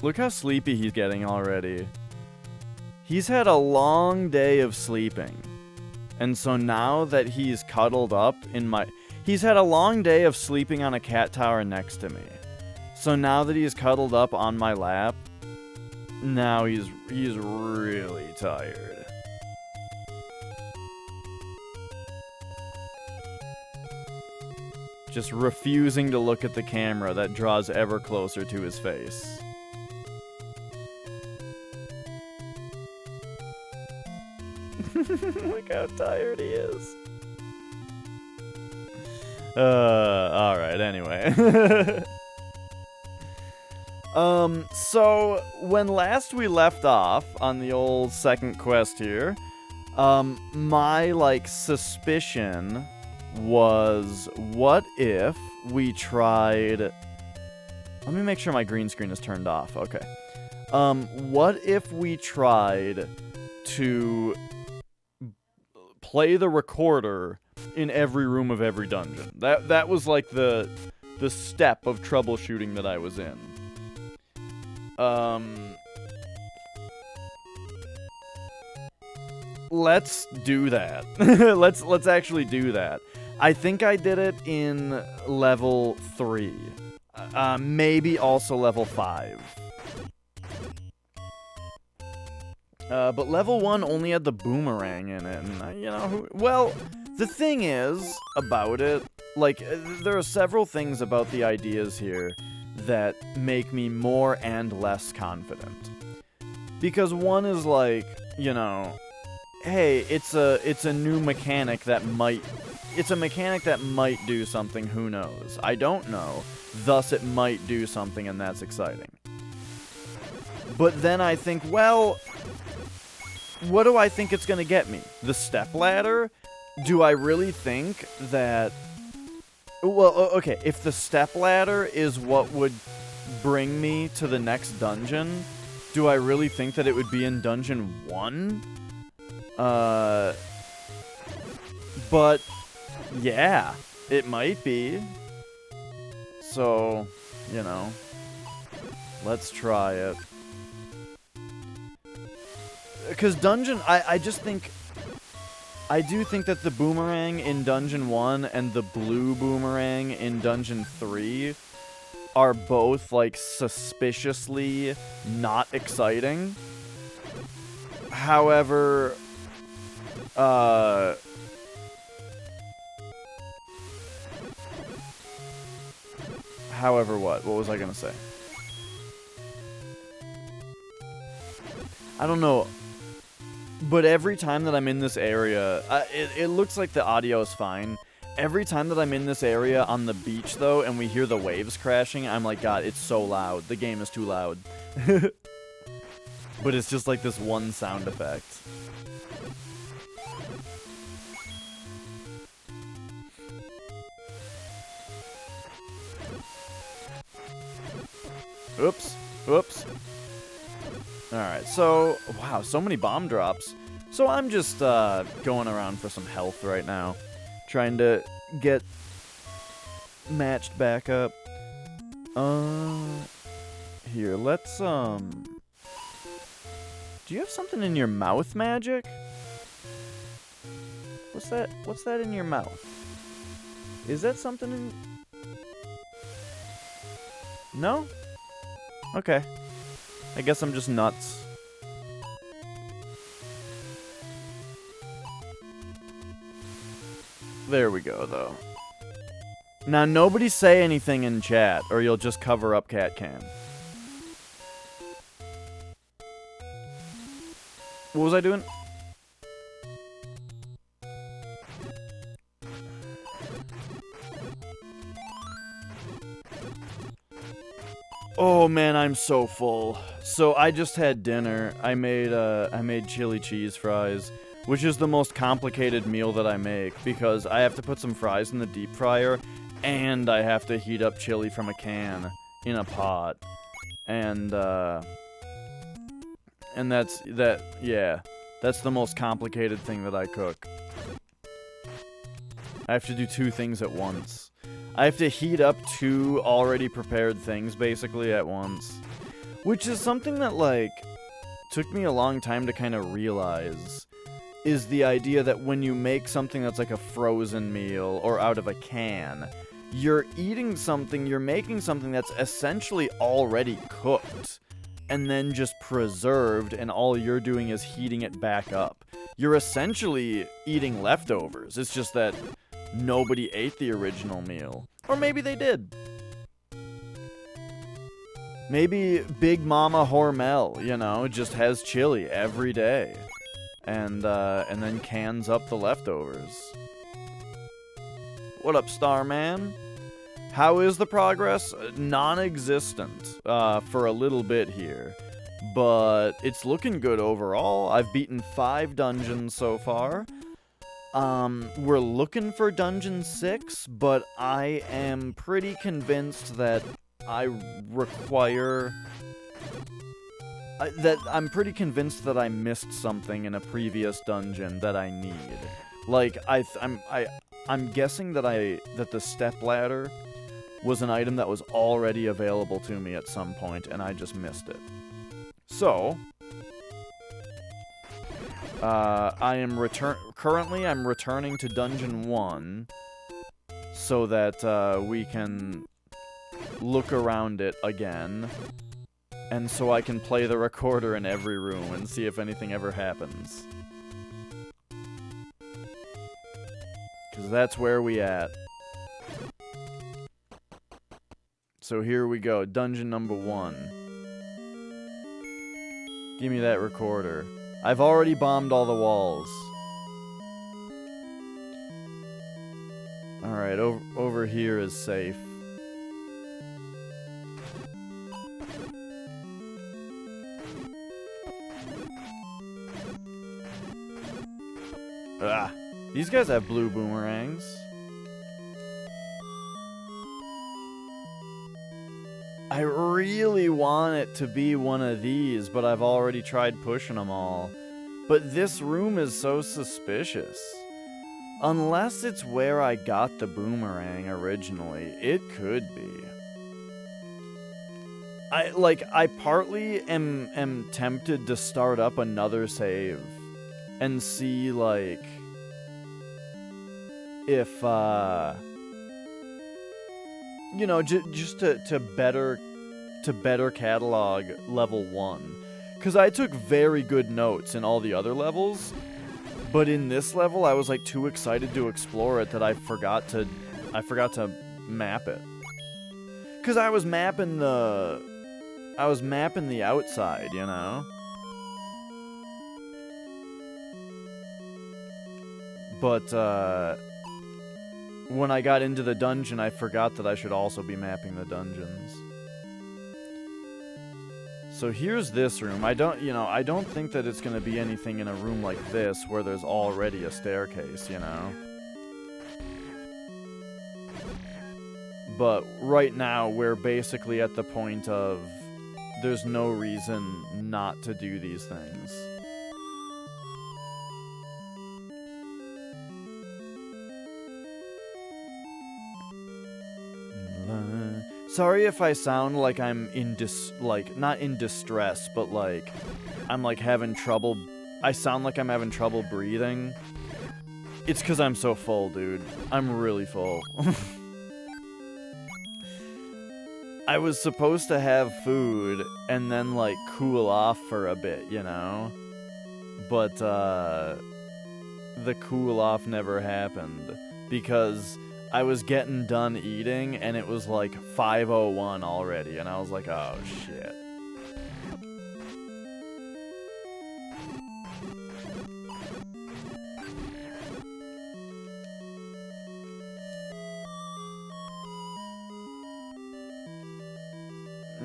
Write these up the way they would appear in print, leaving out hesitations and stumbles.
Look how sleepy he's getting already. He's had a long day of sleeping. And so now that he's cuddled up in my... He's had a long day of sleeping on a cat tower next to me. So now that he's cuddled up on my lap, now he's really tired. Just refusing to look at the camera that draws ever closer to his face. Look how tired he is. Alright, anyway. So, when last we left off on the old second quest here, my, suspicion was, what if we tried... Let me make sure my green screen is turned off. Okay. What if we tried to play the recorder in every room of every dungeon? That was, the step of troubleshooting that I was in. Let's do that. let's actually do that. I think I did it in level 3. Maybe also level 5. But level 1 only had the boomerang in it, and, well, the thing is about it, there are several things about the ideas here that make me more and less confident. Because one is hey, it's a new mechanic that might... It's a mechanic that might do something, who knows? I don't know, thus it might do something, and that's exciting. But then I think, well, what do I think it's gonna get me? The stepladder? Do I really think that... Well, okay, if the stepladder is what would bring me to the next dungeon, do I really think that it would be in Dungeon 1? But, yeah, it might be. So, let's try it. Because I just think... I do think that the boomerang in Dungeon 1 and the blue boomerang in Dungeon 3 are both, suspiciously not exciting. However, what? What was I gonna say? I don't know. But every time that I'm in this area, it looks like the audio is fine. Every time that I'm in this area on the beach, though, and we hear the waves crashing, I'm like, God, it's so loud. The game is too loud. But it's just this one sound effect. Oops. Oops. Alright, so... Wow, so many bomb drops. So I'm just going around for some health right now. Trying to get matched back up. Here, let's, Do you have something in your mouth, Magic? What's that? What's that in your mouth? Is that something in... No? Okay. I guess I'm just nuts. There we go, though. Now, nobody say anything in chat, or you'll just cover up Cat Cam. What was I doing? Oh man, I'm so full. So I just had dinner. I made chili cheese fries, which is the most complicated meal that I make because I have to put some fries in the deep fryer and I have to heat up chili from a can in a pot. And that's the most complicated thing that I cook. I have to do two things at once. I have to heat up two already prepared things, basically, at once. Which is something that, like, took me a long time to kind of realize, is the idea that when you make something that's like a frozen meal or out of a can, you're eating something, you're making something that's essentially already cooked and then just preserved, and all you're doing is heating it back up. You're essentially eating leftovers. It's just that nobody ate the original meal. Or maybe they did. Maybe Big Mama Hormel, you know, just has chili every day. And then cans up the leftovers. What up, Starman? How is the progress? Non-existent for a little bit here. But it's looking good overall. I've beaten 5 dungeons so far. We're looking for Dungeon 6, but I am pretty convinced that I'm pretty convinced that I missed something in a previous dungeon that I need. Like, I'm guessing that the stepladder was an item that was already available to me at some point, and I just missed it. So, currently I'm returning to Dungeon 1 so that we can look around it again, and so I can play the recorder in every room and see if anything ever happens. Because that's where we at. So here we go, dungeon number 1. Give me that recorder. I've already bombed all the walls. Alright, over here is safe. Ah, these guys have blue boomerangs. I really want it to be one of these, but I've already tried pushing them all. But this room is so suspicious. Unless it's where I got the boomerang originally, it could be. I partly am tempted to start up another save and see, like, if, you know, just to better catalog level 1. Because I took very good notes in all the other levels, but in this level I was, like, too excited to explore it that I forgot to map it. Because I was mapping the outside, you know? But, when I got into the dungeon, I forgot that I should also be mapping the dungeons. So here's this room. I don't think that it's gonna be anything in a room like this where there's already a staircase, you know? But right now, we're basically at the point of there's no reason not to do these things. Sorry if I sound like I'm not in distress, but like, I'm like having trouble, I sound like I'm having trouble breathing. It's because I'm so full, dude. I'm really full. I was supposed to have food and then like cool off for a bit, you know? But, the cool off never happened because I was getting done eating, and it was like 5:01 already, and I was like, oh, shit.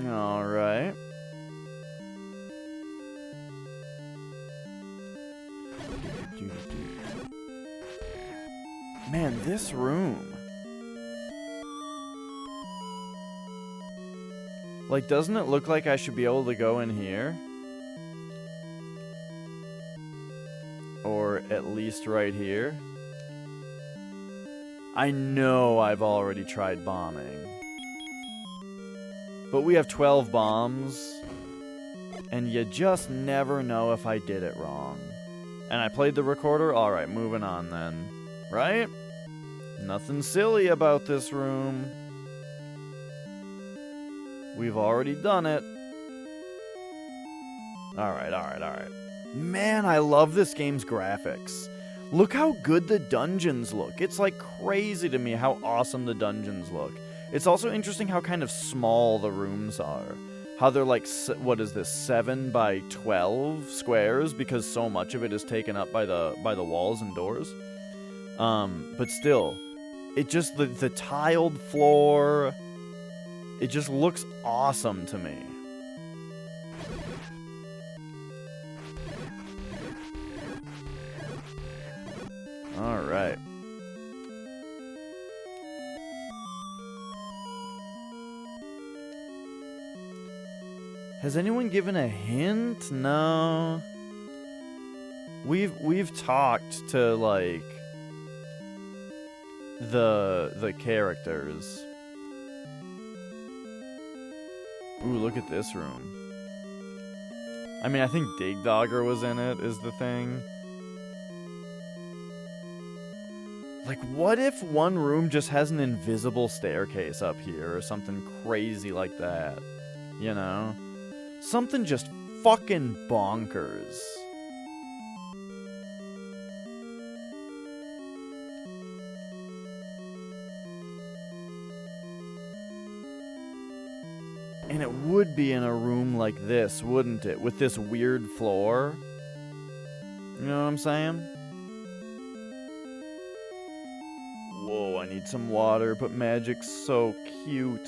Alright. Man, this room. Like, doesn't it look like I should be able to go in here? Or at least right here? I know I've already tried bombing. But we have 12 bombs. And you just never know if I did it wrong. And I played the recorder? Alright, moving on then. Right? Nothing silly about this room. We've already done it. Alright. Man, I love this game's graphics. Look how good the dungeons look. It's like crazy to me how awesome the dungeons look. It's also interesting how kind of small the rooms are. How they're like, what is this, 7 by 12 squares, because so much of it is taken up by the walls and doors. But still, it just, the tiled floor, it just looks awesome to me. Alright. Has anyone given a hint? No. We've talked to like the characters. Ooh, look at this room. I mean, I think Dig Dogger was in it, is the thing. Like, what if one room just has an invisible staircase up here or something crazy like that? You know? Something just fucking bonkers. And it would be in a room like this, wouldn't it? With this weird floor. You know what I'm saying? Whoa, I need some water, but Magic's so cute.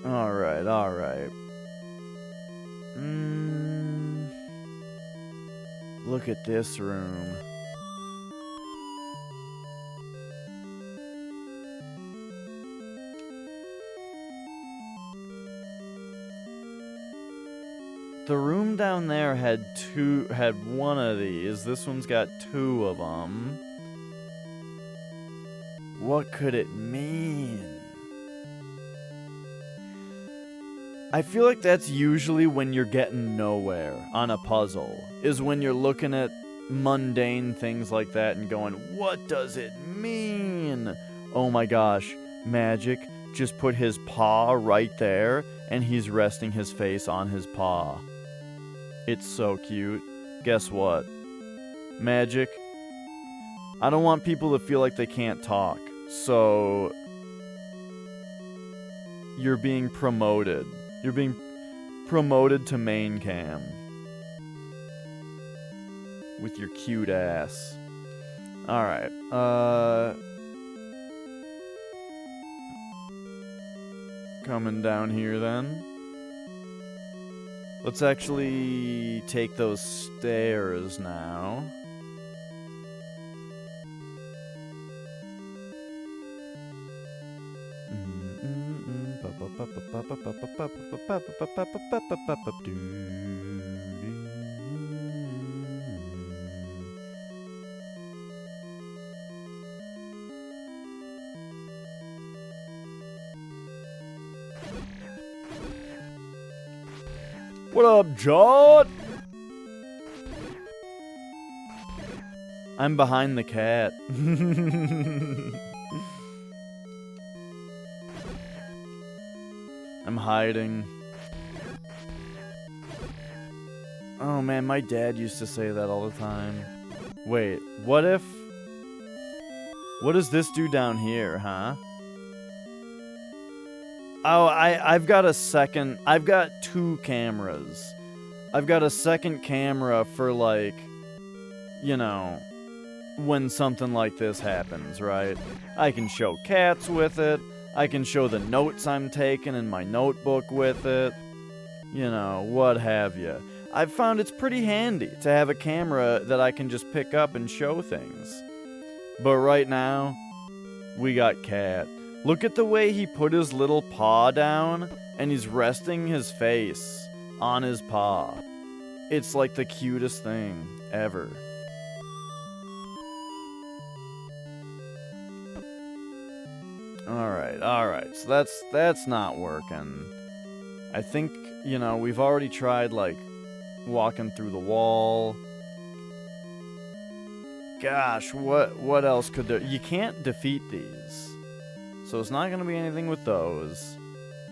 Alright. Look at this room. The room down there had one of these. This one's got 2 of them. What could it mean? I feel like that's usually when you're getting nowhere on a puzzle, is when you're looking at mundane things like that and going, what does it mean? Oh my gosh, Magic just put his paw right there, and he's resting his face on his paw. It's so cute. Guess what? Magic, I don't want people to feel like they can't talk, so you're being promoted. You're being promoted to main cam. With your cute ass. Alright, coming down here then. Let's actually take those stairs now. What up, John? I'm behind the cat. I'm hiding. Oh man, my dad used to say that all the time. Wait, what if... What does this do down here, huh? Oh, I've got a second... I've got 2 cameras. I've got a second camera for, like, you know, when something like this happens, right? I can show cats with it. I can show the notes I'm taking in my notebook with it. You know, what have you. I've found it's pretty handy to have a camera that I can just pick up and show things. But right now, we got cat. Look at the way he put his little paw down, and he's resting his face on his paw. It's like the cutest thing ever. Alright, so that's not working. I think, you know, we've already tried, like, walking through the wall. Gosh, what else could there... You can't defeat these. So it's not gonna be anything with those.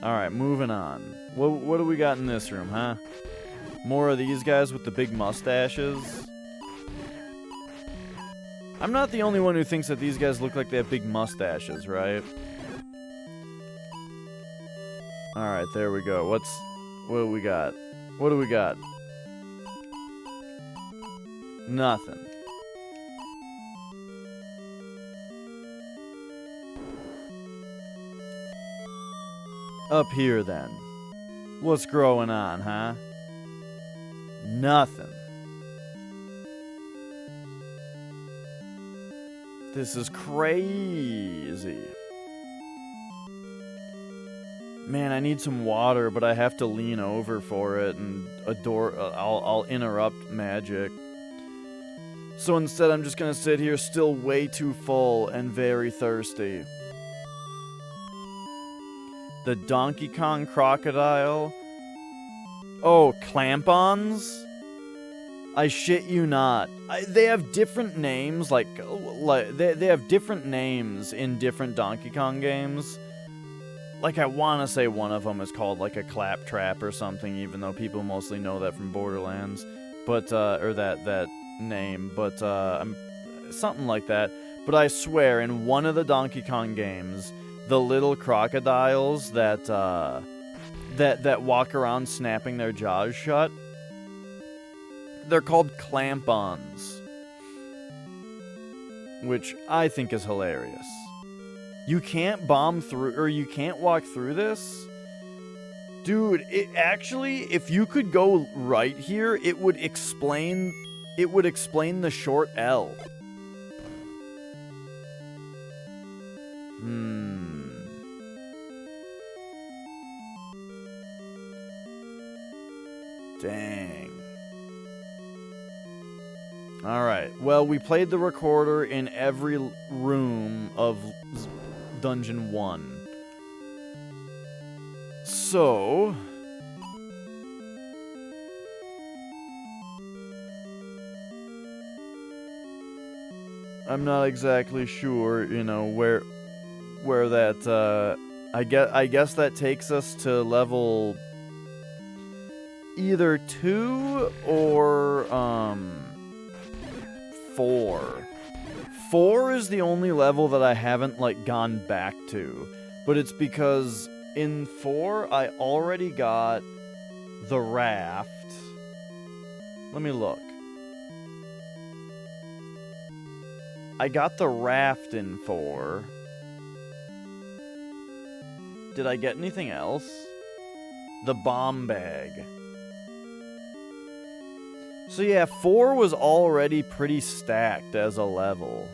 Alright, moving on. What do we got in this room, huh? More of these guys with the big mustaches. I'm not the only one who thinks that these guys look like they have big mustaches, right? Alright, there we go. What do we got? What do we got? Nothing. Up here, then. What's growing on, huh? Nothing. This is crazy. Man, I need some water, but I have to lean over for it, and I'll interrupt magic. So instead, I'm just gonna sit here still way too full and very thirsty. The Donkey Kong crocodile. Oh, clamp-ons? I shit you not. They have different names, like they have different names in different Donkey Kong games. Like, I want to say one of them is called, like, a claptrap or something, even though people mostly know that from Borderlands. But, or that name, but, something like that. But I swear, in one of the Donkey Kong games, the little crocodiles that walk around snapping their jaws shut, they're called clamp-ons. Which I think is hilarious. You can't bomb through, or you can't walk through this? Dude, it actually, if you could go right here, it would explain the short L. Dang. Alright, well, we played the recorder in every room of Dungeon 1. So... I'm not exactly sure, you know, where that, I guess that takes us to level either 2 or, 4. 4 is the only level that I haven't, like, gone back to. But it's because in 4, I already got the raft. Let me look. I got the raft in 4. Did I get anything else? The bomb bag. So yeah, 4 was already pretty stacked as a level.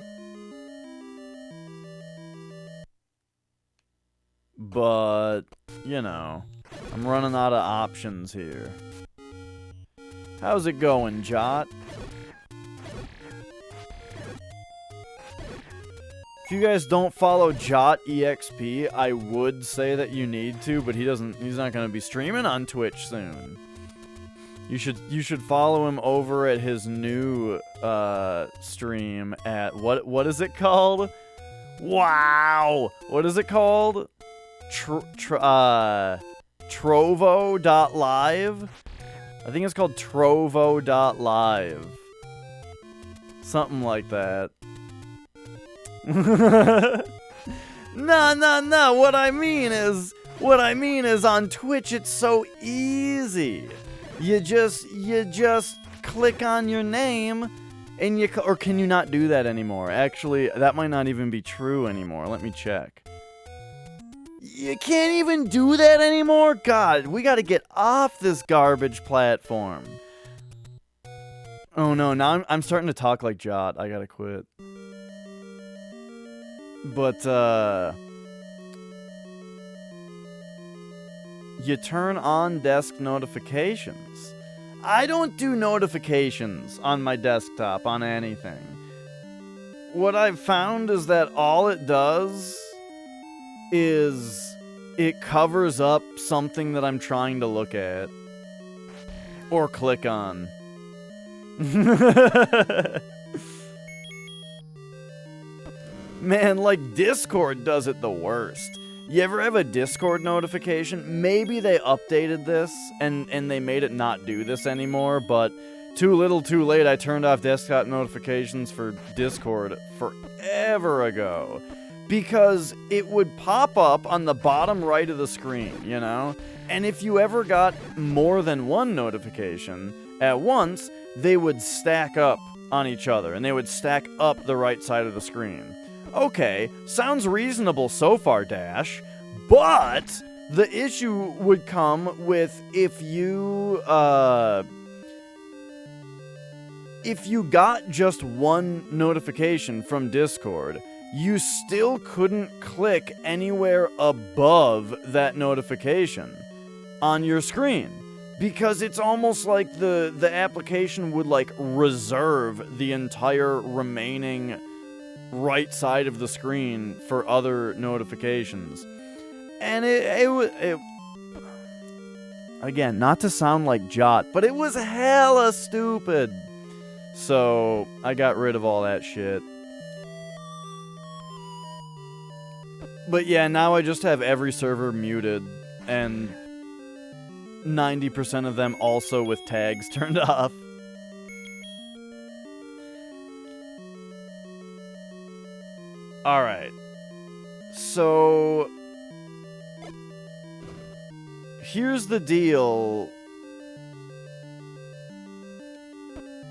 But, you know, I'm running out of options here. How's it going, Jot? If you guys don't follow Jot EXP, I would say that you need to, but he's not going to be streaming on Twitch soon. You should follow him over at his new stream at what is it called? Wow! What is it called? Trovo.live? I think it's called Trovo.live. Something like that. No. What I mean is on Twitch it's so easy. You just click on your name and or can you not do that anymore? Actually, that might not even be true anymore. Let me check. You can't even do that anymore? God, we gotta get off this garbage platform. Oh no, now I'm starting to talk like Jot. I gotta quit. But, you turn on desk notifications. I don't do notifications on my desktop on anything. What I've found is that all it does is it covers up something that I'm trying to look at or click on. Man, like Discord does it the worst. You ever have a Discord notification? Maybe they updated this and they made it not do this anymore, but too little too late, I turned off desktop notifications for Discord forever ago. Because it would pop up on the bottom right of the screen, you know? And if you ever got more than one notification at once, they would stack up on each other, and they would stack up the right side of the screen. Okay, sounds reasonable so far, Dash, but the issue would come with if you got just one notification from Discord, you still couldn't click anywhere above that notification on your screen. Because it's almost like the application would like reserve the entire remaining right side of the screen for other notifications. And it again, not to sound like Jot, but it was hella stupid. So I got rid of all that shit. But yeah, now I just have every server muted, and 90% of them also with tags turned off. Alright. So here's the deal.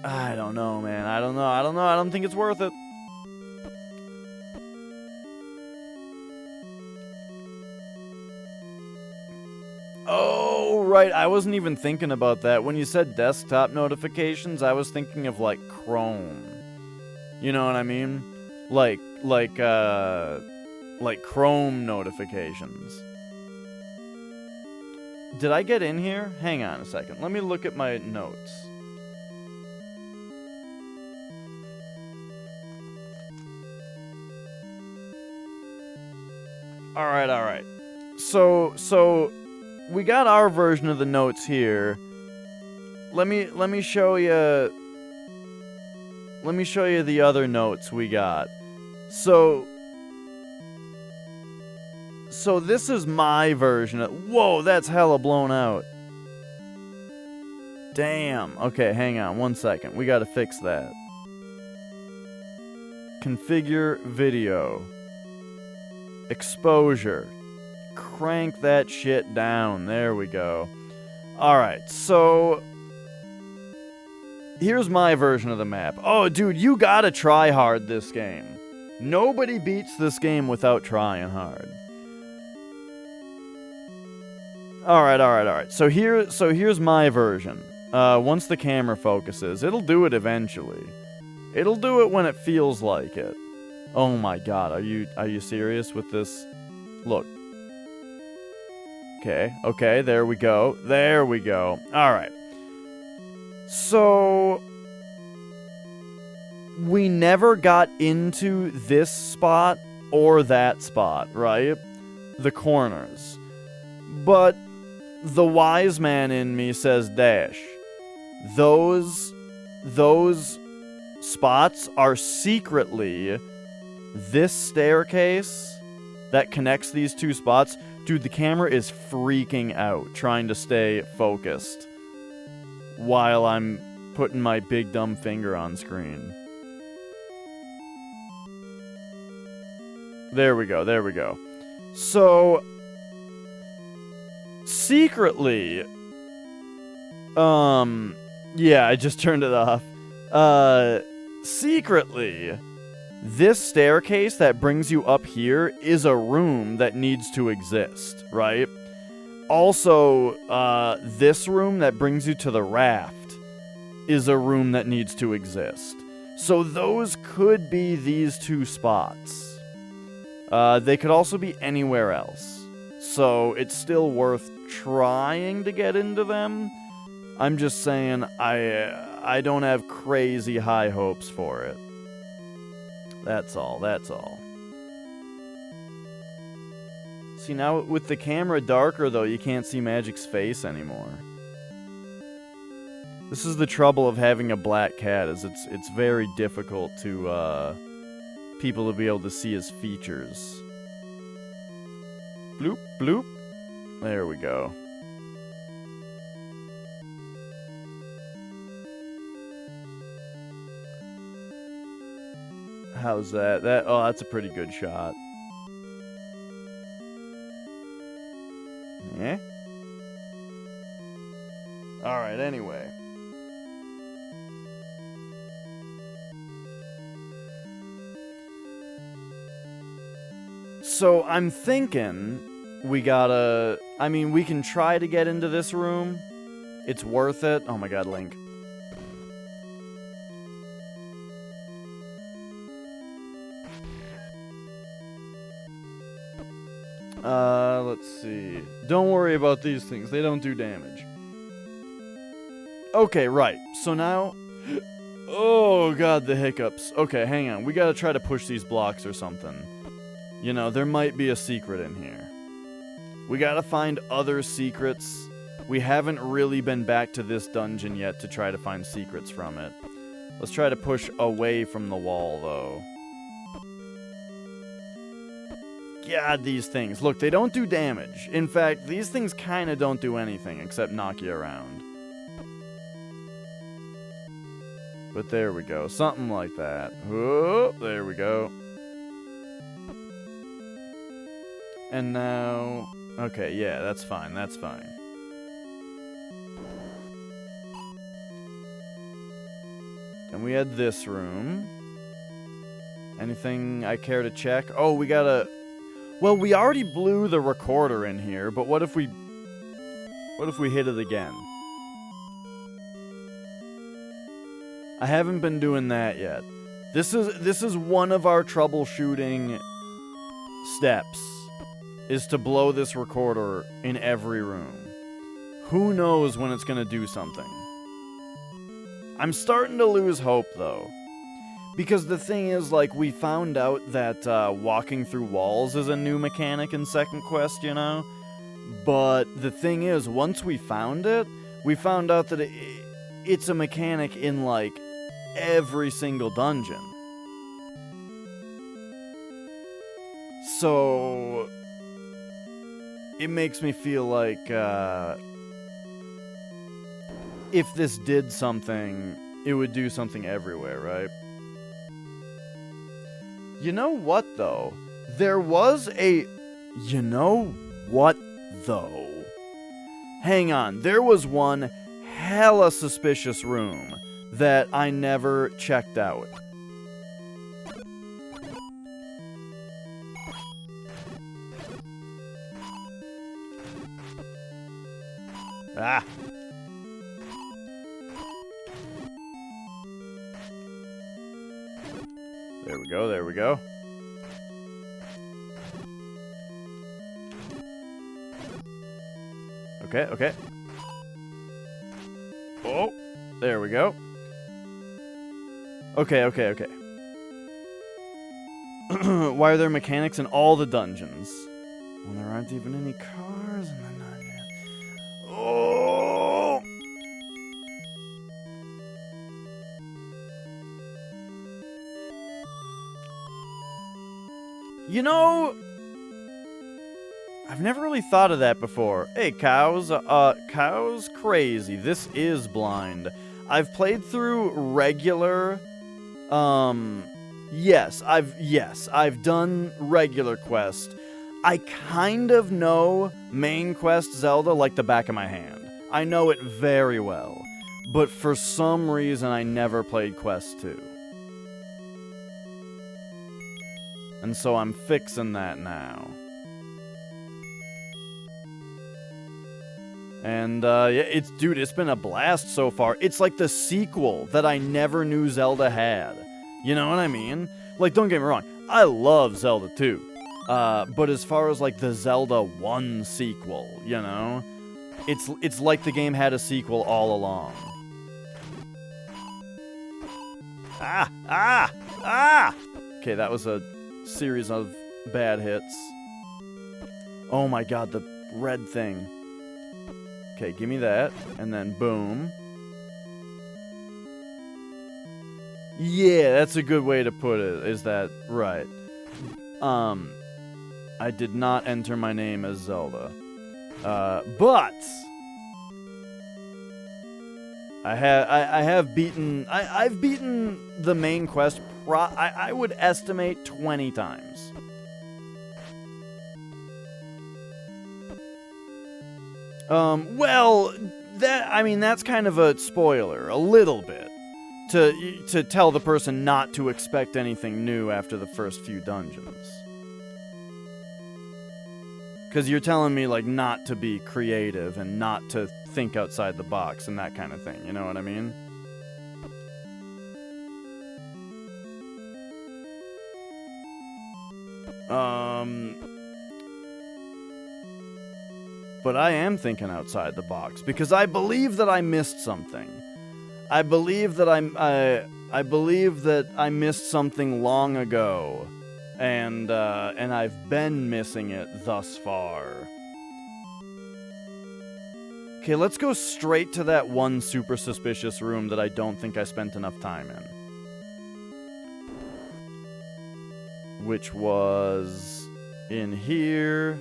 I don't know, man. I don't know. I don't think it's worth it. Oh, right. I wasn't even thinking about that. When you said desktop notifications, I was thinking of, like, Chrome. You know what I mean? Like Chrome notifications. Did I get in here? Hang on a second. Let me look at my notes. Alright. So we got our version of the notes here. Let me show you the other notes we got. So this is my version of... Whoa, that's hella blown out. Damn. Okay, hang on 1 second. We gotta fix that. Configure video. Exposure. Crank that shit down. There we go. Alright, so here's my version of the map. Oh, dude, you gotta try hard this game. Nobody beats this game without trying hard. Alright. So here's my version. Once the camera focuses, it'll do it eventually. It'll do it when it feels like it. Oh my god, are you serious with this? Look. Okay, there we go. Alright. So we never got into this spot or that spot, right? The corners. But the wise man in me says, Dash, those spots are secretly this staircase that connects these two spots. Dude, the camera is freaking out trying to stay focused while I'm putting my big dumb finger on screen. There we go. So secretly, yeah, I just turned it off. Secretly, this staircase that brings you up here is a room that needs to exist, right? Also, this room that brings you to the raft is a room that needs to exist. So those could be these two spots. They could also be anywhere else. So it's still worth trying to get into them. I'm just saying I don't have crazy high hopes for it. That's all, that's all. See, now with the camera darker, though, you can't see Magic's face anymore. This is the trouble of having a black cat, is it's very difficult to, people to be able to see his features. Bloop, bloop. There we go. How's that? Oh, that's a pretty good shot. Yeah? Alright, anyway. So, I'm thinking we gotta... I mean, we can try to get into this room. It's worth it. Oh my god, Link. Let's see. Don't worry about these things. They don't do damage. Okay, right. So now... Oh god, the hiccups. Okay, hang on. We gotta try to push these blocks or something. You know, there might be a secret in here. We gotta find other secrets. We haven't really been back to this dungeon yet to try to find secrets from it. Let's try to push away from the wall, though. God, these things. Look, they don't do damage. In fact, these things kind of don't do anything except knock you around. But there we go. Something like that. Oh, there we go. And now... Okay, yeah, that's fine. That's fine. And we had this room. Anything I care to check? Oh, we gotta... Well, we already blew the recorder in here, but what if we hit it again? I haven't been doing that yet. This is one of our troubleshooting steps, is to blow this recorder in every room. Who knows when it's gonna do something? I'm starting to lose hope, though. Because the thing is, like, we found out that walking through walls is a new mechanic in Second Quest, you know? But the thing is, once we found it, we found out that it's a mechanic in, like, every single dungeon. So... it makes me feel like, if this did something, it would do something everywhere, right? You know what, though? There was a... You know what, though? Hang on. There was one hella suspicious room that I never checked out. Ah! There we go, there we go. Okay, okay. Oh, there we go. Okay, okay, okay. Why are there mechanics in all the dungeons? Well, there aren't even any cars in the dungeon. Oh! You know, I've never really thought of that before. Hey, cows. Cows crazy. This is blind. I've played through regular, yes, I've done regular quest. I kind of know main quest Zelda like the back of my hand. I know it very well. But for some reason, I never played Quest 2. And so I'm fixing that now. And, yeah, dude, it's been a blast so far. It's like the sequel that I never knew Zelda had. You know what I mean? Like, don't get me wrong, I love Zelda 2. But as far as, like, the Zelda 1 sequel, you know? It's like the game had a sequel all along. Ah! Ah! Ah! Okay, that was a series of bad hits. Oh my god, the red thing. Okay, give me that. And then boom. Yeah, that's a good way to put it. Is that right? I did not enter my name as Zelda. But I've beaten the main quest I would estimate 20 times. Well, that's kind of a spoiler, a little bit. To tell the person not to expect anything new after the first few dungeons. Because you're telling me, like, not to be creative and not to think outside the box and that kind of thing. You know what I mean? But I am thinking outside the box because I believe that I missed something. I believe that I missed something long ago. And I've been missing it thus far. Okay, let's go straight to that one super suspicious room that I don't think I spent enough time in. Which was in here.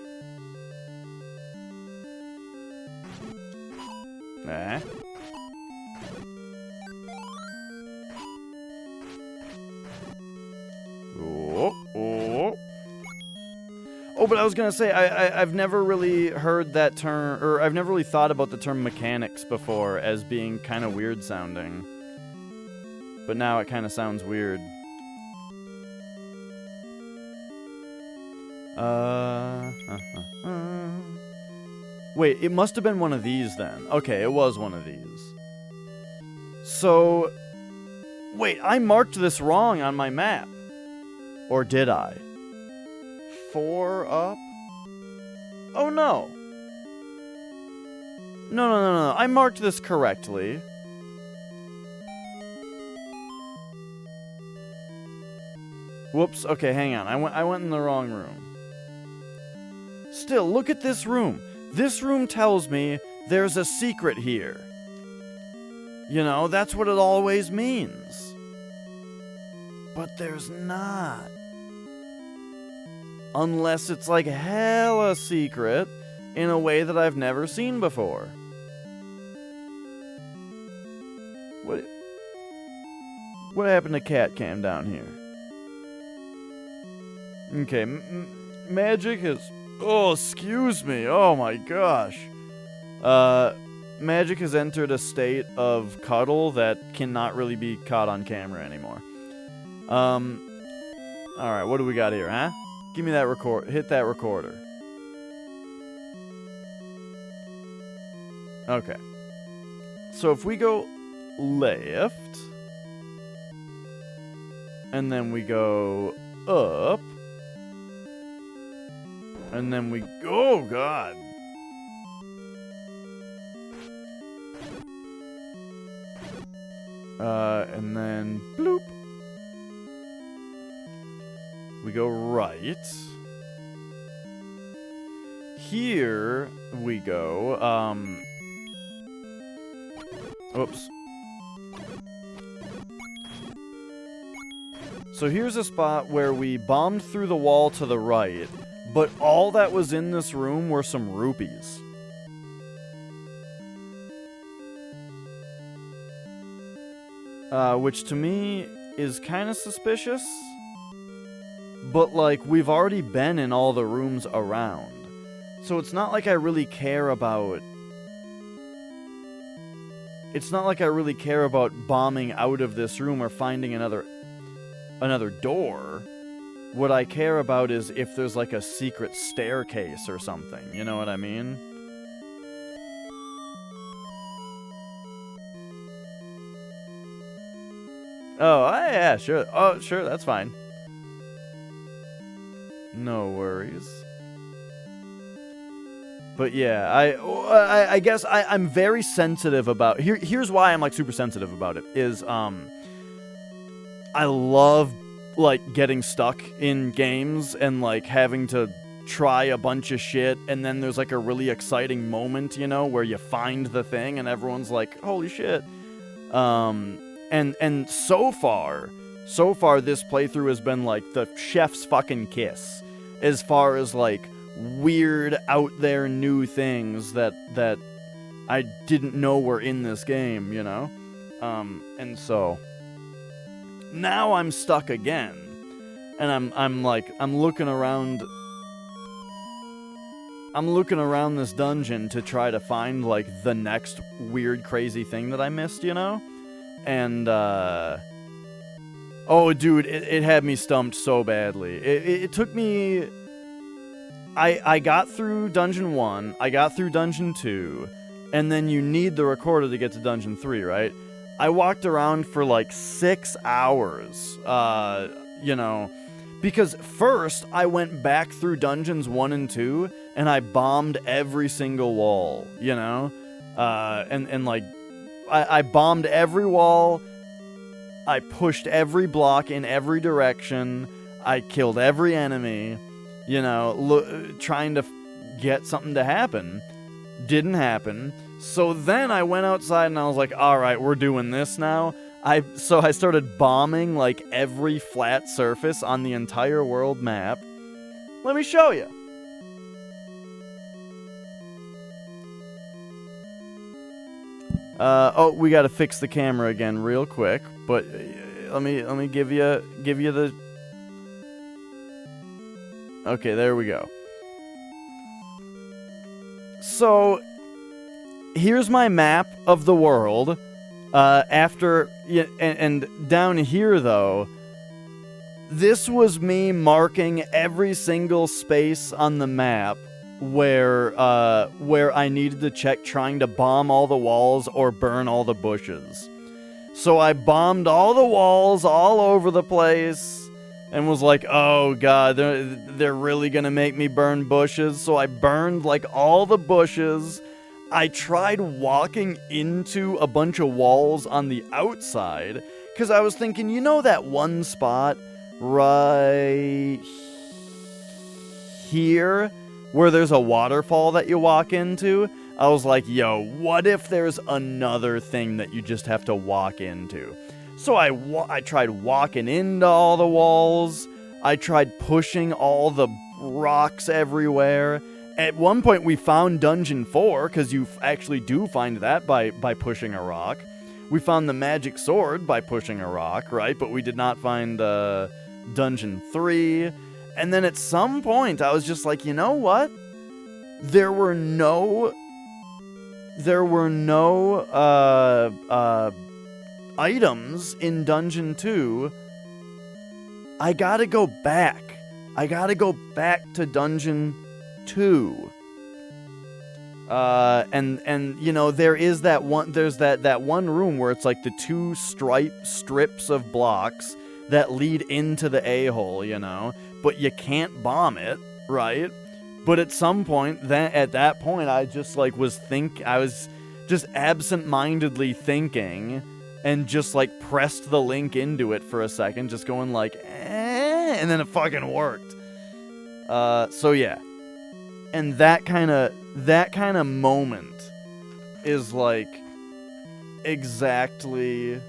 Oh, but I was gonna say, I've never really heard that term, or I've never really thought about the term mechanics before as being kind of weird sounding. But now it kind of sounds weird. Wait, it must have been one of these then. Okay, it was one of these. So, wait, I marked this wrong on my map. Or did I? 4 up? Oh no. No. I marked this correctly. Whoops. Okay, hang on. I went in the wrong room. Still, look at this room. This room tells me there's a secret here. You know, that's what it always means. But there's not. Unless it's like hella secret in a way that I've never seen before. What happened to Cat Cam down here? Okay, Magic has... Oh, excuse me. Oh my gosh. Magic has entered a state of cuddle that cannot really be caught on camera anymore. Alright, what do we got here, huh? Give me that hit that recorder. Okay. So if we go left, and then we go up, and then we go, oh god. And then bloop. We go right. Here we go, oops. So here's a spot where we bombed through the wall to the right, but all that was in this room were some rupees. Which to me is kind of suspicious. But, like, we've already been in all the rooms around. So it's not like I really care about... It's not like I really care about bombing out of this room or finding another door. What I care about is if there's, like, a secret staircase or something. You know what I mean? Oh, yeah, sure. Oh, sure, that's fine. No worries. But yeah, I guess I'm very sensitive about... Here's why I'm, like, super sensitive about it, is, I love, like, getting stuck in games and, like, having to try a bunch of shit, and then there's, like, a really exciting moment, you know, where you find the thing and everyone's like, holy shit. And so far, this playthrough has been, like, the chef's fucking kiss, as far as, like, weird, out there, new things that I didn't know were in this game, you know? And so now I'm stuck again, and I'm looking around this dungeon to try to find, like, the next weird, crazy thing that I missed, you know? And, oh, dude, it had me stumped so badly. It took me... I got through Dungeon 1, I got through Dungeon 2, and then you need the recorder to get to Dungeon 3, right? I walked around for, like, 6 hours, you know, because first I went back through Dungeons 1 and 2, and I bombed every single wall, you know? And like, I bombed every wall, I pushed every block in every direction, I killed every enemy, you know, trying to get something to happen. Didn't happen. So then I went outside and I was like, alright, we're doing this now. So I started bombing, like, every flat surface on the entire world map. Let me show you. Oh, we gotta fix the camera again real quick, but let me give you the... Okay, there we go. So, here's my map of the world. And down here, though, this was me marking every single space on the map where I needed to check, trying to bomb all the walls or burn all the bushes. So I bombed all the walls all over the place. And was like, oh god, they're really gonna make me burn bushes. So I burned, like, all the bushes. I tried walking into a bunch of walls on the outside, because I was thinking, you know that one spot right here where there's a waterfall that you walk into? I was like, yo, what if there's another thing that you just have to walk into? So I tried walking into all the walls. I tried pushing all the rocks everywhere. At one point, we found Dungeon 4, because you actually do find that by pushing a rock. We found the magic sword by pushing a rock, right? But we did not find Dungeon 3. And then at some point, I was just like, you know what? There were no items in Dungeon 2. I gotta go back. I gotta go back to Dungeon 2. And you know, there's that one room where it's like the two strips of blocks that lead into the a-hole, you know, but you can't bomb it, right? But at some point, at that point, I just, like, I was just absent-mindedly thinking, and just, like, pressed the link into it for a second, just going like, and then it fucking worked. So yeah. And that kind of moment is, like, exactly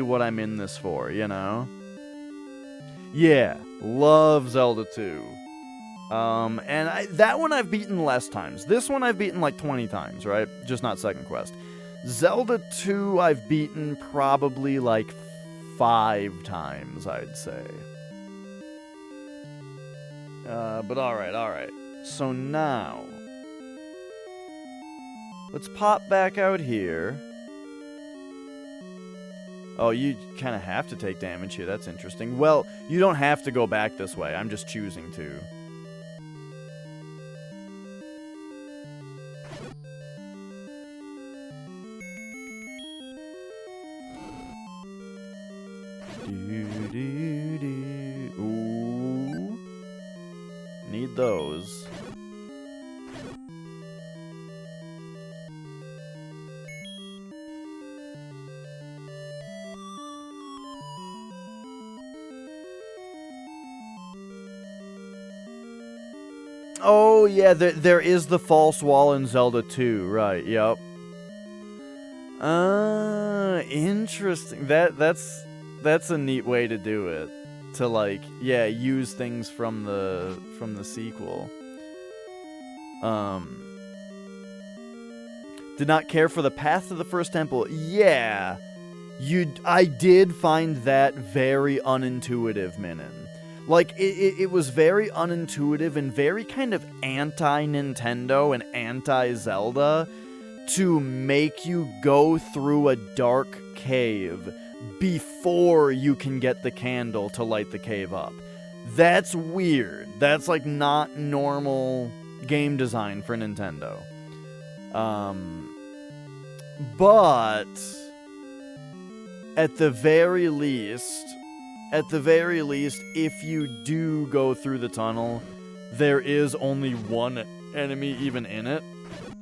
what I'm in this for, you know? Yeah, love Zelda 2. And that one I've beaten less times. This one I've beaten like 20 times, right? Just not Second Quest. Zelda 2 I've beaten probably like 5 times, I'd say. But alright. So now, let's pop back out here. Oh, you kind of have to take damage here. That's interesting. Well, you don't have to go back this way. I'm just choosing to. Ooh. Need those. Oh, yeah, there is the false wall in Zelda 2, right, yep. Interesting. That's a neat way to do it. To, like, yeah, use things from the sequel. Did not care for the path to the first temple. Yeah. I did find that very unintuitive, Minin. Like, it was very unintuitive and very kind of anti-Nintendo and anti-Zelda to make you go through a dark cave before you can get the candle to light the cave up. That's weird. That's, like, not normal game design for Nintendo. But at the very least, if you do go through the tunnel, there is only one enemy even in it,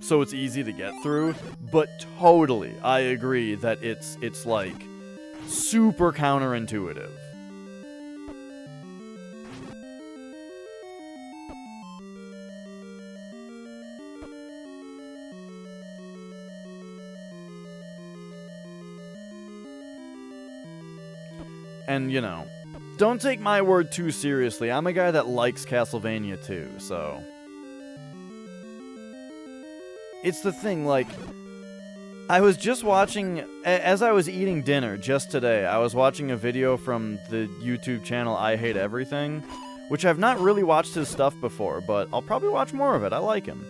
so it's easy to get through. But totally, I agree that it's like super counterintuitive. And, you know, don't take my word too seriously. I'm a guy that likes Castlevania too, so... It's the thing, like... I was just watching... As I was eating dinner just today, I was watching a video from the YouTube channel I Hate Everything, which I've not really watched his stuff before, but I'll probably watch more of it. I like him.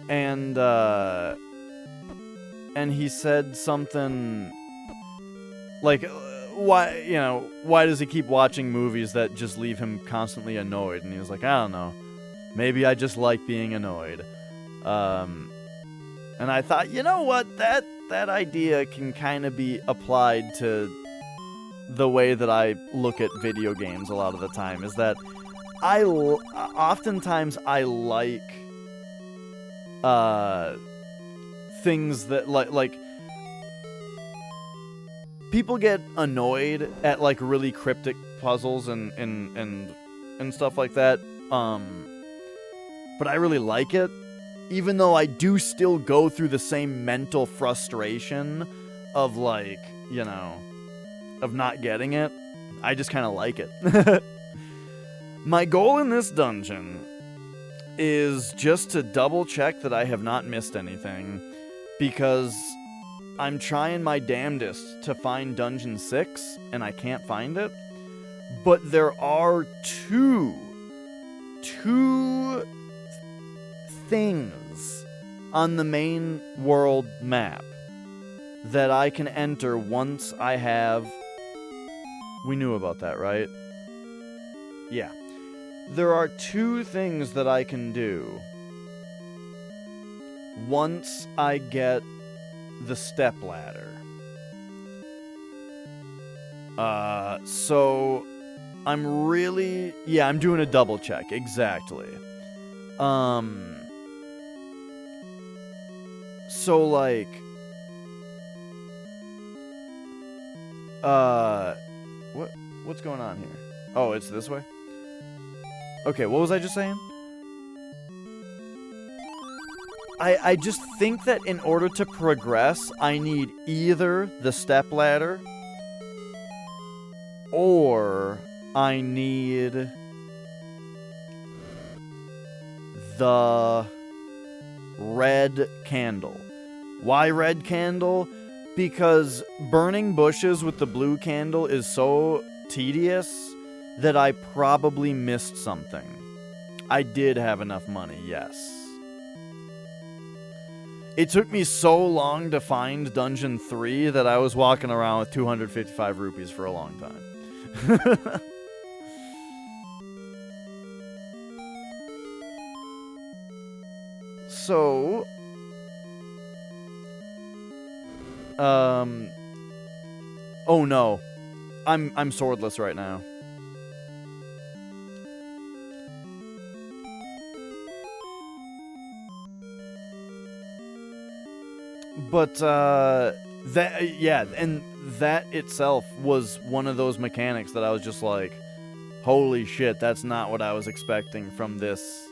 And he said something... Like... why does he keep watching movies that just leave him constantly annoyed? And he was like, I don't know. Maybe I just like being annoyed. And I thought, you know what? That idea can kind of be applied to the way that I look at video games a lot of the time. Is that oftentimes I like things that like people get annoyed at, like, really cryptic puzzles and stuff like that. But I really like it, even though I do still go through the same mental frustration of, like, you know, of not getting it. I just kind of like it. My goal in this dungeon is just to double check that I have not missed anything, because I'm trying my damnedest to find Dungeon 6, and I can't find it. But there are two things on the main world map that I can enter once I have... We knew about that, right? Yeah. There are two things that I can do once I get the stepladder. So I'm really... Yeah, I'm doing a double check, exactly. So, like... What's going on here? Oh, it's this way? Okay, what was I just saying? I just think that in order to progress, I need either the stepladder or I need the red candle. Why red candle? Because burning bushes with the blue candle is so tedious that I probably missed something. I did have enough money, yes. It took me so long to find Dungeon 3 that I was walking around with 255 rupees for a long time. So... Oh no. I'm swordless right now. yeah, and that itself was one of those mechanics that I was just like, holy shit, that's not what I was expecting from this.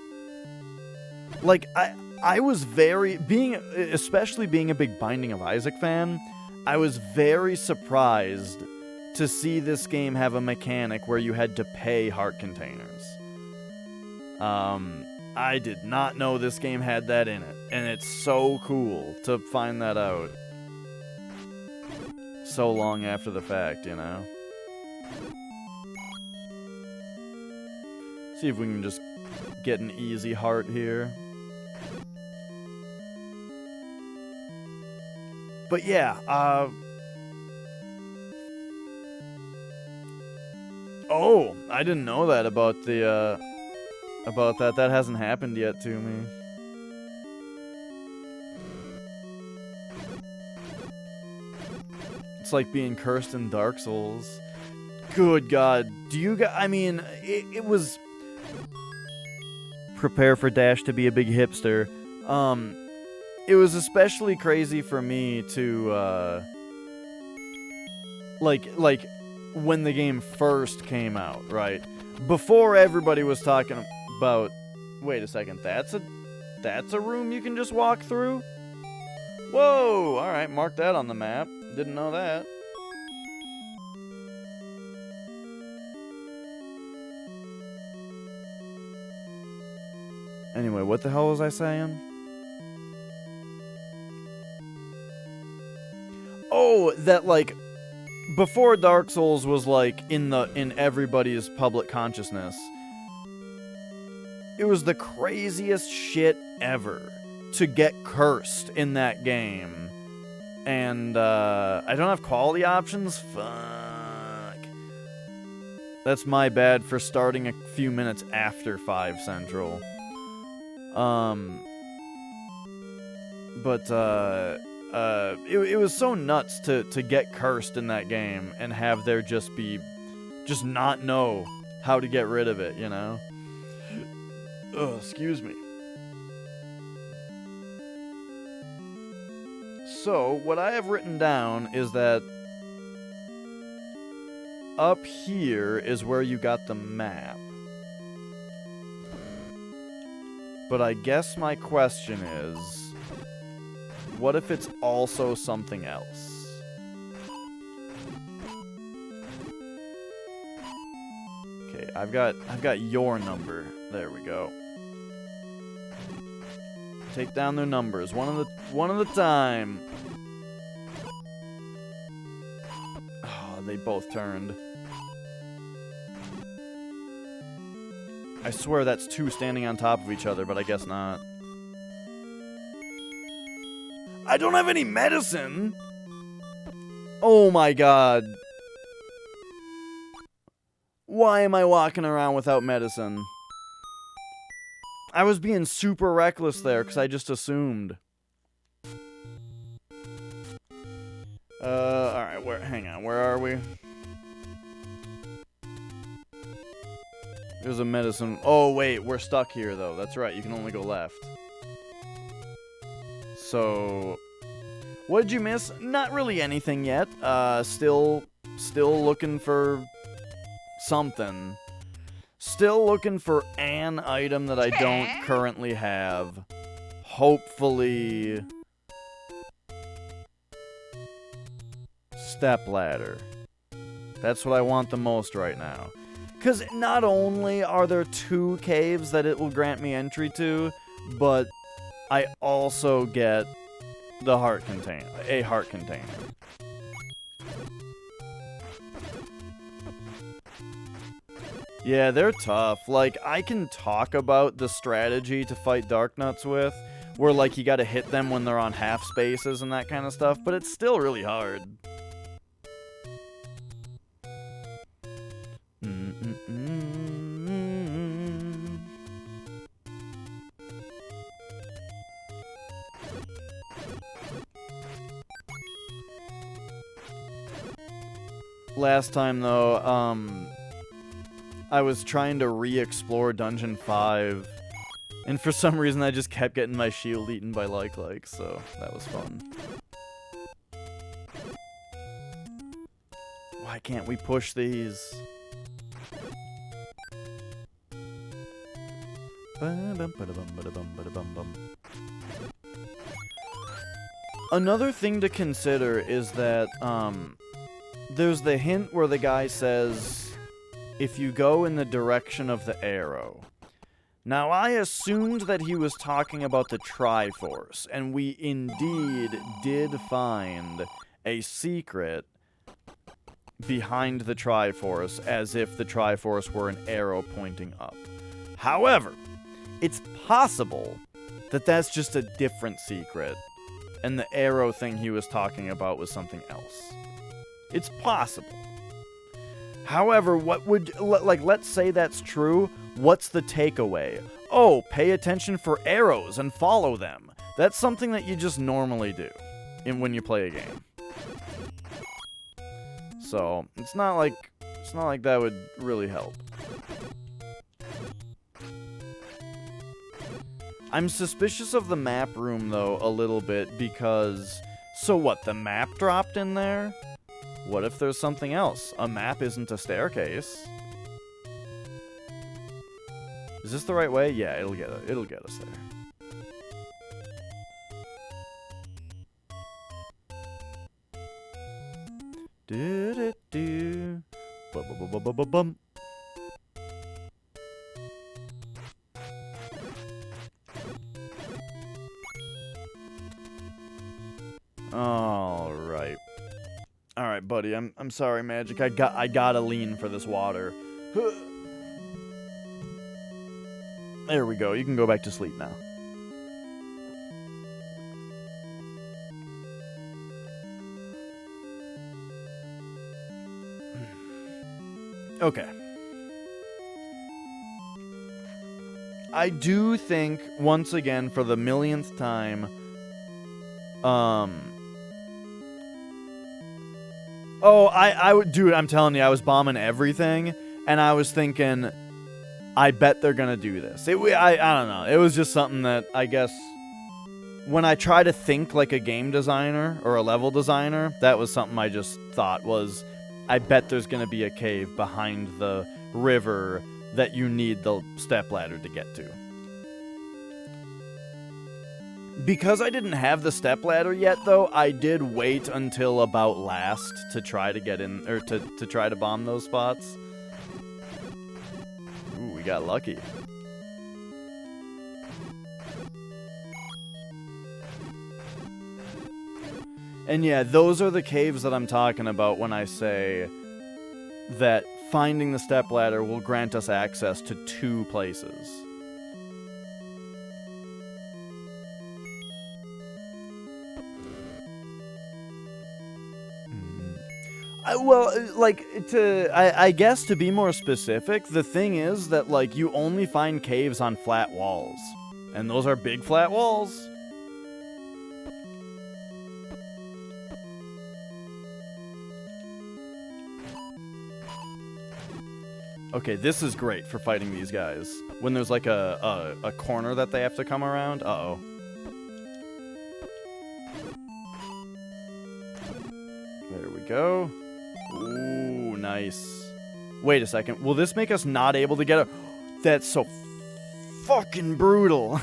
Like, I was especially being a big Binding of Isaac fan, I was very surprised to see this game have a mechanic where you had to pay heart containers. I did not know this game had that in it, and it's so cool to find that out so long after the fact, you know? See if we can just get an easy heart here. But yeah, oh, I didn't know that about the, about that. That hasn't happened yet to me. It's like being cursed in Dark Souls. Good God. Do you guys... I mean, it was... Prepare for Dash to be a big hipster. It was especially crazy for me to, like, when the game first came out, right? Before everybody was talking about... Wait a second, that's a room you can just walk through? Whoa! Alright, mark that on the map. Didn't know that. Anyway, what the hell was I saying? Oh, that, like, before Dark Souls was, like, in everybody's public consciousness, it was the craziest shit ever to get cursed in that game. And, I don't have quality options? Fuck. That's my bad for starting a few minutes after 5 Central. It was so nuts to get cursed in that game and have there just not know how to get rid of it, you know? Oh, excuse me. So, what I have written down is that up here is where you got the map. But I guess my question is, what if it's also something else? Okay, I've got your number. There we go. Take down their numbers, one at a time. Oh, they both turned. I swear that's 2 standing on top of each other, but I guess not. I don't have any medicine! Oh my god. Why am I walking around without medicine? I was being super reckless there, because I just assumed. Alright, hang on, where are we? There's a medicine. Oh, wait, we're stuck here, though. That's right, you can only go left. So, what did you miss? Not really anything yet. Still looking for something. Still looking for an item that I don't currently have. Hopefully, stepladder. That's what I want the most right now. Because not only are there 2 caves that it will grant me entry to, but I also get the heart container, a heart container. Yeah, they're tough. Like, I can talk about the strategy to fight Darknuts with, where, like, you gotta hit them when they're on half spaces and that kind of stuff, but it's still really hard. Last time, though, I was trying to re-explore Dungeon 5, And for some reason, I just kept getting my shield eaten by like, so that was fun. Why can't we push these? Another thing to consider is that there's the hint where the guy says, if you go in the direction of the arrow. Now, I assumed that he was talking about the Triforce, and we indeed did find a secret behind the Triforce, as if the Triforce were an arrow pointing up. However, it's possible that that's just a different secret, and the arrow thing he was talking about was something else. It's possible. However, what would, like, let's say that's true, what's the takeaway? Oh, pay attention for arrows and follow them. That's something that you just normally do when you play a game. So, it's not like that would really help. I'm suspicious of the map room, though, a little bit, because... So what, the map dropped in there? What if there's something else? A map isn't a staircase. Is this the right way? Yeah, it'll get us there. Do-do-do. Bum-bum-bum-bum-bum. All right, buddy. I'm sorry, Magic. I gotta lean for this water. There we go. You can go back to sleep now. Okay. I do think, once again, for the millionth time, dude, I'm telling you, I was bombing everything, and I was thinking, I bet they're gonna do this. I don't know. It was just something that, I guess, when I try to think like a game designer or a level designer, that was something I just thought was, I bet there's gonna be a cave behind the river that you need the stepladder to get to. Because I didn't have the stepladder yet, though, I did wait until about last to try to get in, or to try to bomb those spots. Ooh, we got lucky. And yeah, those are the caves that I'm talking about when I say that finding the stepladder will grant us access to 2 places. I guess to be more specific, the thing is that, like, you only find caves on flat walls. And those are big flat walls. Okay, this is great for fighting these guys. When there's, like, a corner that they have to come around. Uh-oh. There we go. Ooh, nice. Wait a second. Will this make us not able to get a... That's so fucking brutal.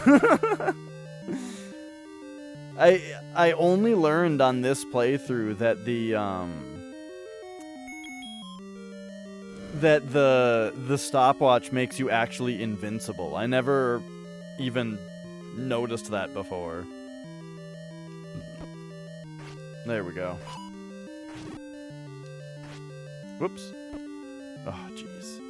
I only learned on this playthrough that the stopwatch makes you actually invincible. I never even noticed that before. There we go. Whoops. Oh, jeez.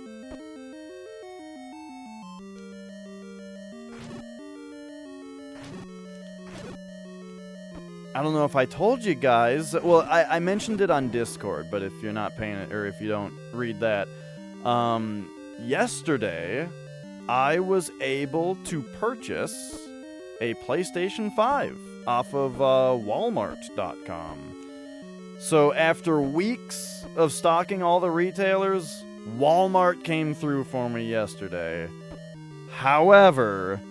I don't know if I told you guys. Well, I mentioned it on Discord, but if you're not paying it, or if you don't read that, yesterday I was able to purchase a PlayStation 5 off of Walmart.com. So after weeks of stalking all the retailers, Walmart came through for me yesterday. However,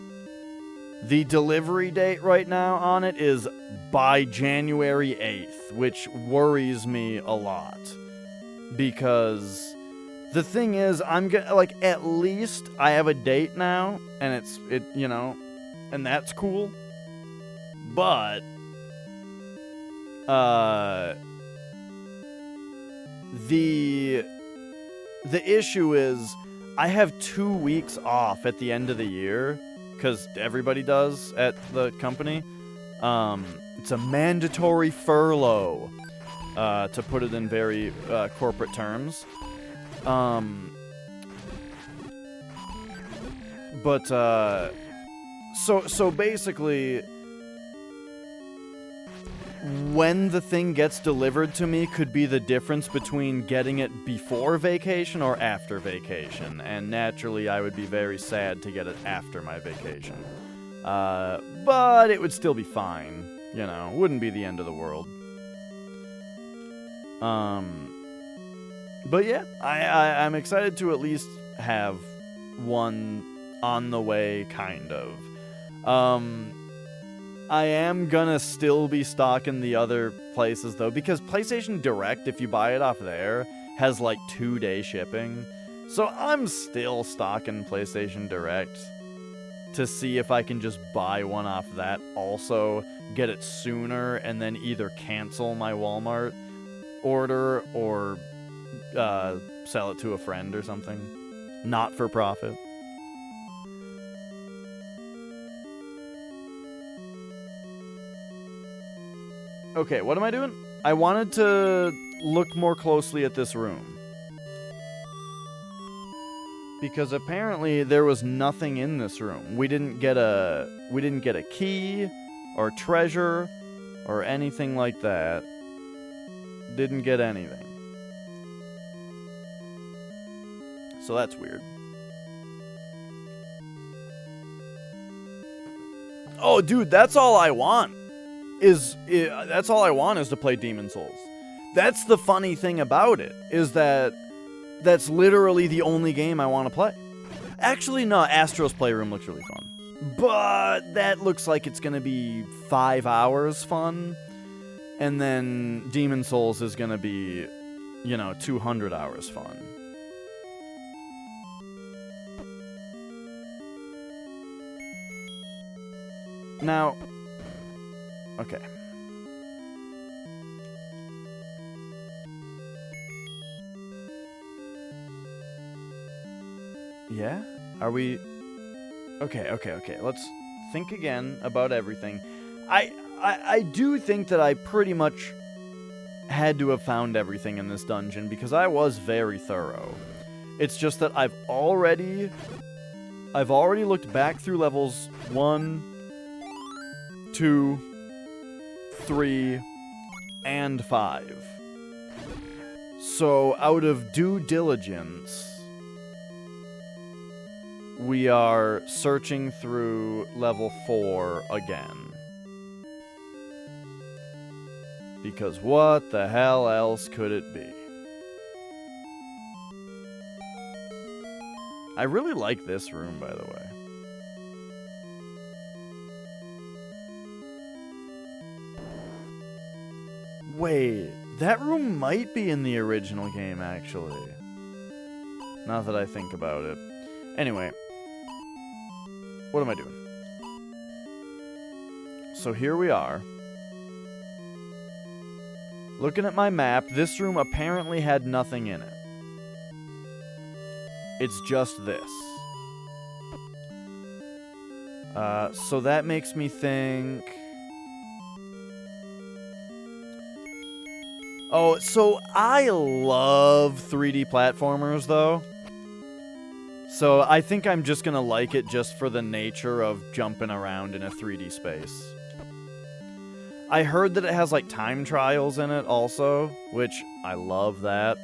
The delivery date right now on it is by January 8th, which worries me a lot. Because the thing is, I'm gonna, like, at least I have a date now, and you know, and that's cool. But, the issue is, I have 2 weeks off at the end of the year, because everybody does at the company. It's a mandatory furlough, to put it in very corporate terms. So basically, when the thing gets delivered to me could be the difference between getting it before vacation or after vacation. And naturally, I would be very sad to get it after my vacation. But it would still be fine. You know, wouldn't be the end of the world. But yeah, I'm excited to at least have one on the way, kind of. I am gonna still be stocking the other places, though, because PlayStation Direct, if you buy it off there, has like 2-day shipping. So I'm still stocking PlayStation Direct to see if I can just buy one off that, also get it sooner, and then either cancel my Walmart order or sell it to a friend or something. Not for profit. Okay, what am I doing? I wanted to look more closely at this room. Because apparently there was nothing in this room. We didn't get a key or treasure or anything like that. Didn't get anything. So that's weird. Oh, dude, that's all I want. That's all I want is to play Demon Souls. That's the funny thing about it, is that that's literally the only game I want to play. Actually, no, Astro's Playroom looks really fun. But that looks like it's going to be 5 hours fun. And then Demon Souls is going to be, 200 hours fun. Now, okay. Yeah? Are we... Okay. Let's think again about everything. I do think that I pretty much had to have found everything in this dungeon, because I was very thorough. It's just that I've already looked back through levels 1, 2, 3, and 5. So, out of due diligence, we are searching through level 4 again. Because what the hell else could it be? I really like this room, by the way. Wait, that room might be in the original game, actually. Now that I think about it. Anyway. What am I doing? So here we are. Looking at my map, this room apparently had nothing in it. It's just this. So that makes me think... Oh, so I love 3D platformers, though. So I think I'm just gonna like it just for the nature of jumping around in a 3D space. I heard that it has, like, time trials in it also, which I love that.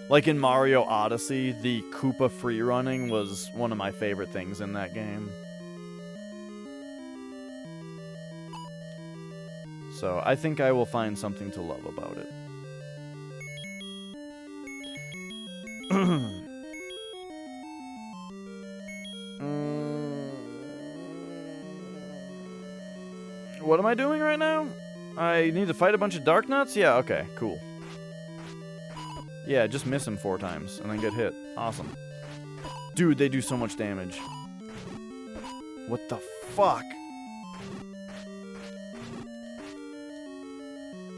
Like in Mario Odyssey, the Koopa freerunning was one of my favorite things in that game. So I think I will find something to love about it. What am I doing right now? I need to fight a bunch of Dark Nuts? Yeah, okay, cool. Yeah, just miss him 4 times and then get hit. Awesome. Dude, they do so much damage. What the fuck?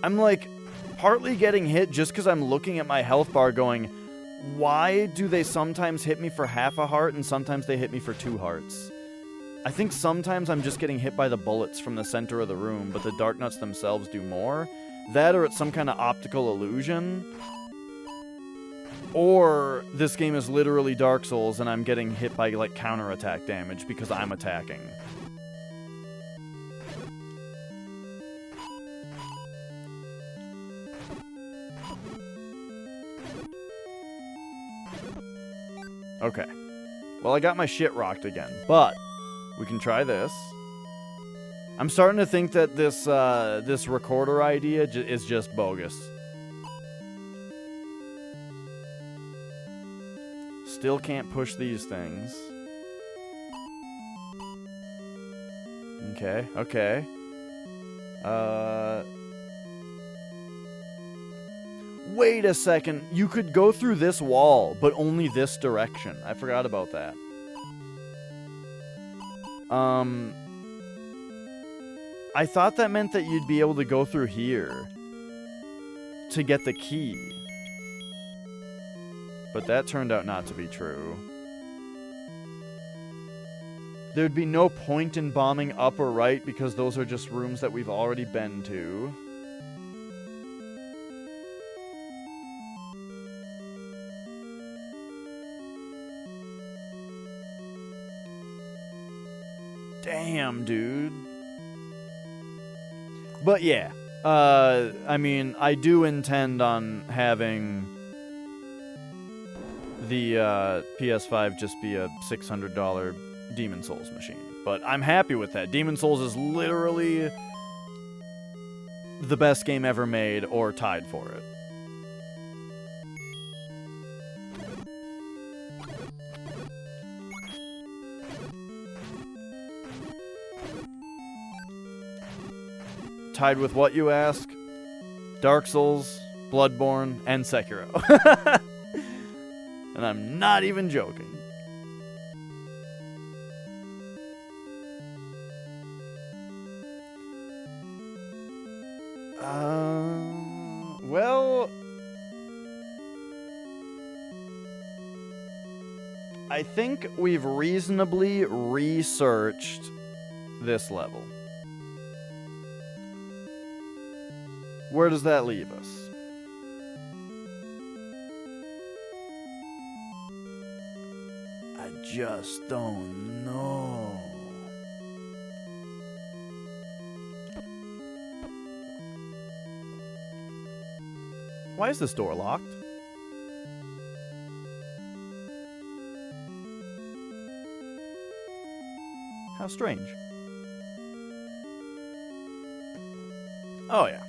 I'm like partly getting hit just because I'm looking at my health bar going, why do they sometimes hit me for half a heart and sometimes they hit me for 2 hearts? I think sometimes I'm just getting hit by the bullets from the center of the room, but the Dark Nuts themselves do more. That or it's some kind of optical illusion. Or this game is literally Dark Souls and I'm getting hit by like counterattack damage because I'm attacking. Okay. Well, I got my shit rocked again, but we can try this. I'm starting to think that this recorder idea is just bogus. Still can't push these things. Okay, okay. Wait a second. You could go through this wall, but only this direction. I forgot about that. I thought that meant that you'd be able to go through here to get the key. But that turned out not to be true. There'd be no point in bombing up or right because those are just rooms that we've already been to. Damn, dude. But yeah, I mean, I do intend on having the PS5 just be a $600 Demon Souls machine. But I'm happy with that. Demon Souls is literally the best game ever made, or tied for it. Tied with what, you ask? Dark Souls, Bloodborne, and Sekiro. And I'm not even joking. Well, I think we've reasonably researched this level. Where does that leave us? I just don't know. Why is this door locked? How strange. Oh, yeah.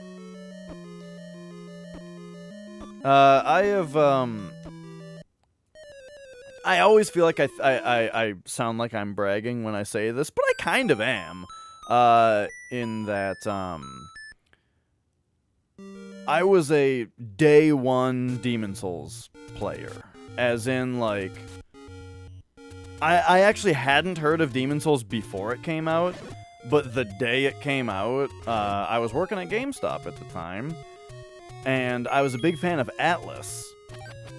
I always feel like I sound like I'm bragging when I say this, but I kind of am. In that, I was a day one Demon Souls player. As in, like, I actually hadn't heard of Demon Souls before it came out, but the day it came out, I was working at GameStop at the time, and I was a big fan of Atlas.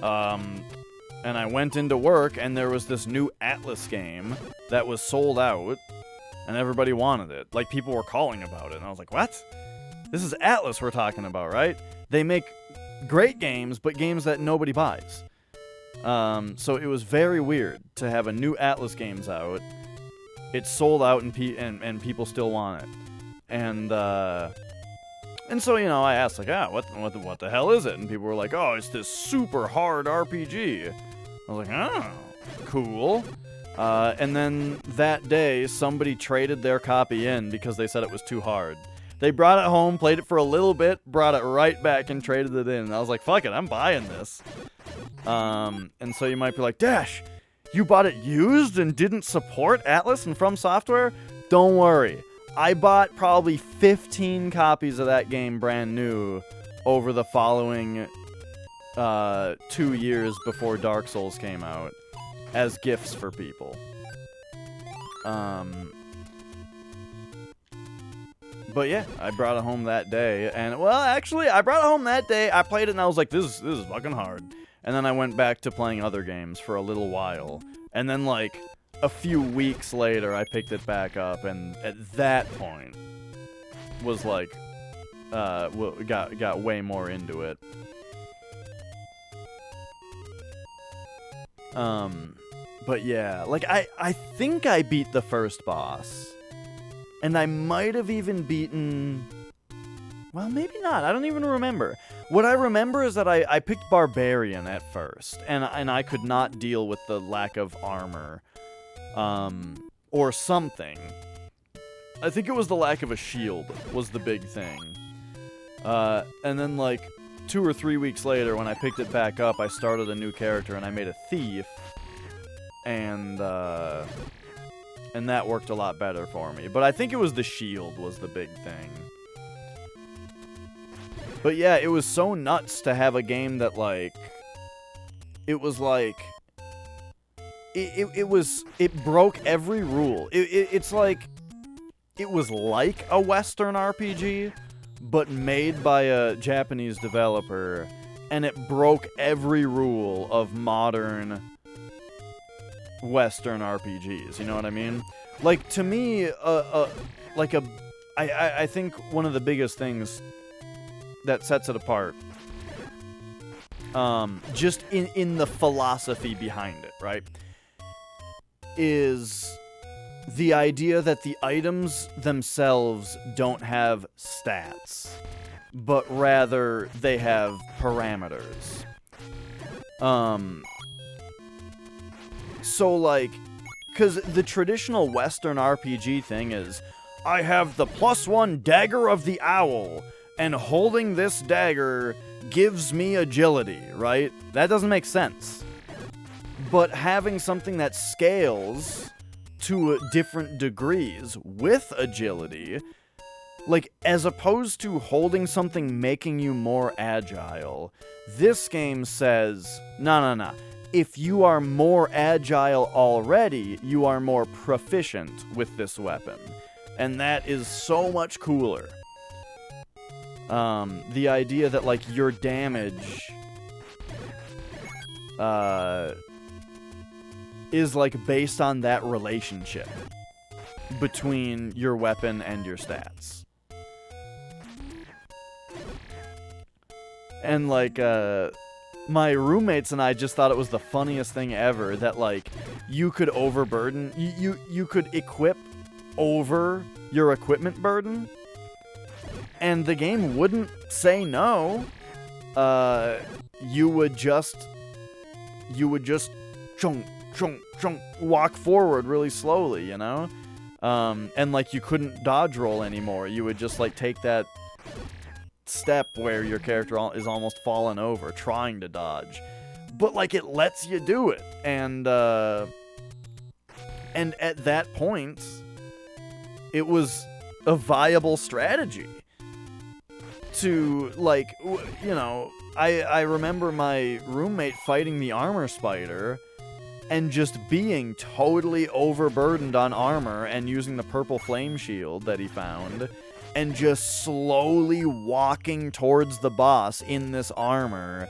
And I went into work, and there was this new Atlas game that was sold out, and everybody wanted it. Like, people were calling about it, and I was like, what? This is Atlas we're talking about, right? They make great games, but games that nobody buys. So it was very weird to have a new Atlas games out. It's sold out, and people still want it. And so, you know, I asked, like, what the hell is it? And people were like, oh, it's this super hard RPG. I was like, oh, cool. And then that day, somebody traded their copy in because they said it was too hard. They brought it home, played it for a little bit, brought it right back, and traded it in. And I was like, fuck it, I'm buying this. And so you might be like, Dash, you bought it used and didn't support Atlas and From Software? Don't worry. I bought probably 15 copies of that game brand new over the following 2 years before Dark Souls came out as gifts for people. But yeah, I brought it home that day, and well, actually, I brought it home that day. I played it, and I was like, "This is fucking hard." And then I went back to playing other games for a little while, and then like a few weeks later, I picked it back up, and at that point, was like, got way more into it. But yeah, like I think I beat the first boss. And I might have even beaten... Well, maybe not. I don't even remember. What I remember is that I picked Barbarian at first. And I could not deal with the lack of armor. Or something. I think it was the lack of a shield was the big thing. And then, like, 2 or 3 weeks later, when I picked it back up, I started a new character and I made a thief. And that worked a lot better for me. But I think it was the shield was the big thing. But yeah, it was so nuts to have a game that, like... It was like... It broke every rule. It's like... It was like a Western RPG, but made by a Japanese developer. And it broke every rule of modern... Western RPGs, you know what I mean? Like, to me, I think one of the biggest things that sets it apart, just in the philosophy behind it, right, is the idea that the items themselves don't have stats, but rather they have parameters. So, like, because the traditional Western RPG thing is, I have the +1 dagger of the owl, and holding this dagger gives me agility, right? That doesn't make sense. But having something that scales to different degrees with agility, like, as opposed to holding something making you more agile, this game says, no. If you are more agile already, you are more proficient with this weapon. And that is so much cooler. The idea that, like, your damage is, like, based on that relationship between your weapon and your stats. And, like, my roommates and I just thought it was the funniest thing ever that, like, you could overburden, you could equip over your equipment burden, and the game wouldn't say no. You would just chunk, walk forward really slowly, you know? And, like, you couldn't dodge roll anymore. You would just, like, take that step where your character is almost falling over trying to dodge, but, like, it lets you do it, and at that point it was a viable strategy to, like, you know, I remember my roommate fighting the armor spider and just being totally overburdened on armor and using the purple flame shield that he found and just slowly walking towards the boss in this armor,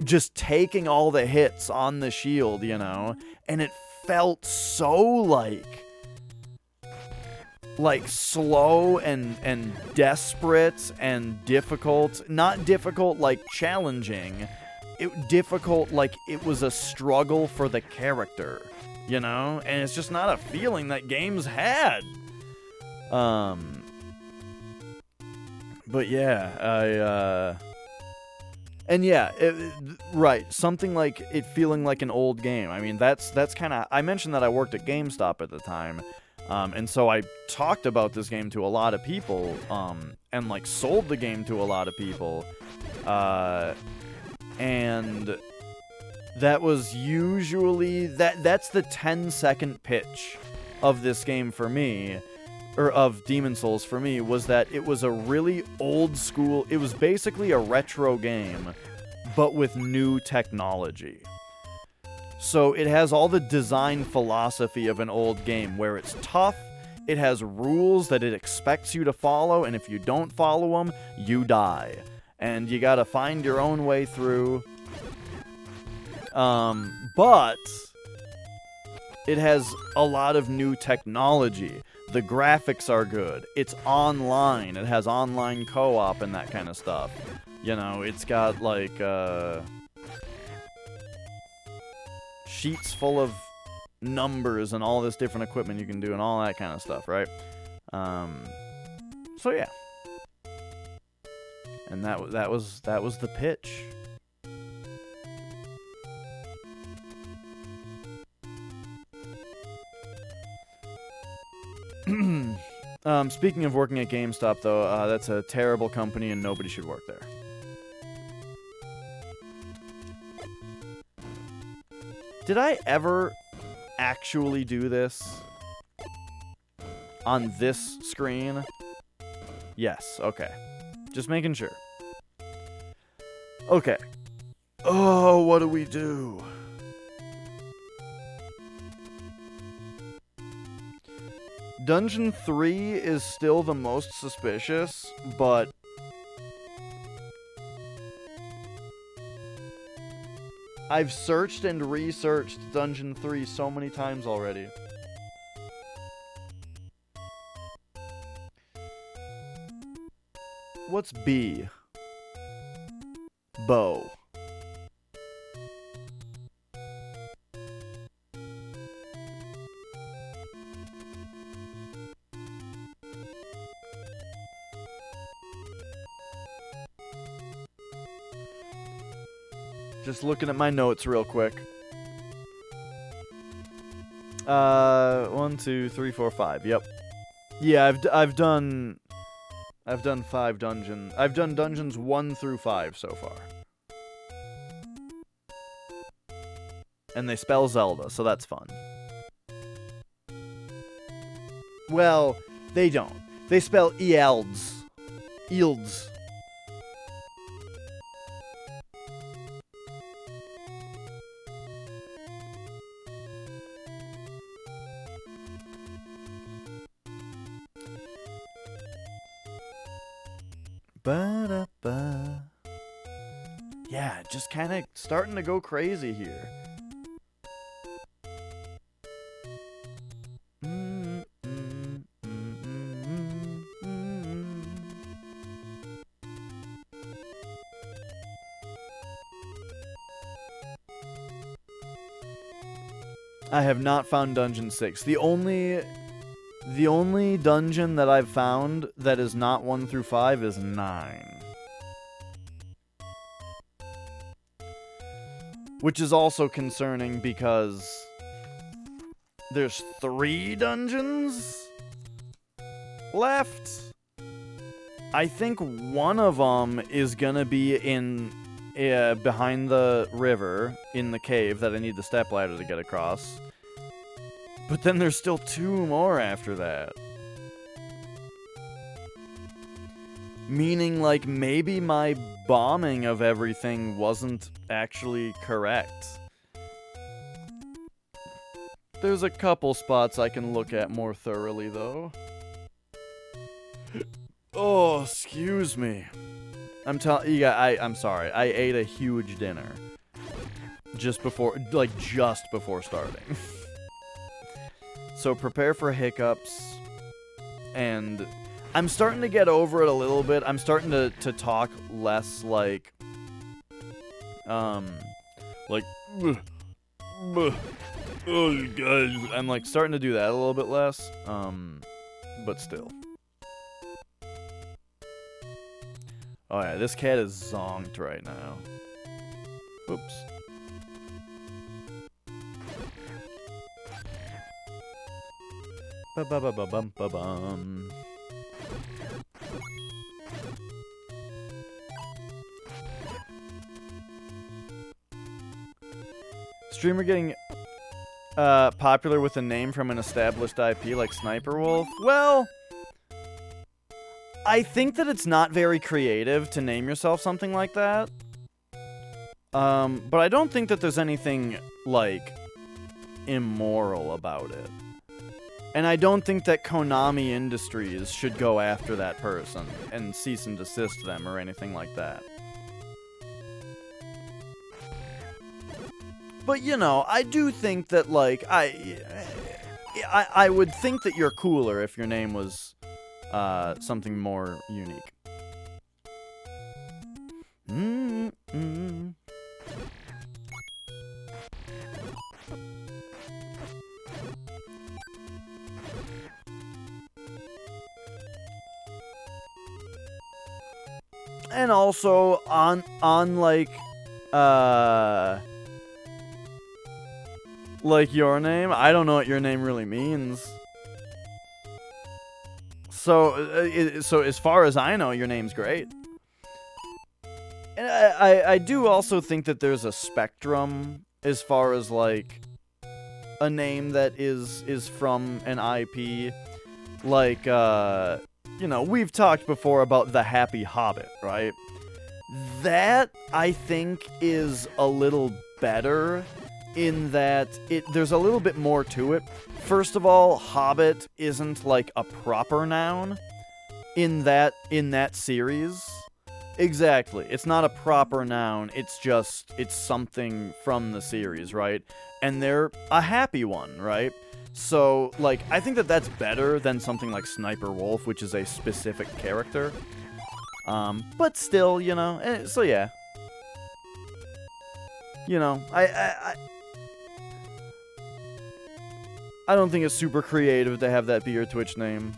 just taking all the hits on the shield, you know? And it felt so, like slow and desperate and difficult. Not difficult, like, challenging. Difficult, like, it was a struggle for the character, you know? And it's just not a feeling that games had. But yeah, and yeah, right, something like it feeling like an old game. I mean, that's kind of, I mentioned that I worked at GameStop at the time, and so I talked about this game to a lot of people, and, like, sold the game to a lot of people, and that was usually, that's the 10-second pitch of this game for me. or of Demon Souls for me, was that it was a really old school, it was basically a retro game, but with new technology. So it has all the design philosophy of an old game, where it's tough, it has rules that it expects you to follow, and if you don't follow them, you die. And you gotta find your own way through. But it has a lot of new technology. The graphics are good. It's online. It has online co-op and that kind of stuff. You know, it's got, like, sheets full of numbers and all this different equipment you can do and all that kind of stuff, right? So, yeah. And that was the pitch. Speaking of working at GameStop, though, that's a terrible company and nobody should work there. Did I ever actually do this on this screen? Yes, okay. Just making sure. Okay. Oh, what do we do? Dungeon 3 is still the most suspicious, but I've searched and researched Dungeon 3 so many times already. What's B? Bow. Just looking at my notes real quick. 1, 2, 3, 4, 5. Yep. Yeah, I've done 5 dungeons. I've done dungeons 1 through 5 so far. And they spell Zelda, so that's fun. Well, they don't. They spell Ealds. Ealds. Ba-da-ba. Yeah, just kind of starting to go crazy here. I have not found Dungeon 6. The only dungeon that I've found that is not 1 through 5 is 9. Which is also concerning because there's 3 dungeons left. I think one of them is gonna be in behind the river in the cave that I need the stepladder to get across. But then there's still 2 more after that. Meaning, like, maybe my bombing of everything wasn't actually correct. There's a couple spots I can look at more thoroughly, though. Oh, excuse me. I'm sorry. I ate a huge dinner. Just before starting. So prepare for hiccups. And I'm starting to get over it a little bit. I'm starting to talk less like... oh, guys. I'm like starting to do that a little bit less. But still. Oh yeah, this cat is zonked right now. Oops. Ba-ba-ba-ba-bum-ba-bum. Streamer getting popular with a name from an established IP like Sniper Wolf? Well, I think that it's not very creative to name yourself something like that. But I don't think that there's anything, like, immoral about it. And I don't think that Konami Industries should go after that person and cease and desist them or anything like that. But, you know, I do think that, like, I would think that you're cooler if your name was something more unique. And also on like your name, I don't know what your name really means. So so as far as I know, your name's great. And I do also think that there's a spectrum as far as like a name that is from an IP. Like you know, we've talked before about the Happy Hobbit, right? That I think is a little better in that there's a little bit more to it. First of all, Hobbit isn't like a proper noun in that series. Exactly. It's not a proper noun. It's something from the series, right? And they're a happy one, right? So, like, I think that that's better than something like Sniper Wolf, which is a specific character. But still, you know, so yeah. You know, I don't think it's super creative to have that be your Twitch name.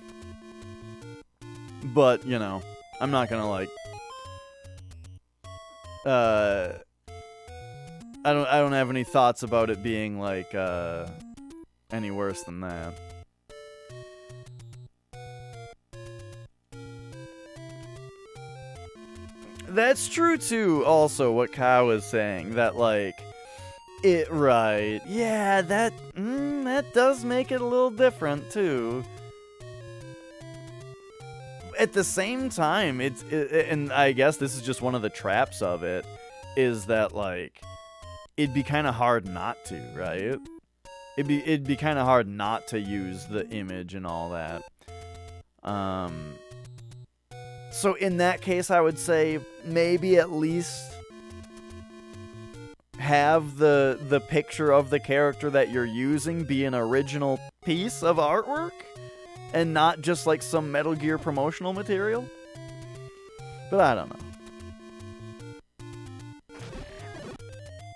But, you know, I'm not gonna, like... I don't have any thoughts about it being, like, any worse than that. That's true, too, also, what Kyle was saying, that, like... Right. Yeah, that does make it a little different, too. At the same time, and I guess this is just one of the traps of it, is that, like, it'd be kind of hard not to, right? It'd be kind of hard not to use the image and all that. So in that case, I would say maybe at least have the picture of the character that you're using be an original piece of artwork and not just like some Metal Gear promotional material. But I don't know.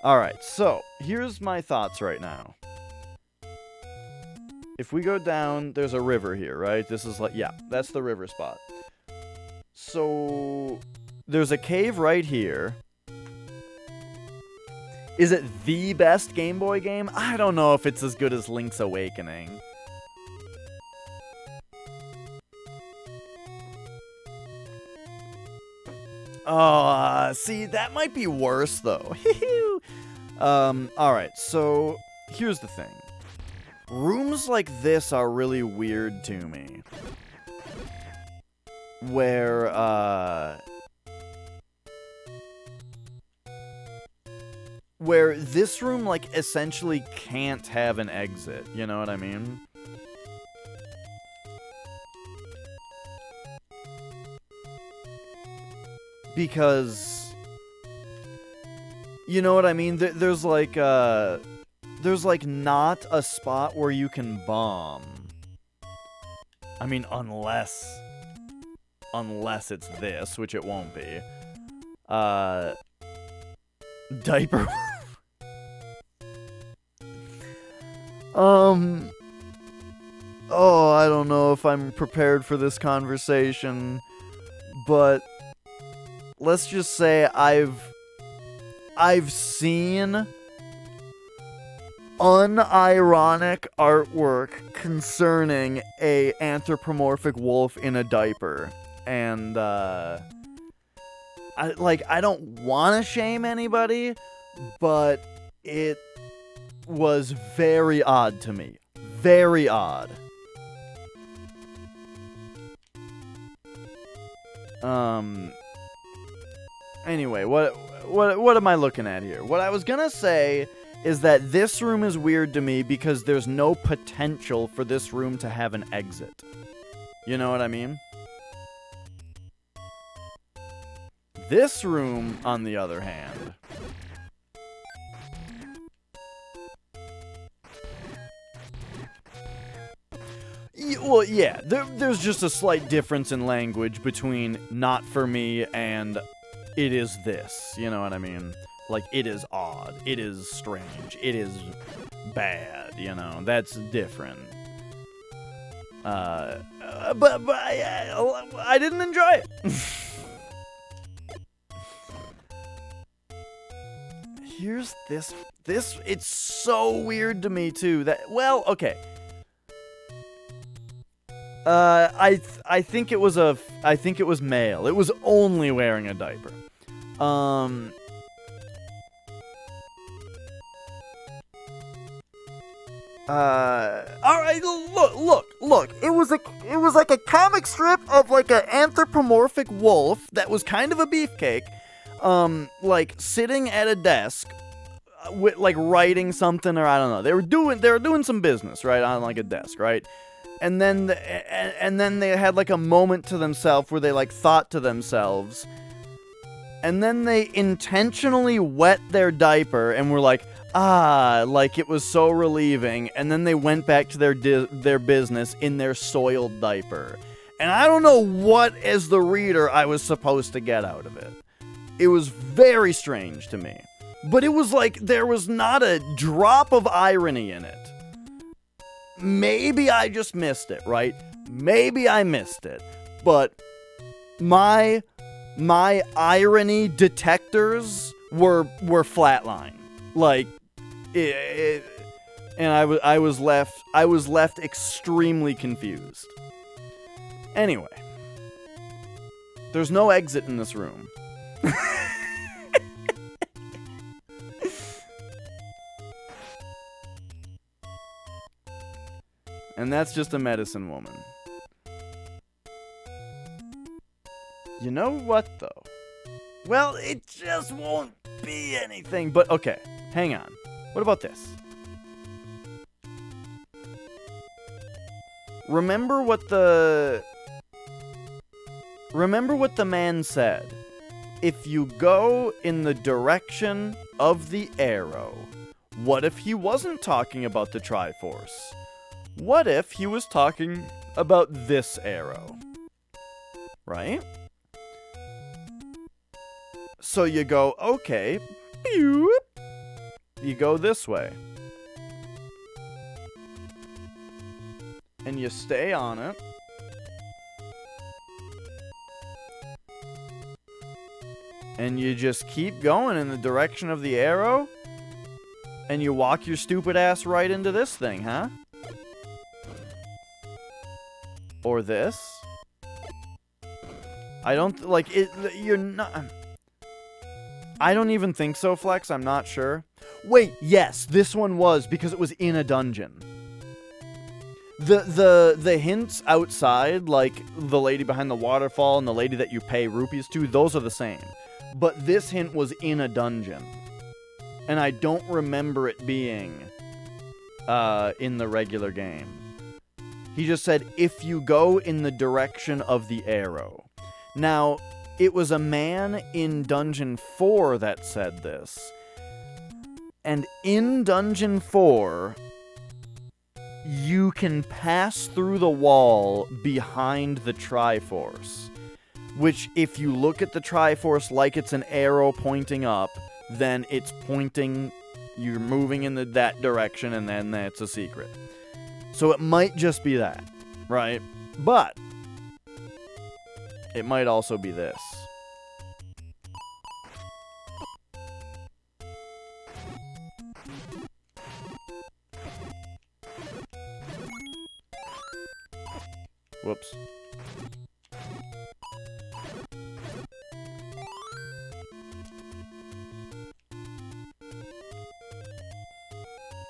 Alright, so here's my thoughts right now. If we go down, there's a river here, right? This is like, yeah, that's the river spot. So there's a cave right here. Is it the best Game Boy game? I don't know if it's as good as Link's Awakening. Oh, see, that might be worse, though. Alright, so here's the thing. Rooms like this are really weird to me. Where this room, like, essentially can't have an exit. You know what I mean? Because... You know what I mean? There's, like, not a spot where you can bomb. I mean, unless it's this, which it won't be. Diaper. Oh, I don't know if I'm prepared for this conversation, but let's just say I've seen unironic artwork concerning a anthropomorphic wolf in a diaper, and I don't want to shame anybody, but it was very odd to me. Very odd. Anyway, what am I looking at here? What I was gonna say is that this room is weird to me because there's no potential for this room to have an exit. You know what I mean? This room, on the other hand... Well, yeah, there's just a slight difference in language between not for me and it is this, you know what I mean? Like, it is odd, it is strange, it is bad, you know, that's different. But I didn't enjoy it. Here's this, it's so weird to me, too, that, well, okay. I think it was male. It was only wearing a diaper. Alright, look. It was like a comic strip of like an anthropomorphic wolf that was kind of a beefcake, like sitting at a desk, with like writing something, or I don't know. They were doing some business, right, on like a desk, right? And then they had like a moment to themselves where they like thought to themselves, and then they intentionally wet their diaper and were like, like it was so relieving, and then they went back to their business in their soiled diaper. And I don't know what, as the reader, I was supposed to get out of it. It was very strange to me. But it was like there was not a drop of irony in it. Maybe I just missed it, right? Maybe I missed it. But my irony detectors were flatline. Like, and I was left extremely confused. Anyway, there's no exit in this room. And that's just a medicine woman. You know what, though? Well, it just won't be anything. But, okay, hang on. What about this? Remember what the man said. If you go in the direction of the arrow, what if he wasn't talking about the Triforce? What if he was talking about this arrow? Right? So you go, okay, you go this way. And you stay on it. And you just keep going in the direction of the arrow. And you walk your stupid ass right into this thing, huh? Or this? I don't, like, you're not... I don't even think so, Flex, I'm not sure. Wait, yes, this one was, because it was in a dungeon. The hints outside, like the lady behind the waterfall and the lady that you pay rupees to, those are the same. But this hint was in a dungeon. And I don't remember it being in the regular game. He just said, if you go in the direction of the arrow. Now, it was a man in Dungeon 4 that said this. And in Dungeon 4, you can pass through the wall behind the Triforce. Which, if you look at the Triforce like it's an arrow pointing up, then it's pointing, you're moving in that direction, and then that's a secret. So it might just be that, right? But it might also be this. Whoops.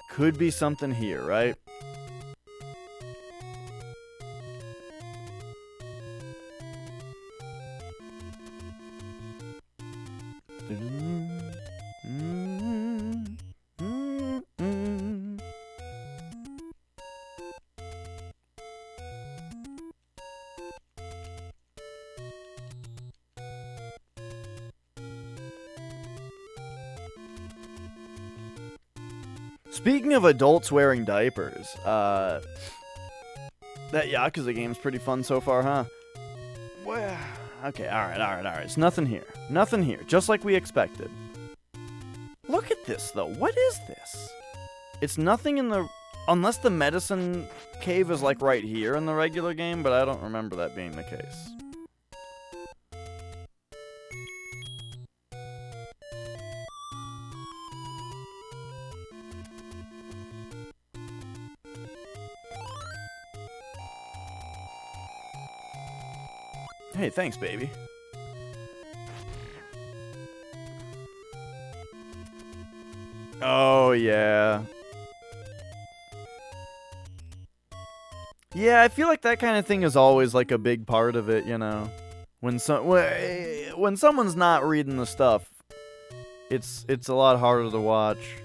Could be something here, right? Speaking of adults wearing diapers, that Yakuza game's pretty fun so far, huh? Well, okay, alright. It's nothing here. Nothing here, just like we expected. Look at this, though. What is this? It's nothing in the... Unless the medicine cave is, like, right here in the regular game, but I don't remember that being the case. Hey, thanks, baby. Oh, yeah. Yeah, I feel like that kind of thing is always, like, a big part of it, you know? When someone's not reading the stuff, it's a lot harder to watch,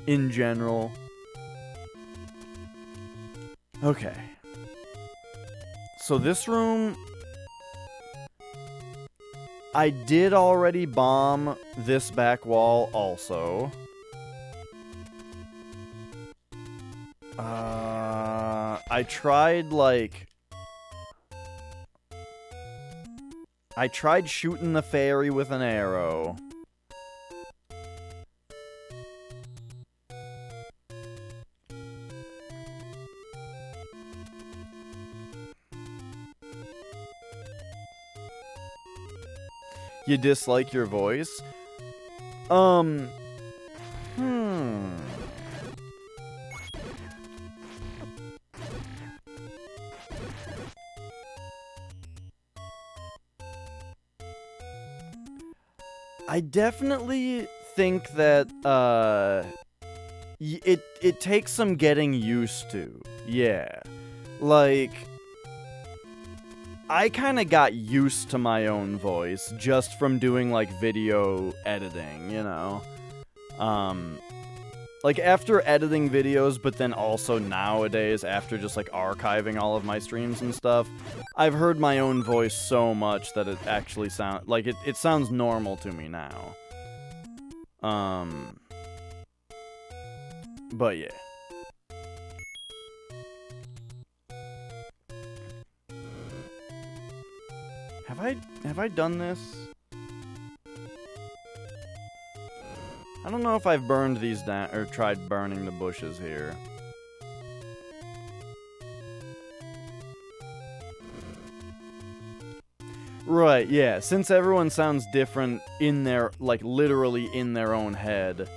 in general. Okay. So this room... I did already bomb this back wall also. I tried shooting the fairy with an arrow. You dislike your voice? I definitely think that, it takes some getting used to. Yeah. Like... I kind of got used to my own voice just from doing, like, video editing, you know? Like, after editing videos, but then also nowadays, after just, like, archiving all of my streams and stuff, I've heard my own voice so much that it actually sounds... Like, it sounds normal to me now. But yeah. Have I done this? I don't know if I've burned these down, or tried burning the bushes here. Right, yeah, since everyone sounds different in their, like, literally in their own head.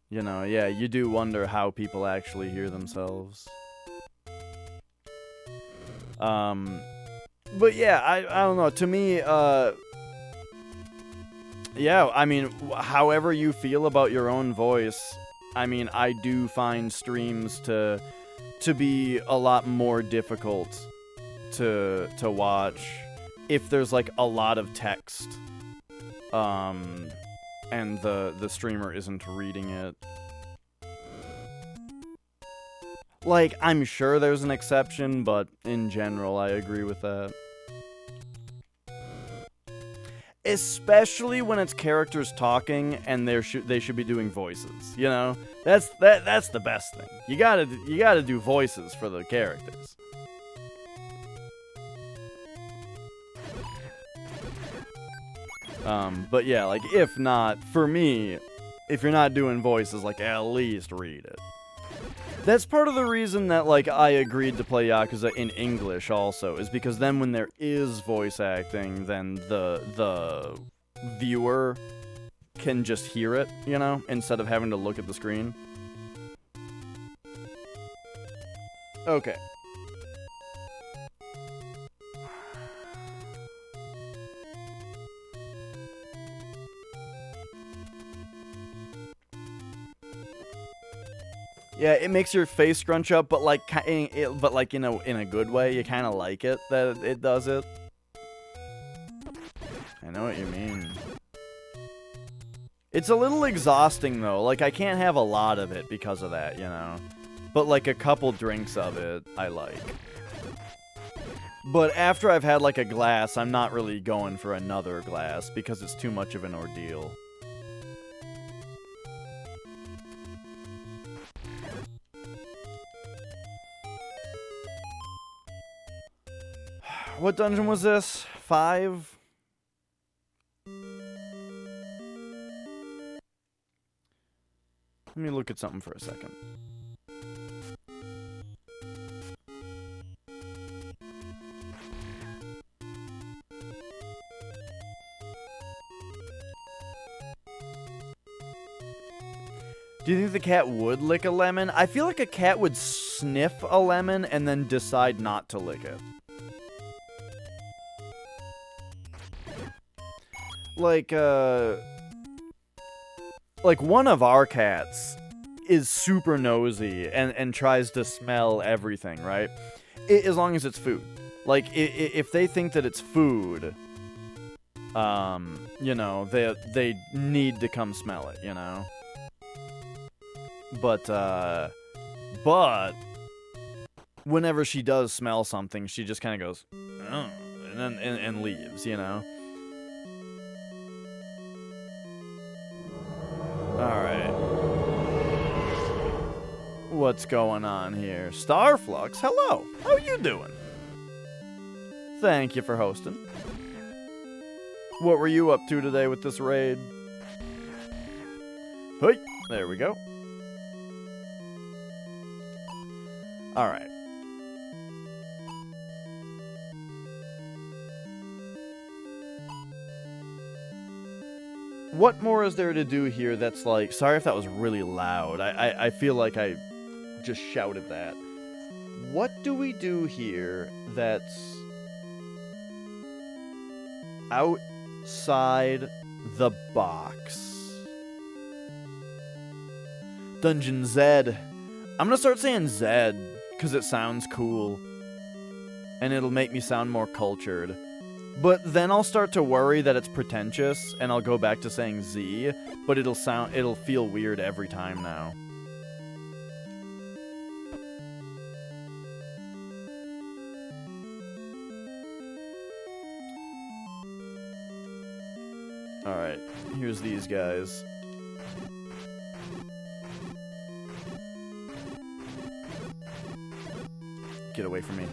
You know, yeah, you do wonder how people actually hear themselves. But yeah, I don't know, to me, yeah, I mean, however you feel about your own voice, I mean, I do find streams to be a lot more difficult to watch if there's, like, a lot of text, and the streamer isn't reading it. Like, I'm sure there's an exception, but in general, I agree with that. Especially when it's characters talking and they should be doing voices, you know? That's the best thing. You gotta do voices for the characters. But yeah, like, if not, for me, if you're not doing voices, like, at least read it. That's part of the reason that, like, I agreed to play Yakuza in English also, is because then when there is voice acting, then the viewer can just hear it, you know, instead of having to look at the screen. Okay. Yeah, it makes your face scrunch up, but like, in a good way. You kind of like it that it does it. I know what you mean. It's a little exhausting though. Like, I can't have a lot of it because of that, you know. But like a couple drinks of it, I like. But after I've had like a glass, I'm not really going for another glass because it's too much of an ordeal. What dungeon was this? 5? Let me look at something for a second. Do you think the cat would lick a lemon? I feel like a cat would sniff a lemon and then decide not to lick it. Like one of our cats is super nosy and tries to smell everything, right? As long as it's food. Like, if they think that it's food, you know, they need to come smell it, you know? But whenever she does smell something, she just kind of goes, oh, and leaves, you know? Alright. What's going on here? Starflux, hello. How you doing? Thank you for hosting. What were you up to today with this raid? Hey, there we go. Alright. What more is there to do here that's like... Sorry if that was really loud. I feel like I just shouted that. What do we do here that's outside the box? Dungeon Z. I'm gonna start saying Z because it sounds cool. And it'll make me sound more cultured. But then I'll start to worry that it's pretentious, and I'll go back to saying Z, but it'll feel weird every time now. Alright, here's these guys. Get away from me.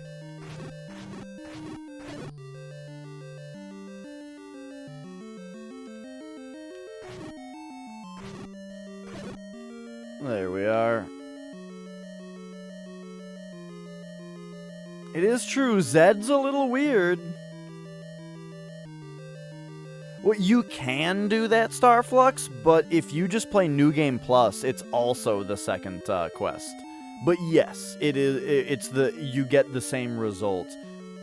There we are. It is true, Zed's a little weird. Well, you can do that, Starflux, but if you just play New Game Plus, it's also the second quest. But yes, you get the same result.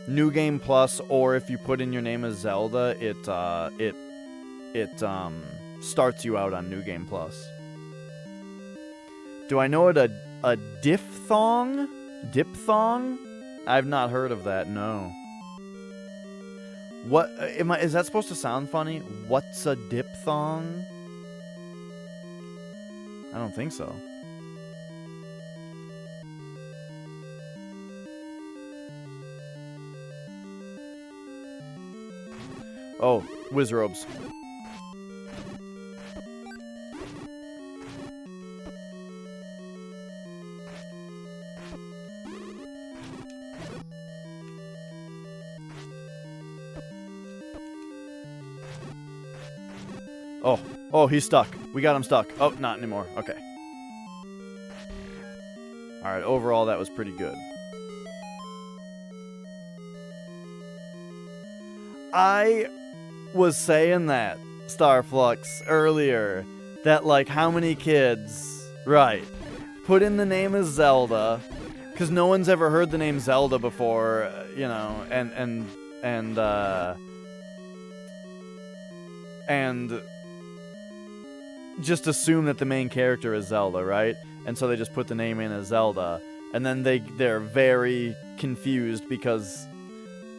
New Game Plus, or if you put in your name as Zelda, it starts you out on New Game Plus. Do I know what a diphthong? Diphthong? I've not heard of that, no. What is that supposed to sound funny? What's a diphthong? I don't think so. Oh, Wizrobes. Oh, he's stuck. We got him stuck. Oh, not anymore. Okay. Alright, overall that was pretty good. I was saying that, Starflux, earlier, that, like, how many kids, right, put in the name as Zelda, because no one's ever heard the name Zelda before, you know, and just assume that the main character is Zelda, right? And so they just put the name in as Zelda, and then they're very confused because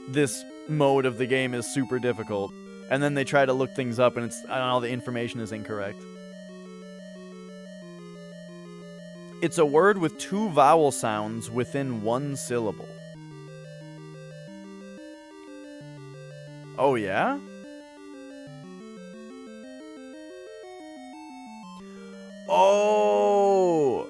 this mode of the game is super difficult, and then they try to look things up, and it's, I don't know, the information is incorrect. It's a word with 2 vowel sounds within 1 syllable. Oh, yeah? Oh!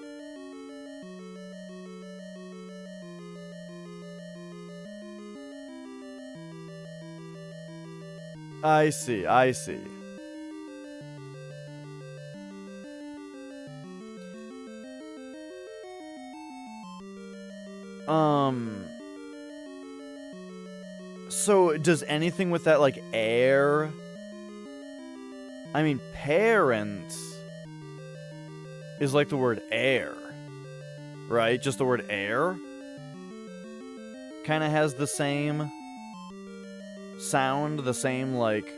I see, I see. So does anything with that, like, air? I mean, parents is like the word air, right? Just the word air kind of has the same sound, the same, like,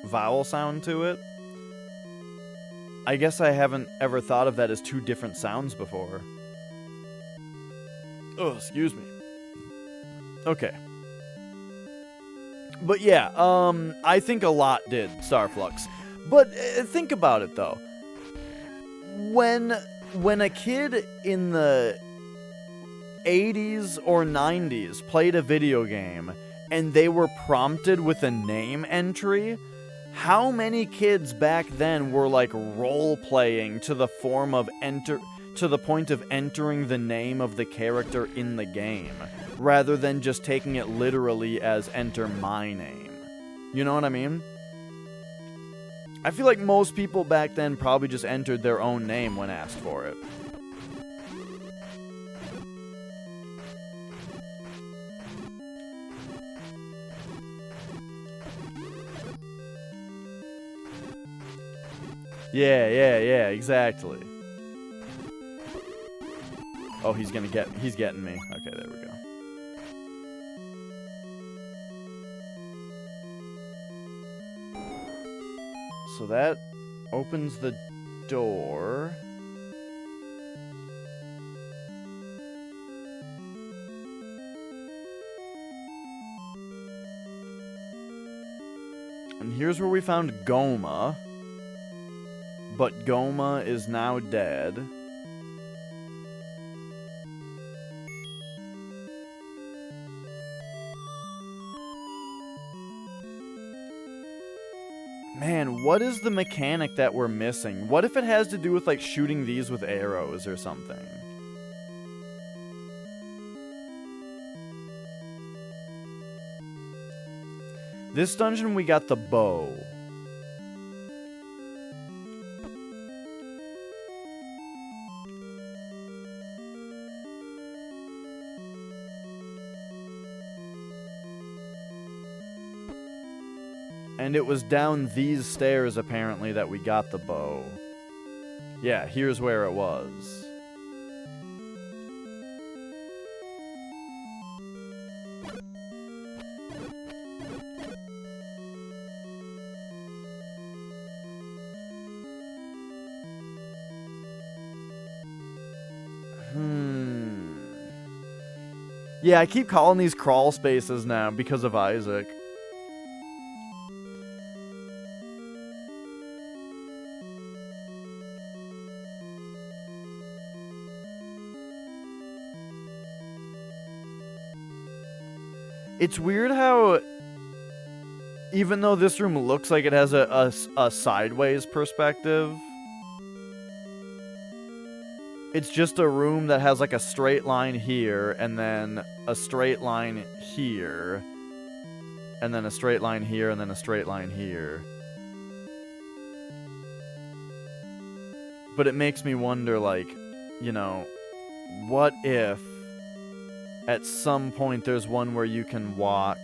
vowel sound to it. I guess I haven't ever thought of that as two different sounds before. Oh, excuse me. Okay. But yeah, I think a lot did, Starflux. But think about it, though. When a kid in the 80s or 90s played a video game and they were prompted with a name entry, how many kids back then were like role-playing to the point of entering the name of the character in the game, rather than just taking it literally as enter my name? You know what I mean? I feel like most people back then probably just entered their own name when asked for it. Yeah, exactly. Oh, he's getting me. Okay, there we go. So that opens the door. And here's where we found Goma. But Goma is now dead. Man, what is the mechanic that we're missing? What if it has to do with, like, shooting these with arrows or something? This dungeon, we got the bow. And it was down these stairs, apparently, that we got the bow. Yeah, here's where it was. Yeah, I keep calling these crawl spaces now because of Isaac. It's weird how, even though this room looks like it has a sideways perspective, it's just a room that has like a straight line here, and then a straight line here, and then a straight line here, and then a straight line here. But it makes me wonder, like, you know, what if at some point there's one where you can walk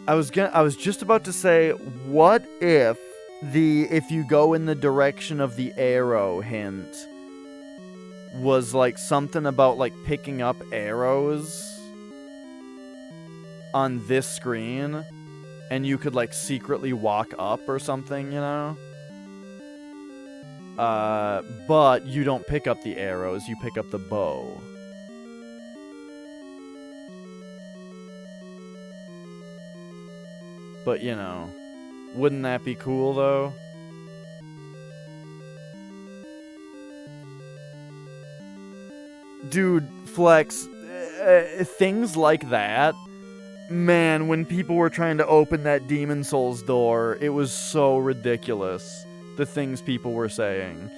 I was just about to say, what if you go in the direction of the arrow hint was like something about like picking up arrows on this screen, and you could like secretly walk up or something, you know? But you don't pick up the arrows, you pick up the bow. But, you know, wouldn't that be cool, though? Dude, Flex, things like that, man, when people were trying to open that Demon Souls door, it was so ridiculous, the things people were saying.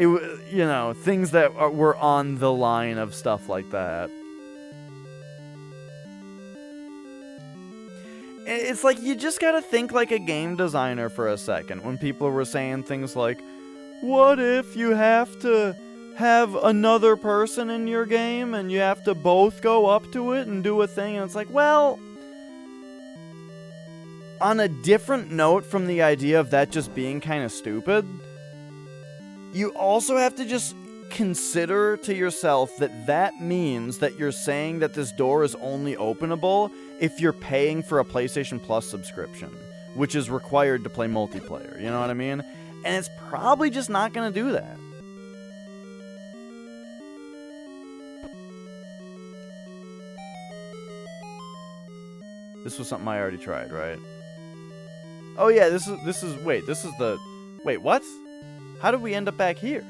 you know, things that were on the line of stuff like that. It's like, you just gotta think like a game designer for a second when people were saying things like, what if you have to have another person in your game and you have to both go up to it and do a thing? And it's like, well, on a different note from the idea of that just being kind of stupid, you also have to just consider to yourself that that means that you're saying that this door is only openable if you're paying for a PlayStation Plus subscription, which is required to play multiplayer, you know what I mean? And it's probably just not gonna do that. This was something I already tried, right? Oh yeah, this is wait, what? How did we end up back here?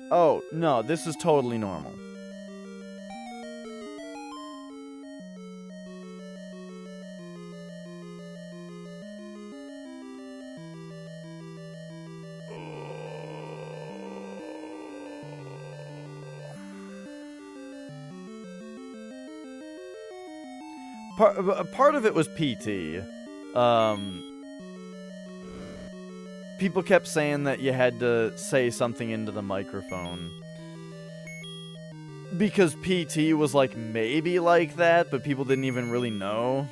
Oh, no, this is totally normal. Part of it was PT. People kept saying that you had to say something into the microphone. Because PT was like maybe like that, but people didn't even really know.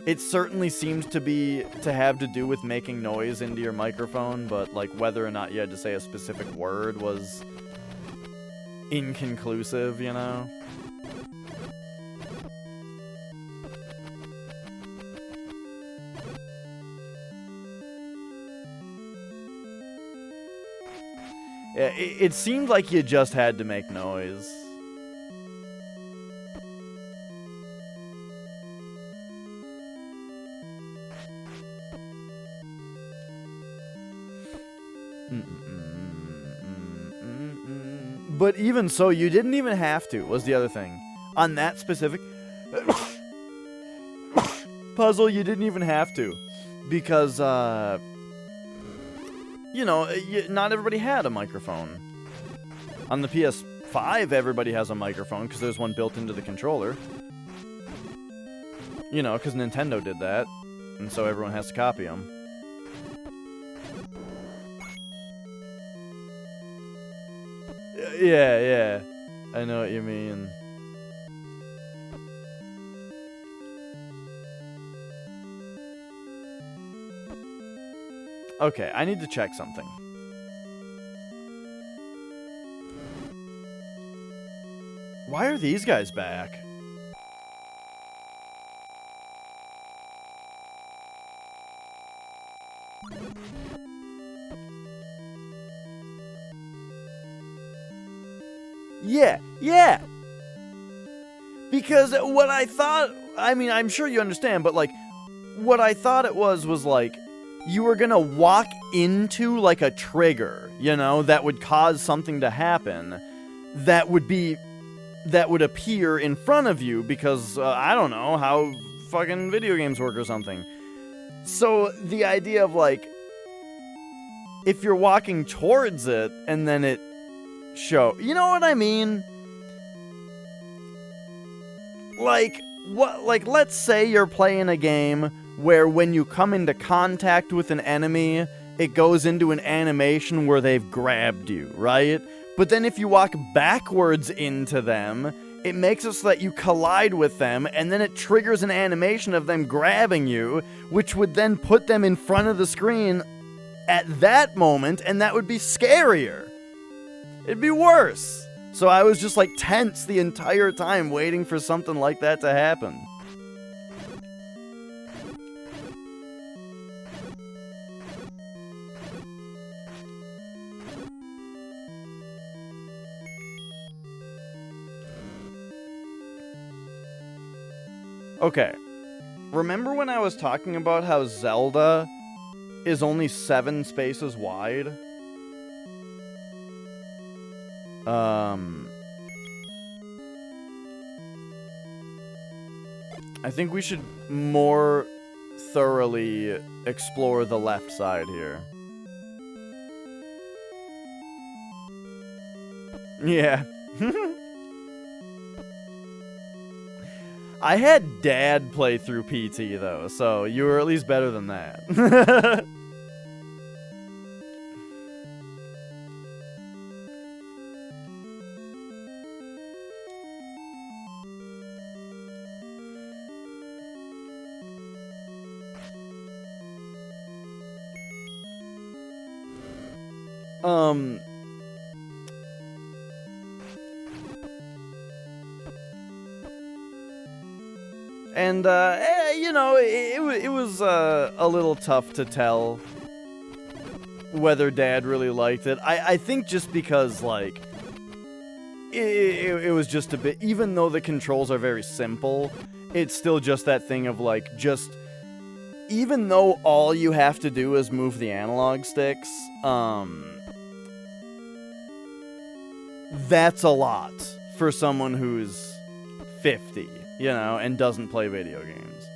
It certainly seems to have to do with making noise into your microphone, but like whether or not you had to say a specific word was inconclusive, you know? It seemed like you just had to make noise. But even so, you didn't even have to, was the other thing. On that specific puzzle, you didn't even have to. Because, you know, not everybody had a microphone. On the PS5, everybody has a microphone because there's one built into the controller. You know, because Nintendo did that, and so everyone has to copy them. Yeah, I know what you mean. Okay, I need to check something. Why are these guys back? Yeah! Because what I thought, I mean, I'm sure you understand, but like, what I thought it was like, you were gonna walk into like a trigger, you know, that would cause something to happen that would appear in front of you because, I don't know how fucking video games work or something. So the idea of like, if you're walking towards it and then it you know what I mean? Like, let's say you're playing a game where when you come into contact with an enemy, it goes into an animation where they've grabbed you, right? But then if you walk backwards into them, it makes it so that you collide with them, and then it triggers an animation of them grabbing you, which would then put them in front of the screen at that moment, and that would be scarier. It'd be worse. So I was just like tense the entire time waiting for something like that to happen. Okay. Remember when I was talking about how Zelda is only 7 spaces wide? I think we should more thoroughly explore the left side here. Yeah. I had Dad play through PT, though, so you were at least better than that. And, you know, it was a little tough to tell whether Dad really liked it. I think just because, like, it was just a bit, even though the controls are very simple, it's still just that thing of, like, just, even though all you have to do is move the analog sticks, that's a lot for someone who's 50. You know, and doesn't play video games.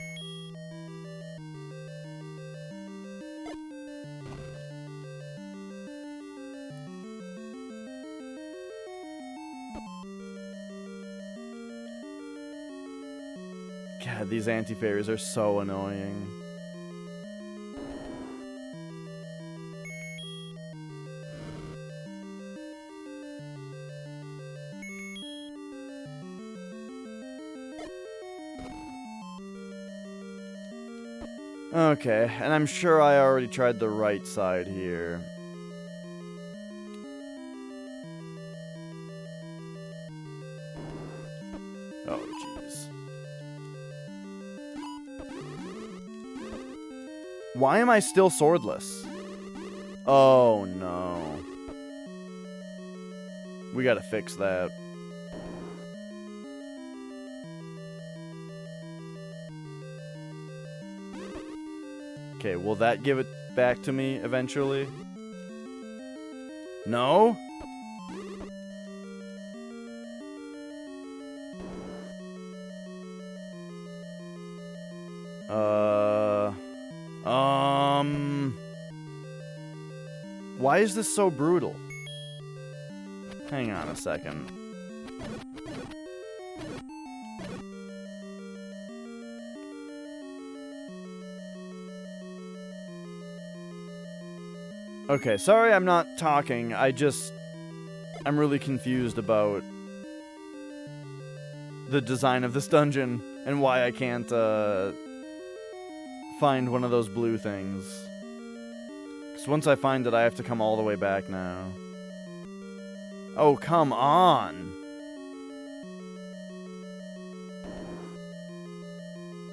God, these anti-fairies are so annoying. Okay, and I'm sure I already tried the right side here. Oh, jeez. Why am I still swordless? Oh, no. We gotta fix that. Okay, will that give it back to me eventually? No? Why is this so brutal? Hang on a second. Okay, sorry I'm not talking. I'm really confused about the design of this dungeon and why I can't find one of those blue things. Because once I find it, I have to come all the way back now. Oh, come on!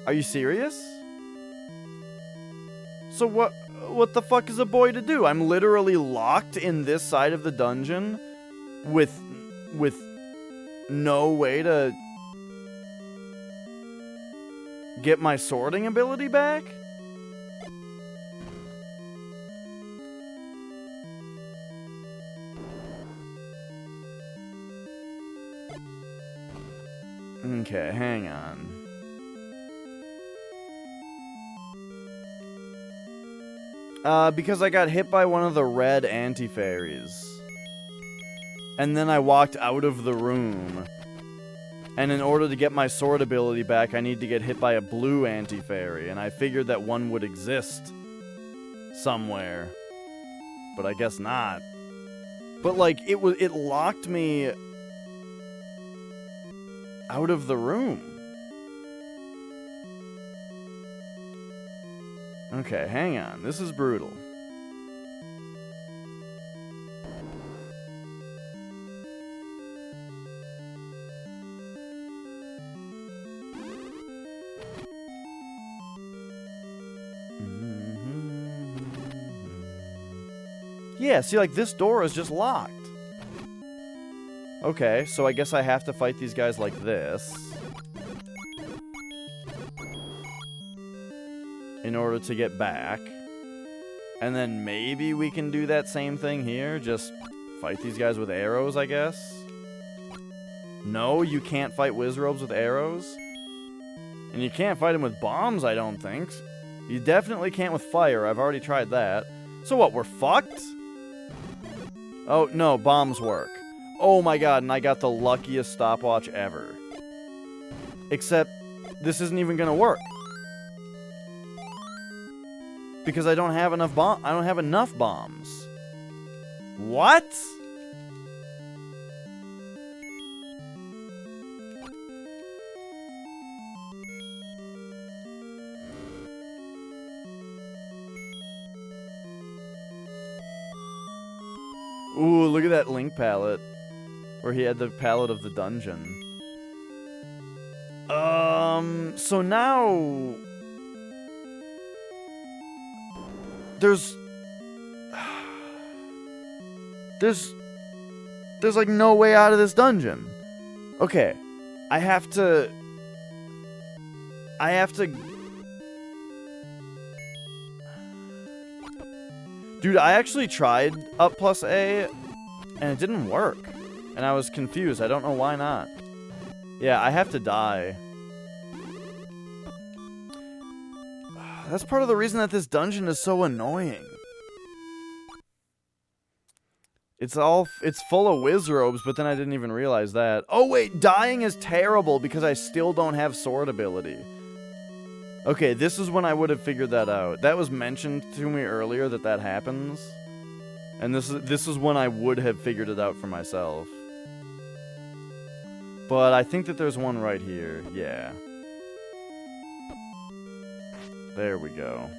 Are you serious? So what the fuck is a boy to do? I'm literally locked in this side of the dungeon with no way to get my sorting ability back? Okay, hang on. Because I got hit by one of the red anti-fairies. And then I walked out of the room. And in order to get my sword ability back, I need to get hit by a blue anti-fairy. And I figured that one would exist somewhere. But I guess not. But, like, it locked me out of the room. Okay, hang on. This is brutal. Yeah, see, like, this door is just locked. Okay, so I guess I have to fight these guys like this in order to get back. And then maybe we can do that same thing here. Just fight these guys with arrows, I guess. No, you can't fight Wizrobes with arrows. And you can't fight them with bombs, I don't think. You definitely can't with fire. I've already tried that. So what, we're fucked? Oh, no, bombs work. Oh my god, and I got the luckiest stopwatch ever. Except, this isn't even gonna work. Because I don't have enough bombs. What? Ooh, look at that Link palette. Where he had the palette of the dungeon. So now... There's like no way out of this dungeon. Okay. I have to... Dude, I actually tried up plus A, and it didn't work. And I was confused. I don't know why not. Yeah, I have to die. That's part of the reason that this dungeon is so annoying. It's full of Wizrobes, but then I didn't even realize that. Oh wait, dying is terrible because I still don't have sword ability. Okay, this is when I would have figured that out. That was mentioned to me earlier that happens. And this is when I would have figured it out for myself. But I think that there's one right here. Yeah. There we go.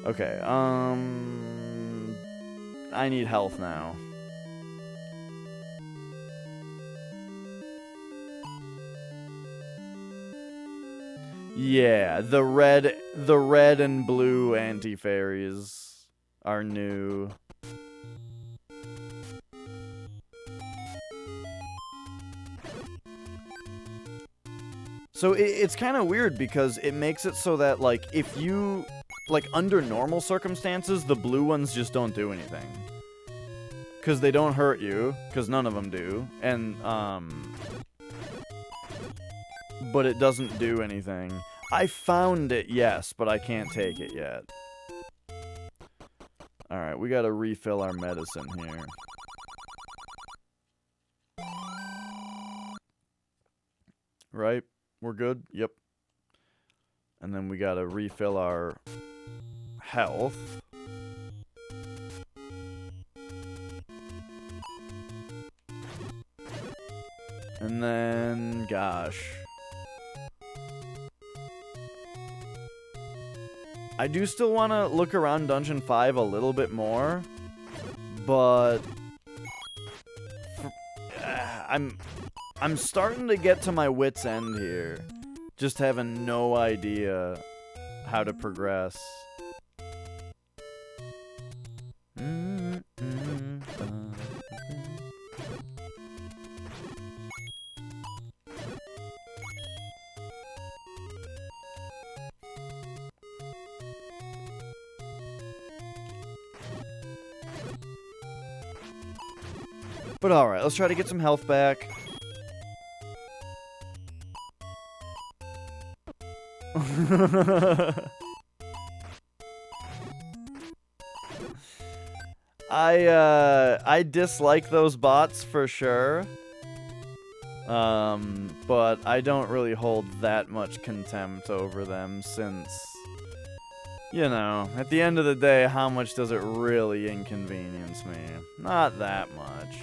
Okay, I need health now. Yeah, the red and blue anti-fairies are new. So it's kind of weird because it makes it so that, like, if you, like, under normal circumstances, the blue ones just don't do anything. Because they don't hurt you, because none of them do, and, but it doesn't do anything. I found it, yes, but I can't take it yet. Alright, we gotta refill our medicine here. Right? We're good? Yep. And then we gotta refill our health. And then, gosh. I do still want to look around Dungeon 5 a little bit more, but I'm starting to get to my wit's end here, just having no idea how to progress. But alright, let's try to get some health back. I dislike those bots for sure. But I don't really hold that much contempt over them since, you know, at the end of the day, how much does it really inconvenience me? Not that much.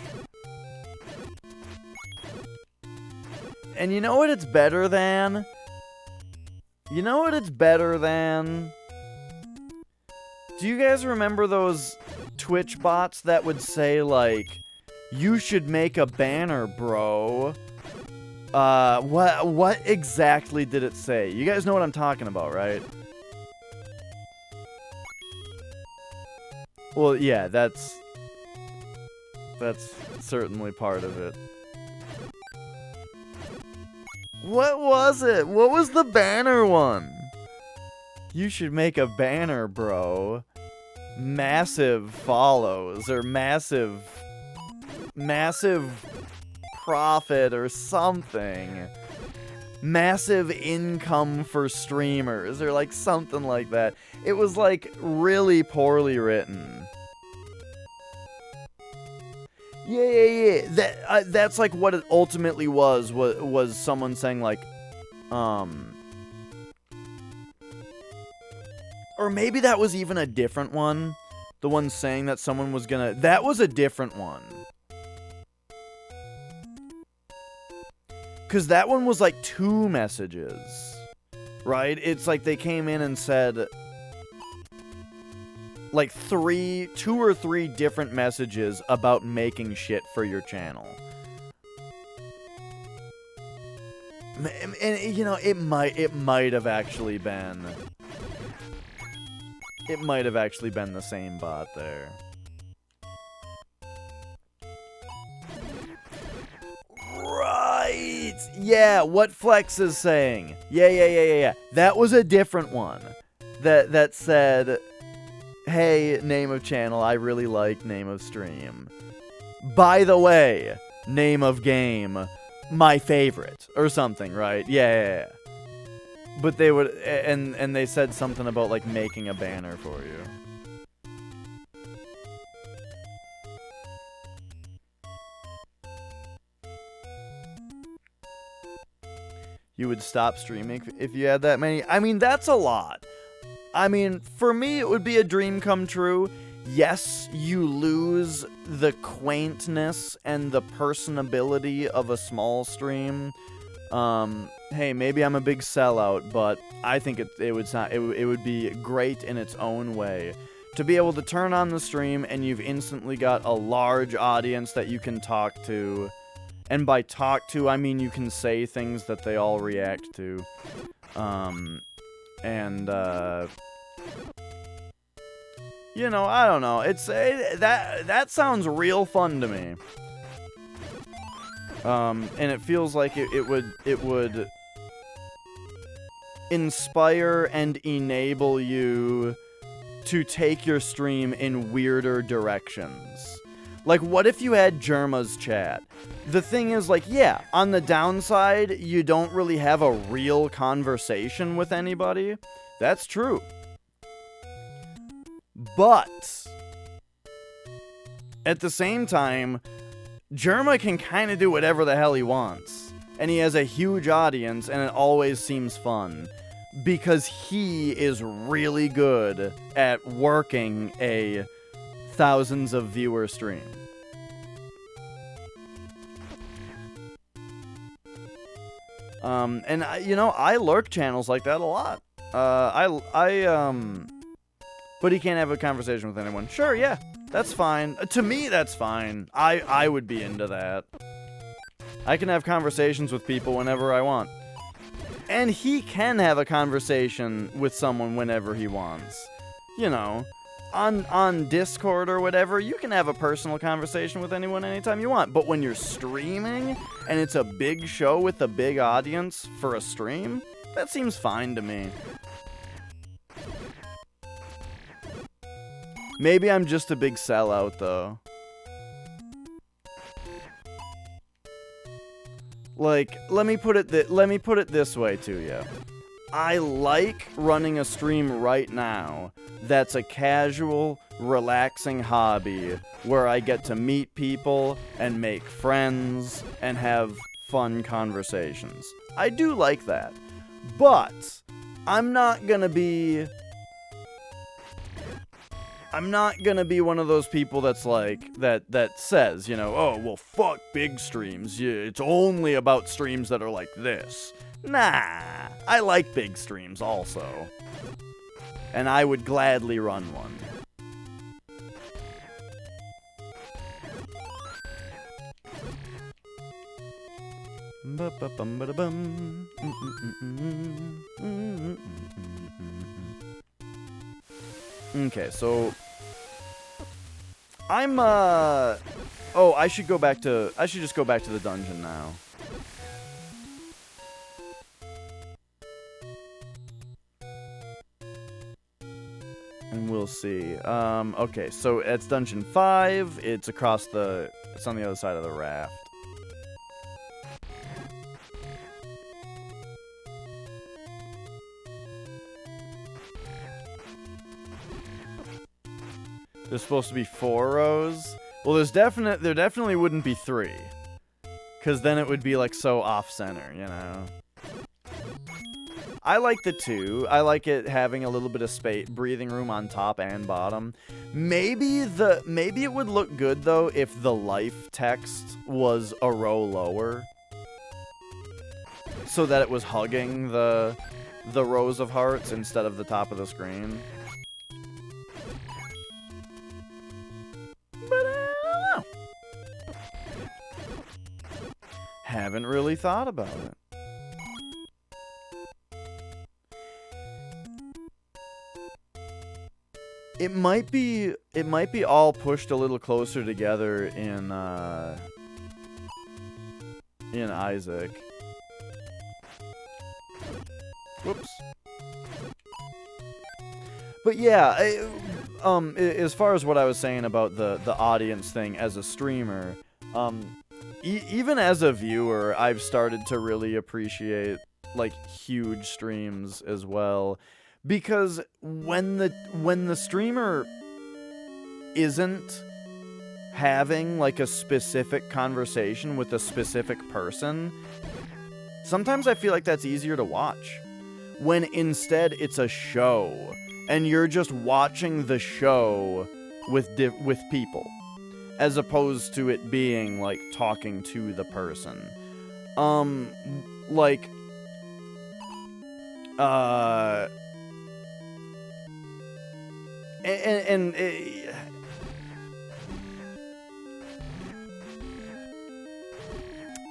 And you know what it's better than? You know what it's better than? Do you guys remember those Twitch bots that would say, like, you should make a banner, bro? What exactly did it say? You guys know what I'm talking about, right? Well, yeah, that's certainly part of it. What was it? What was the banner one? You should make a banner, bro. Massive follows or massive profit or something. Massive income for streamers or like something like that. It was like really poorly written. Yeah. That's like what it ultimately was someone saying like, or maybe that was even a different one. The one saying that someone was gonna... That was a different one. Because that one was like 2 messages. Right? It's like they came in and said... like 2 or 3 different messages about making shit for your channel. And, you know, it might have actually been... It might have actually been the same bot there. Right! Yeah, what Flex is saying. Yeah. That was a different one. That said, hey, name of channel, I really like name of stream. By the way, name of game, my favorite. Or something, right? Yeah. But they would, and they said something about, like, making a banner for you. You would stop streaming if you had that many? I mean, that's a lot. I mean, for me, it would be a dream come true. Yes, you lose the quaintness and the personability of a small stream. Hey, maybe I'm a big sellout, but I think it would be great in its own way to be able to turn on the stream and you've instantly got a large audience that you can talk to. And by talk to, I mean you can say things that they all react to. You know, I don't know. That sounds real fun to me. And it feels like it would inspire and enable you to take your stream in weirder directions. Like, what if you had Germa's chat? The thing is, like, yeah, on the downside, you don't really have a real conversation with anybody. That's true. But at the same time, Germa can kind of do whatever the hell he wants. And he has a huge audience, and it always seems fun. Because he is really good at working a thousands of viewer stream. And you know, I lurk channels like that a lot. But he can't have a conversation with anyone. Sure, yeah, that's fine. To me, that's fine. I would be into that. I can have conversations with people whenever I want. And he can have a conversation with someone whenever he wants. You know, on Discord or whatever, you can have a personal conversation with anyone anytime you want. But when you're streaming, and it's a big show with a big audience for a stream, that seems fine to me. Maybe I'm just a big sellout, though. Like, let me put it this way to you. I like running a stream right now that's a casual, relaxing hobby where I get to meet people and make friends and have fun conversations. I do like that. But I'm not gonna be one of those people that's like, that says, you know, oh, well, fuck big streams. Yeah, it's only about streams that are like this. Nah, I like big streams also. And I would gladly run one. Okay, so I'm oh, I should just go back to the dungeon now. And we'll see. Okay, so it's dungeon 5. It's it's on the other side of the raft. There's supposed to be 4 rows. Well, there definitely wouldn't be 3. Because then it would be, like, so off-center, you know? I like the 2. I like it having a little bit of space, breathing room on top and bottom. Maybe it would look good, though, if the life text was a row lower. So that it was hugging the rows of hearts instead of the top of the screen. But I don't know. Haven't really thought about it. It might be all pushed a little closer together in Isaac. Whoops. But yeah, as far as what I was saying about the audience thing as a streamer, even as a viewer, I've started to really appreciate like huge streams as well, because when the streamer isn't having like a specific conversation with a specific person, sometimes I feel like that's easier to watch. When instead it's a show, and you're just watching the show with people, as opposed to it being like talking to the person. Like,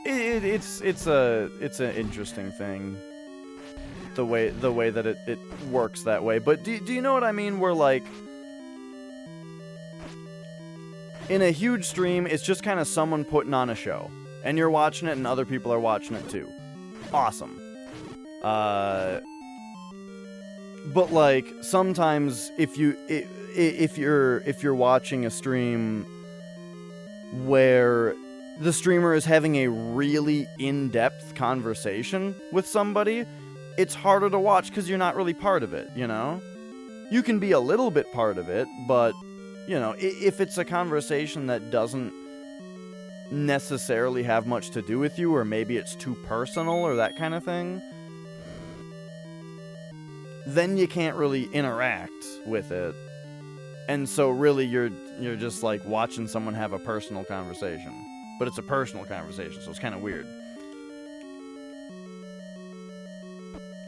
it's an interesting thing, the way that it works that way. But do you know what I mean? Where like in a huge stream, it's just kind of someone putting on a show, and you're watching it, and other people are watching it too. Awesome. But like sometimes if you're watching a stream where the streamer is having a really in-depth conversation with somebody, it's harder to watch because you're not really part of it, you know? You can be a little bit part of it, but, you know, if it's a conversation that doesn't necessarily have much to do with you, or maybe it's too personal or that kind of thing, then you can't really interact with it. And so really you're just like watching someone have a personal conversation. But it's a personal conversation, so it's kind of weird.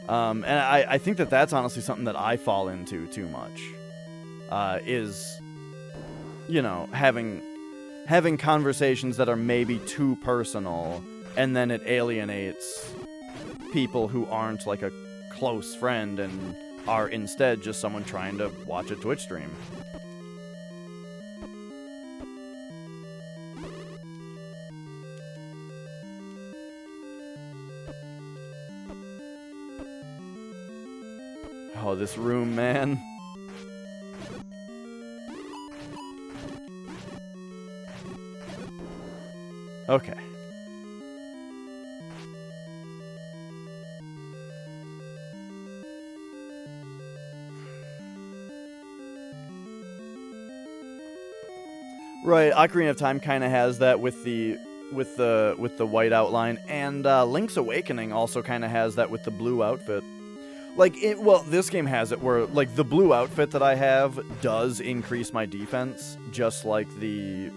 And I think that's honestly something that I fall into too much. Is, you know, having conversations that are maybe too personal, and then it alienates people who aren't like a close friend and are instead just someone trying to watch a Twitch stream. Oh, this room, man. Okay. Right, Ocarina of Time kind of has that with the white outline, and Link's Awakening also kind of has that with the blue outfit. Like, well, this game has it where, like, the blue outfit that I have does increase my defense, just like the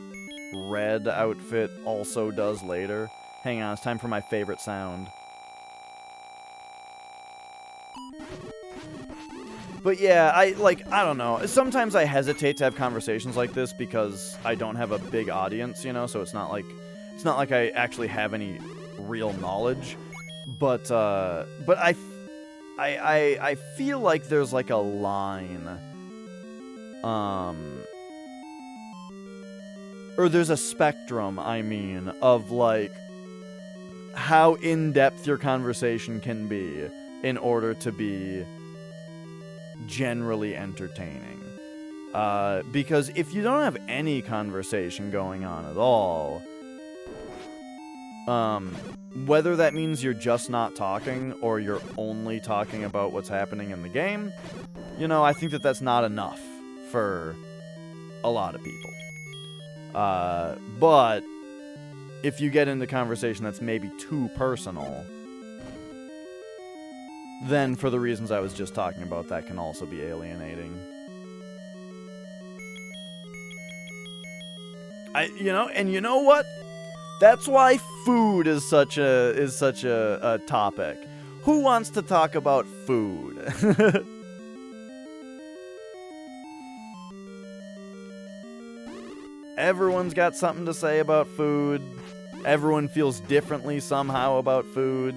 red outfit also does later. Hang on, it's time for my favorite sound. But yeah, I don't know. Sometimes I hesitate to have conversations like this because I don't have a big audience, you know, so it's not like I actually have any real knowledge. But I feel like there's like a line, or there's a spectrum, I mean, of like how in-depth your conversation can be in order to be generally entertaining. Because if you don't have any conversation going on at all, whether that means you're just not talking or you're only talking about what's happening in the game, you know, I think that's not enough for a lot of people. But if you get into conversation that's maybe too personal, then for the reasons I was just talking about, that can also be alienating. And you know what? That's why food is such a topic. Who wants to talk about food? Everyone's got something to say about food. Everyone feels differently somehow about food.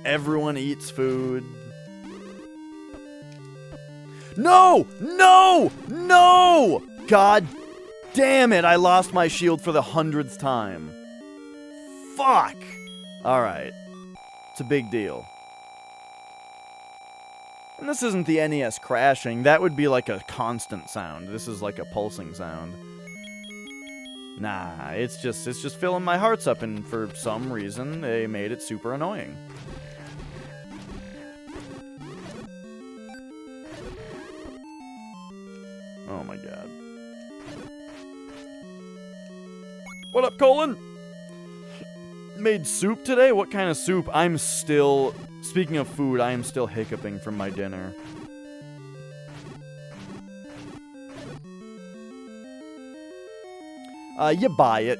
Everyone eats food. No! No! No! God damn it, I lost my shield for the 100th time. Fuck! Alright. It's a big deal. And this isn't the NES crashing. That would be like a constant sound. This is like a pulsing sound. Nah, it's just filling my hearts up, and for some reason they made it super annoying. Oh my god. What up, Colin? Made soup today? What kind of soup? Speaking of food, I am still hiccuping from my dinner. You buy it,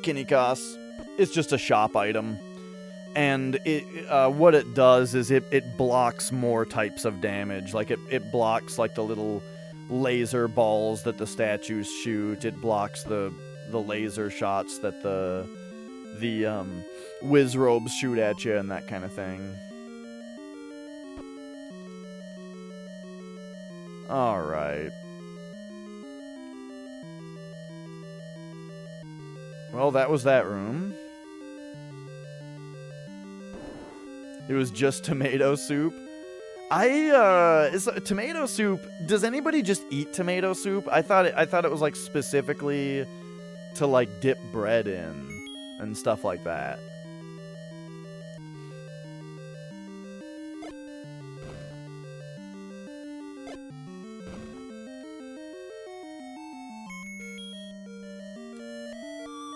Kinnikos. It's just a shop item. And what it does is it blocks more types of damage. Like, it blocks, like, the little laser balls that the statues shoot. It blocks the laser shots that the whiz robes shoot at you and that kind of thing. Alright. Well, that was that room. It was just tomato soup. Is tomato soup, does anybody just eat tomato soup? I thought it was like specifically to like dip bread in and stuff like that.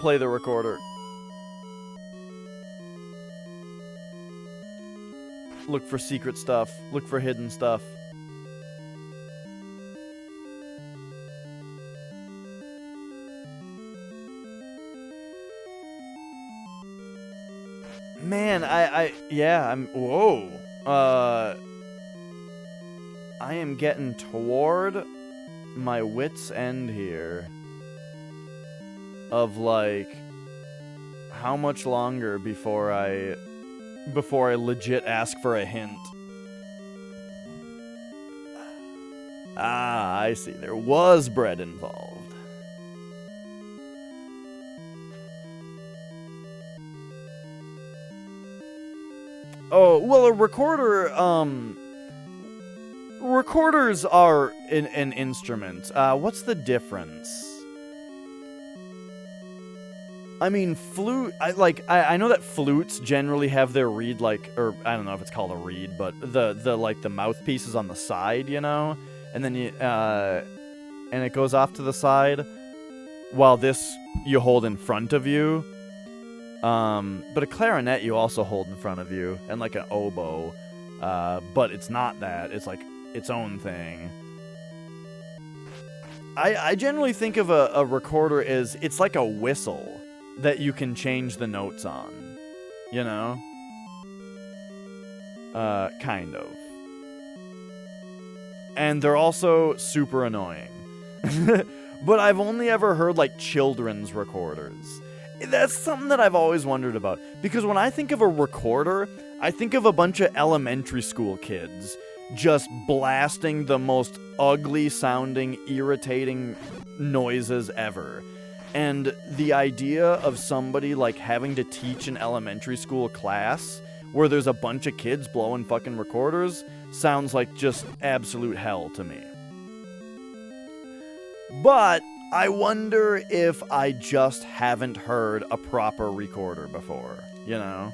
Play the recorder. Look for secret stuff. Look for hidden stuff. Man, whoa. I am getting toward my wit's end here. Of like, how much longer before I legit ask for a hint? Ah, I see. There was bread involved. Oh, well, a recorder, recorders are an instrument. What's the difference? I mean, flute, I know that flutes generally have their reed, like, or I don't know if it's called a reed, but the mouthpiece is on the side, you know? And then and it goes off to the side, while this you hold in front of you. But a clarinet you also hold in front of you, and like an oboe, but it's not that, it's like its own thing. I generally think of a recorder as, it's like a whistle that you can change the notes on, you know? Kind of. And they're also super annoying. But I've only ever heard, like, children's recorders. That's something that I've always wondered about. Because when I think of a recorder, I think of a bunch of elementary school kids just blasting the most ugly-sounding, irritating noises ever. And the idea of somebody, like, having to teach an elementary school class where there's a bunch of kids blowing fucking recorders sounds like just absolute hell to me. But I wonder if I just haven't heard a proper recorder before, you know?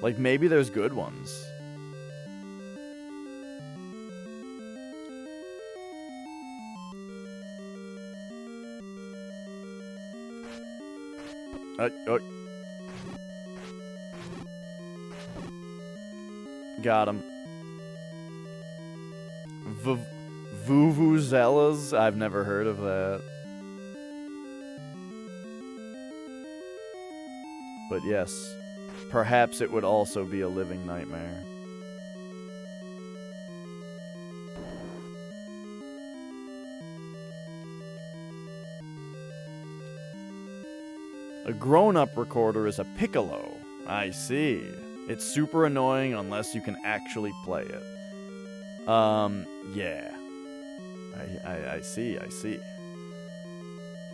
Like, maybe there's good ones. Got him. Vuvuzelas? I've never heard of that. But yes, perhaps it would also be a living nightmare. A grown-up recorder is a piccolo. I see. It's super annoying unless you can actually play it. Yeah. I see.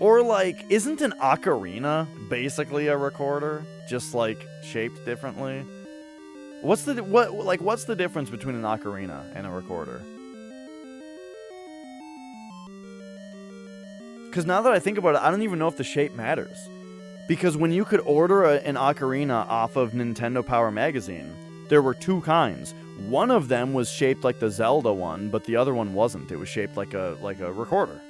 Or, like, isn't an ocarina basically a recorder? Just, like, shaped differently? What's the difference between an ocarina and a recorder? Because now that I think about it, I don't even know if the shape matters. Because when you could order an ocarina off of Nintendo Power Magazine, there were two kinds. One of them was shaped like the Zelda one, but the other one wasn't. It was shaped like a recorder.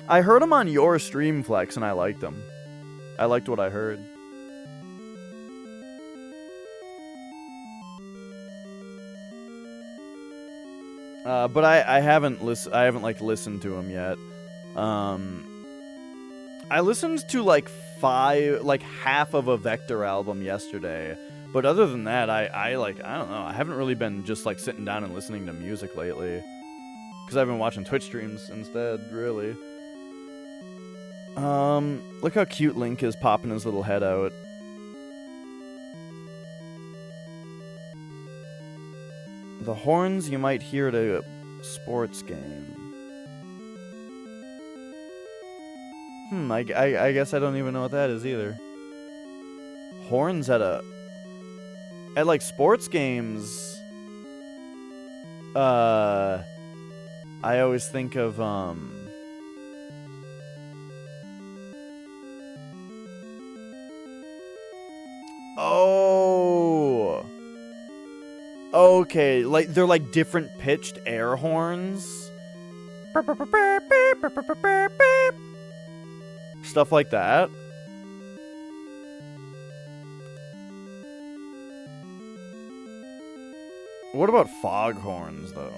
I heard him on your stream, Flex, and I liked him. I liked what I heard. But I haven't listened to him yet. I listened to like half of a Vector album yesterday. But other than that, I don't know. I haven't really been just like sitting down and listening to music lately. Because I've been watching Twitch streams instead, really. Look how cute Link is popping his little head out. The horns you might hear at a sports game. I guess I don't even know what that is either. Horns at like sports games. I always think of Oh. Okay, like they're like different pitched air horns. Stuff like that. What about foghorns, though?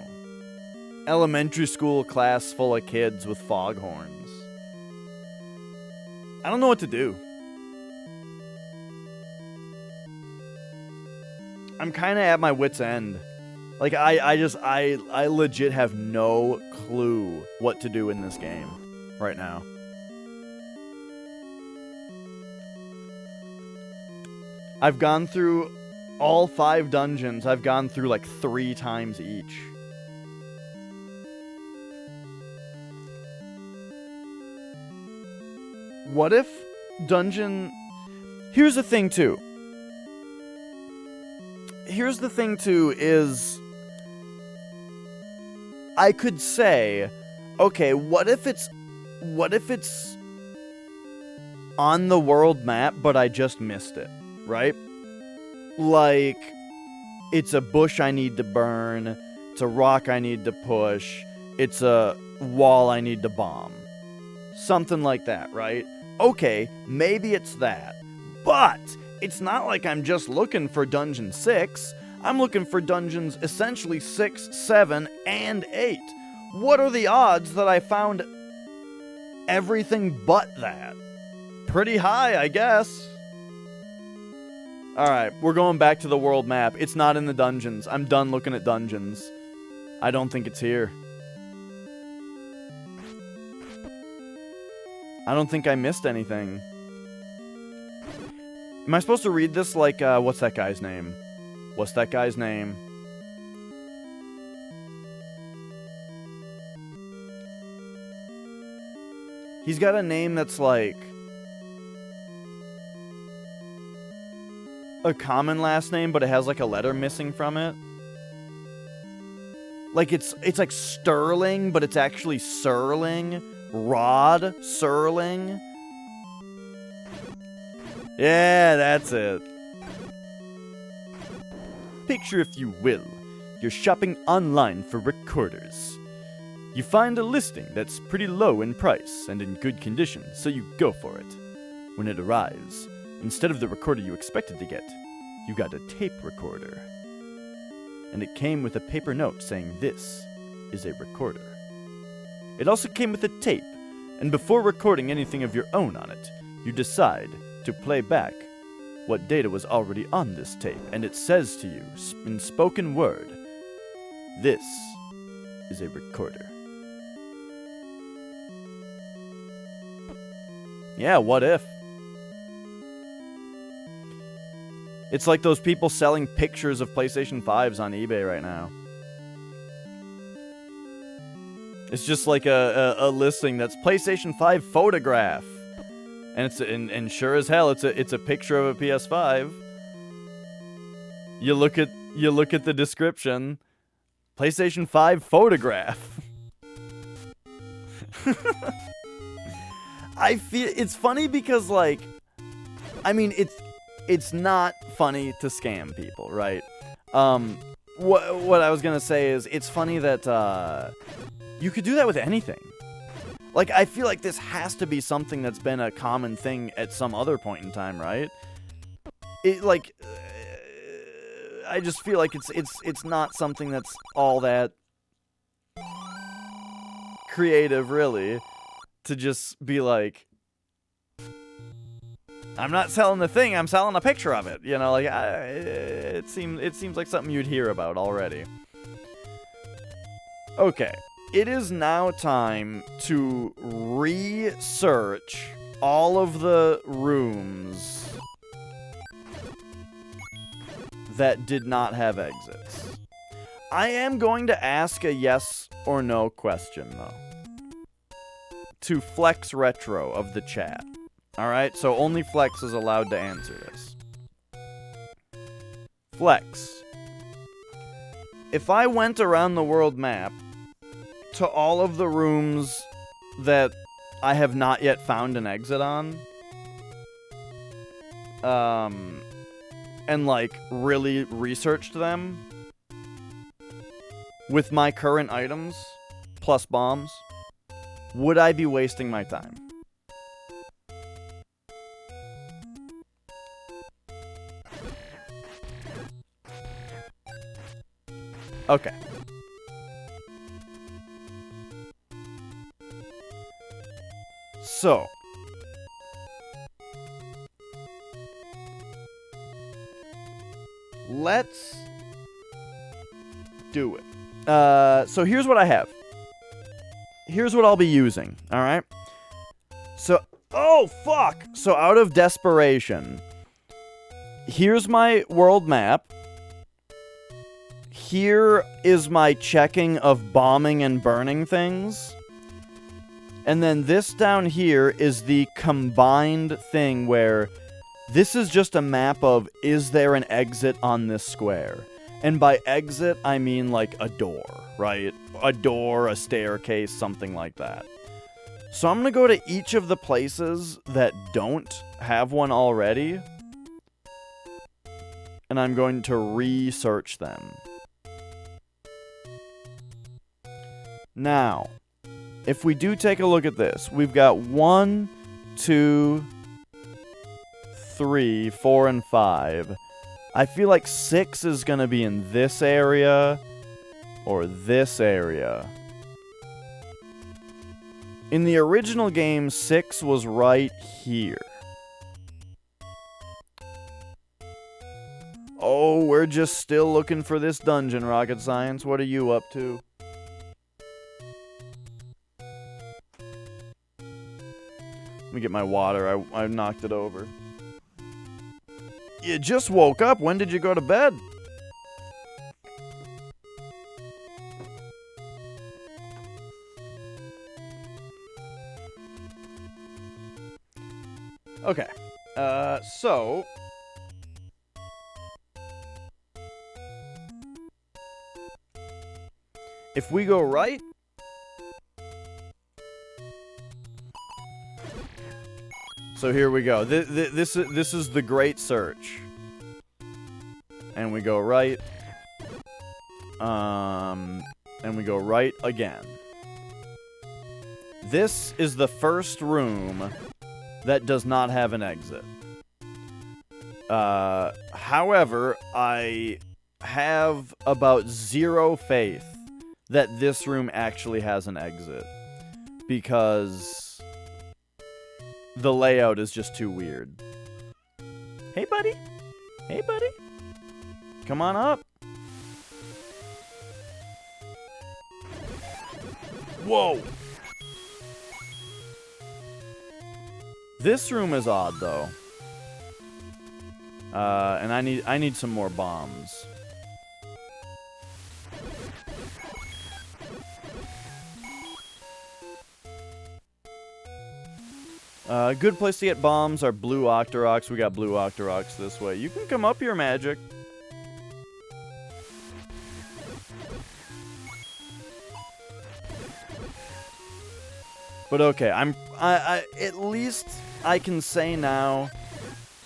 Elementary school class full of kids with foghorns. I don't know what to do. I'm kind of at my wit's end. Like, I legit have no clue what to do in this game right now. I've gone through all 5 dungeons. I've gone through like 3 times each. What if dungeon... Here's the thing, too. Is I could say, okay, what if it's on the world map, but I just missed it, right? Like, it's a bush I need to burn, it's a rock I need to push, it's a wall I need to bomb. Something like that, right? Okay, maybe it's that. But it's not like I'm just looking for Dungeon 6. I'm looking for dungeons essentially 6, 7, and 8. What are the odds that I found everything but that? Pretty high, I guess. Alright, we're going back to the world map. It's not in the dungeons. I'm done looking at dungeons. I don't think it's here. I don't think I missed anything. Am I supposed to read this like, what's that guy's name? What's that guy's name? He's got a name that's like a common last name, but it has like a letter missing from it. Like it's like Sterling, but it's actually Serling. Rod Serling. Yeah, that's it. Picture, if you will, you're shopping online for recorders. You find a listing that's pretty low in price and in good condition, so you go for it. When it arrives, instead of the recorder you expected to get, you got a tape recorder. And it came with a paper note saying this is a recorder. It also came with a tape, and before recording anything of your own on it, you decide to play back what data was already on this tape, and it says to you, in spoken word, this is a recorder. Yeah, what if? It's like those people selling pictures of PlayStation 5s on eBay right now. It's just like a listing that's PlayStation 5 photograph. And it's and sure as hell it's a picture of a PS5. You look at the description, PlayStation 5 photograph. I feel it's funny because, like, I mean, it's not funny to scam people, right? What I was gonna say is it's funny that you could do that with anything. Like, I feel like this has to be something that's been a common thing at some other point in time, right? It, like, I just feel like it's not something that's all that creative, really, to just be like, I'm not selling the thing, I'm selling a picture of it. You know, like, it seems like something you'd hear about already. Okay. It is now time to research all of the rooms that did not have exits. I am going to ask a yes or no question, though, to Flex Retro of the chat. Alright, so only Flex is allowed to answer this. Flex, if I went around the world map to all of the rooms that I have not yet found an exit on, and, like, really researched them with my current items, plus bombs, would I be wasting my time? Okay. So, let's do it. So here's what I have. Here's what I'll be using, alright? So, oh, fuck! So out of desperation, here's my world map. Here is my checking of bombing and burning things. And then this down here is the combined thing where this is just a map of, is there an exit on this square? And by exit, I mean like a door, right? A door, a staircase, something like that. So I'm going to go to each of the places that don't have one already. And I'm going to research them. Now, if we do take a look at this, we've got 1, 2, 3, 4, and 5. I feel like 6 is going to be in this area or this area. In the original game, 6 was right here. Oh, we're just still looking for this dungeon, Rocket Science. What are you up to? Let me get my water. I knocked it over. You just woke up. When did you go to bed? Okay. So... if we go right... So here we go. This is the Great Search. And we go right. And we go right again. This is the first room that does not have an exit. However, I have about zero faith that this room actually has an exit. Because the layout is just too weird. Hey, buddy. Hey, buddy. Come on up. Whoa. This room is odd, though. And I need some more bombs. A good place to get bombs are blue Octoroks. We got blue Octoroks this way. You can come up here, Magic. But okay, I at least I can say now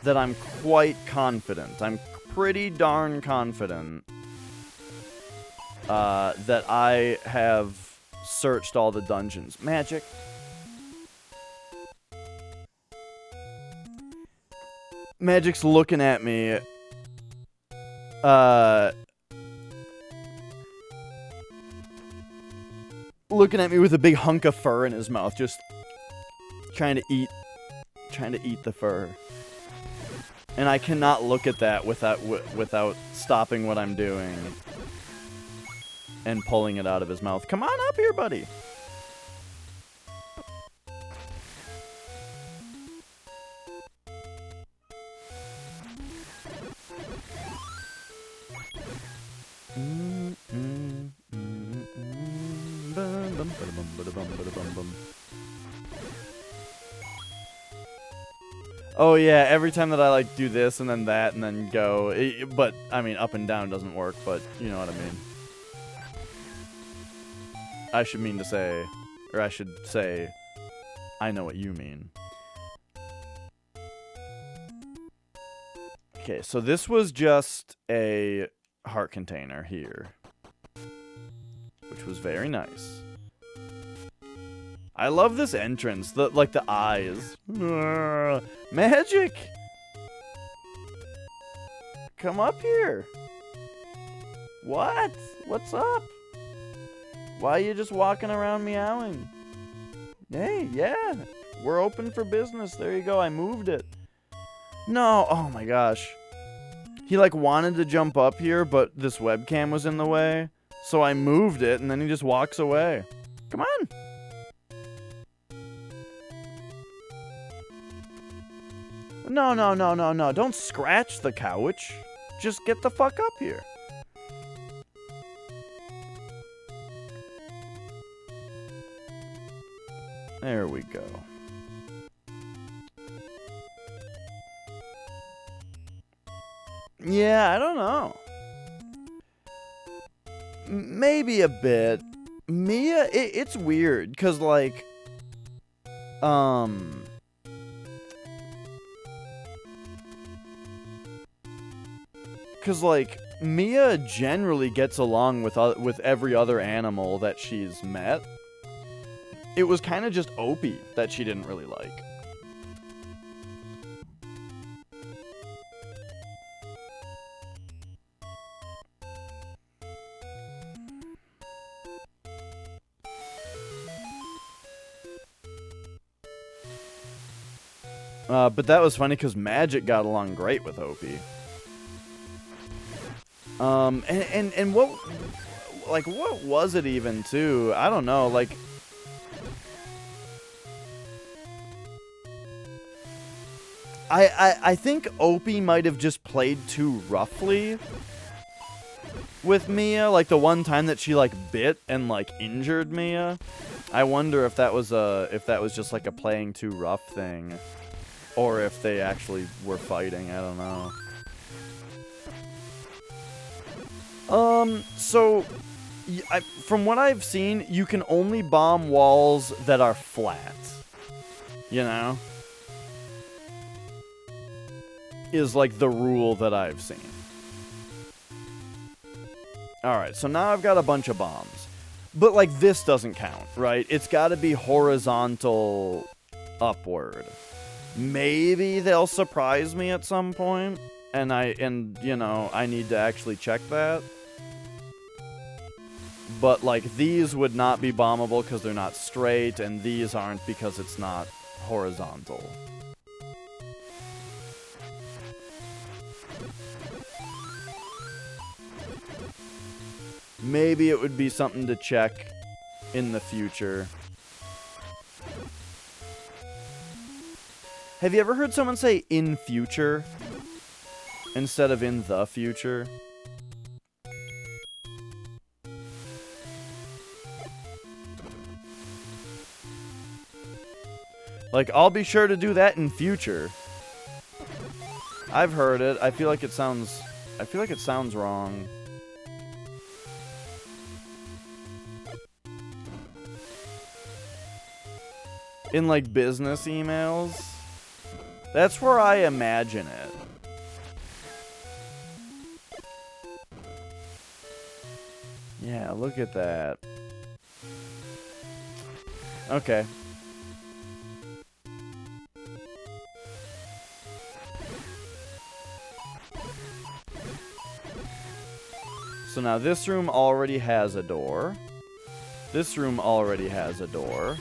that I'm quite confident. I'm pretty darn confident that I have searched all the dungeons. Magic. Magic's looking at me. Looking at me with a big hunk of fur in his mouth, just trying to eat the fur. And I cannot look at that without stopping what I'm doing and pulling it out of his mouth. Come on up here, buddy. Oh yeah, every time that I like do this and then that and then go, but I mean up and down doesn't work, but you know what I mean. I should mean to say, or I should say, I know what you mean. Okay, so this was just a heart container here, which was very nice. I love this entrance, like the eyes. Magic! Come up here. What? What's up? Why are you just walking around meowing? Hey, yeah, we're open for business. There you go, I moved it. No, oh my gosh. He like wanted to jump up here, but this webcam was in the way. So I moved it, and then he just walks away. Come on. No, no, no, no, no. Don't scratch the couch. Just get the fuck up here. There we go. Yeah, I don't know. Maybe a bit. Mia, it's weird, because, like, because, like, Mia generally gets along with every other animal that she's met. It was kind of just Opie that she didn't really like. But that was funny because Magic got along great with Opie. And what, like, what was it even, too? I don't know, like, I think Opie might have just played too roughly with Mia, like the one time that she, like, bit and, like, injured Mia. I wonder if that was just, like, a playing too rough thing, or if they actually were fighting, I don't know. So, from what I've seen, you can only bomb walls that are flat. You know? is like the rule that I've seen. Alright, so now I've got a bunch of bombs. But like this doesn't count, right? It's gotta be horizontal upward. Maybe they'll surprise me at some point, and you know, I need to actually check that. But like these would not be bombable because they're not straight, and these aren't because it's not horizontal. Maybe it would be something to check in the future. Have you ever heard someone say in future instead of in the future? Like, I'll be sure to do that in future. I've heard it. I feel like it sounds wrong. In like business emails. That's where I imagine it. Yeah, look at that. Okay. So now this room already has a door. This room already has a door.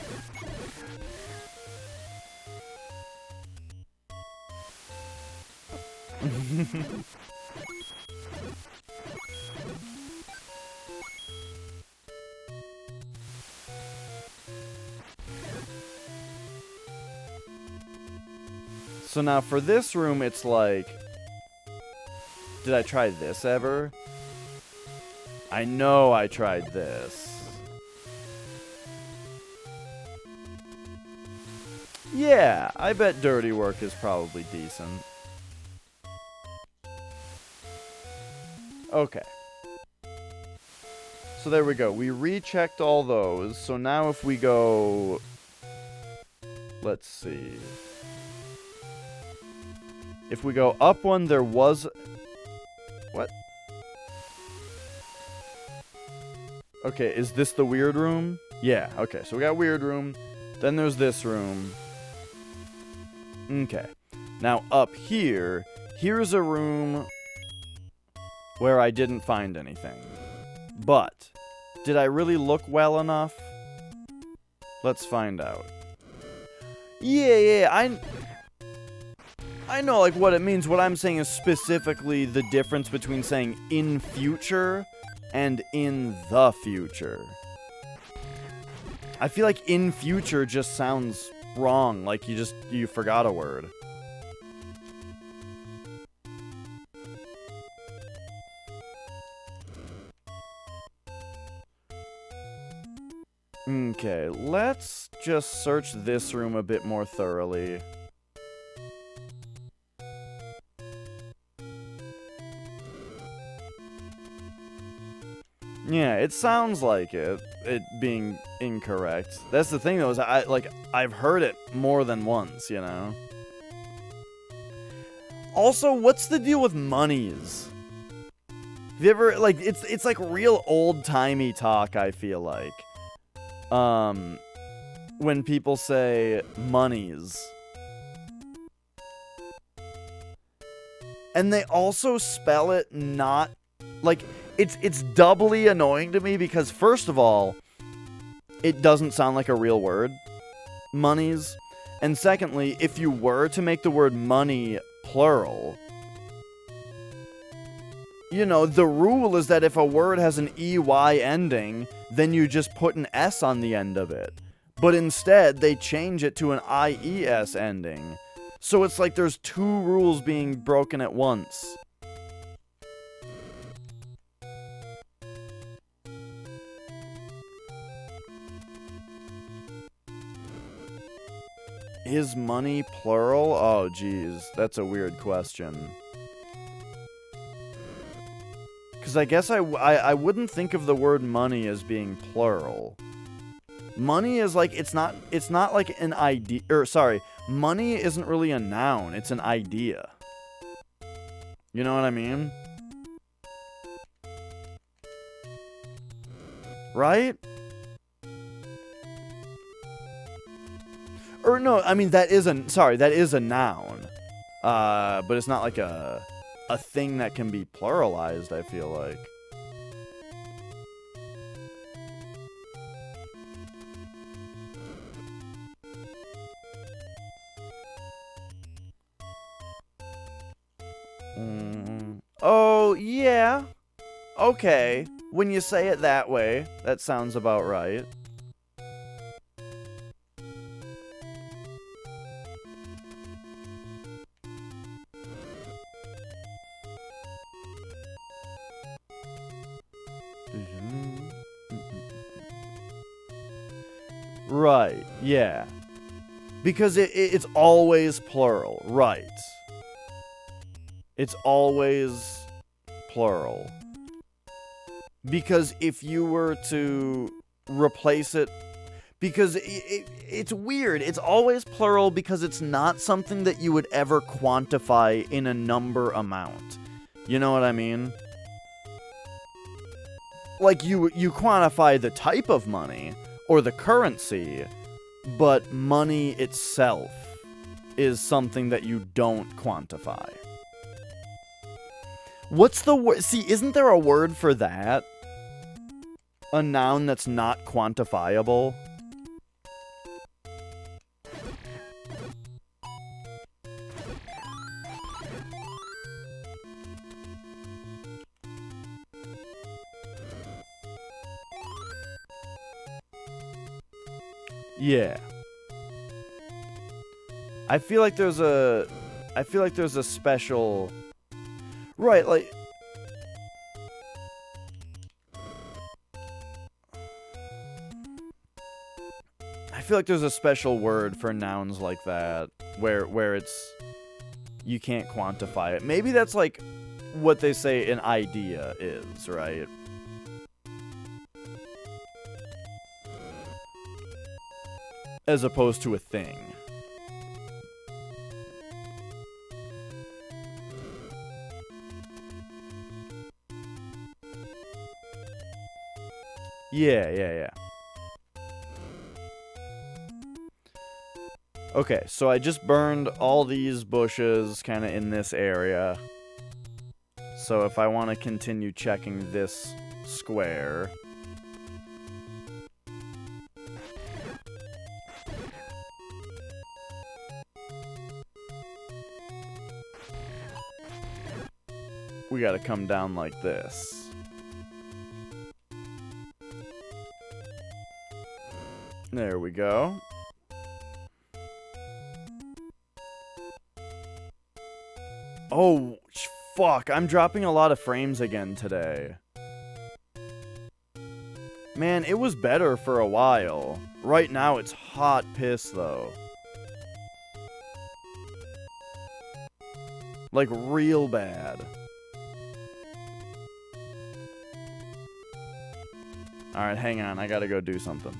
So now for this room, it's like... Did I try this ever? I know I tried this. Yeah, I bet dirty work is probably decent. Okay. So there we go. We rechecked all those. So now if we go... Let's see. If we go up one, there was... What? Okay, is this the weird room? Yeah, okay. So we got weird room. Then there's this room. Okay. Now up here, here's a room where I didn't find anything. But, did I really look well enough? Let's find out. Yeah, I know like what it means. What I'm saying is specifically the difference between saying in future and in the future. I feel like in future just sounds wrong, like you forgot a word. Okay, let's just search this room a bit more thoroughly. Yeah, it sounds like it being incorrect. That's the thing though, is I've heard it more than once, you know. Also, what's the deal with monies? Have you ever like it's like real old-timey talk, I feel like. When people say monies. And they also spell it not like it's doubly annoying to me because first of all, it doesn't sound like a real word, monies. And secondly, if you were to make the word money plural, you know, the rule is that if a word has an EY ending, then you just put an S on the end of it. But instead, they change it to an IES ending. So it's like there's two rules being broken at once. Is money plural? Oh, geez. That's a weird question. Because I guess I wouldn't think of the word money as being plural. Money is like, it's not like an idea, or sorry, money isn't really a noun, it's an idea. You know what I mean? Right? Or no, I mean that is a noun. But it's not like a thing that can be pluralized, I feel like. Oh, yeah. Okay. When you say it that way, that sounds about right. Right, yeah. Because it's always plural, right. It's always plural. Because if you were to replace it... Because it's weird. It's always plural because it's not something that you would ever quantify in a number amount. You know what I mean? Like, you quantify the type of money or the currency, but money itself is something that you don't quantify. What's the word? See, isn't there a word for that? A noun that's not quantifiable? Yeah. I feel like there's a special... Right, like... I feel like there's a special word for nouns like that, where it's... You can't quantify it. Maybe that's like what they say an idea is, right? As opposed to a thing. Yeah. Okay, so I just burned all these bushes kind of in this area. So if I want to continue checking this square... We gotta come down like this. There we go. Oh, fuck. I'm dropping a lot of frames again today. Man, it was better for a while. Right now, it's hot piss, though. Like, real bad. Alright, hang on. I gotta go do something.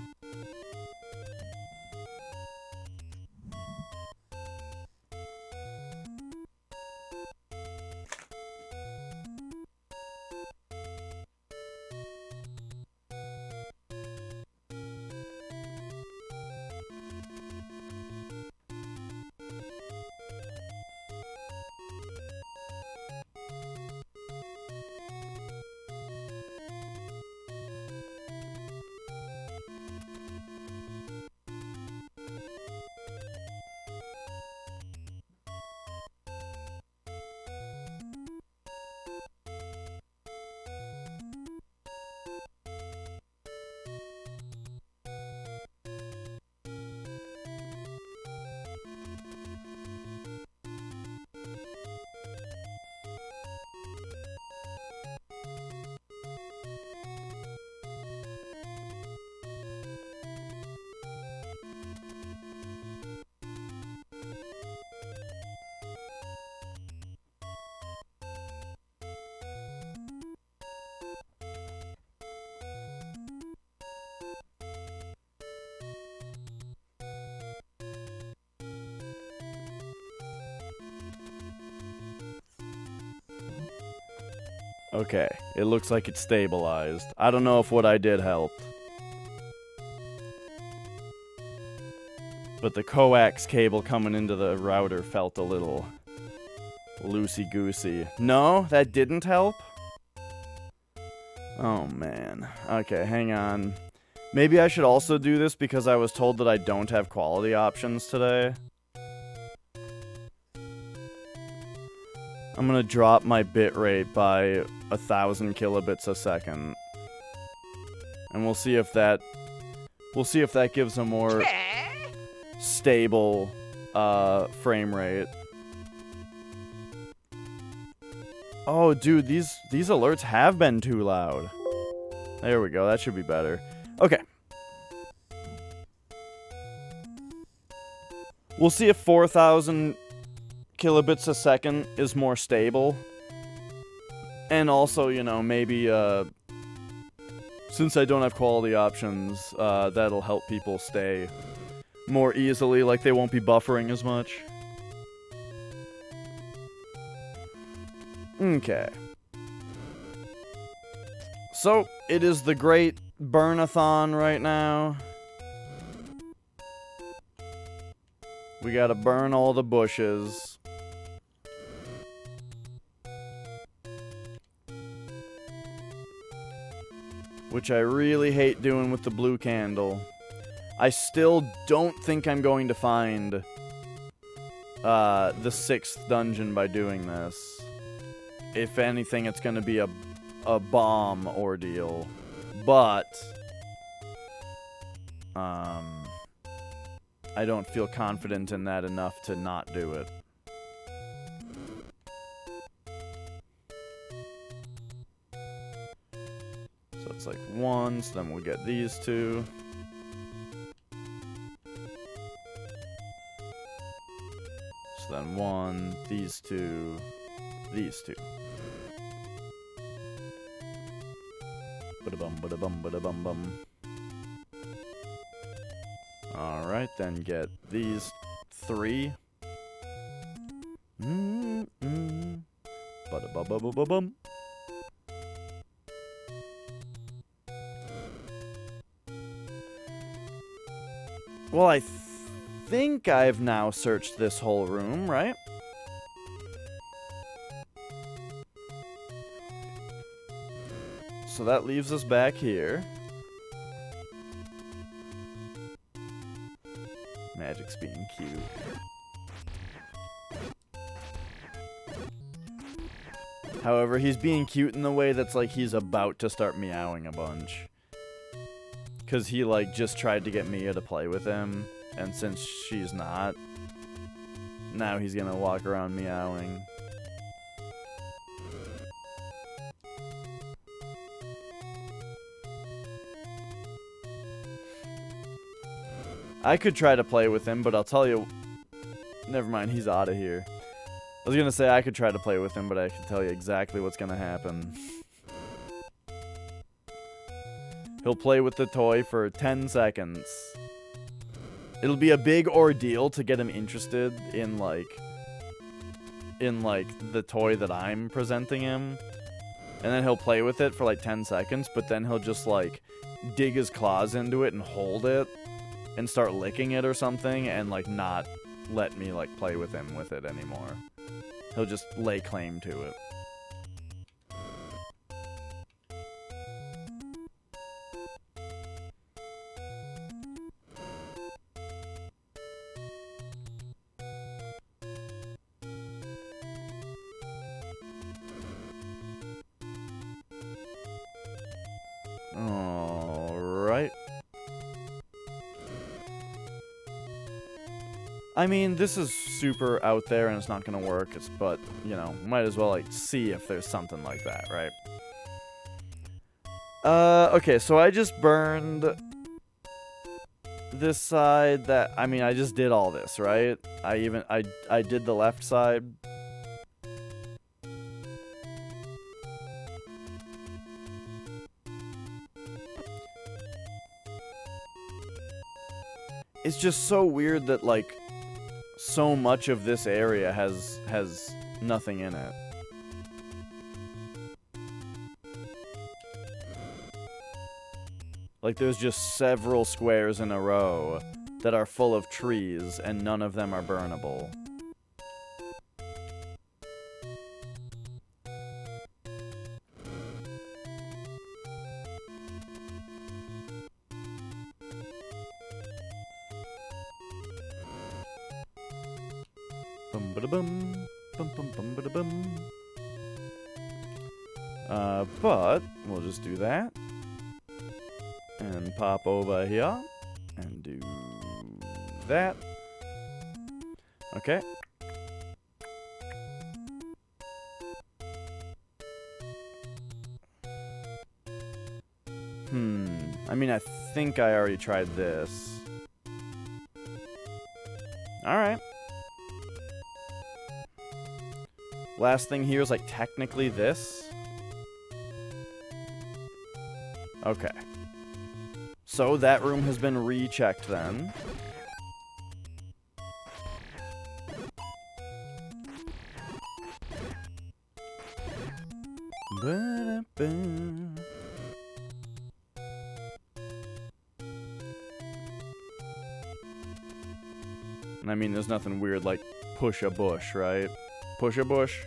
Okay, it looks like it's stabilized. I don't know if what I did helped. But the coax cable coming into the router felt a little loosey-goosey. No, that didn't help? Oh, man. Okay, hang on. Maybe I should also do this because I was told that I don't have quality options today. I'm gonna drop my bitrate by 1,000 kilobits a second. And we'll see if that gives a more stable frame rate. Oh, dude, these alerts have been too loud. There we go. That should be better. Okay. We'll see if 4,000 kilobits a second is more stable. And also, you know, maybe, since I don't have quality options, that'll help people stay more easily, like they won't be buffering as much. Okay. So, it is the great burn-a-thon right now. We gotta burn all the bushes. Which I really hate doing with the blue candle. I still don't think I'm going to find the 6th dungeon by doing this. If anything, it's going to be a bomb ordeal. But I don't feel confident in that enough to not do it. So it's like 1, so then we'll get these 2. So then 1, these 2, these 2. Ba-da-bum, ba-da-bum, ba-da-bum, bum. Alright, then get these 3. Ba-da-bum-bum-bum-bum. Well, I think I've now searched this whole room, right? So that leaves us back here. Magic's being cute. However, he's being cute in the way that's like he's about to start meowing a bunch. Because he, like, just tried to get Mia to play with him. And since she's not, now he's gonna walk around meowing. I could try to play with him, but I'll tell you... Never mind, he's out of here. I was gonna say I could try to play with him, but I can tell you exactly what's gonna happen. He'll play with the toy for 10 seconds. It'll be a big ordeal to get him interested in, like, the toy that I'm presenting him. And then he'll play with it for, like, 10 seconds, but then he'll just, like, dig his claws into it and hold it and start licking it or something and, like, not let me, like, play with him with it anymore. He'll just lay claim to it. Alright. I mean, this is super out there and it's not gonna work, but, you know, might as well, like, see if there's something like that, right? Okay, so I just burned this side I mean, I just did all this, right? I did the left side. It's just so weird that, like, so much of this area has nothing in it. Like, there's just several squares in a row that are full of trees, and none of them are burnable. Bum ba bum, bum bum bum ba bum. But we'll just do that. And pop over here. And do that. Okay. I mean, I think I already tried this. Alright. Last thing here is, like, technically this. Okay. So that room has been rechecked then. Ba-da-ba. And I mean, there's nothing weird like push a bush, right? Push a bush.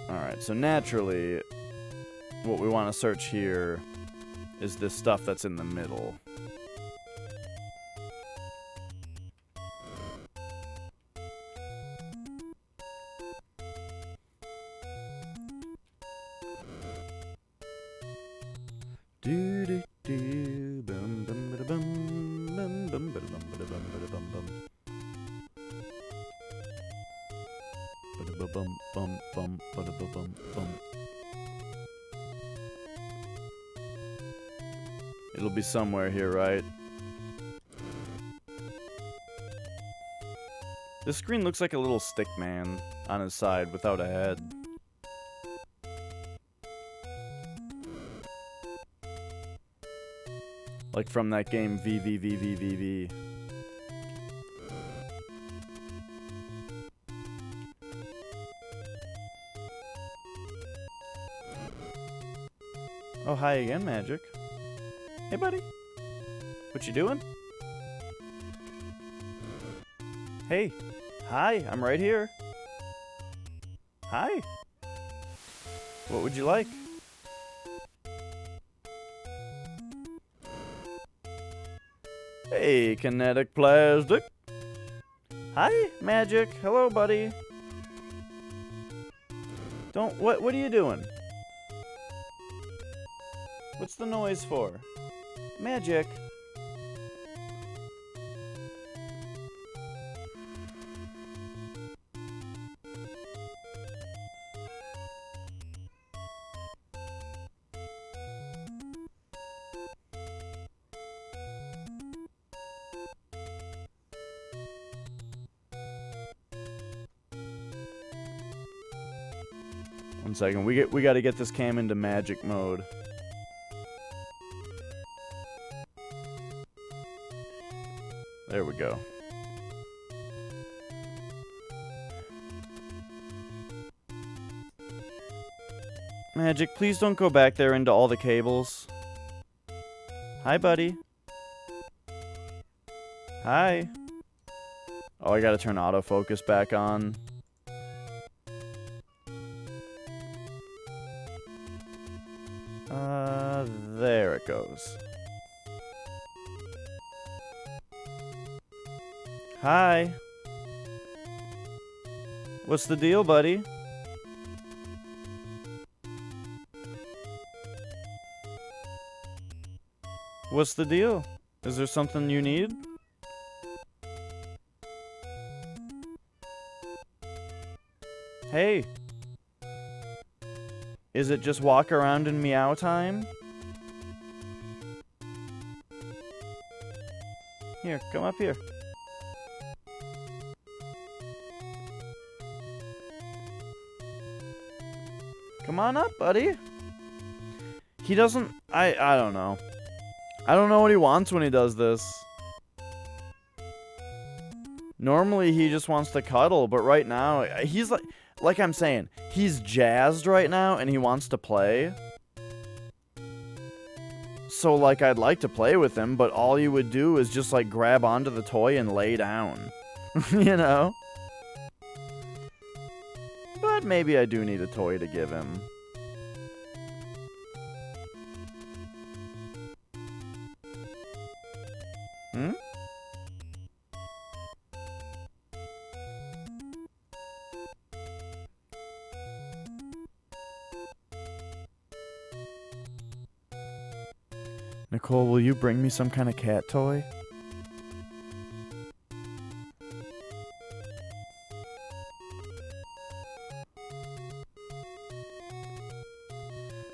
Alright, so naturally, what we want to search here is this stuff that's in the middle. It'll be somewhere here, right? This screen looks like a little stick man on his side without a head. Like from that game VVVVVV. Oh, hi again, Magic. Hey, buddy. What you doing? Hey. Hi, I'm right here. Hi. What would you like? Hey, kinetic plastic. Hi, Magic. Hello, buddy. What are you doing? What's the noise for? Magic. One second. We got to get this cam into magic mode. There we go. Magic, please don't go back there into all the cables. Hi, buddy. Hi. Oh, I gotta turn autofocus back on. There it goes. Hi. What's the deal, buddy? What's the deal? Is there something you need? Hey. Is it just walk around and meow time? Here, come up here. Come on up, buddy. He doesn't... I don't know. I don't know what he wants when he does this. Normally, he just wants to cuddle, but right now, he's like I'm saying, he's jazzed right now, and he wants to play. So, like, I'd like to play with him, but all you would do is just, like, grab onto the toy and lay down. You know? But maybe I do need a toy to give him. Hmm? Nicole, will you bring me some kind of cat toy?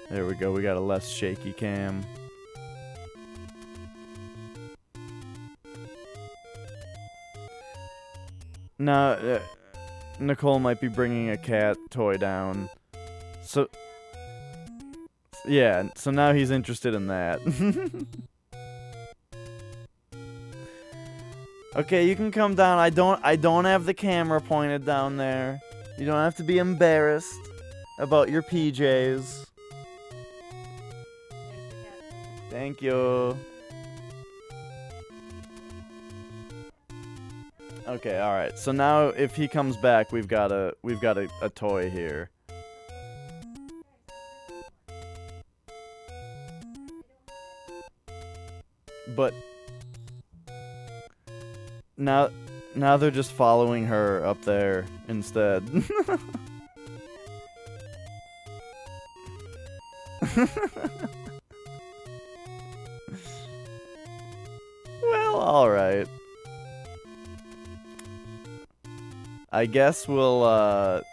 There we go, we got a less shaky cam. Now, Nicole might be bringing a cat toy down. So, yeah, so now he's interested in that. Okay, you can come down. I don't have the camera pointed down there. You don't have to be embarrassed about your PJs. Thank you. Okay, all right. So now if he comes back, we've got a toy here. But now they're just following her up there instead. Well, all right. I guess we'll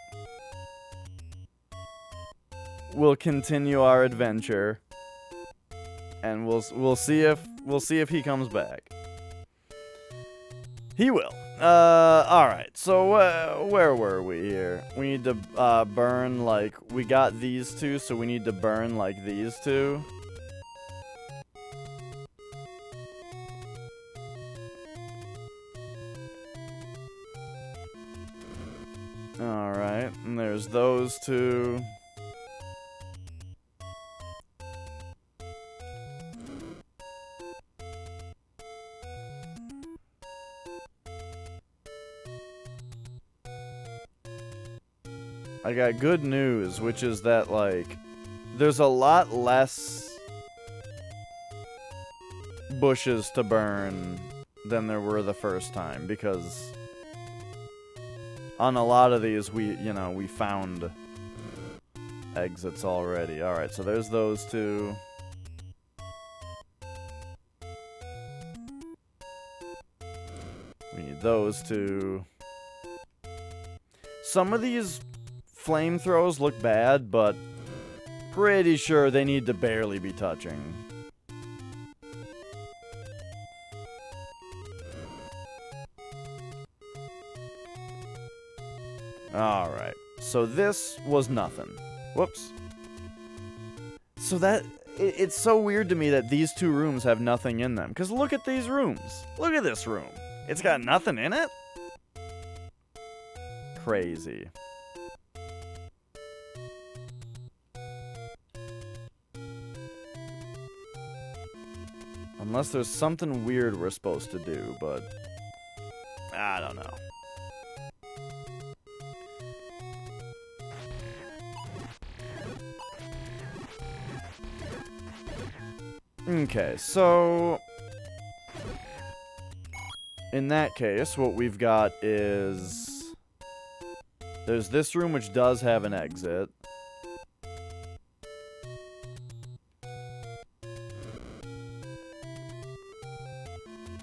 continue our adventure, and we'll see if he comes back. He will. All right. So where were we here? We need to burn, like, we got these two, so we need to burn like these two. Alright, and there's those two. I got good news, which is that, like, there's a lot less bushes to burn than there were the first time, because on a lot of these, we found exits already. Alright, so there's those two. We need those two. Some of these flamethrowers look bad, but pretty sure they need to barely be touching. Alright, so this was nothing. Whoops. So it's so weird to me that these two rooms have nothing in them. Because look at these rooms. Look at this room. It's got nothing in it? Crazy. Unless there's something weird we're supposed to do, but I don't know. Okay, so in that case, what we've got is there's this room which does have an exit.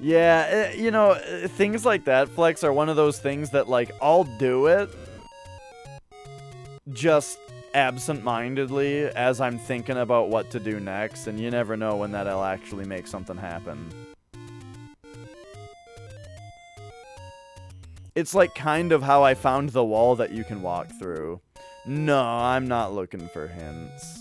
Yeah, you know, things like that, Flex, are one of those things that, like, I'll do it just absent-mindedly as I'm thinking about what to do next, and you never know when that'll actually make something happen. It's like kind of how I found the wall that you can walk through. No, I'm not looking for hints.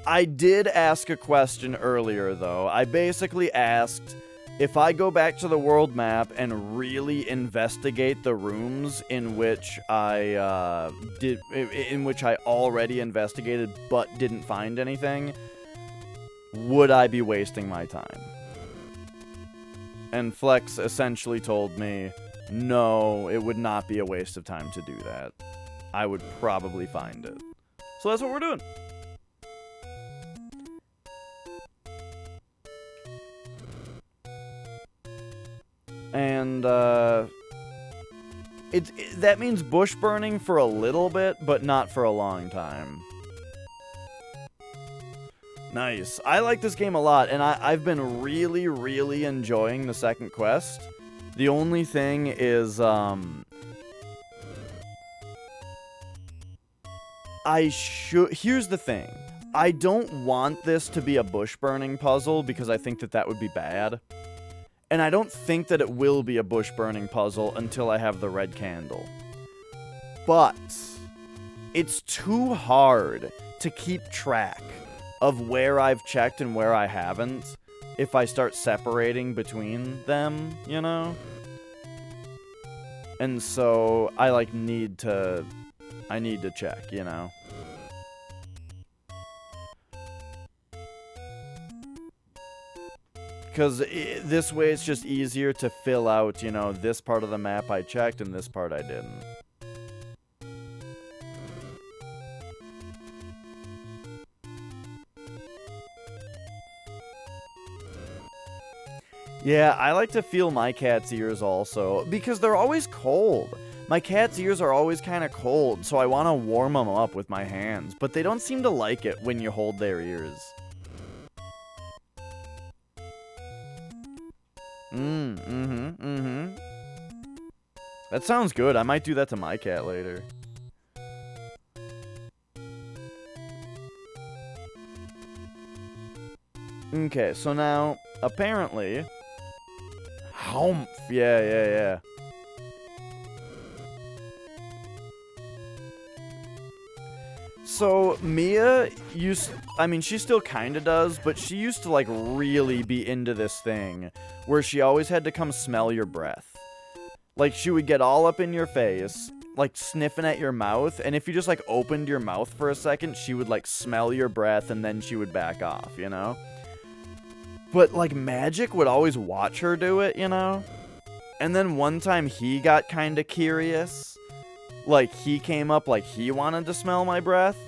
I did ask a question earlier, though. I basically asked, if I go back to the world map and really investigate the rooms in which I already investigated but didn't find anything, would I be wasting my time? And Flex essentially told me, no, it would not be a waste of time to do that. I would probably find it. So that's what we're doing. And, that means bush burning for a little bit, but not for a long time. Nice. I like this game a lot, and I've been really, really enjoying the second quest. The only thing is, here's the thing. I don't want this to be a bush burning puzzle, because I think that would be bad. And I don't think that it will be a bush burning puzzle until I have the red candle. But it's too hard to keep track of where I've checked and where I haven't if I start separating between them, you know? And so I need to check, you know? Because this way it's just easier to fill out, you know, this part of the map I checked and this part I didn't. Yeah, I like to feel my cat's ears also, because they're always cold. My cat's ears are always kind of cold, so I want to warm them up with my hands, but they don't seem to like it when you hold their ears. That sounds good. I might do that to my cat later. Okay, so now, apparently... Humph! Yeah. So, Mia she still kinda does, but she used to, really be into this thing, where she always had to come smell your breath. She would get all up in your face, sniffing at your mouth, and if you just, opened your mouth for a second, she would, smell your breath, and then she would back off, you know? But, Magic would always watch her do it, you know? And then one time he got kinda curious. He came up he wanted to smell my breath.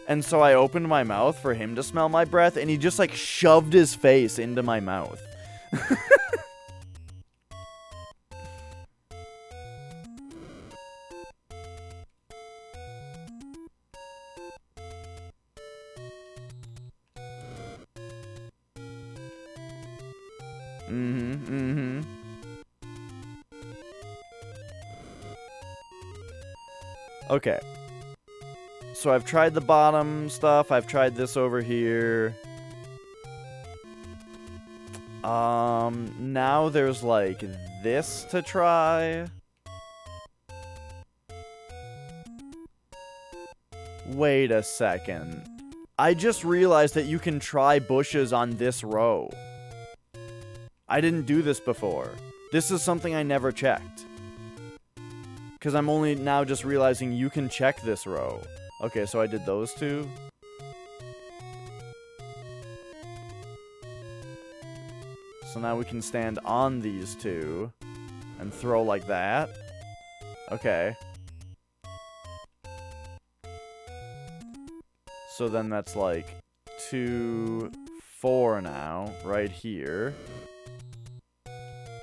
And so I opened my mouth for him to smell my breath, and he just, shoved his face into my mouth. Okay. So I've tried the bottom stuff. I've tried this over here. Now there's, this to try. Wait a second. I just realized that you can try bushes on this row. I didn't do this before. This is something I never checked. Because I'm only now just realizing you can check this row. Okay, so I did those two. So now we can stand on these two and throw like that. Okay. So then that's 2, 4 now, right here.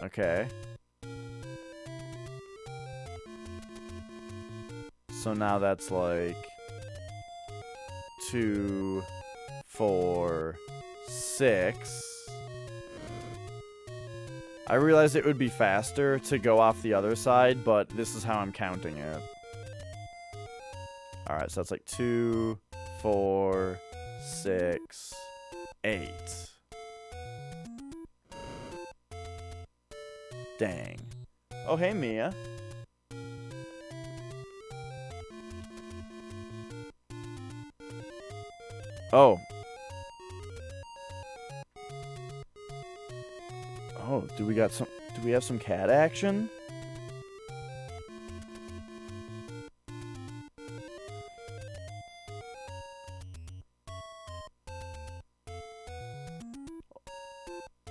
Okay. So now that's 2, 4, 6. I realized it would be faster to go off the other side, but this is how I'm counting it. Alright, so that's 2, 4, 6, 8. Dang. Oh, hey, Mia. Oh. Oh, do we have some cat action?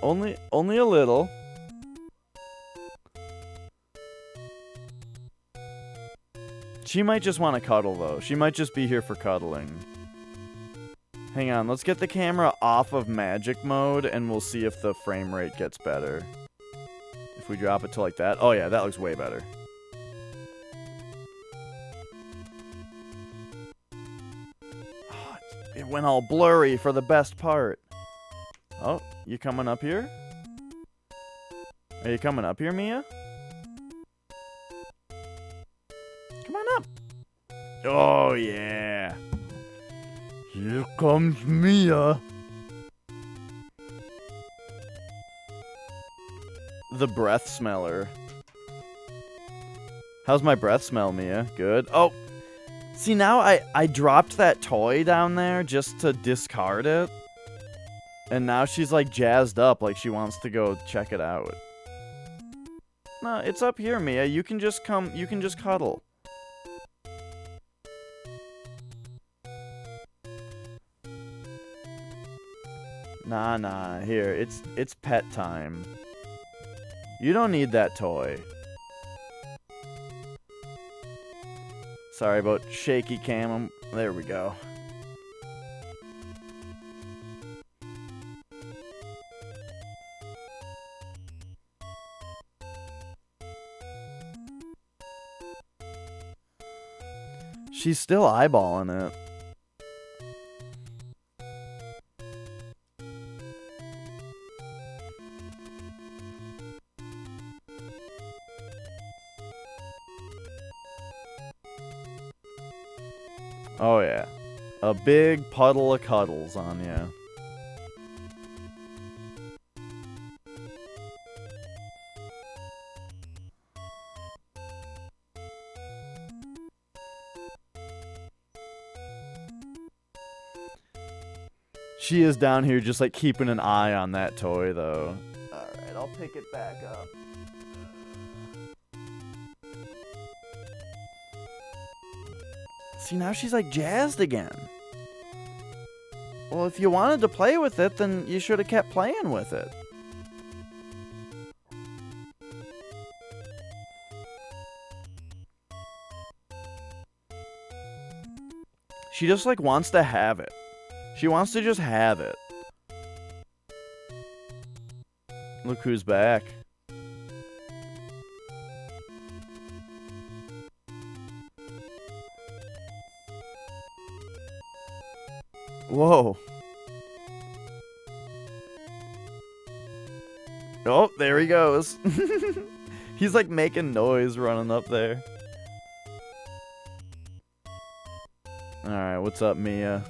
Only a little. She might just want to cuddle, though. She might just be here for cuddling. Hang on, let's get the camera off of magic mode, and we'll see if the frame rate gets better. If we drop it to like that. Oh yeah, that looks way better. Oh, it went all blurry for the best part. Oh, you coming up here? Are you coming up here, Mia? Come on up. Oh, yeah. Here comes Mia. The breath smeller. How's my breath smell, Mia? Good. Oh, see, now I dropped that toy down there just to discard it. And now she's like jazzed up, like she wants to go check it out. No, it's up here, Mia. You can just come, you can just cuddle. Nah, here, it's pet time. You don't need that toy. Sorry about shaky cam. There we go. She's still eyeballing it. Oh yeah. A big puddle of cuddles on you. She is down here just like keeping an eye on that toy though. Alright, I'll pick it back up. See, now she's like jazzed again. Well, if you wanted to play with it, then you should have kept playing with it. She just like wants to have it. She wants to just have it. Look who's back. Whoa. Oh, there he goes. He's like making noise running up there. Alright, what's up, Mia?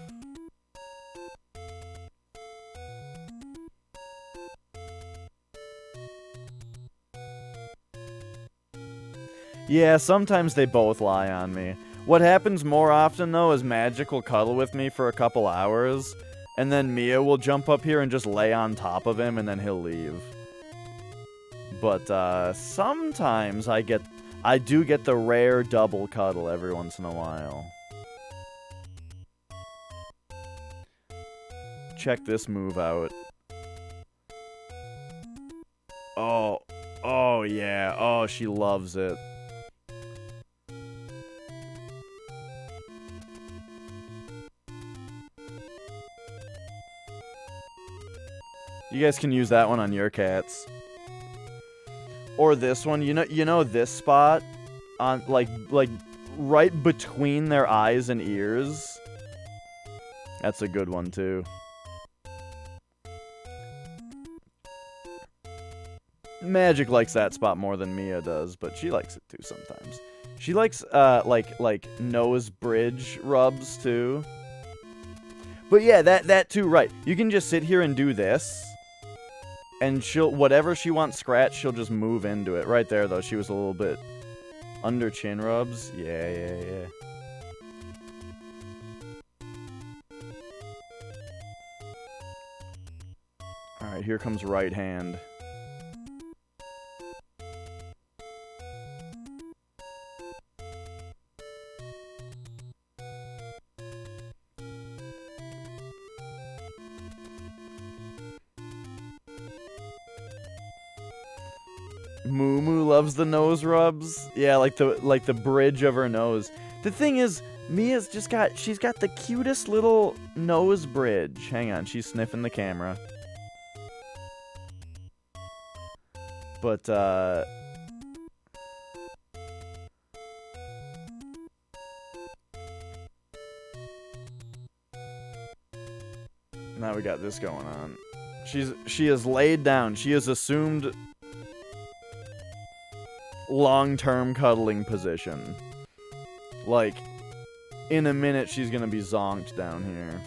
Yeah, sometimes they both lie on me. What happens more often, though, is Magic will cuddle with me for a couple hours, and then Mia will jump up here and just lay on top of him, and then he'll leave. But, sometimes I do get the rare double cuddle every once in a while. Check this move out. Oh yeah, oh, she loves it. You guys can use that one on your cats. Or this one, you know this spot on like right between their eyes and ears. That's a good one too. Magic likes that spot more than Mia does, but she likes it too sometimes. She likes like nose bridge rubs too. But yeah, that too, right. You can just sit here and do this. And she'll, whatever she wants scratched, she'll just move into it. Right there, though, she was a little bit under chin rubs. Yeah. Alright, here comes right hand. Moo Moo loves the nose rubs. Yeah, like the bridge of her nose. The thing is, Mia's she's got the cutest little nose bridge. Hang on, she's sniffing the camera. But, now we got this going on. She has laid down. She has assumed long-term cuddling position. Like, in a minute, she's gonna be zonked down here.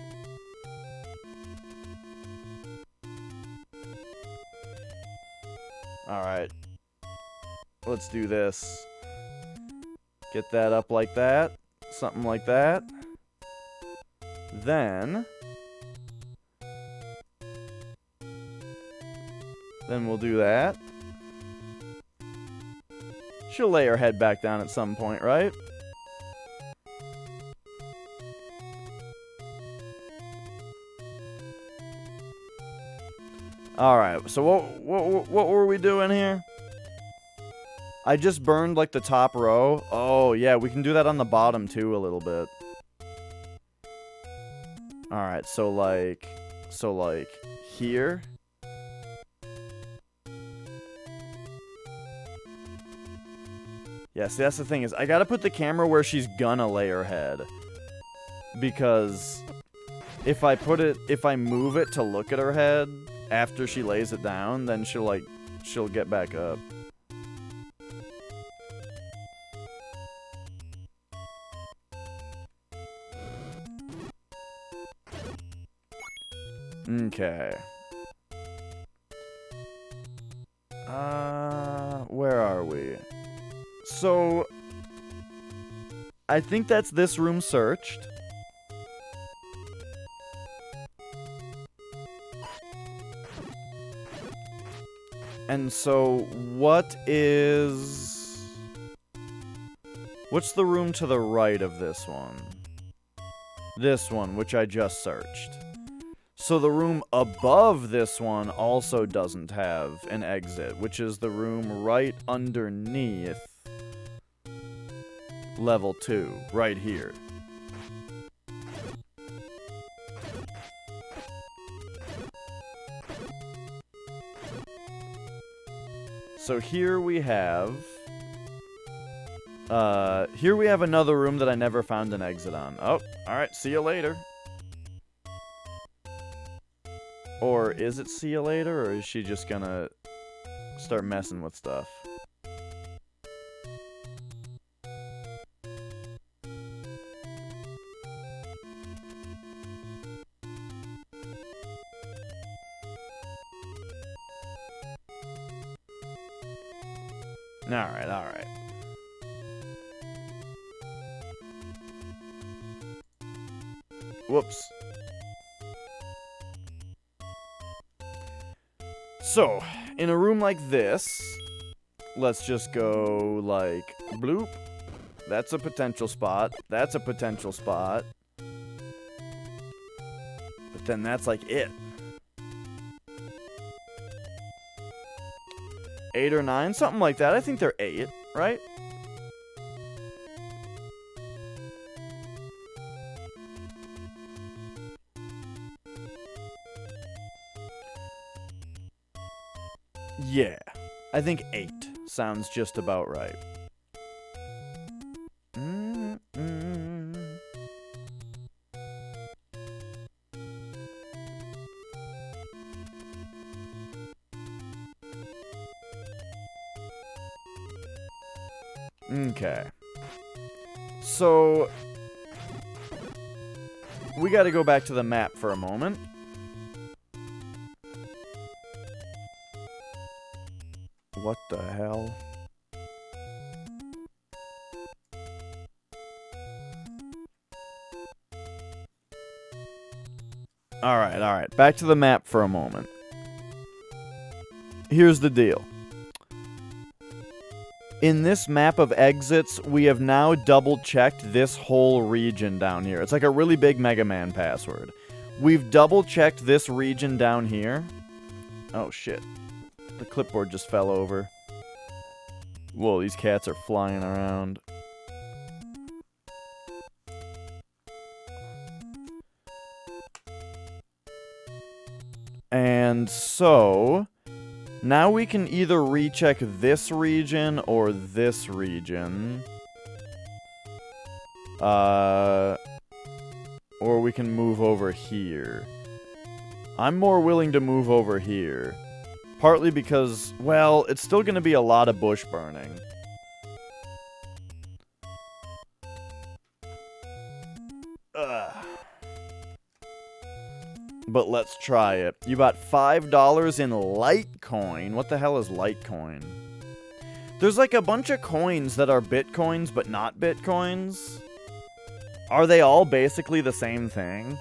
Alright. Let's do this. Get that up like that. Something like that. Then we'll do that. She'll lay her head back down at some point, right? Alright, so what were we doing here? I just burned, like, the top row. Oh, yeah, we can do that on the bottom, too, a little bit. Alright, so, like, here. Yeah, see, that's the thing, is I gotta put the camera where she's gonna lay her head. Because if I move it to look at her head after she lays it down, then she'll get back up. Okay. Where are we? So, I think that's this room searched. And so, what's the room to the right of this one? This one, which I just searched. So the room above this one also doesn't have an exit, which is the room right underneath level 2, right here. So here we have another room that I never found an exit on. Oh, alright, see you later. Or is it see you later, or is she just gonna start messing with stuff? Alright, alright. Whoops. So, in a room like this, let's just go like bloop. That's a potential spot. That's a potential spot. But then that's like it. 8 or 9, something like that. I think they're 8, right? Yeah, I think 8 sounds just about right. Okay. So, we gotta go back to the map for a moment. What the hell? Alright. Back to the map for a moment. Here's the deal. In this map of exits, we have now double-checked this whole region down here. It's like a really big Mega Man password. We've double-checked this region down here. Oh, shit. The clipboard just fell over. Whoa, these cats are flying around. And so, now we can either recheck this region or this region. Or we can move over here. I'm more willing to move over here. Partly because, well, it's still going to be a lot of bush burning. Ugh. But let's try it. You bought $5 in Litecoin. What the hell is Litecoin? There's like a bunch of coins that are Bitcoins but not Bitcoins. Are they all basically the same thing?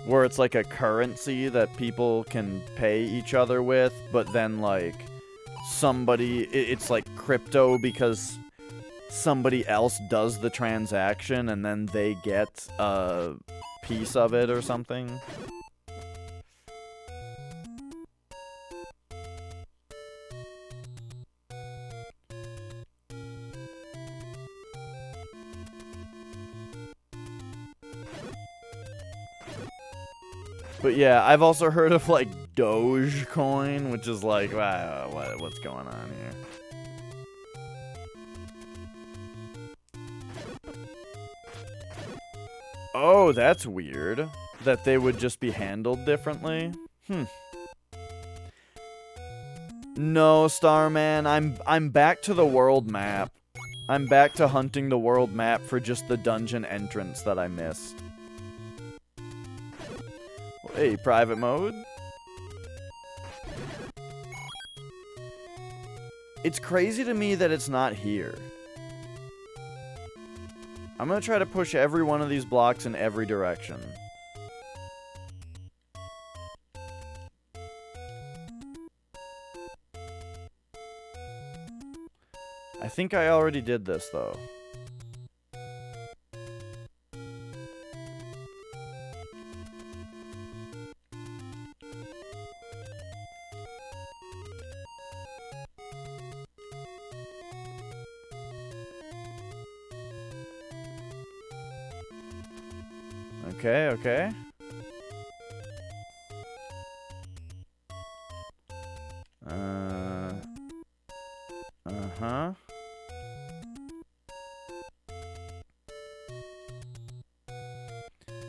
Where it's like a currency that people can pay each other with, but then like somebody, it's like crypto because somebody else does the transaction and then they get a piece of it or something. But yeah, I've also heard of like Dogecoin, which is like, wow, what's going on here? Oh, that's weird. That they would just be handled differently. No, Starman, I'm back to the world map. I'm back to hunting the world map for just the dungeon entrance that I missed. Hey, private mode. It's crazy to me that it's not here. I'm gonna try to push every one of these blocks in every direction. I think I already did this, though. Okay, okay. Uh-huh.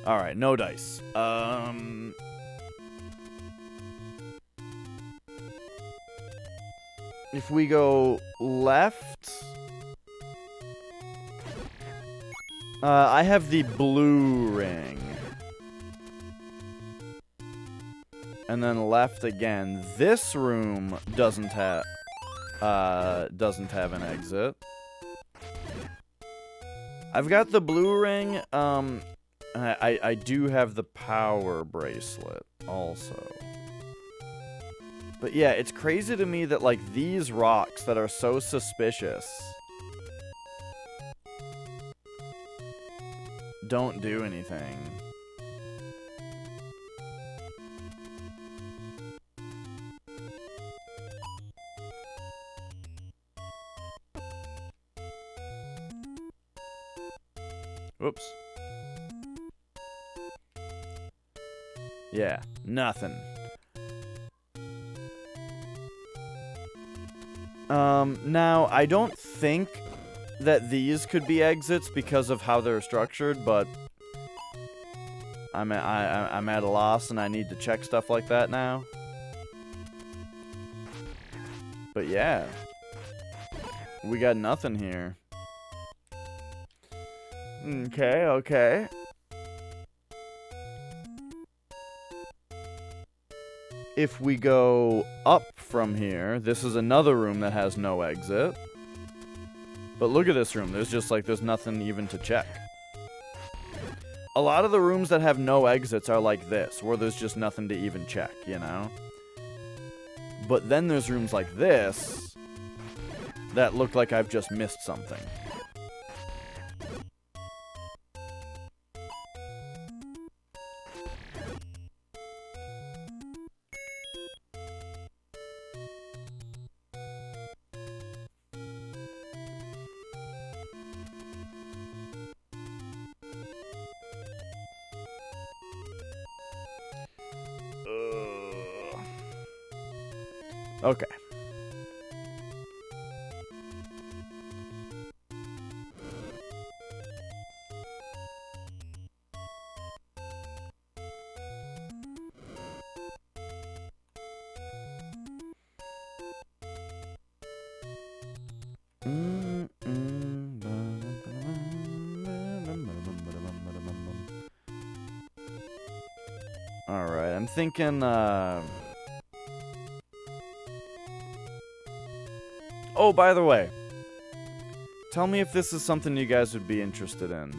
Alright, no dice. If we go left... I have the blue ring. And then left again. This room doesn't have an exit. I've got the blue ring. I do have the power bracelet also. But yeah, it's crazy to me that like these rocks that are so suspicious don't do anything. Whoops. Yeah, nothing. Now, I don't think that these could be exits because of how they're structured, but I'm at a loss and I need to check stuff like that now. But yeah, we got nothing here. Okay, okay. If we go up from here, this is another room that has no exit. But look at this room. There's nothing even to check. A lot of the rooms that have no exits are like this, where there's just nothing to even check, you know? But then there's rooms like this that look like I've just missed something. Okay. Alright, I'm thinking, Oh, by the way, tell me if this is something you guys would be interested in.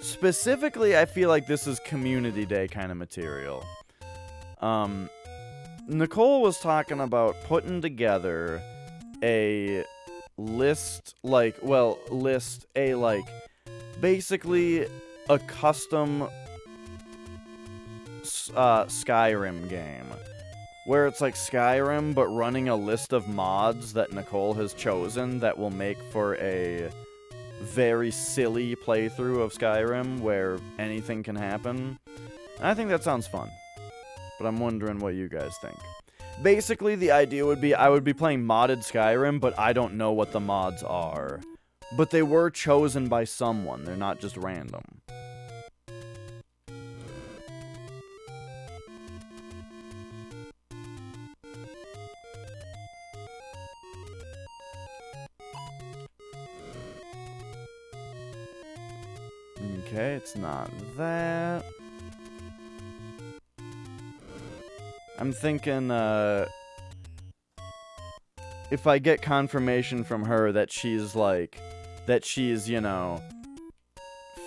Specifically, I feel like this is Community Day kind of material. Nicole was talking about putting together a list, basically a custom Skyrim game. Where it's like Skyrim, but running a list of mods that Nicole has chosen that will make for a very silly playthrough of Skyrim where anything can happen. And I think that sounds fun. But I'm wondering what you guys think. Basically, the idea would be I would be playing modded Skyrim, but I don't know what the mods are. But they were chosen by someone. They're not just random. Okay, it's not that. I'm thinking, if I get confirmation from her that she's, you know,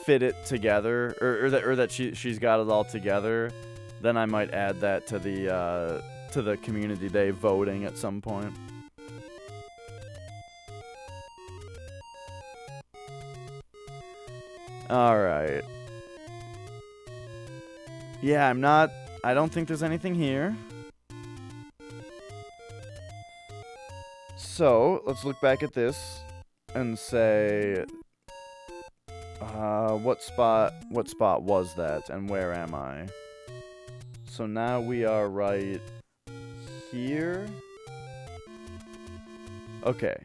fit it together, or that she's got it all together, then I might add that to the Community Day voting at some point. Alright. Yeah, I don't think there's anything here. So, let's look back at this and say, what spot was that, and where am I? So now we are right here. Okay.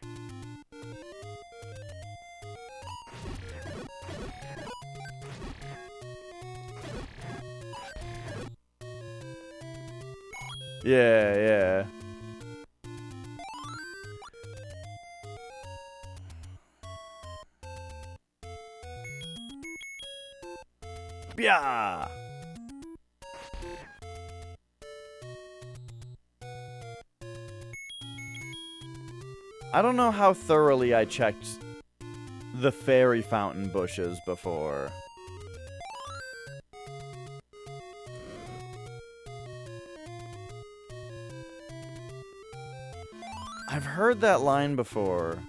Yeah. Yeah. I don't know how thoroughly I checked the fairy fountain bushes before. I've heard that line before.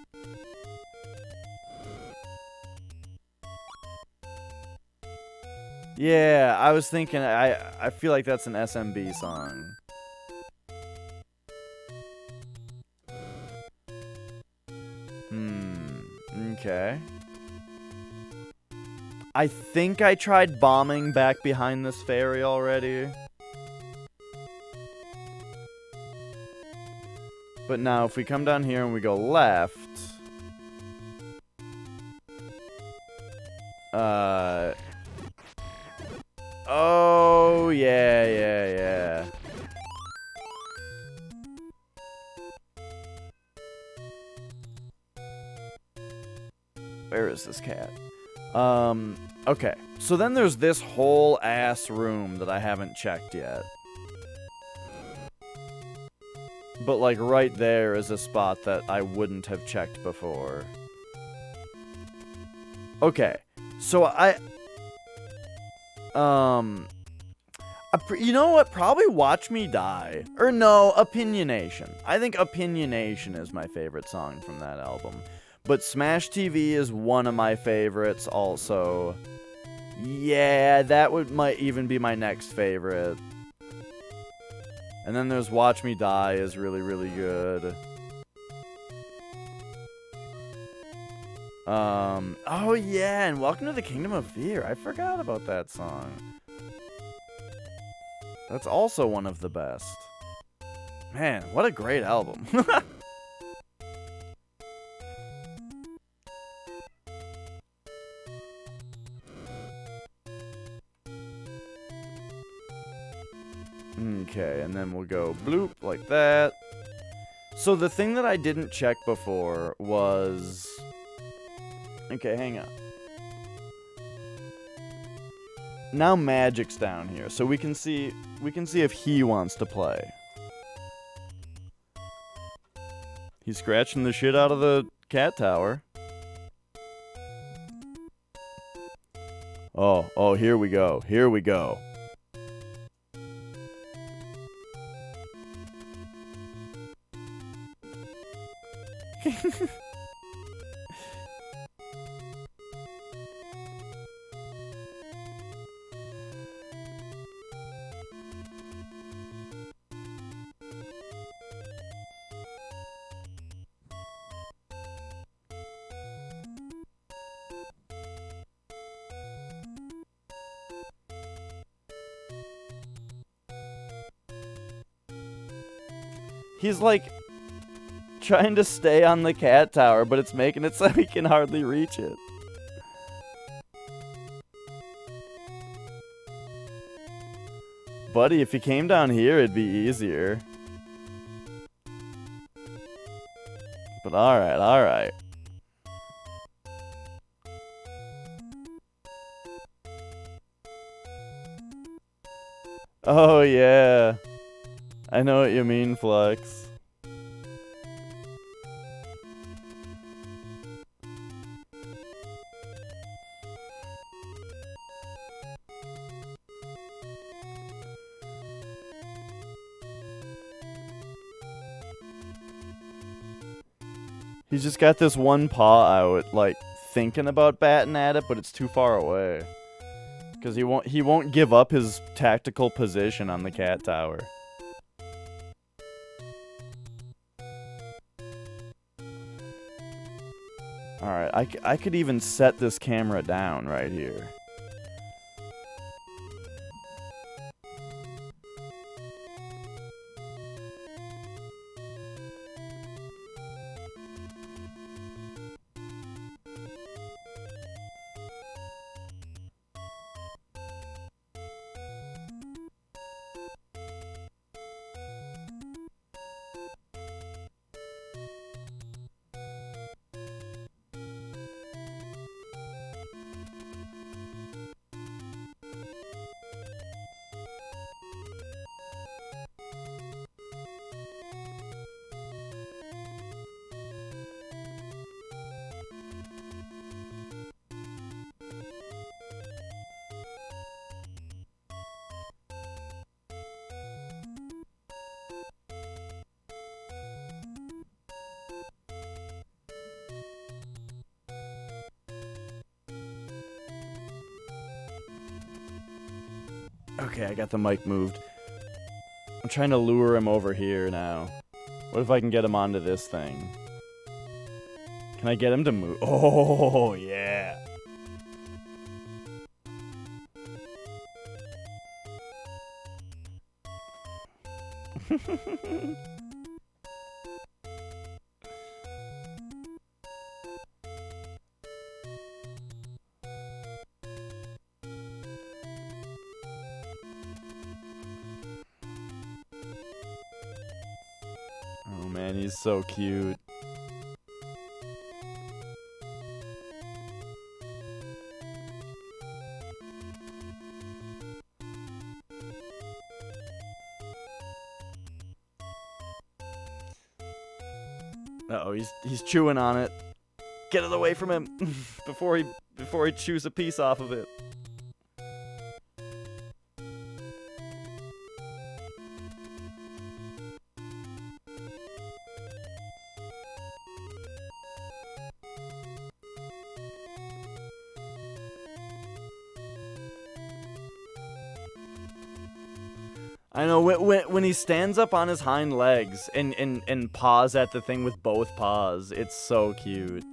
Yeah, I was thinking, I feel like that's an SMB song. Okay. I think I tried bombing back behind this fairy already. But now, if we come down here and we go left... Oh, yeah. Where is this cat? Okay. So then there's this whole ass room that I haven't checked yet. But, like, right there is a spot that I wouldn't have checked before. Okay. So you know what? Probably Watch Me Die. Or no, Opinionation. I think Opinionation is my favorite song from that album. But Smash TV is one of my favorites also. Yeah, that might even be my next favorite. And then there's Watch Me Die is really, really good. Oh yeah, and Welcome to the Kingdom of Fear. I forgot about that song. That's also one of the best. Man, what a great album. Okay, and then we'll go bloop like that. So the thing that I didn't check before was... Okay, hang on. Now Magic's down here, so we can see if he wants to play. He's scratching the shit out of the cat tower. Oh, here we go. Here we go. He's like trying to stay on the cat tower, but it's making it so he can hardly reach it. Buddy, if you came down here, it'd be easier. But alright, alright. Oh yeah. I know what you mean, Flux. He's just got this one paw out, like, thinking about batting at it, but it's too far away. Because he won't give up his tactical position on the cat tower. Alright, I could even set this camera down right here. Okay, I got the mic moved. I'm trying to lure him over here now. What if I can get him onto this thing? Can I get him to move? Oh, yeah. Oh man, he's so cute. Uh-oh, he's chewing on it. Get it away from him before he chews a piece off of it. I know, when he stands up on his hind legs and paws at the thing with both paws, it's so cute.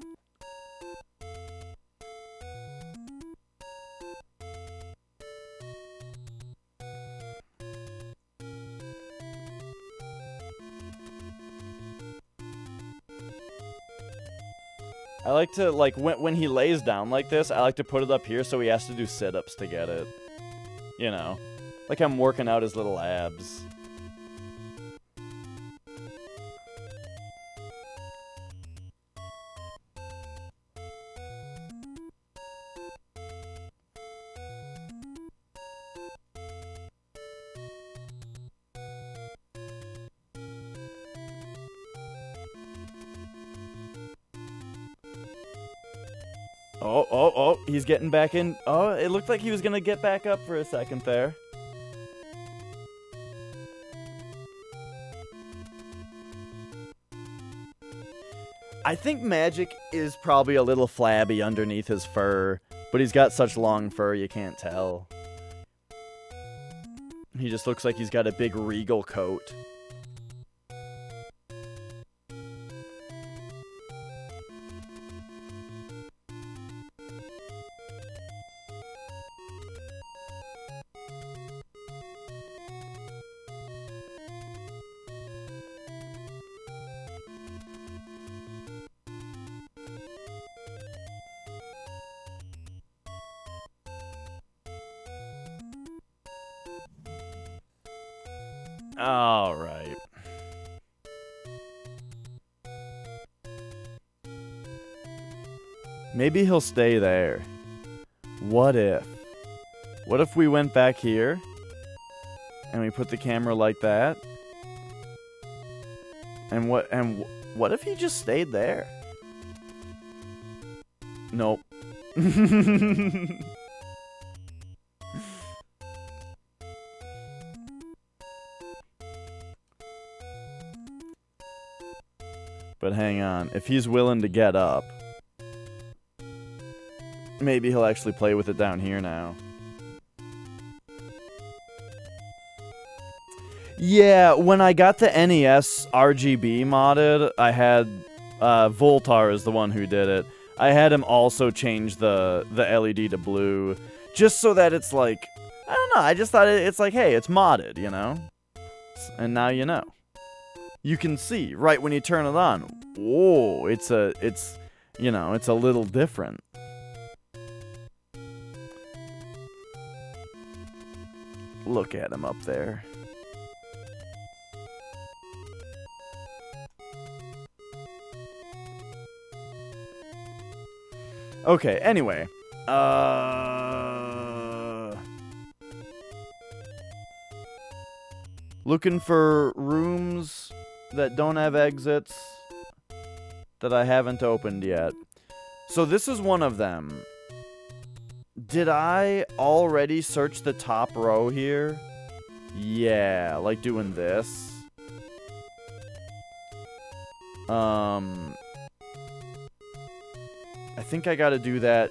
I like to, like, when he lays down like this, I like to put it up here so he has to do sit-ups to get it. You know, like I'm working out his little abs. Oh, he's getting back in. Oh, it looked like he was gonna get back up for a second there. I think Magic is probably a little flabby underneath his fur, but he's got such long fur you can't tell. He just looks like he's got a big regal coat. All right. Maybe he'll stay there. What if? What if we went back here and we put the camera like that? And what if he just stayed there? Nope. But hang on, if he's willing to get up, maybe he'll actually play with it down here now. Yeah, when I got the NES RGB modded, I had Voltar is the one who did it. I had him also change the LED to blue, just so that it's like, I don't know, I just thought it's like, hey, it's modded, you know? And now you know. You can see right when you turn it on. Whoa, it's you know, it's a little different. Look at him up there. Okay, anyway. Looking for rooms that don't have exits that I haven't opened yet. So this is one of them. Did I already search the top row here? Yeah, like doing this. I think I gotta do that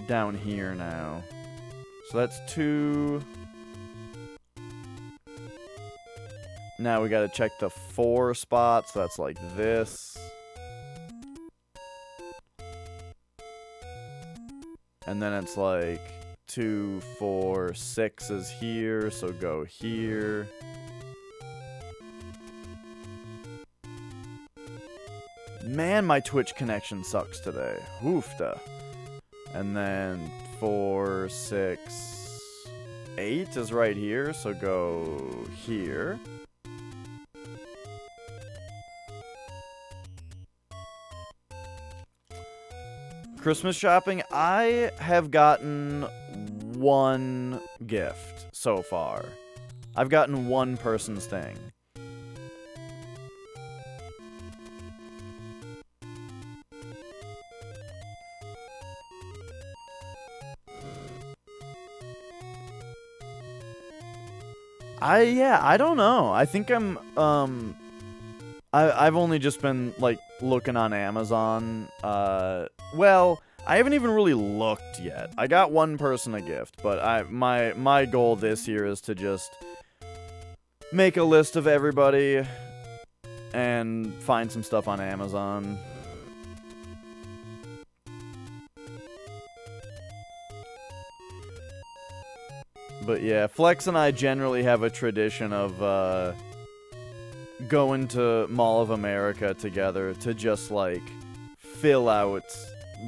down here now. So that's 2. Now we gotta check the 4 spots. So that's like this. And then it's like 2, 4, 6 is here. So go here. Man, my Twitch connection sucks today. Oofta. And then 4, 6, 8 is right here. So go here. Christmas shopping, I have gotten 1 gift so far. I've gotten 1 person's thing. I don't know. I think I've only just been, like, looking on Amazon. Well, I haven't even really looked yet. I got 1 person a gift, but my goal this year is to just make a list of everybody and find some stuff on Amazon. But yeah, Flex and I generally have a tradition of going to Mall of America together to just, like, fill out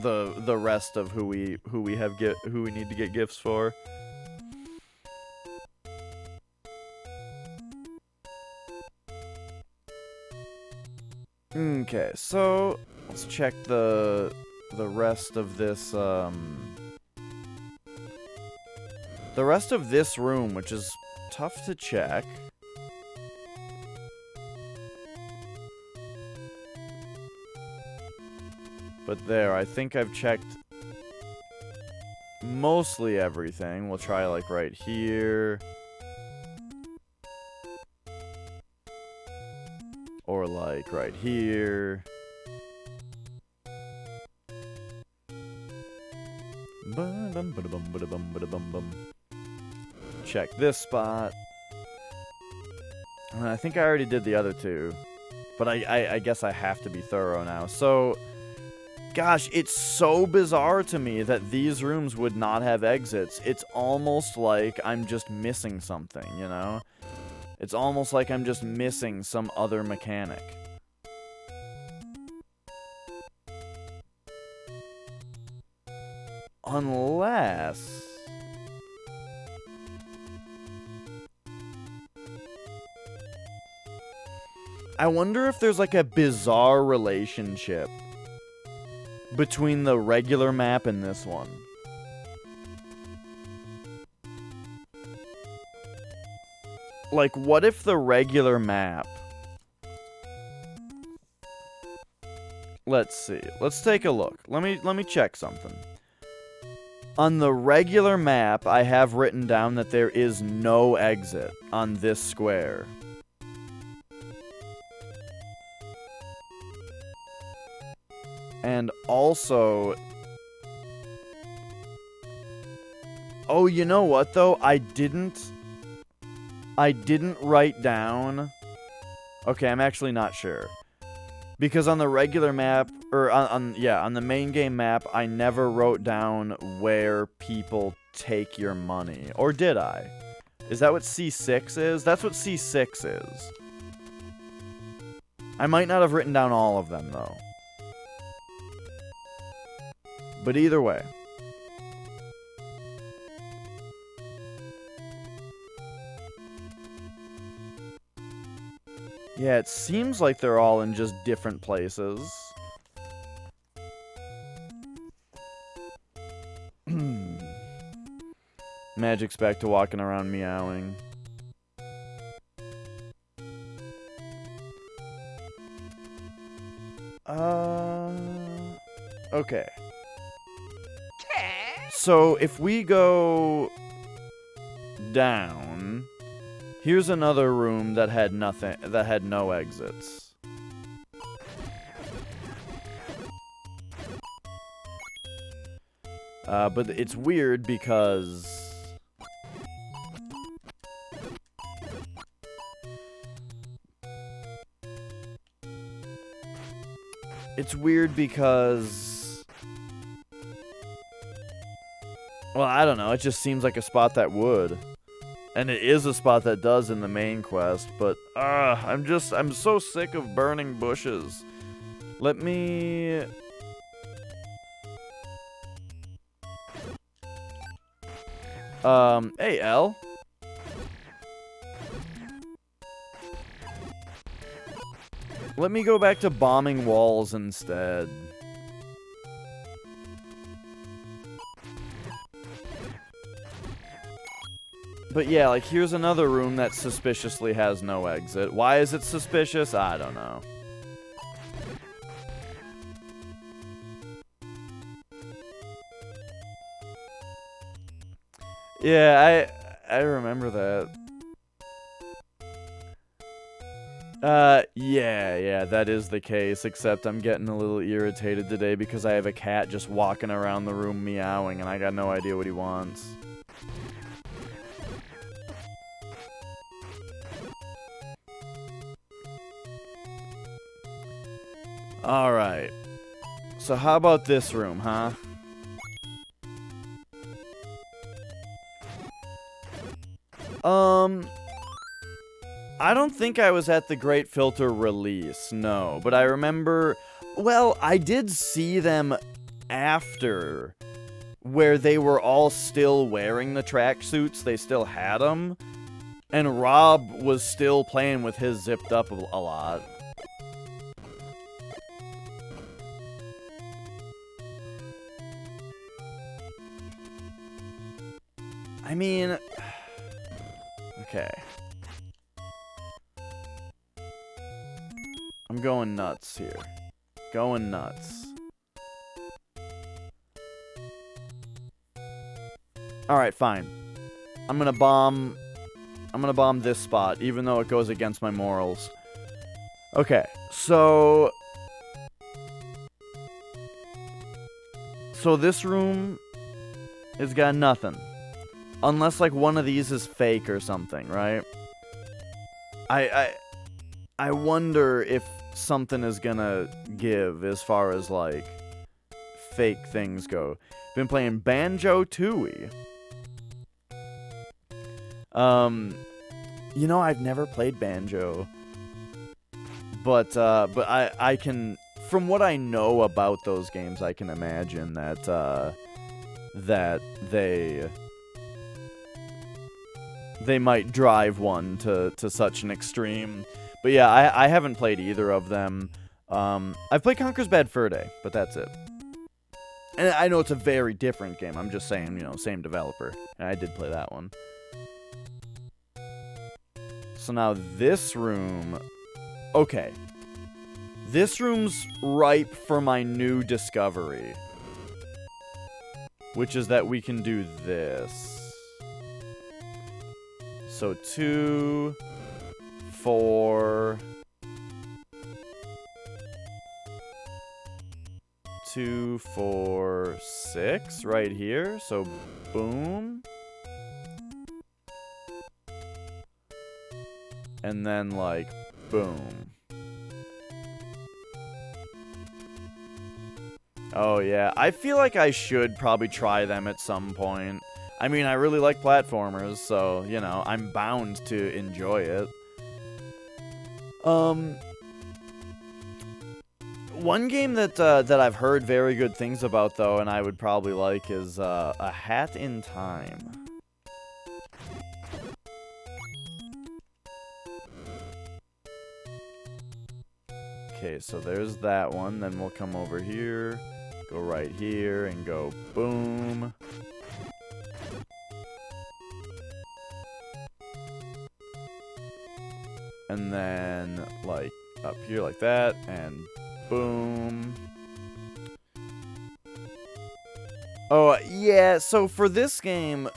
the rest of who we need to get gifts for. Okay, so let's check the rest of this the rest of this room, which is tough to check. But there, I think I've checked mostly everything. We'll try like right here. Or like right here. Check this spot. I think I already did the other two. But I guess I have to be thorough now. So, gosh, it's so bizarre to me that these rooms would not have exits. It's almost like I'm just missing something, you know? It's almost like I'm just missing some other mechanic. Unless... I wonder if there's like a bizarre relationship between the regular map and this one. Like, what if the regular map... Let's see. Let's take a look. Let me check something. On the regular map, I have written down that there is no exit on this square. And also... Oh, you know what, though? I didn't write down... Okay, I'm actually not sure. Because on the regular map, or on the main game map, I never wrote down where people take your money. Or did I? Is that what C6 is? That's what C6 is. I might not have written down all of them, though. But either way. Yeah, it seems like they're all in just different places. Magic's back to walking around meowing. Okay. So, if we go down... Here's another room that had nothing, that had no exits. But it's weird because... It's weird because... Well, I don't know, it just seems like a spot that would. And it is a spot that does in the main quest, but I'm so sick of burning bushes. Let me... Hey, L. Let me go back to bombing walls instead. But yeah, like, here's another room that suspiciously has no exit. Why is it suspicious? I don't know. Yeah, I remember that. Yeah, that is the case, except I'm getting a little irritated today because I have a cat just walking around the room meowing and I got no idea what he wants. Alright. So how about this room, huh? I don't think I was at the Great Filter release, no. But I remember... Well, I did see them after, where they were all still wearing the tracksuits. They still had them. And Rob was still playing with his zipped up a lot. I mean... Okay. I'm going nuts here. Going nuts. Alright, fine. I'm gonna bomb this spot, even though it goes against my morals. Okay, so... So this room has got nothing. Unless, like, one of these is fake or something, right? I wonder if something is gonna give as far as, like, fake things go. Been playing Banjo-Tooie. You know, I've never played Banjo. But I can... From what I know about those games, I can imagine that, that they might drive one to such an extreme. But yeah, I haven't played either of them. I've played Conker's Bad Fur Day, but that's it. And I know it's a very different game. I'm just saying, you know, same developer. And I did play that one. So now this room... Okay. This room's ripe for my new discovery. Which is that we can do this. So 2, 4, 2, 4, 6 right here. So boom. And then like boom. Oh yeah, I feel like I should probably try them at some point. I mean, I really like platformers, so, you know, I'm bound to enjoy it. One game that I've heard very good things about, though, and I would probably like is A Hat in Time. Okay, so there's that one. Then we'll come over here, go right here, and go boom. And then, like, up here like that, and boom. Oh, yeah, so for this game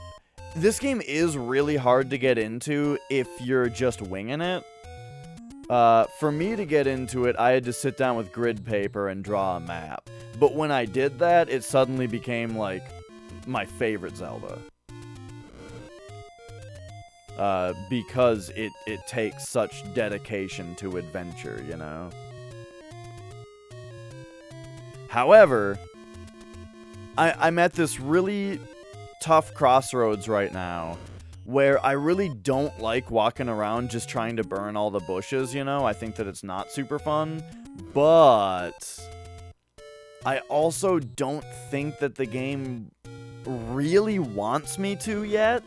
is really hard to get into if you're just winging it. For me to get into it, I had to sit down with grid paper and draw a map. But when I did that, it suddenly became, like, my favorite Zelda. Because it takes such dedication to adventure, you know? However, I'm at this really tough crossroads right now, where I really don't like walking around just trying to burn all the bushes, you know? I think that it's not super fun, but I also don't think that the game really wants me to yet.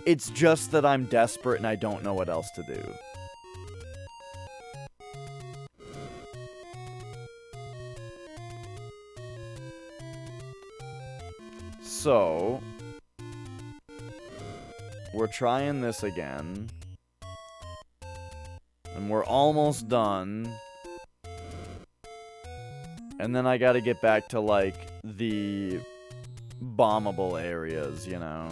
It's just that I'm desperate and I don't know what else to do. So, we're trying this again. And we're almost done. And then I gotta get back to, like, the bombable areas, you know?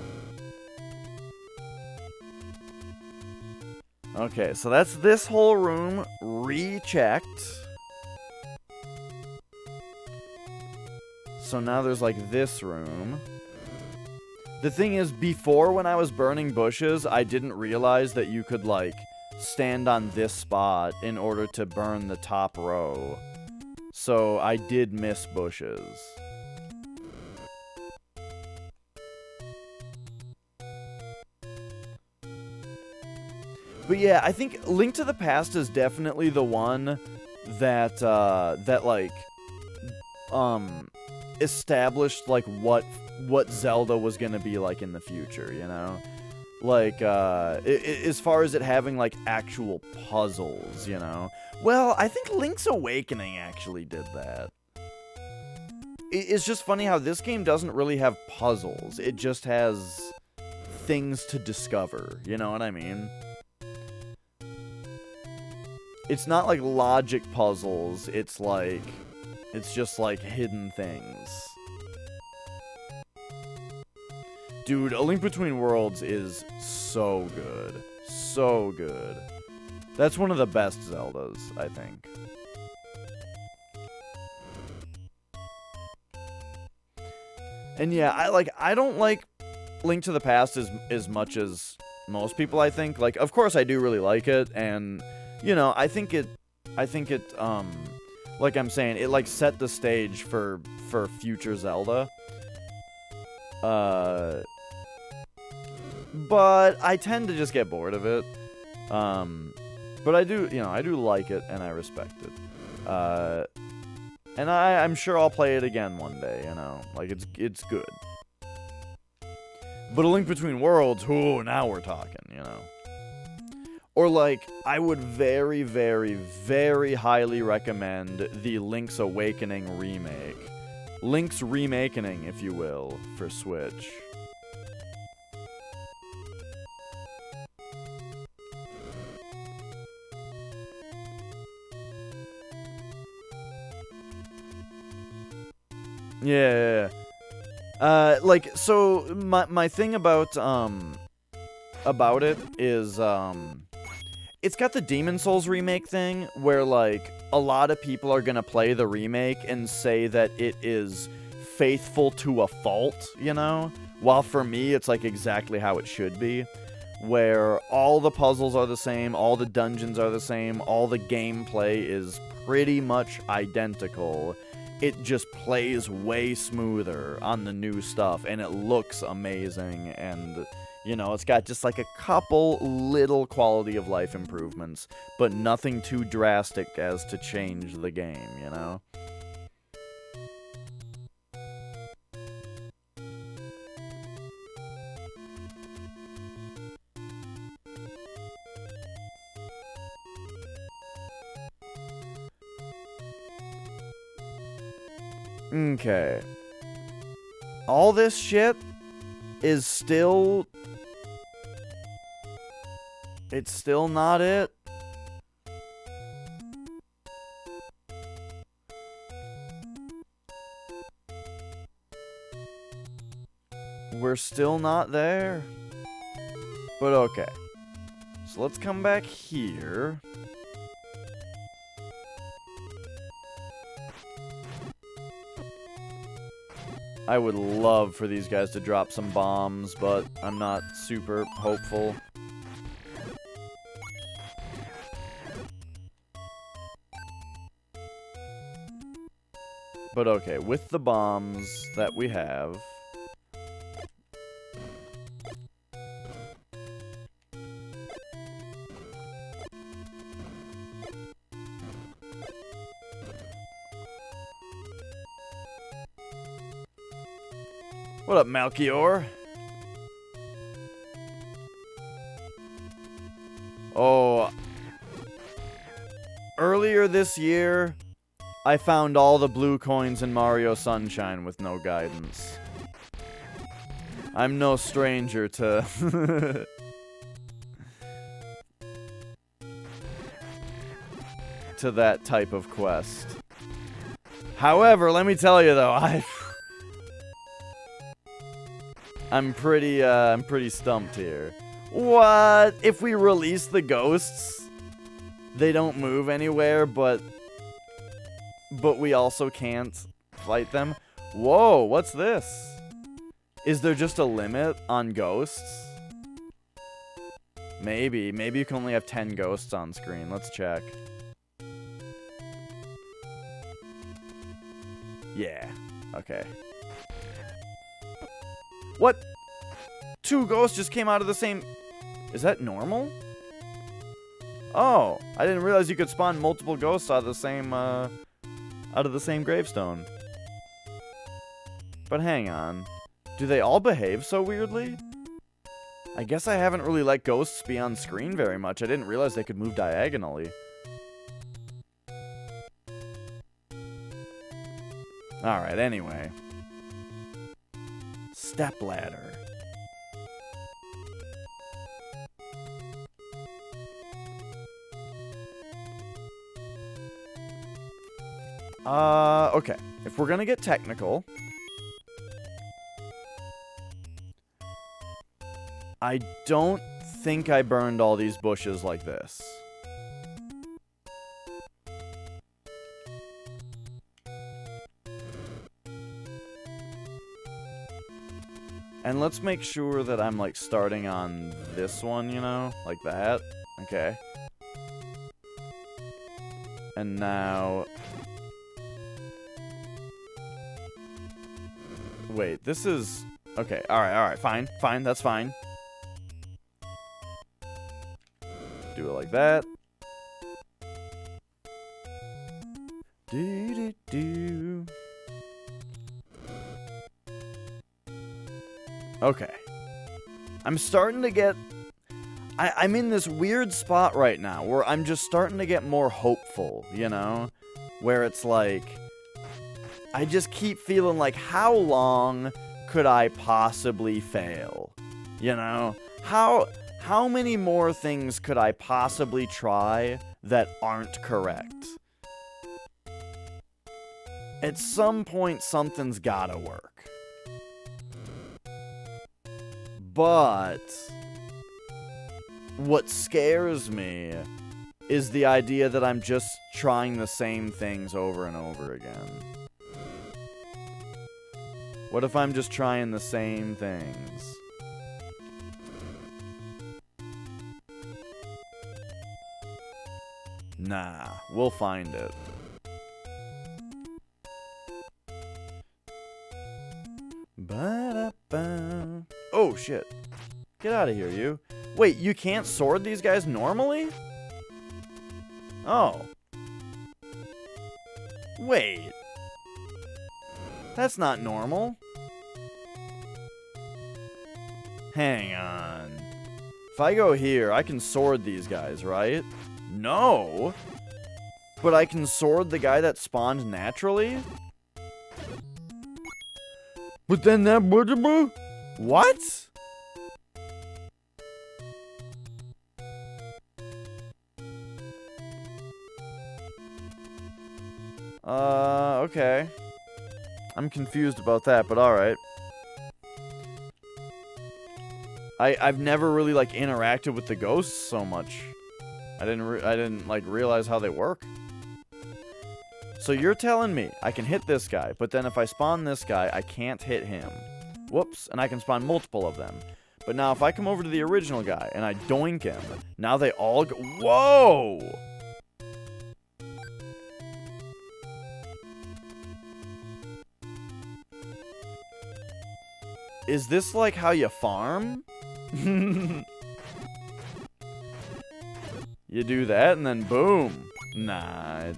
Okay, so that's this whole room rechecked. So now there's, like, this room. The thing is, before when I was burning bushes, I didn't realize that you could, like, stand on this spot in order to burn the top row. So I did miss bushes. But yeah, I think Link to the Past is definitely the one that, established, like, what Zelda was gonna be like in the future, you know? Like, as far as it having, like, actual puzzles, you know? Well, I think Link's Awakening actually did that. It's just funny how this game doesn't really have puzzles. It just has things to discover, you know what I mean? It's not like logic puzzles, it's just like hidden things. Dude, A Link Between Worlds is so good. So good. That's one of the best Zeldas, I think. And yeah, I don't like Link to the Past as much as most people, I think. Like, of course I do really like it, and you know, I think it like I'm saying, it like set the stage for future Zelda. But I tend to just get bored of it. But I do, you know, I do like it and I respect it. And I'm sure I'll play it again one day, you know. Like, it's good. But A Link Between Worlds, ooh, now we're talking, you know. Or, like, I would very, very, very highly recommend the Link's Awakening remake. Link's Remakening, if you will, for Switch. Yeah. Like, so, my thing about it is, it's got the Demon Souls remake thing, where, like, a lot of people are gonna play the remake and say that it is faithful to a fault, you know? While for me, it's, like, exactly how it should be. Where all the puzzles are the same, all the dungeons are the same, all the gameplay is pretty much identical. It just plays way smoother on the new stuff, and it looks amazing, and, you know, it's got just like a couple little quality of life improvements, but nothing too drastic as to change the game, you know? Okay. All this shit is still... It's still not it. We're still not there. But okay. So let's come back here. I would love for these guys to drop some bombs, but I'm not super hopeful. But okay, with the bombs that we have... What up, Malchior? Oh. Earlier this year, I found all the blue coins in Mario Sunshine with no guidance. I'm no stranger to... to that type of quest. However, let me tell you though, I'm pretty stumped here. What? If we release the ghosts, they don't move anywhere, but we also can't fight them? Whoa, what's this? Is there just a limit on ghosts? Maybe you can only have 10 ghosts on screen. Let's check. Yeah, okay. What? 2 ghosts just came out of the same... Is that normal? Oh, I didn't realize you could spawn multiple ghosts out of the same gravestone. But hang on. Do they all behave so weirdly? I guess I haven't really let ghosts be on screen very much. I didn't realize they could move diagonally. Alright, anyway. Stepladder. Okay. If we're gonna get technical, I don't think I burned all these bushes like this. And let's make sure that I'm, like, starting on this one, you know? Like that. Okay. And now... Wait, this is... Okay, alright, fine, that's fine. Do it like that. Do. Okay. I'm starting to get... I'm in this weird spot right now where I'm just starting to get more hopeful, you know? Where it's like... I just keep feeling like, how long could I possibly fail? You know? How many more things could I possibly try that aren't correct? At some point, something's gotta work. But what scares me is the idea that I'm just trying the same things over and over again. What if I'm just trying the same things? Nah, we'll find it. Ba-da-ba. Oh, shit. Get out of here, you. Wait, you can't sword these guys normally? Oh. Wait. That's not normal. Hang on. If I go here, I can sword these guys, right? No. But I can sword the guy that spawned naturally? But then that... What? Okay. I'm confused about that, but alright. I've never really, like, interacted with the ghosts so much. I didn't like, realize how they work. So you're telling me I can hit this guy, but then if I spawn this guy, I can't hit him. Whoops, and I can spawn multiple of them. But now if I come over to the original guy and I doink him, now they all go... Whoa! Is this like how you farm? You do that and then boom. Nah.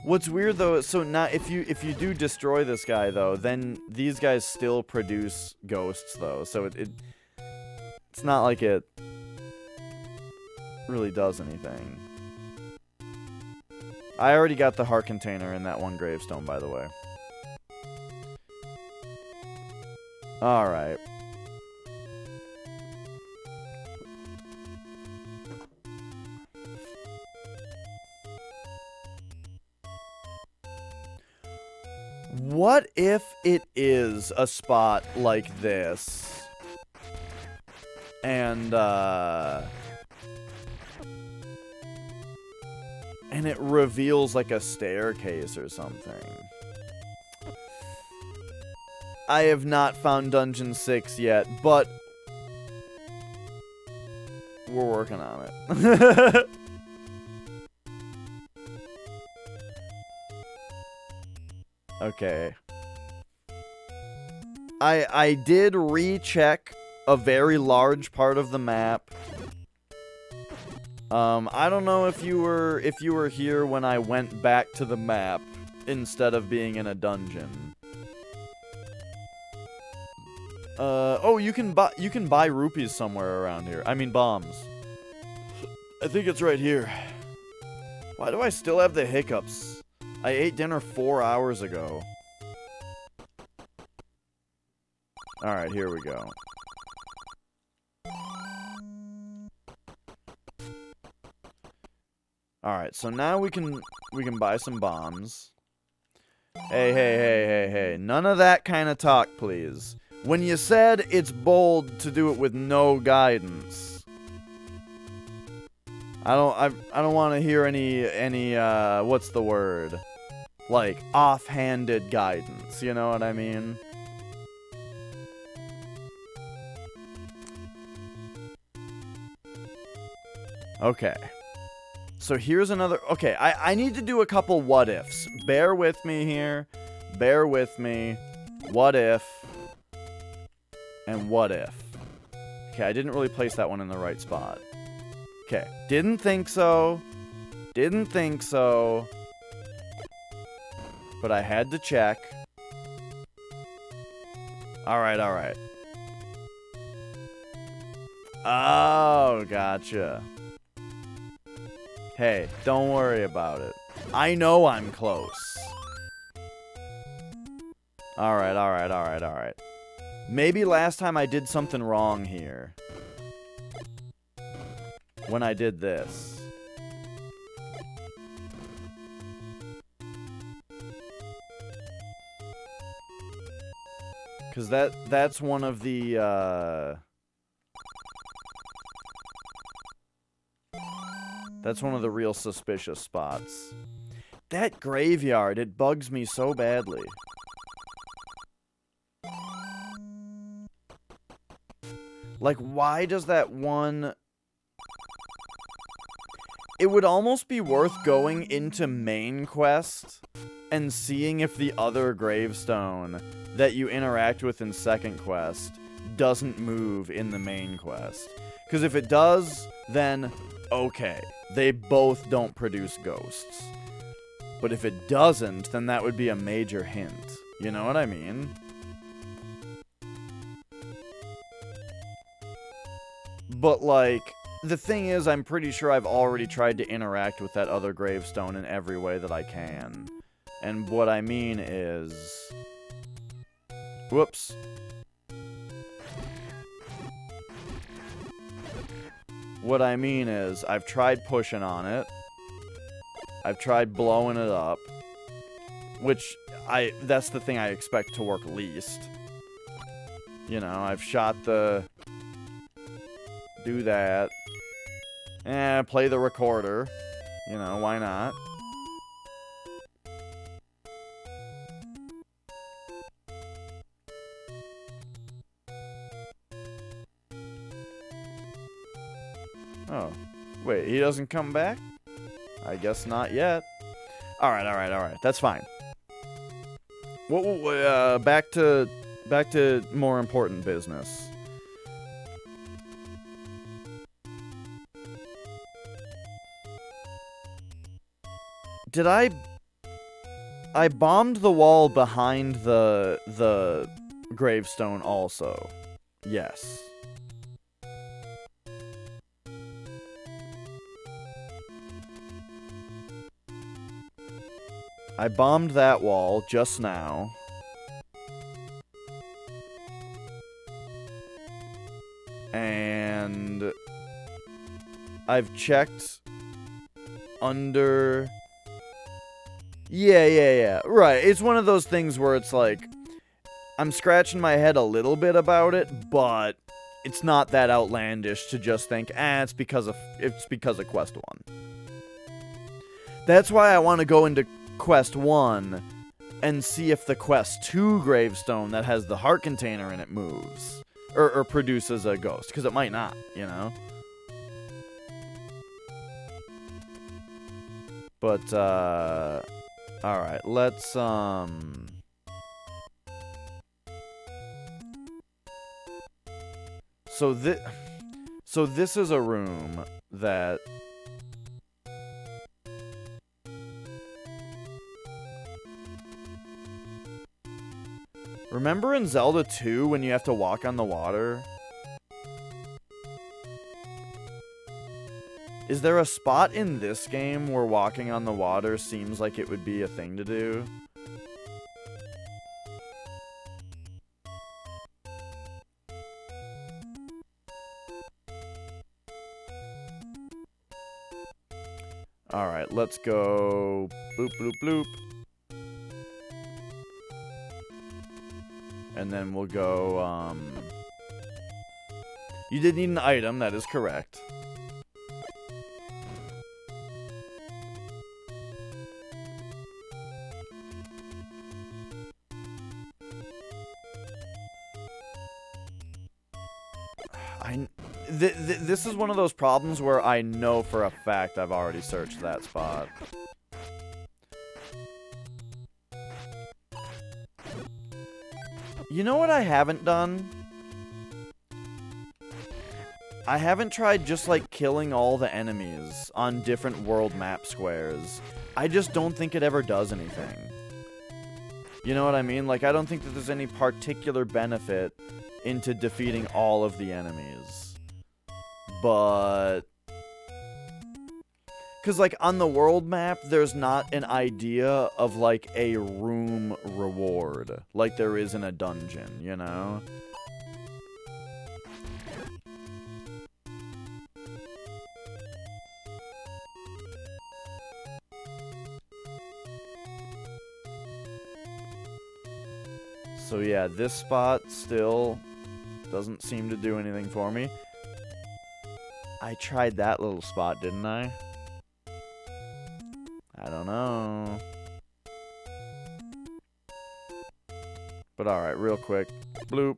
What's weird though, so now if you do destroy this guy though, then these guys still produce ghosts though. So it's not like it really does anything. I already got the heart container in that one gravestone, by the way. Alright. What if it is a spot like this? And it reveals like a staircase or something. I have not found Dungeon 6 yet, but we're working on it. Okay. I did recheck a very large part of the map I don't know if you were here when I went back to the map instead of being in a dungeon. Oh, you can buy rupees somewhere around here. I mean bombs. I think it's right here. Why do I still have the hiccups? I ate dinner 4 hours ago. Alright, here we go. Alright, so now we can buy some bombs. Hey. None of that kind of talk, please. When you said it's bold to do it with no guidance. I don't want to hear any what's the word? Like offhanded guidance, you know what I mean? Okay. So here's another... Okay, I need to do a couple what-ifs. Bear with me here. Bear with me. What if? And what if? Okay, I didn't really place that one in the right spot. Okay, didn't think so. Didn't think so. But I had to check. Alright, alright. Oh, gotcha. Hey, don't worry about it. I know I'm close. Alright. Maybe last time I did something wrong here. When I did this. Because that's one of the, that's one of the real suspicious spots. That graveyard, it bugs me so badly. Like, why does that one... It would almost be worth going into main quest and seeing if the other gravestone that you interact with in second quest doesn't move in the main quest. Because if it does, then okay. They both don't produce ghosts. But if it doesn't, then that would be a major hint. You know what I mean? But, like, the thing is, I'm pretty sure I've already tried to interact with that other gravestone in every way that I can. And what I mean is... Whoops. What I mean is, I've tried pushing on it. I've tried blowing it up. Which, that's the thing I expect to work least. You know, I've shot the... Do that. Play the recorder. You know, why not? Oh. Wait, he doesn't come back? I guess not yet. Alright. That's fine. Back to more important business. Did I bombed the wall behind the gravestone also? Yes. I bombed that wall just now. And I've checked under... Yeah. Right. It's one of those things where it's like, I'm scratching my head a little bit about it, but it's not that outlandish to just think, it's because of Quest 1. That's why I want to go into Quest 1 and see if the Quest 2 gravestone that has the heart container in it moves. Or produces a ghost, because it might not, you know? But, alright, let's, So this is a room that Remember in Zelda 2 when you have to walk on the water? Is there a spot in this game where walking on the water seems like it would be a thing to do? Alright, let's go boop, bloop, bloop. And then we'll go, You did need an item, that is correct. This is one of those problems where I know for a fact I've already searched that spot. You know what I haven't done? I haven't tried just like killing all the enemies on different world map squares. I just don't think it ever does anything. You know what I mean? Like, I don't think that there's any particular benefit into defeating all of the enemies. But... because, like, on the world map, there's not an idea of, like, a room reward. Like there is in a dungeon, you know? So yeah, this spot still doesn't seem to do anything for me. I tried that little spot, didn't I? I don't know. But alright, real quick. Bloop.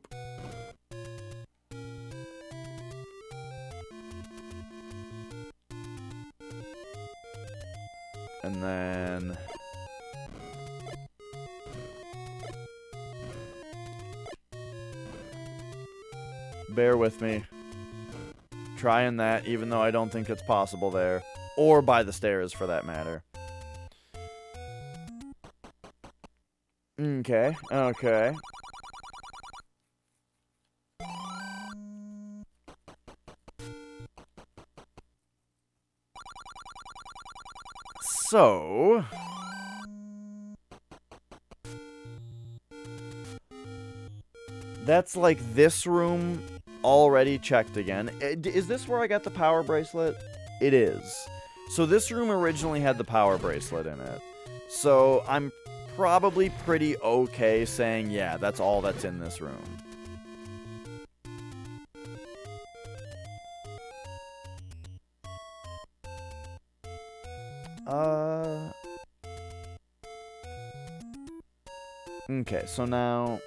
And then... bear with me. Trying that, even though I don't think it's possible there. Or by the stairs, for that matter. Okay, okay. So... that's like this room already checked again. Is this where I got the power bracelet? It is. So this room originally had the power bracelet in it. So I'm probably pretty okay saying, yeah, that's all that's in this room. Okay, so now...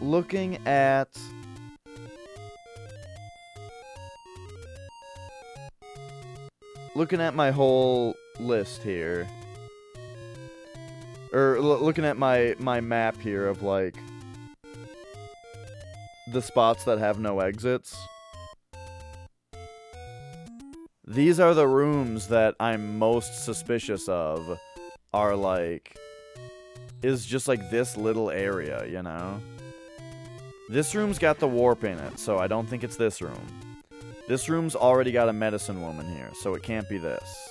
looking at... my whole list here. Or looking at my map here of, like, the spots that have no exits. These are the rooms that I'm most suspicious of are, like... is just, like, this little area, you know? This room's got the warp in it, so I don't think it's this room. This room's already got a medicine woman here, so it can't be this.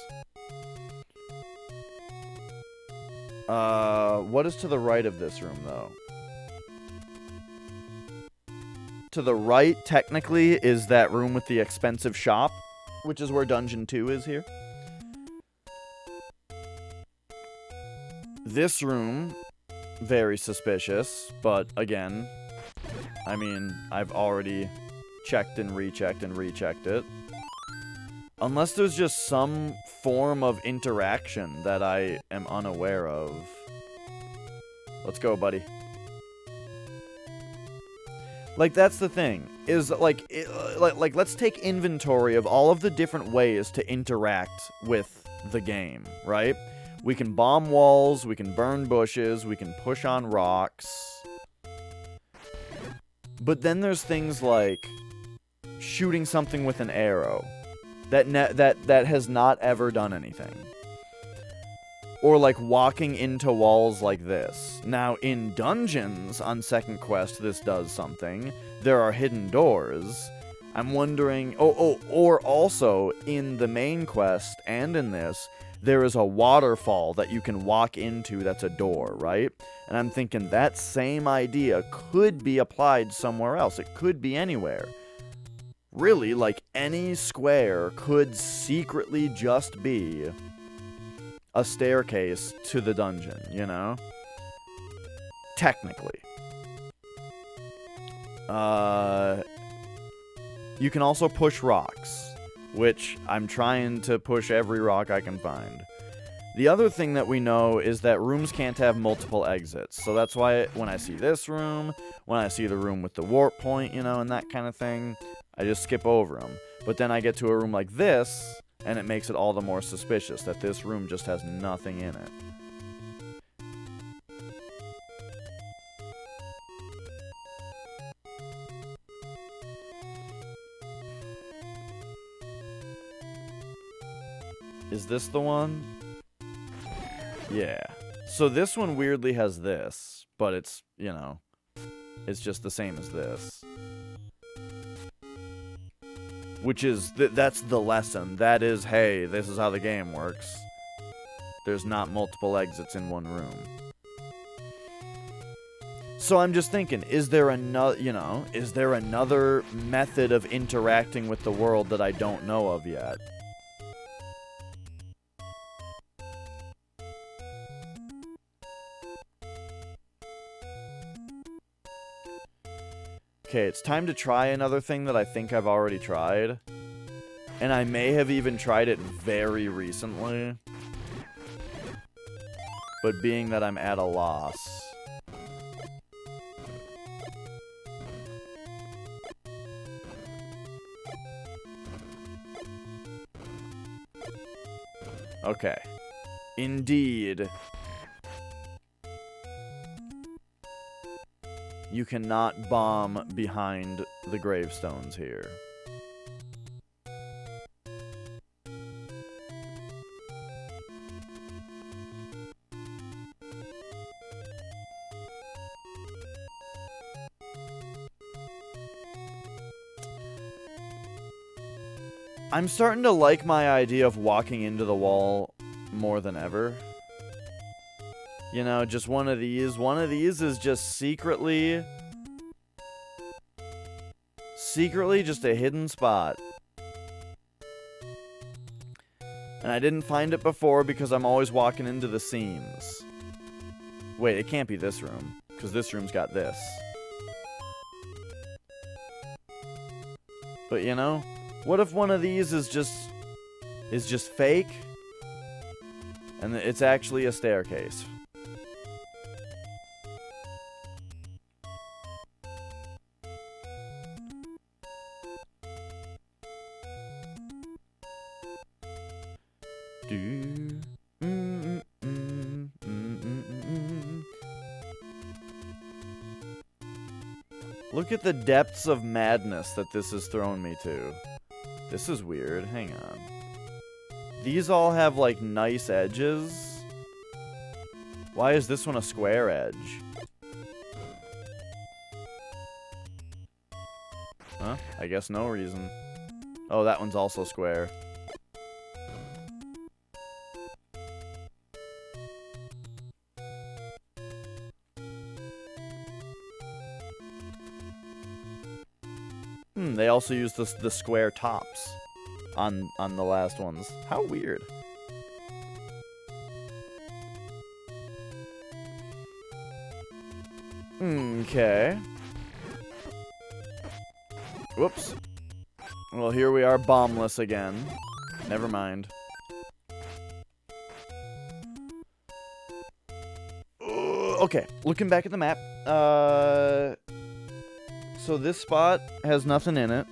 What is to the right of this room, though? To the right, technically, is that room with the expensive shop, which is where Dungeon 2 is here. This room, very suspicious, but again... I mean, I've already checked and rechecked it. Unless there's just some form of interaction that I am unaware of. Let's go, buddy. Like, that's the thing. Is, like, let's take inventory of all of the different ways to interact with the game, right? We can bomb walls, we can burn bushes, we can push on rocks... but then there's things like shooting something with an arrow that has not ever done anything. Or like walking into walls like this. Now in dungeons on second quest this does something. There are hidden doors. I'm wondering, or also in the main quest and in this, there is a waterfall that you can walk into that's a door, right? And I'm thinking that same idea could be applied somewhere else. It could be anywhere. Really, like any square could secretly just be a staircase to the dungeon, you know? Technically. You can also push rocks, which I'm trying to push every rock I can find. The other thing that we know is that rooms can't have multiple exits, so that's why when I see this room, when I see the room with the warp point, you know, and that kind of thing, I just skip over them. But then I get to a room like this, and it makes it all the more suspicious that this room just has nothing in it. Is this the one? Yeah. So this one weirdly has this, but it's, you know, it's just the same as this. Which is, that's the lesson. That is, hey, this is how the game works. There's not multiple exits in one room. So I'm just thinking, is there another, you know, is there another method of interacting with the world that I don't know of yet? Okay, it's time to try another thing that I think I've already tried. And I may have even tried it very recently. But being that I'm at a loss. Okay. Indeed. You cannot bomb behind the gravestones here. I'm starting to like my idea of walking into the wall more than ever. You know, just one of these. One of these is just secretly just a hidden spot. And I didn't find it before because I'm always walking into the seams. Wait, it can't be this room, because this room's got this. But you know, what if one of these is just fake? And it's actually a staircase. Look at the depths of madness that this has thrown me to. This is weird. Hang on. These all have, like, nice edges. Why is this one a square edge? Huh? I guess no reason. Oh, that one's also square. They also use the square tops on the last ones. How weird. Okay. Whoops. Well, here we are, bombless again. Never mind. Okay, looking back at the map. So this spot has nothing in it.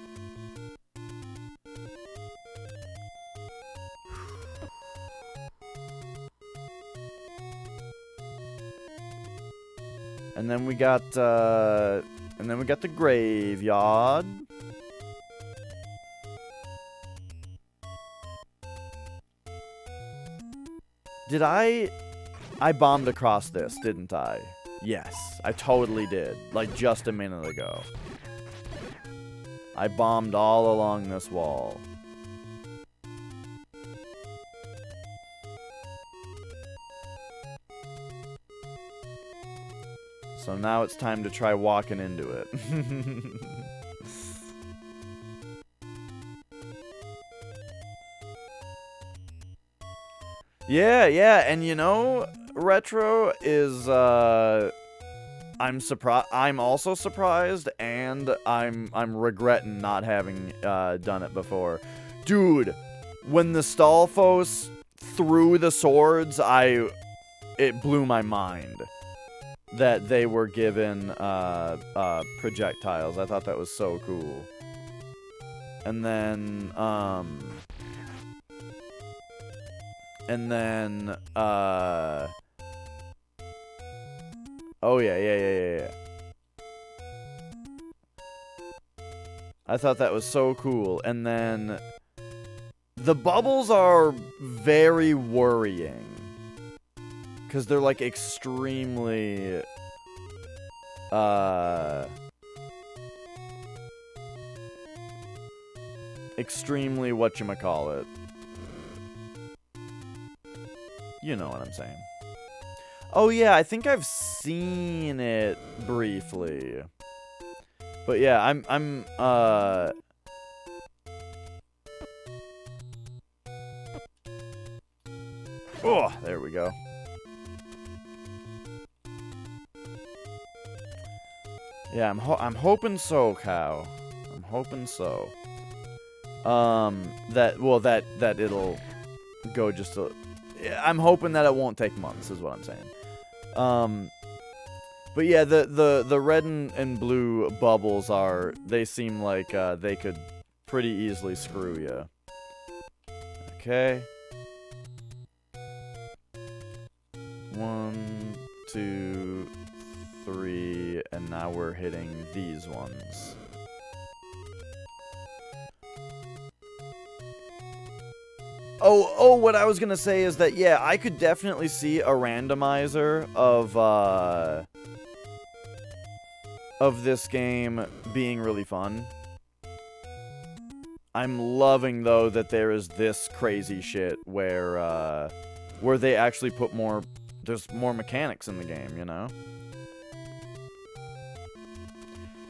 And then we got the graveyard. Did I bombed across this, didn't I? Yes, I totally did. Like, just a minute ago. I bombed all along this wall. So now it's time to try walking into it. Yeah, and you know, Retro is, I'm also surprised, and I'm regretting not having, done it before. Dude, when the Stalfos threw the swords, it blew my mind that they were given, projectiles. I thought that was so cool. And then, oh yeah. I thought that was so cool. And then the bubbles are very worrying. Because they're like extremely whatchamacallit. You know what I'm saying. Oh yeah, I think I've seen it briefly. But yeah, I'm oh, there we go. Yeah, I'm hoping so, Cow. I'm hoping so. That it'll go just a... I'm hoping that it won't take months, is what I'm saying. But yeah, the red and blue bubbles they seem like they could pretty easily screw you. Okay. 1, 2, 3, and now we're hitting these ones. Oh, what I was gonna say is that, yeah, I could definitely see a randomizer of this game being really fun. I'm loving, though, that there is this crazy shit where they actually put there's more mechanics in the game, you know?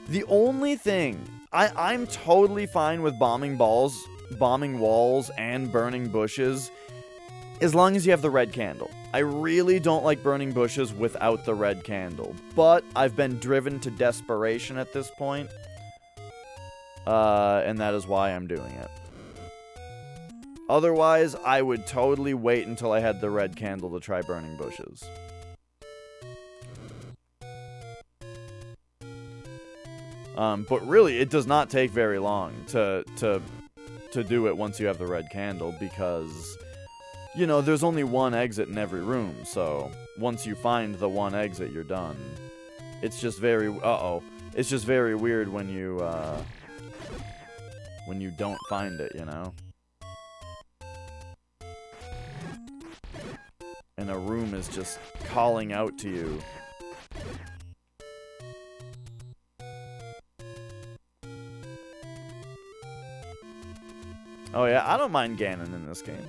The only thing, I'm totally fine with bombing walls, and burning bushes, as long as you have the red candle. I really don't like burning bushes without the red candle, but I've been driven to desperation at this point, and that is why I'm doing it. Otherwise, I would totally wait until I had the red candle to try burning bushes. But really, it does not take very long to do it once you have the red candle, because, you know, there's only one exit in every room, so once you find the one exit, you're done. It's just very, it's just very weird when you don't find it, you know? And a room is just calling out to you. Oh yeah, I don't mind Ganon in this game.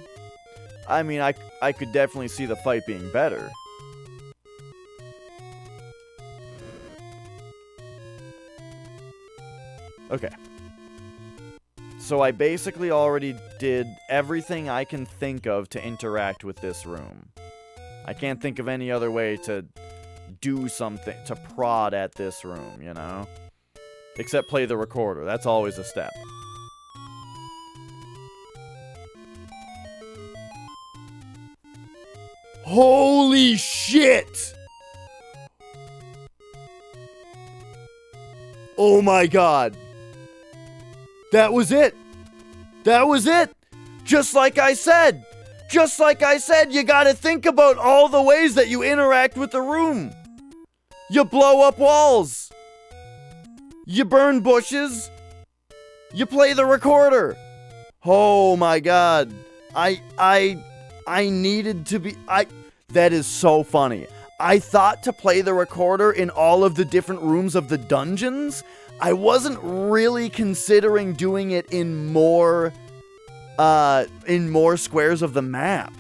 I mean, I could definitely see the fight being better. Okay. So I basically already did everything I can think of to interact with this room. I can't think of any other way to do something, to prod at this room, you know? Except play the recorder. That's always a step. Holy shit! Oh my god. That was it. That was it. Just like I said. Just like I said, you gotta think about all the ways that you interact with the room. You blow up walls. You burn bushes. You play the recorder. Oh my god. I needed to be... That is so funny. I thought to play the recorder in all of the different rooms of the dungeons. I wasn't really considering doing it in more squares of the map.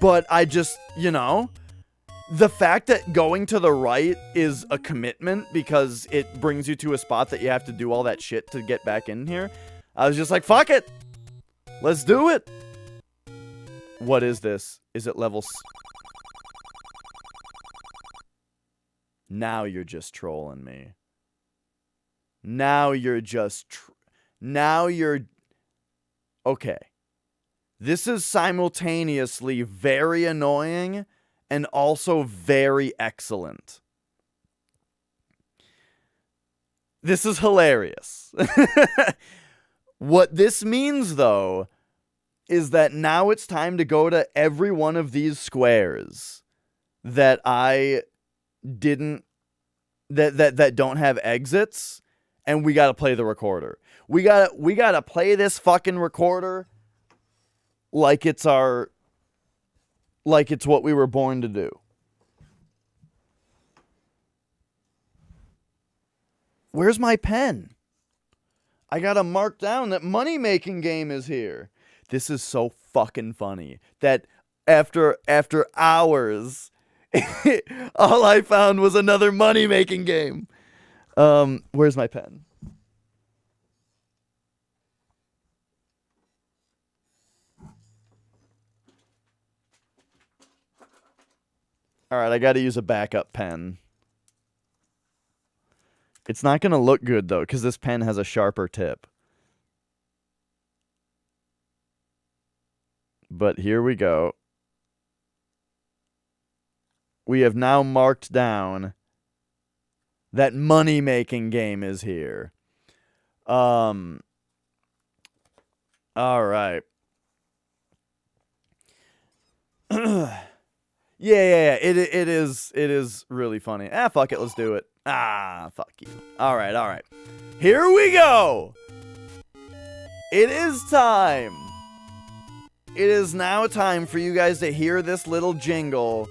But I just, you know, the fact that going to the right is a commitment because it brings you to a spot that you have to do all that shit to get back in here. I was just like, fuck it. Let's do it. What is this? Is it level... Now you're just trolling me. Now you're just... Now you're... Okay. This is simultaneously very annoying and also very excellent. This is hilarious. What this means, though, is that now it's time to go to every one of these squares that I didn't... That don't have exits, and we gotta play the recorder. We gotta play this fucking recorder like it's what we were born to do. Where's my pen? I gotta mark down that money-making game is here. This is so fucking funny that after hours, all I found was another money-making game. Where's my pen? Alright, I gotta use a backup pen. It's not gonna look good, though, because this pen has a sharper tip. But here we go. We have now marked down that money-making game is here. Alright. Yeah. It is really funny. Ah, fuck it, let's do it. Ah, fuck you. Alright. Here we go! It is time! It is now time for you guys to hear this little jingle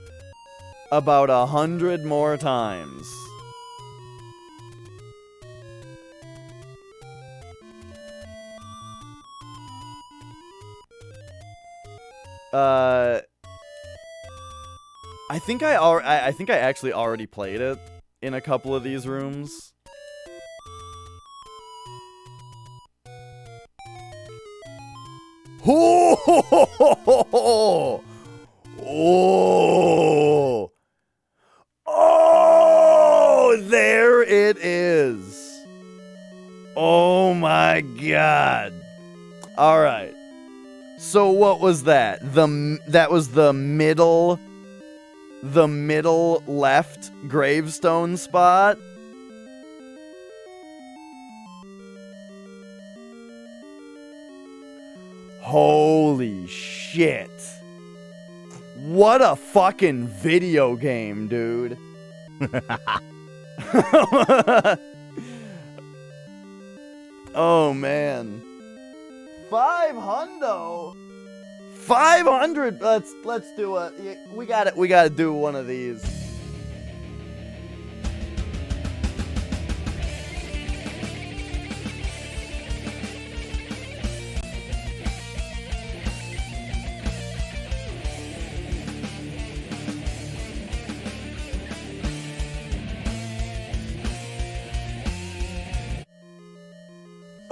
about 100 more times. I think I actually already played it in a couple of these rooms. Oh! Oh, there it is. Oh my god. All right. So what was that? That was the middle left gravestone spot. Holy shit. What a fucking video game, dude. Oh, man. 500. Let's do it. We gotta do one of these.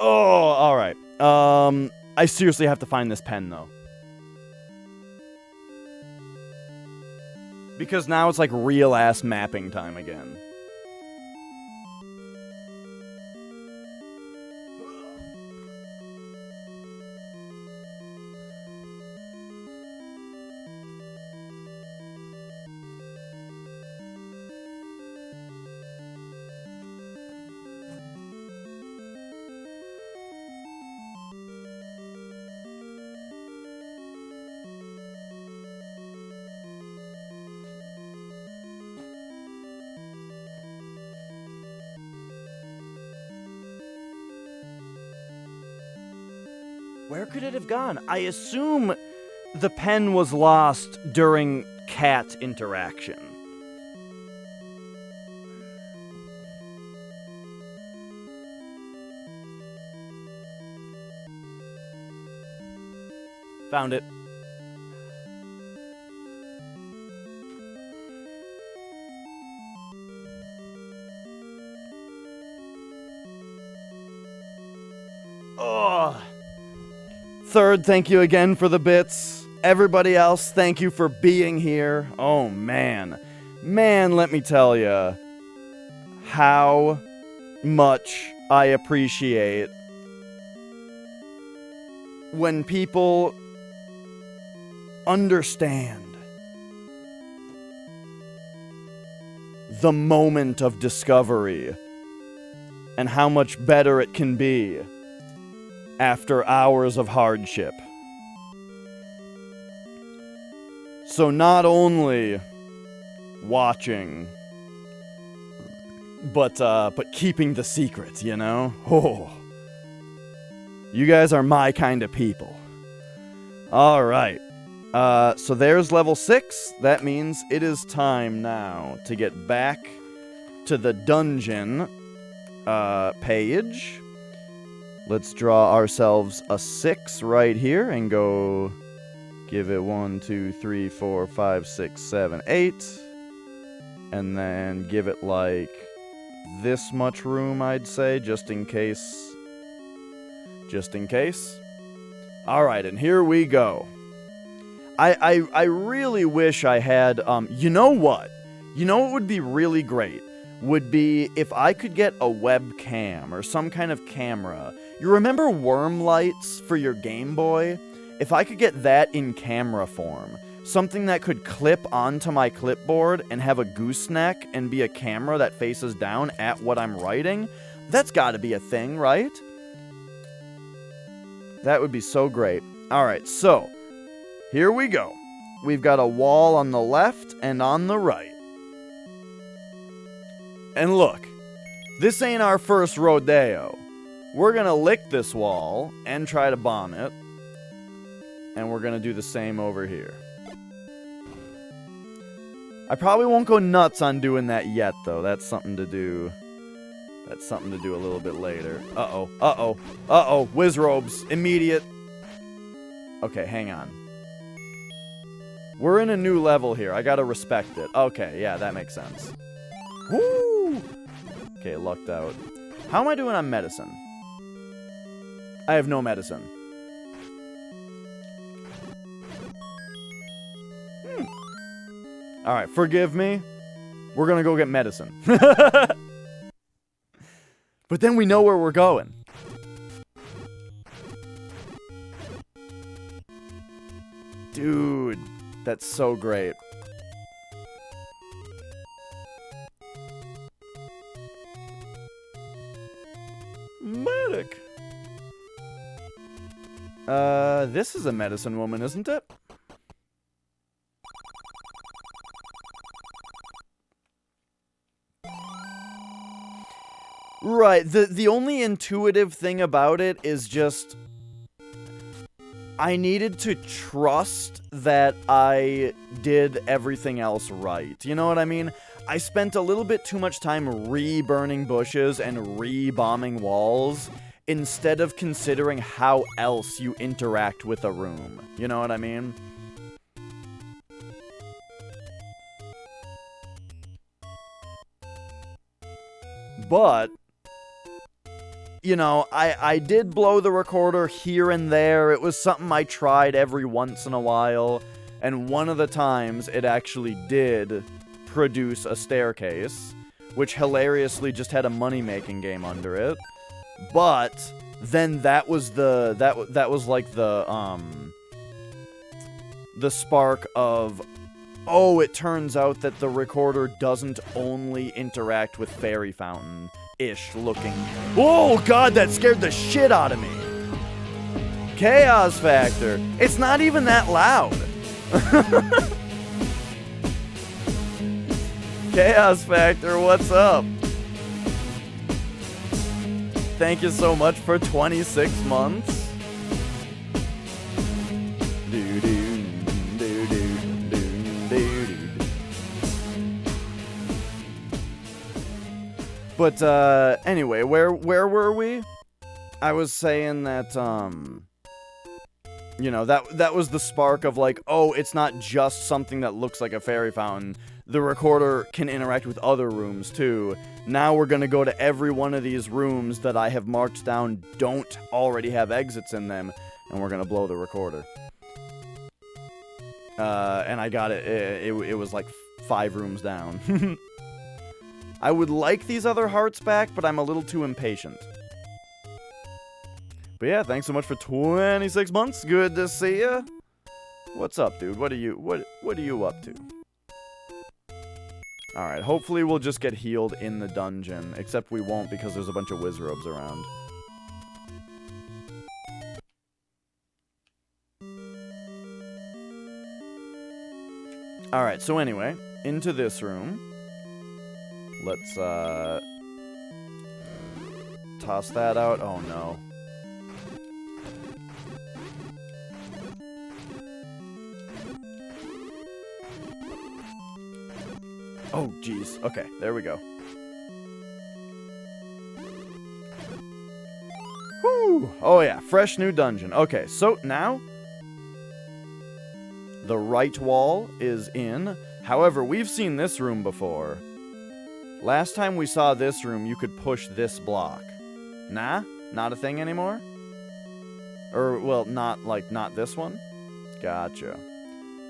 Oh, all right. I seriously have to find this pen, though. Because now it's like real-ass mapping time again. Where could it have gone? I assume The pen was lost during cat interaction. Found it. Oh. Third, thank you again for the bits. Everybody else, thank you for being here. Oh, man. Man, let me tell you how much I appreciate when people understand the moment of discovery and how much better it can be after hours of hardship. So not only watching, but keeping the secret, you know? Oh, you guys are my kind of people. All right. So there's level 6. That means it is time now to get back to the dungeon page. Let's draw ourselves a 6 right here and go give it 1, 2, 3, 4, 5, 6, 7, 8. And then give it like this much room, I'd say, just in case. Just in case. Alright, and here we go. I really wish I had, you know what? You know what would be really great? Would be if I could get a webcam or some kind of camera. You remember worm lights for your Game Boy? If I could get that in camera form. Something that could clip onto my clipboard and have a gooseneck and be a camera that faces down at what I'm writing. That's gotta be a thing, right? That would be so great. Alright, so here we go. We've got a wall on the left and on the right. And look, this ain't our first rodeo. We're gonna lick this wall and try to bomb it. And we're gonna do the same over here. I probably won't go nuts on doing that yet, though. That's something to do. That's something to do a little bit later. Uh-oh, uh-oh, uh-oh, whiz robes, immediate. Okay, hang on. We're in a new level here. I gotta respect it. Okay, yeah, that makes sense. Woo! Okay, lucked out. How am I doing on medicine? I have no medicine. Alright, forgive me. We're gonna go get medicine. But then we know where we're going. Dude, that's so great. Medic. This is a medicine woman, isn't it? Right, the only intuitive thing about it is just I needed to trust that I did everything else right. You know what I mean? I spent a little bit too much time re-burning bushes and re-bombing walls instead of considering how else you interact with a room. You know what I mean? But you know, I did blow the recorder here and there. It was something I tried every once in a while. And one of the times, it actually did produce a staircase, which hilariously just had a money-making game under it. But then that was that was like the spark of, oh, it turns out that the recorder doesn't only interact with Fairy Fountain-ish looking. Oh god, that scared the shit out of me. Chaos Factor. It's not even that loud. Chaos Factor, what's up? Thank you so much for 26 months. Doo-doo. But, anyway, where were we? I was saying that, you know, that was the spark of, like, oh, it's not just something that looks like a fairy fountain. The recorder can interact with other rooms, too. Now we're gonna go to every one of these rooms that I have marked down don't already have exits in them, and we're gonna blow the recorder. And I got it. It was, like, 5 rooms down. I would like these other hearts back, but I'm a little too impatient. But yeah, thanks so much for 26 months. Good to see ya. What's up, dude? What are you up to? Alright, hopefully we'll just get healed in the dungeon. Except we won't because there's a bunch of Wizrobes around. Alright, so anyway, into this room. Let's, toss that out. Oh, no. Oh, jeez. Okay, there we go. Whew! Oh, yeah. Fresh new dungeon. Okay, so now the right wall is in. However, we've seen this room before. Last time we saw this room, you could push this block. Nah? Not a thing anymore? Or, well, not this one? Gotcha.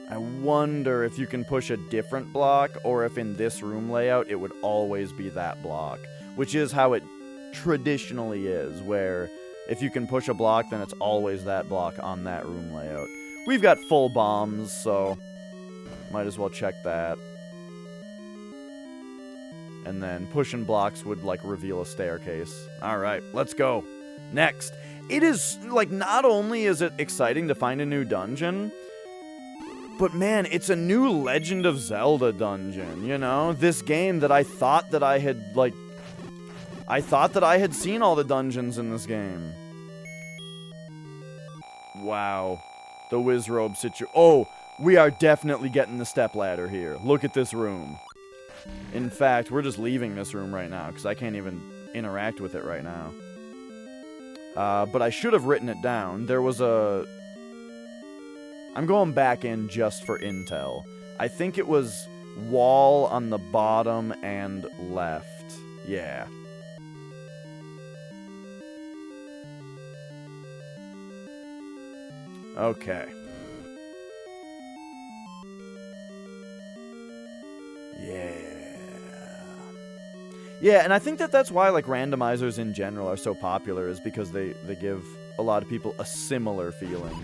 I wonder if you can push a different block, or if in this room layout, it would always be that block. Which is how it traditionally is, where if you can push a block, then it's always that block on that room layout. We've got full bombs, so might as well check that. And then pushing blocks would, like, reveal a staircase. Alright, let's go. Next. It is, like, not only is it exciting to find a new dungeon, but man, it's a new Legend of Zelda dungeon, you know? This game that I thought that I had, like... I thought that I had seen all the dungeons in this game. Wow. The Wizrobe Oh, we are definitely getting the stepladder here. Look at this room. In fact, we're just leaving this room right now, because I can't even interact with it right now. But I should have written it down. There was a... I'm going back in just for intel. I think it was wall on the bottom and left. Yeah. Okay. Yeah, and I think that that's why, like, randomizers in general are so popular, is because they give a lot of people a similar feeling.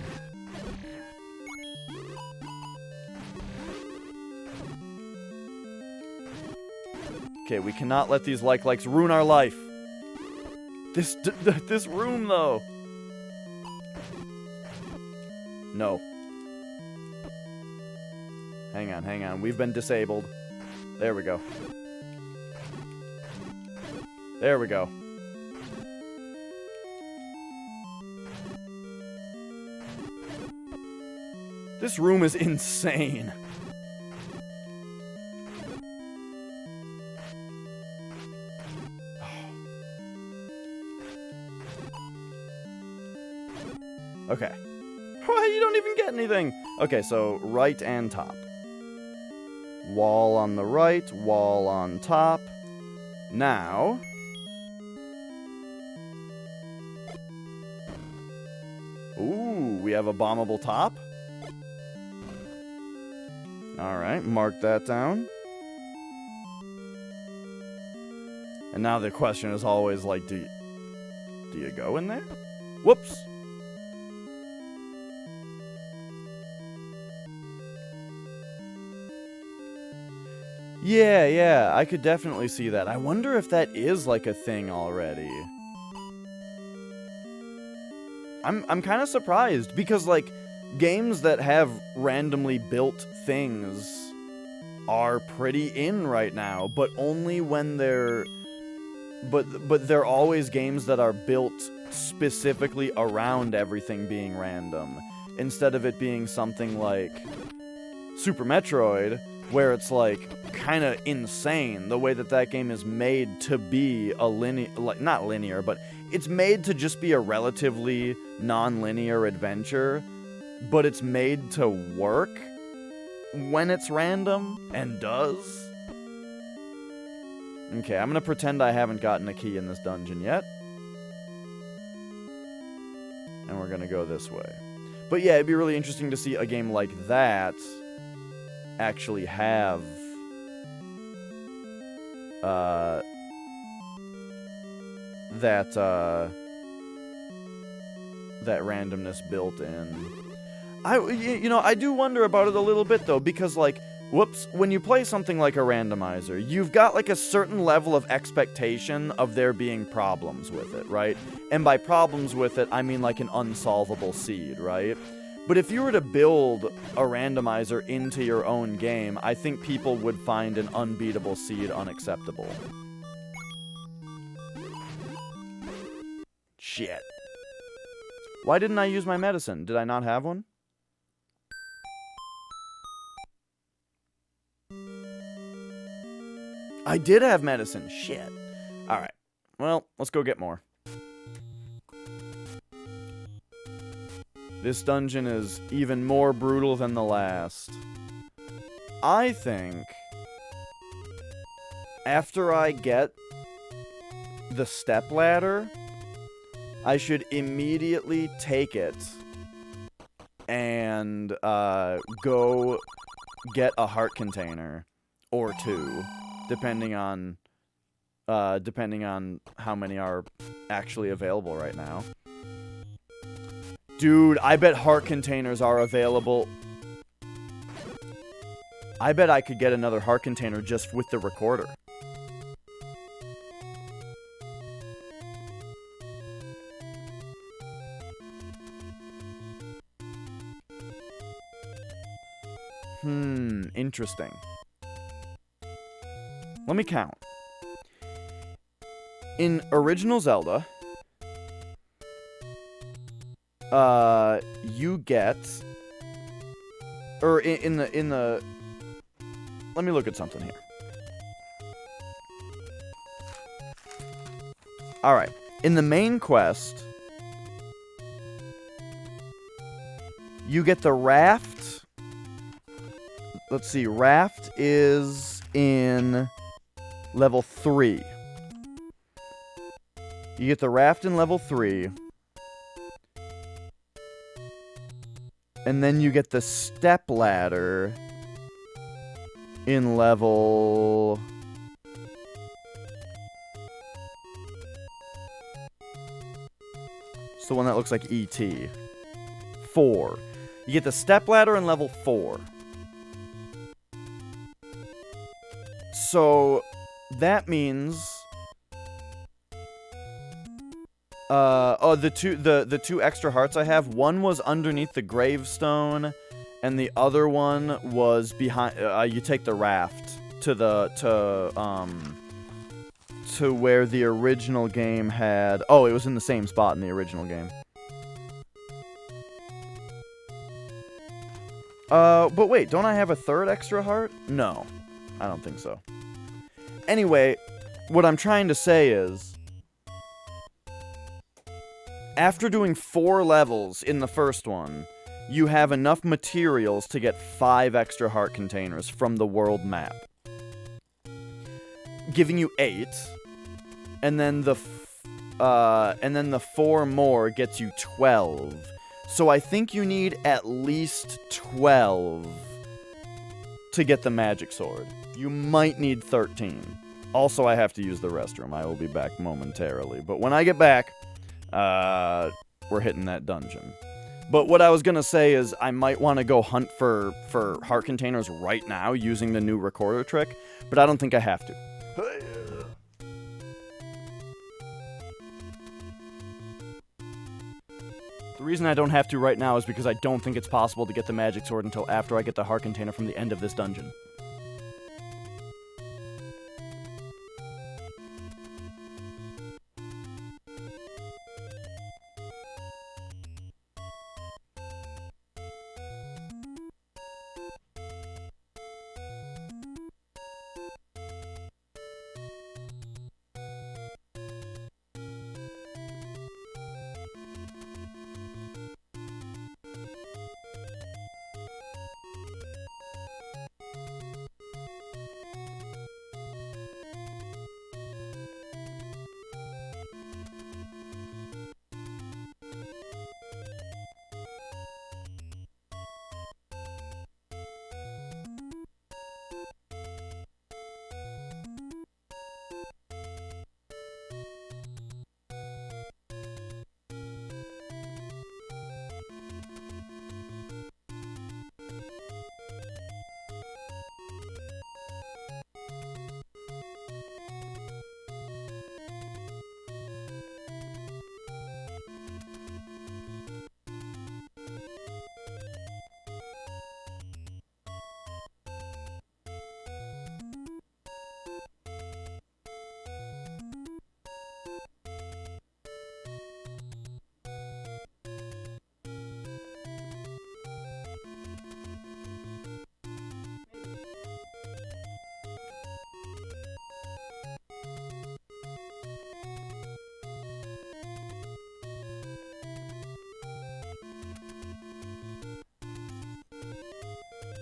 Okay, we cannot let these likes ruin our life. This room, though. No. Hang on. We've been disabled. There we go. There we go. This room is insane. Okay. You don't even get anything. Okay, so right and top. Wall on the right, wall on top. Now... Ooh, we have a bombable top. Alright, mark that down. And now the question is always, like, do you go in there? Whoops! Yeah, I could definitely see that. I wonder if that is, like, a thing already. I'm kind of surprised, because, like, games that have randomly built things are pretty in right now, but only when they're... But they're always games that are built specifically around everything being random, instead of it being something like Super Metroid, where it's like kind of insane the way that game is made to be a linear, like not linear, but it's made to just be a relatively non-linear adventure, but it's made to work when it's random, and does. Okay, I'm gonna pretend I haven't gotten a key in this dungeon yet. And we're gonna go this way. But yeah, it'd be really interesting to see a game like that actually have that randomness built in. I do wonder about it a little bit though, because like, whoops, when you play something like a randomizer, you've got like a certain level of expectation of there being problems with it, right? And by problems with it, I mean like an unsolvable seed, right? But if you were to build a randomizer into your own game, I think people would find an unbeatable seed unacceptable. Shit. Why didn't I use my medicine? Did I not have one? I did have medicine. Shit. Alright. Well, let's go get more. This dungeon is even more brutal than the last. I think after I get the stepladder, I should immediately take it and go get a heart container or two, depending on how many are actually available right now. Dude, I bet heart containers are available. I bet I could get another heart container just with the recorder. Interesting. Let me count. In original Zelda, you get, or in the, let me look at something here. Alright, in the main quest, you get the raft. Let's see, raft is in level 3. You get the raft in level 3. And then you get the stepladder in level... It's the one that looks like E.T. 4. You get the stepladder in level 4. So that means the two extra hearts I have, one was underneath the gravestone and the other one was behind you take the raft to where the original game had. Oh, it was in the same spot in the original game. But wait, don't I have a third extra heart? No. I don't think so. Anyway, what I'm trying to say is, after doing 4 levels in the first one, you have enough materials to get 5 extra heart containers from the world map. Giving you 8, and then the 4 more gets you 12. So I think you need at least 12 to get the magic sword. You might need 13. Also, I have to use the restroom. I will be back momentarily. But when I get back, we're hitting that dungeon. But what I was gonna say is I might want to go hunt for heart containers right now using the new recorder trick, but I don't think I have to. The reason I don't have to right now is because I don't think it's possible to get the magic sword until after I get the heart container from the end of this dungeon.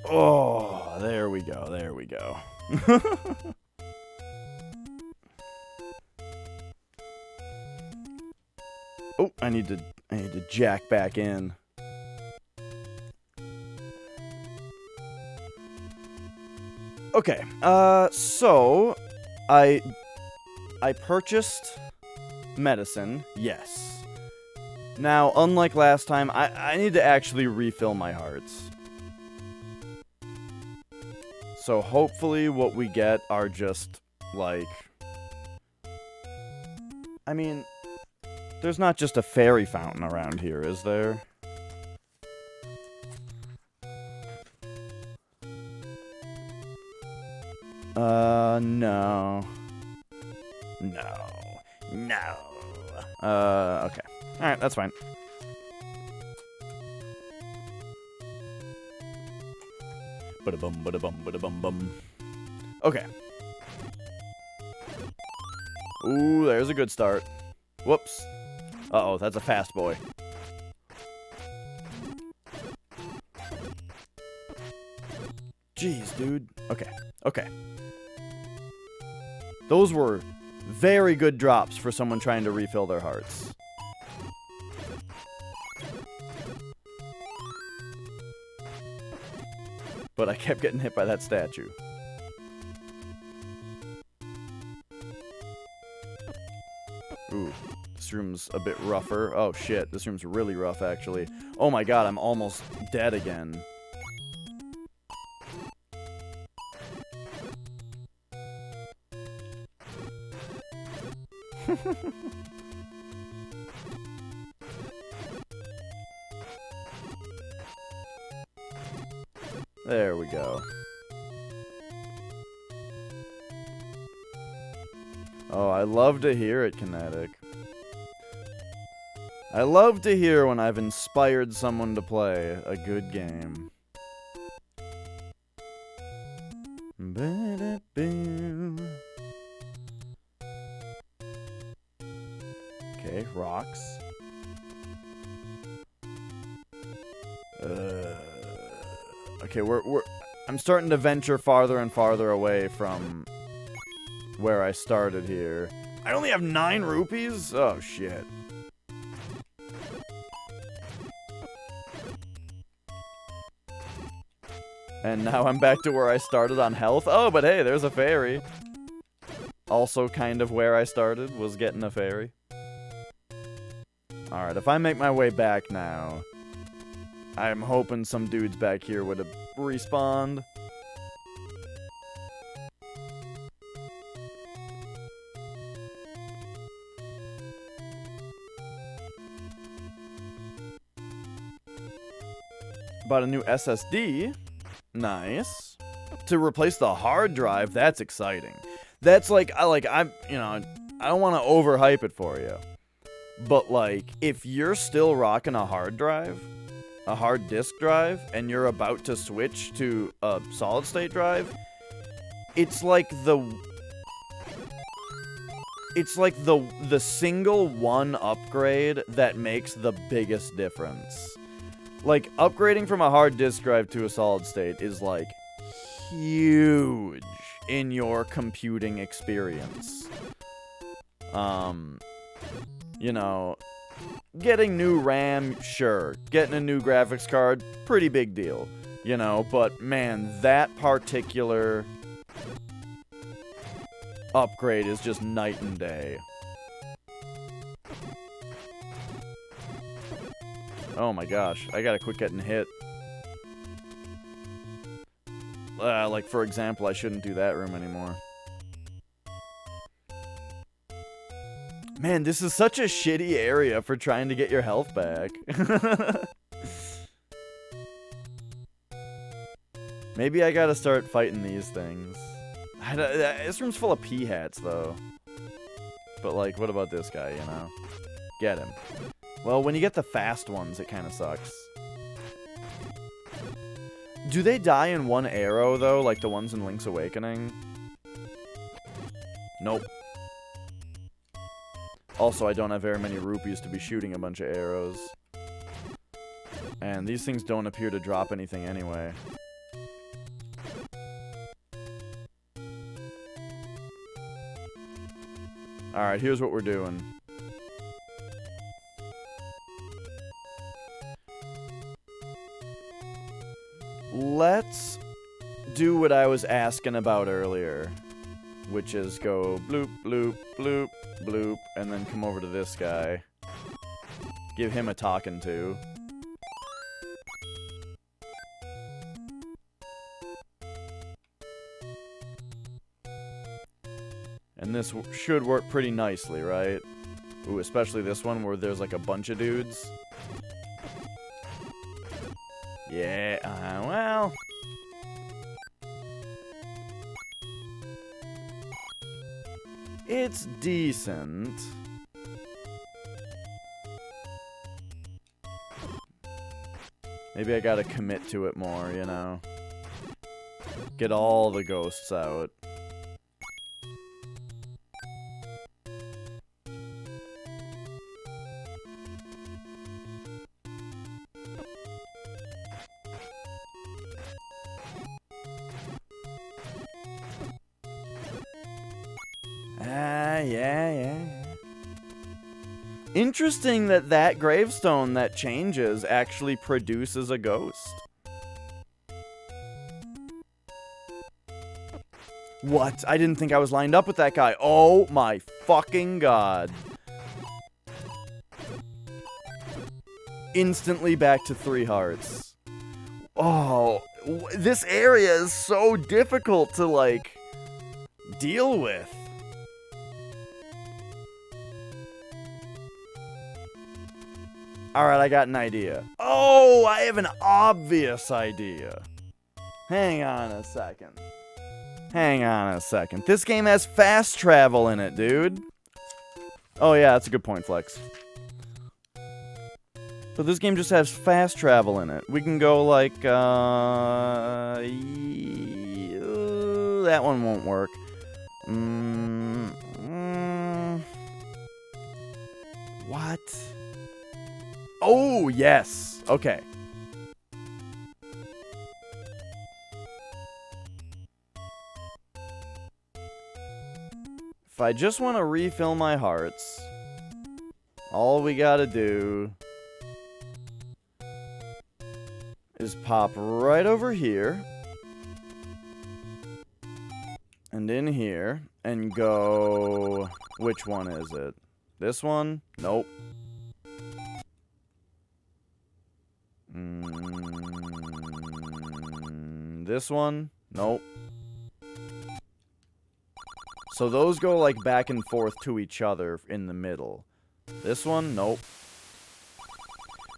Oh, there we go. There we go. Oh, I need to jack back in. Okay. So I purchased medicine. Yes. Now, unlike last time, I need to actually refill my hearts. So hopefully what we get are just, like... I mean, there's not just a fairy fountain around here, is there? No. No. No. Okay. Alright, that's fine. Ba-da-bum, ba-da-bum, ba-da-bum, bum. Okay. Ooh, there's a good start. Whoops. Uh-oh, that's a fast boy. Jeez, dude. Okay. Okay. Those were very good drops for someone trying to refill their hearts. But I kept getting hit by that statue. Ooh, this room's a bit rougher. Oh shit, this room's really rough actually. Oh my god, I'm almost dead again. There we go. Oh, I love to hear it, Kinetic. I love to hear when I've inspired someone to play a good game. Okay, rocks. Okay, I'm starting to venture farther and farther away from where I started here. I only have 9 rupees? Oh, shit. And now I'm back to where I started on health. Oh, but hey, there's a fairy. Also kind of where I started, was getting a fairy. Alright, if I make my way back now, I'm hoping some dudes back here would have respawned. Bought a new SSD. Nice. To replace the hard drive, that's exciting. That's like, you know, I don't want to overhype it for you. But like, if you're still rocking a hard drive, a hard disk drive, and you're about to switch to a solid state drive, it's like the single one upgrade that makes the biggest difference. Like, upgrading from a hard disk drive to a solid state is, like, huge in your computing experience. You know, getting new RAM, sure. Getting a new graphics card, pretty big deal. You know, but, man, that particular upgrade is just night and day. Oh my gosh, I gotta quit getting hit. Like, for example, I shouldn't do that room anymore. Man, this is such a shitty area for trying to get your health back. Maybe I gotta start fighting these things. This room's full of pea-hats, though. But, like, what about this guy, you know? Get him. Well, when you get the fast ones, it kind of sucks. Do they die in one arrow, though, like the ones in Link's Awakening? Nope. Also, I don't have very many rupees to be shooting a bunch of arrows. And these things don't appear to drop anything anyway. Alright, here's what we're doing. Let's do what I was asking about earlier, which is go bloop, bloop, bloop, bloop, and then come over to this guy. Give him a talking to. And this should work pretty nicely, right? Ooh, especially this one where there's like a bunch of dudes. Yeah, well. It's decent. Maybe I gotta commit to it more, you know? Get all the ghosts out. Yeah. Interesting that that gravestone that changes actually produces a ghost. What? I didn't think I was lined up with that guy. Oh my fucking god. Instantly back to 3 hearts. Oh, this area is so difficult to, like, deal with. Alright, I got an idea. Oh, I have an obvious idea. Hang on a second. This game has fast travel in it, dude. Oh yeah, that's a good point, Flex. So this game just has fast travel in it. We can go like, that one won't work. What? Oh, yes. Okay. If I just want to refill my hearts, all we gotta do is pop right over here and in here and go... Which one is it? This one? Nope. This one? Nope. So those go like back and forth to each other in the middle. This one? Nope.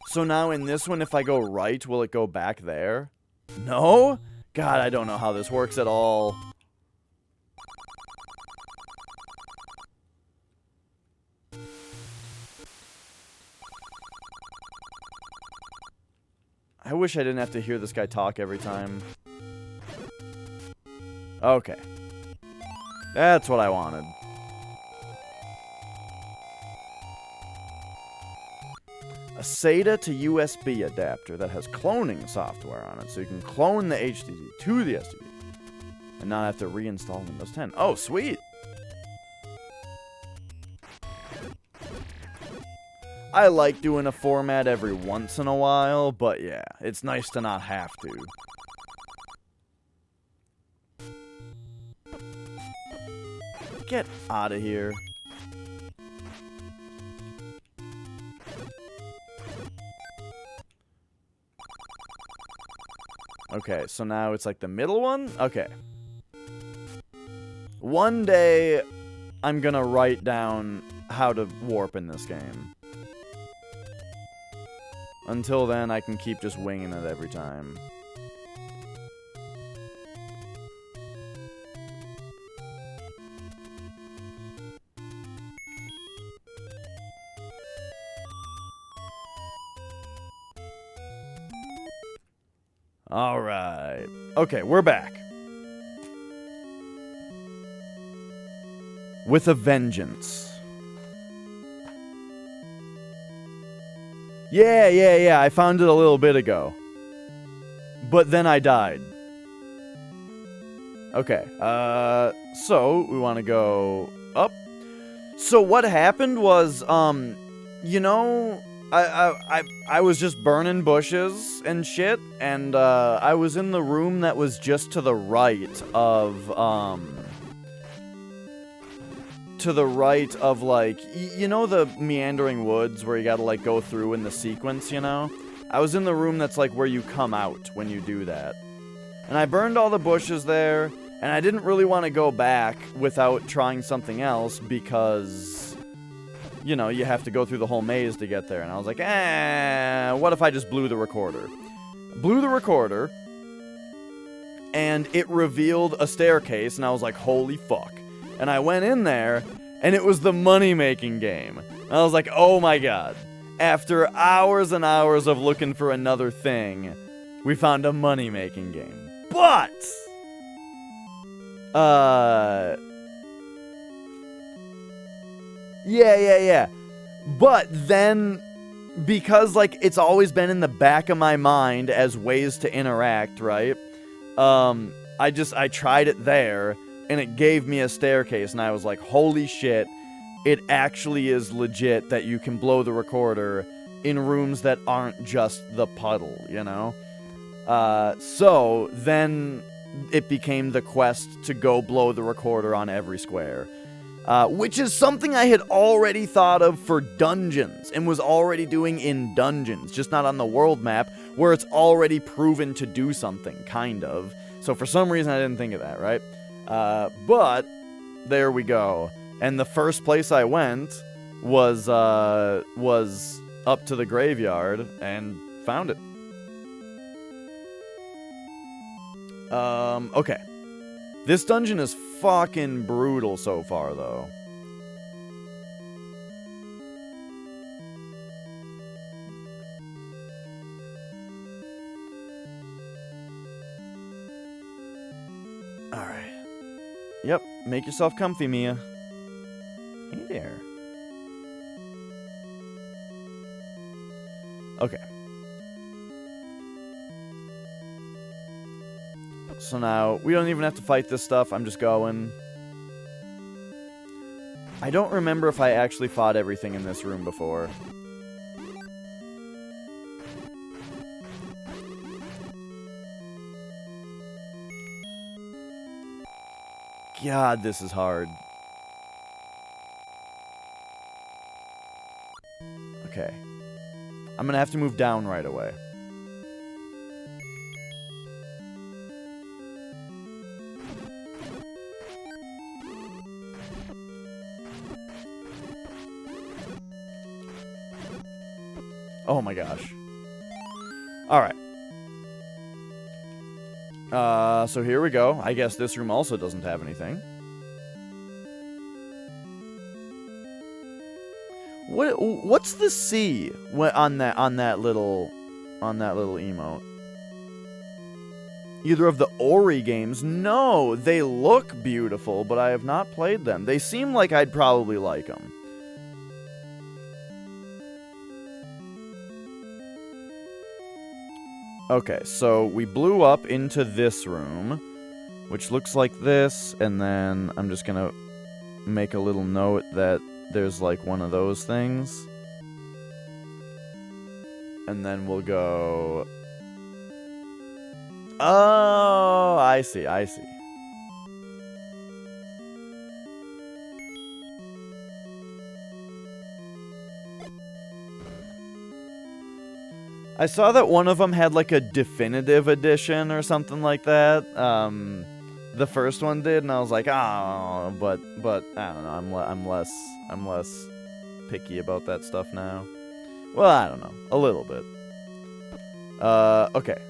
So now in this one, if I go right, will it go back there? No? God, I don't know how this works at all. I wish I didn't have to hear this guy talk every time. Okay. That's what I wanted. A SATA to USB adapter that has cloning software on it, so you can clone the HDD to the SSD and not have to reinstall Windows 10. Oh, sweet! I like doing a format every once in a while, but yeah, it's nice to not have to. Get out of here. Okay, so now it's like the middle one? Okay. One day, I'm gonna write down how to warp in this game. Until then, I can keep just winging it every time. Alright. Okay, we're back. With a vengeance. Yeah, I found it a little bit ago. But then I died. Okay, so we want to go up. So what happened was, you know, I was just burning bushes and shit, and I was in the room that was just to the right of, like, you know the meandering woods where you gotta, like, go through in the sequence, you know? I was in the room that's, like, where you come out when you do that. And I burned all the bushes there, and I didn't really want to go back without trying something else because, you know, you have to go through the whole maze to get there. And I was like, what if I just blew the recorder? Blew the recorder, and it revealed a staircase, and I was like, holy fuck. And I went in there, and it was the money-making game. And I was like, oh my god. After hours and hours of looking for another thing, we found a money-making game. But, yeah. But then, because, like, it's always been in the back of my mind as ways to interact, right? I tried it there, and it gave me a staircase, and I was like, holy shit, it actually is legit that you can blow the recorder in rooms that aren't just the puddle, you know? So then it became the quest to go blow the recorder on every square. Which is something I had already thought of for dungeons, and was already doing in dungeons, just not on the world map, where it's already proven to do something, kind of. So for some reason I didn't think of that, right? But, there we go. And the first place I went was up to the graveyard, and found it. Okay. This dungeon is fucking brutal so far, though. Alright. Yep, make yourself comfy, Mia. Hey there. Okay. So now, we don't even have to fight this stuff, I'm just going. I don't remember if I actually fought everything in this room before. God, this is hard. Okay. I'm gonna have to move down right away. Oh my gosh. Alright. So here we go. I guess this room also doesn't have anything. What's the C on that little emote? Either of the Ori games? No, they look beautiful, but I have not played them. They seem like I'd probably like them. Okay, so we blew up into this room, which looks like this, and then I'm just gonna make a little note that there's like one of those things. And then we'll go... Oh, I see. I saw that one of them had like a definitive edition or something like that. The first one did, and I was like, oh, but I don't know. I'm less picky about that stuff now. Well, I don't know, a little bit. Okay.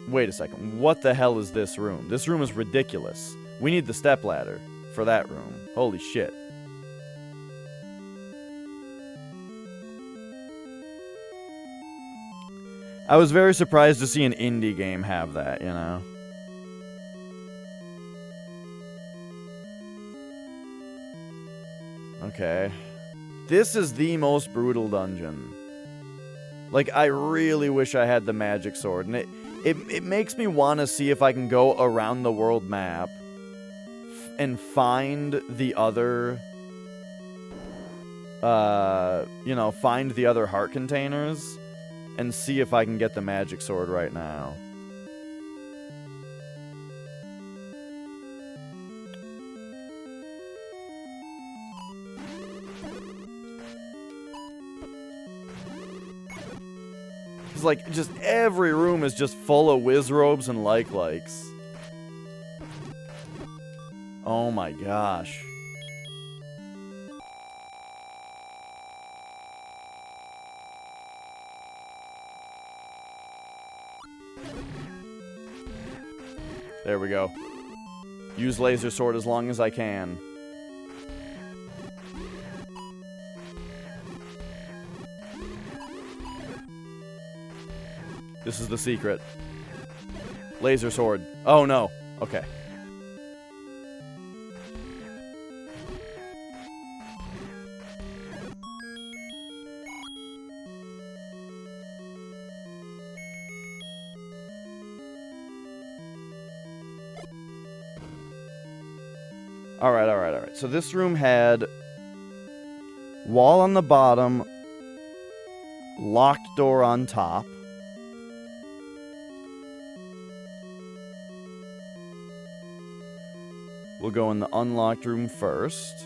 Wait a second. What the hell is this room? This room is ridiculous. We need the stepladder for that room. Holy shit. I was very surprised to see an indie game have that, you know? Okay. This is the most brutal dungeon. Like, I really wish I had the magic sword, and it makes me want to see if I can go around the world map and find the other you know, find the other heart containers and see if I can get the magic sword right now. It's like, just every room is just full of whiz robes and likes. Oh my gosh. There we go. Use laser sword as long as I can. This is the secret. Laser sword. Oh no. Okay. Alright. So this room had wall on the bottom, locked door on top. We'll go in the unlocked room first.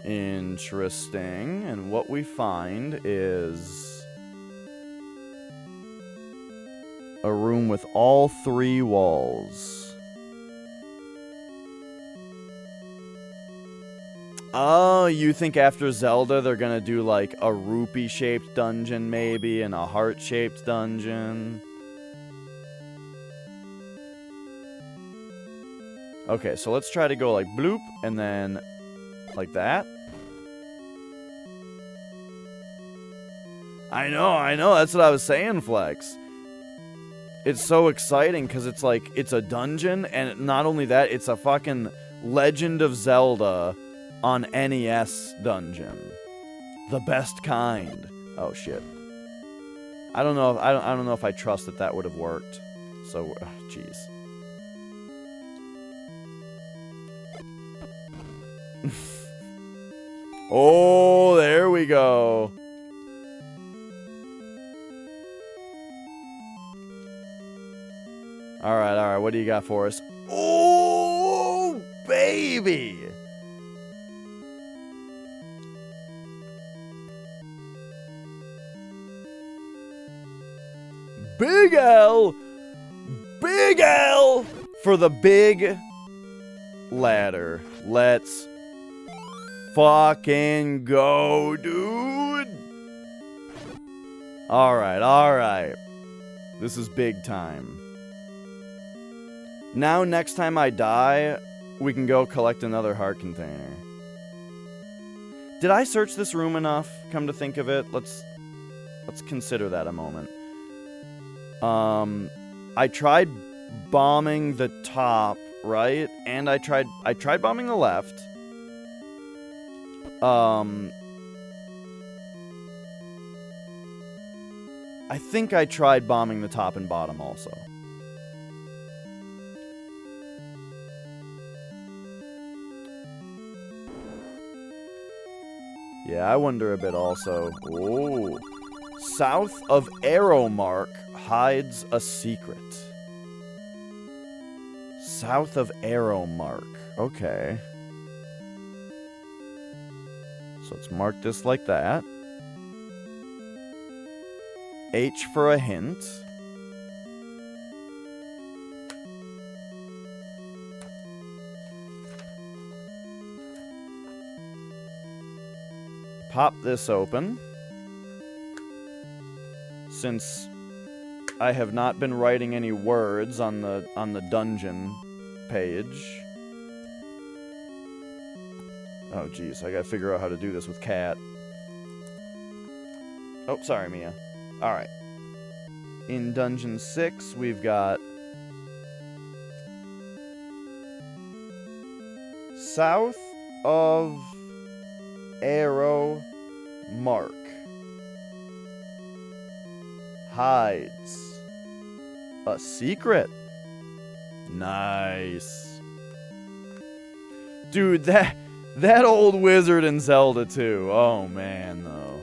Interesting. And what we find is a room with all 3 walls. Oh, you think after Zelda they're gonna do like a rupee-shaped dungeon maybe, and a heart-shaped dungeon? Okay, so let's try to go like bloop, and then like that. I know, that's what I was saying, Flex. It's so exciting because it's like, it's a dungeon, and not only that, it's a fucking Legend of Zelda on NES dungeon. The best kind. Oh shit. I don't know if I trust that would have worked. So, jeez. Oh, there we go. Alright, what do you got for us? Oh, baby! Big L! Big L! For the big ladder. Let's fucking go, dude! Alright. This is big time. Now, next time I die, we can go collect another heart container. Did I search this room enough? Come to think of it, let's consider that a moment. I tried bombing the top, right? And I tried bombing the left. I think I tried bombing the top and bottom also. Yeah, I wonder a bit also. Oh. South of Arrow Mark hides a secret. South of Arrow Mark. Okay. So let's mark this like that. H for a hint. Pop this open. Since I have not been writing any words on the dungeon page. Oh jeez, I gotta figure out how to do this with cat. Oh, sorry, Mia. Alright. In Dungeon 6, we've got South of Arrow Mark hides a secret. Nice. Dude, That old wizard in Zelda 2. Oh, man, though.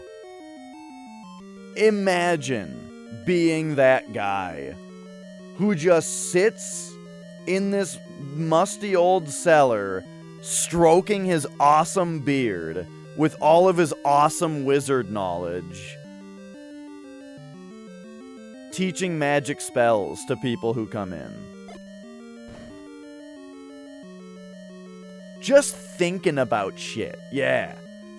Imagine being that guy who just sits in this musty old cellar, stroking his awesome beard with all of his awesome wizard knowledge, teaching magic spells to people who come in. Just thinking about shit. Yeah.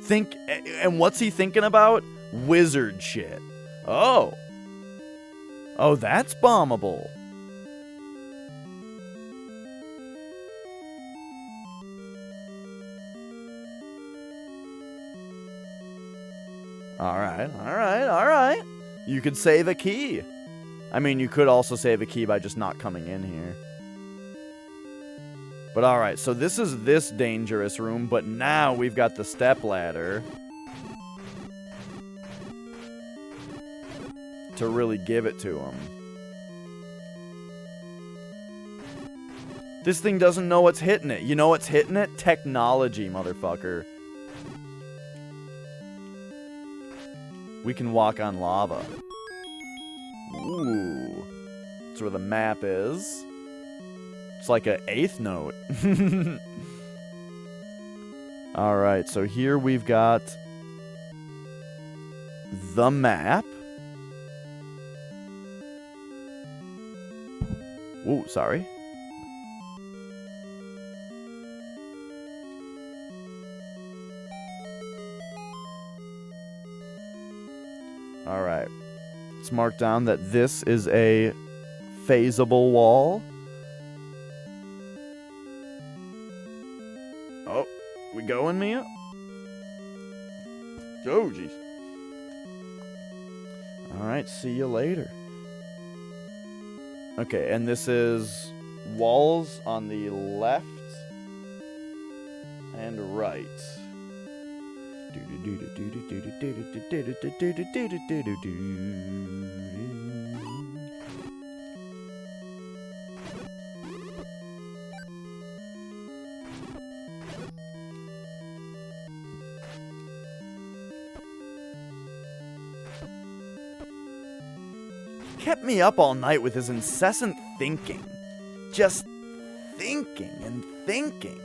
And what's he thinking about? Wizard shit. Oh. Oh, that's bombable. Alright. You could save a key. I mean, you could also save a key by just not coming in here. But alright, so this is this dangerous room, but now we've got the stepladder to really give it to him. This thing doesn't know what's hitting it. You know what's hitting it? Technology, motherfucker. We can walk on lava. Ooh. That's where the map is. It's like an eighth note. Alright, so here we've got the map. Ooh, sorry. Alright. Let's mark down that this is a phasable wall. Oh, we going, Mia? Oh, jeez. Alright, see you later. Okay, and this is walls on the left and right. Kept me up all night with his incessant thinking. Just thinking and thinking.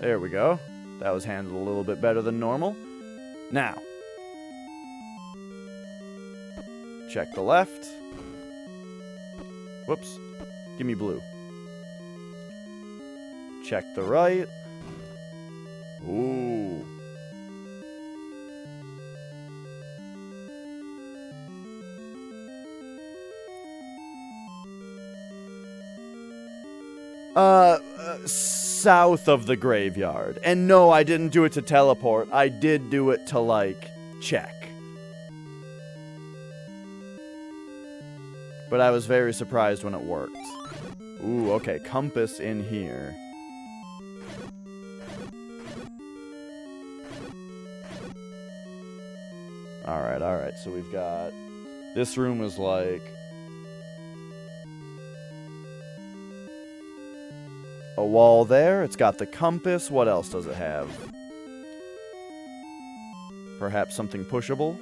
There we go. That was handled a little bit better than normal. Now, check the left. Whoops. Give me blue. Check the right. Ooh. South of the graveyard. And no, I didn't do it to teleport. I did do it to, like, check. But I was very surprised when it worked. Ooh, okay, compass in here. Alright, so we've got... This room is like... a wall there. It's got the compass. What else does it have? Perhaps something pushable?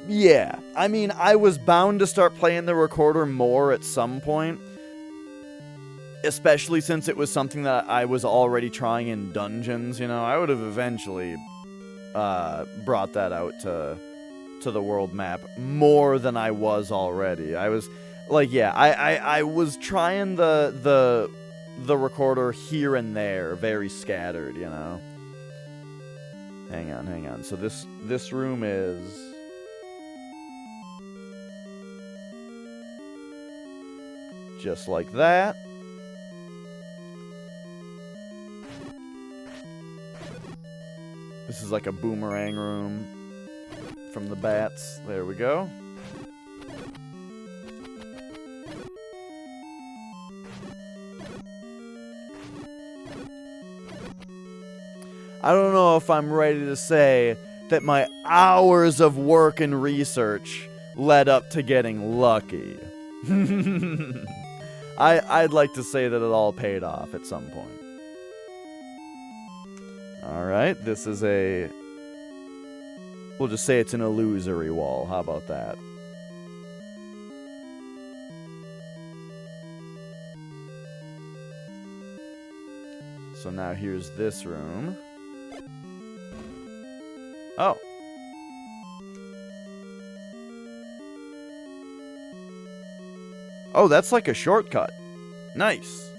Yeah. I mean, I was bound to start playing the recorder more at some point. Especially since it was something that I was already trying in dungeons, you know. I would have eventually brought that out to the world map more than I was already. I was like, yeah, I was trying the recorder here and there, very scattered, you know. Hang on. So this room is just like that. This is like a boomerang room from the bats. There we go. I don't know if I'm ready to say that my hours of work and research led up to getting lucky. I'd like to say that it all paid off at some point. Alright, this is a... We'll just say it's an illusory wall. How about that? So now here's this room. Oh. Oh, that's like a shortcut. Nice.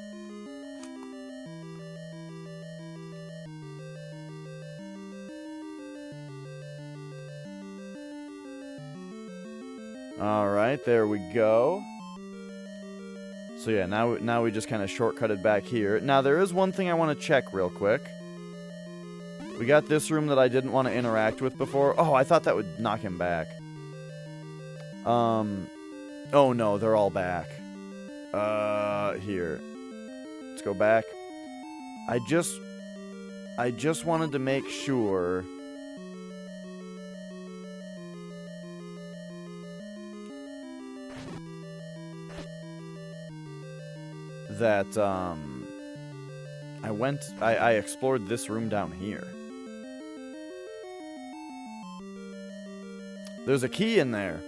Alright, there we go. So yeah, now we just kind of shortcutted back here. Now there is one thing I want to check real quick. We got this room that I didn't want to interact with before. Oh, I thought that would knock him back. Oh no, they're all back. Here. Let's go back. I just wanted to make sure that, I explored this room down here. There's a key in there.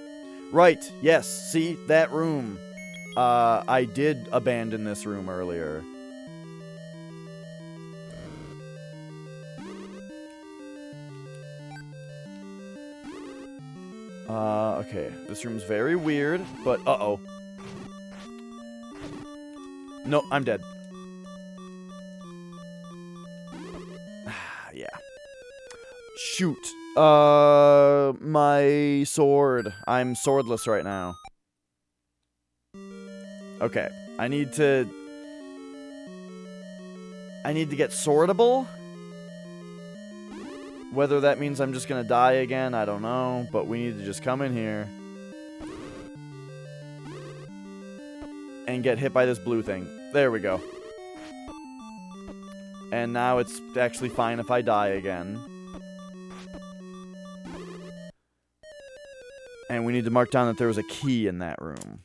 Right, yes, see, that room. I did abandon this room earlier. Okay, this room's very weird, but, uh-oh. No, I'm dead. Yeah. Shoot. My sword. I'm swordless right now. Okay. I need to get swordable. Whether that means I'm just gonna die again, I don't know. But we need to just come in here and get hit by this blue thing. There we go. And now it's actually fine if I die again. And we need to mark down that there was a key in that room.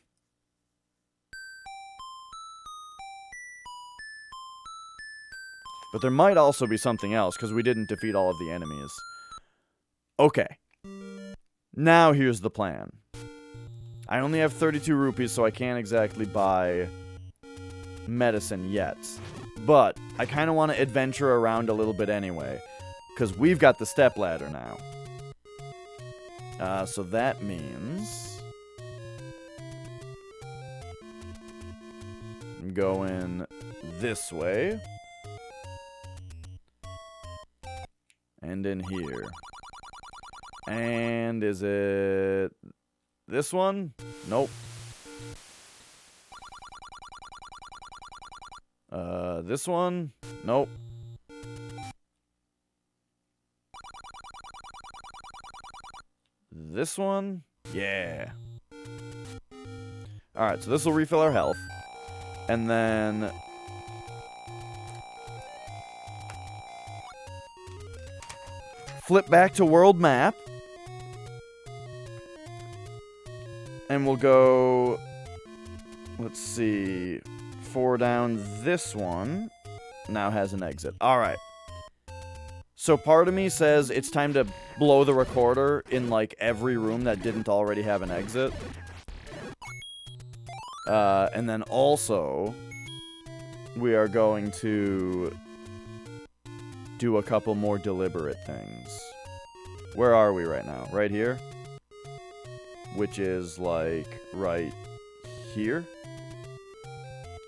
But there might also be something else, because we didn't defeat all of the enemies. Okay. Now here's the plan. I only have 32 rupees, so I can't exactly buy medicine yet. But I kind of want to adventure around a little bit anyway, because we've got the stepladder now. So that means I'm going this way. And in here. And is it this one? Nope. This one? Nope. This one? Yeah. Alright, so this will refill our health. And then flip back to world map. And we'll go, let's see, 4 down. This one now has an exit. Alright. So part of me says it's time to blow the recorder in, like, every room that didn't already have an exit. And then also, we are going to do a couple more deliberate things. Where are we right now? Right here? Which is, like, right here?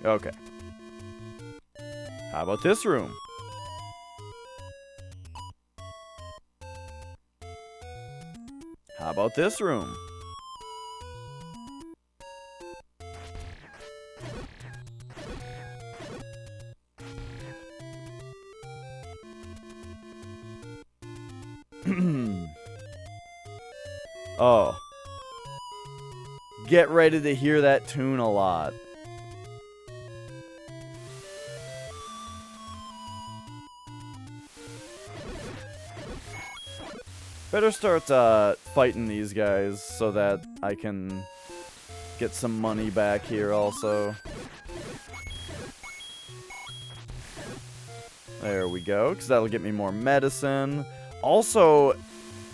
Okay. How about this room? How about this room? Oh. Get ready to hear that tune a lot. Better start fighting these guys so that I can get some money back here also. There we go, because that'll get me more medicine. Also,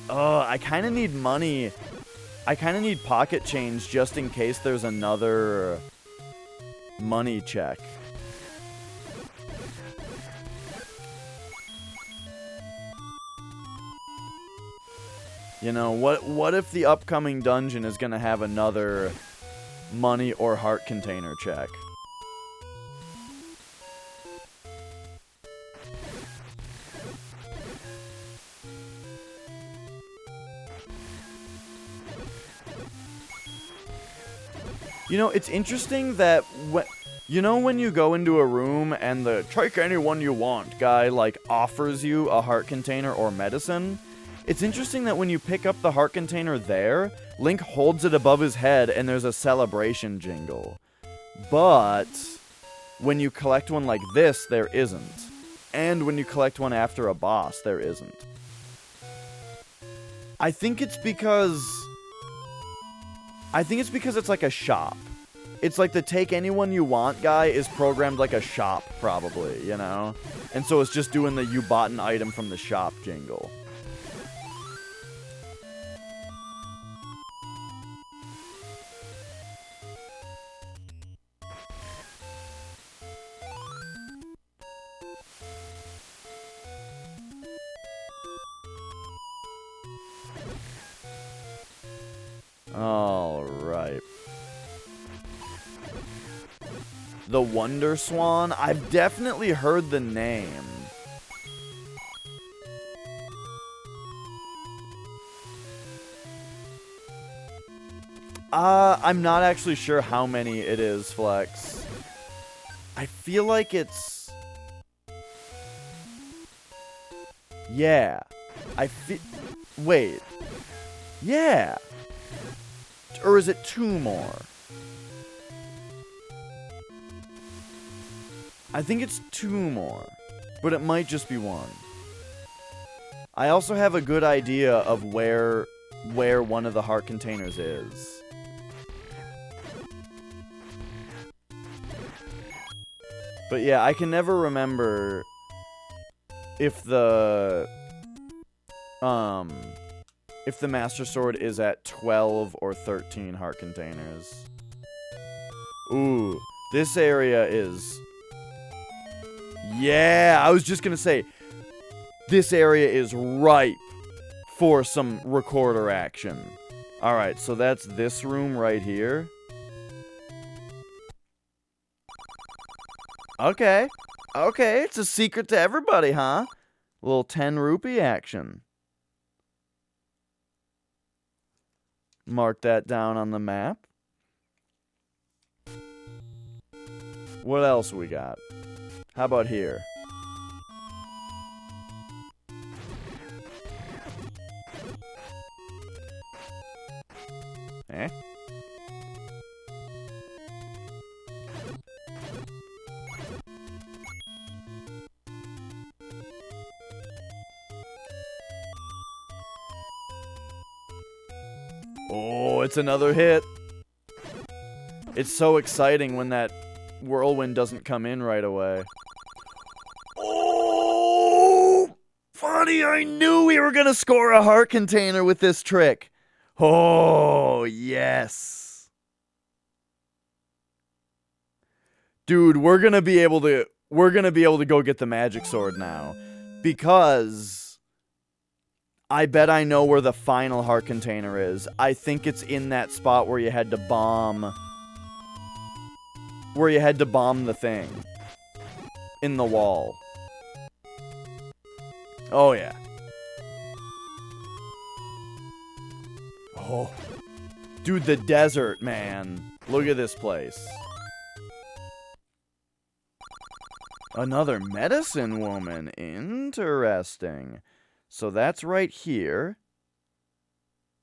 I kind of need money. I kind of need pocket change just in case there's another money check. You know, what if the upcoming dungeon is going to have another money or heart container check? You know, it's interesting that when you go into a room and the "take anyone you want" guy, like, offers you a heart container or medicine, it's interesting that when you pick up the heart container there, Link holds it above his head and there's a celebration jingle. But when you collect one like this, there isn't. And when you collect one after a boss, there isn't. I think it's because it's like a shop. It's like the "take anyone you want" guy is programmed like a shop, probably, you know? And so it's just doing the "you bought an item from the shop" jingle. Alright. The Wonder Swan? I've definitely heard the name. I'm not actually sure how many it is, Flex. I feel like it's... Yeah. Wait. Yeah. Or is it 2 more? I think it's 2 more. But it might just be 1. I also have a good idea of where one of the heart containers is. But yeah, I can never remember if the Master Sword is at 12 or 13 heart containers. Ooh, this area is... Yeah, I was just gonna say, this area is ripe for some recorder action. Alright, so that's this room right here. Okay. Okay, it's a secret to everybody, huh? A little 10 rupee action. Mark that down on the map. What else we got? How about here? Eh? Oh, it's another hit. It's so exciting when that whirlwind doesn't come in right away. Oh! Funny, I knew we were gonna score a heart container with this trick. Oh, yes. Dude, we're gonna be able to go get the magic sword now. Because I bet I know where the final heart container is. I think it's in that spot where you had to bomb... Where you had to bomb the thing. In the wall. Oh, yeah. Oh. Dude, the desert, man. Look at this place. Another medicine woman. Interesting. So that's right here.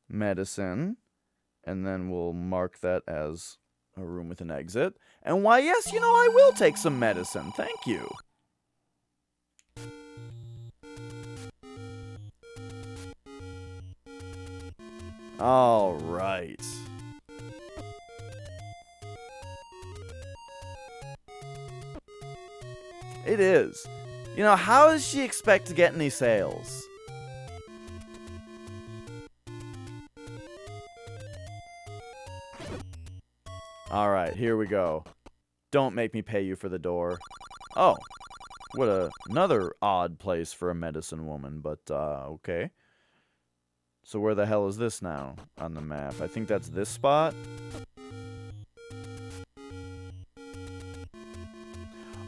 Medicine. And then we'll mark that as a room with an exit. And why, yes, you know, I will take some medicine. Thank you. All right. It is. You know, how does she expect to get any sales? Alright, here we go. Don't make me pay you for the door. Oh, what another odd place for a medicine woman, but, okay. So where the hell is this now on the map? I think that's this spot.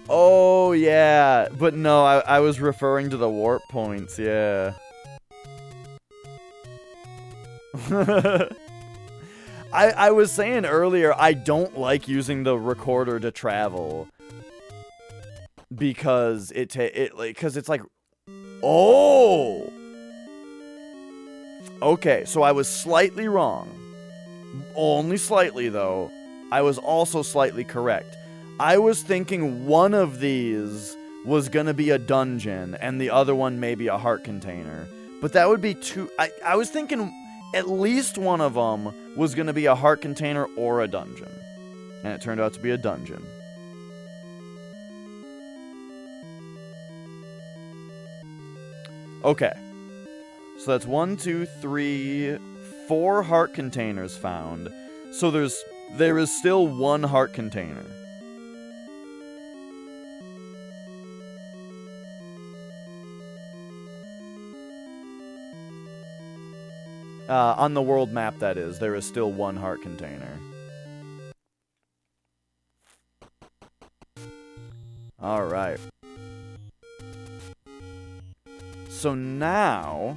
Oh, yeah. But no, I was referring to the warp points, yeah. I was saying earlier, I don't like using the recorder to travel. Because because it's like, oh! Okay, so I was slightly wrong. Only slightly, though. I was also slightly correct. I was thinking one of these was gonna be a dungeon, and the other one maybe a heart container. But that would be two... I was thinking at least one of them was gonna be a heart container or a dungeon. And it turned out to be a dungeon. Okay. So that's 1, 2, 3, 4 heart containers found. So there is still one heart container. On the world map, that is. There is still one heart container. Alright. So now,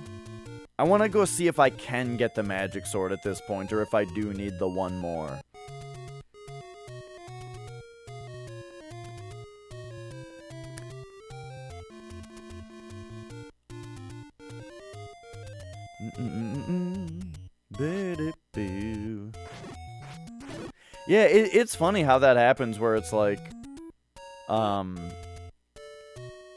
I want to go see if I can get the magic sword at this point, or if I do need the one more. Yeah, it's funny how that happens, where it's like, you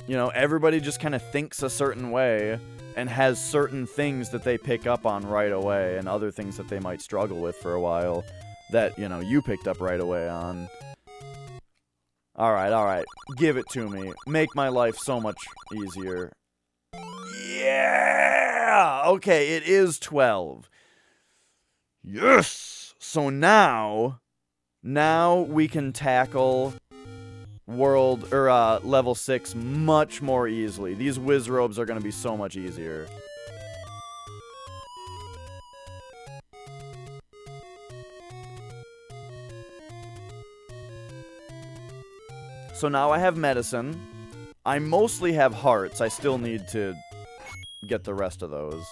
know, everybody just kind of thinks a certain way and has certain things that they pick up on right away, and other things that they might struggle with for a while that, you know, you picked up right away on. Alright, give it to me. Make my life so much easier. Yeah! Okay, it is 12. Yes! So now we can tackle world, or level 6 much more easily. These whiz robes are going to be so much easier. So now I have medicine. I mostly have hearts. I still need to get the rest of those.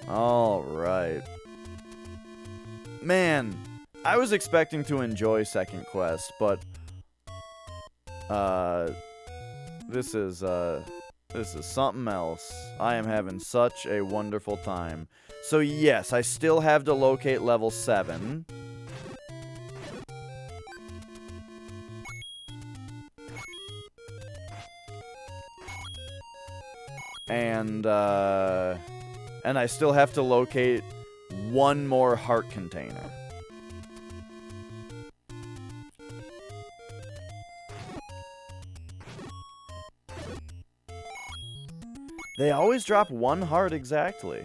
All right. Man, I was expecting to enjoy second quest, but this is something else. I am having such a wonderful time. So yes, I still have to locate level 7. And I still have to locate one more heart container. They always drop one heart exactly.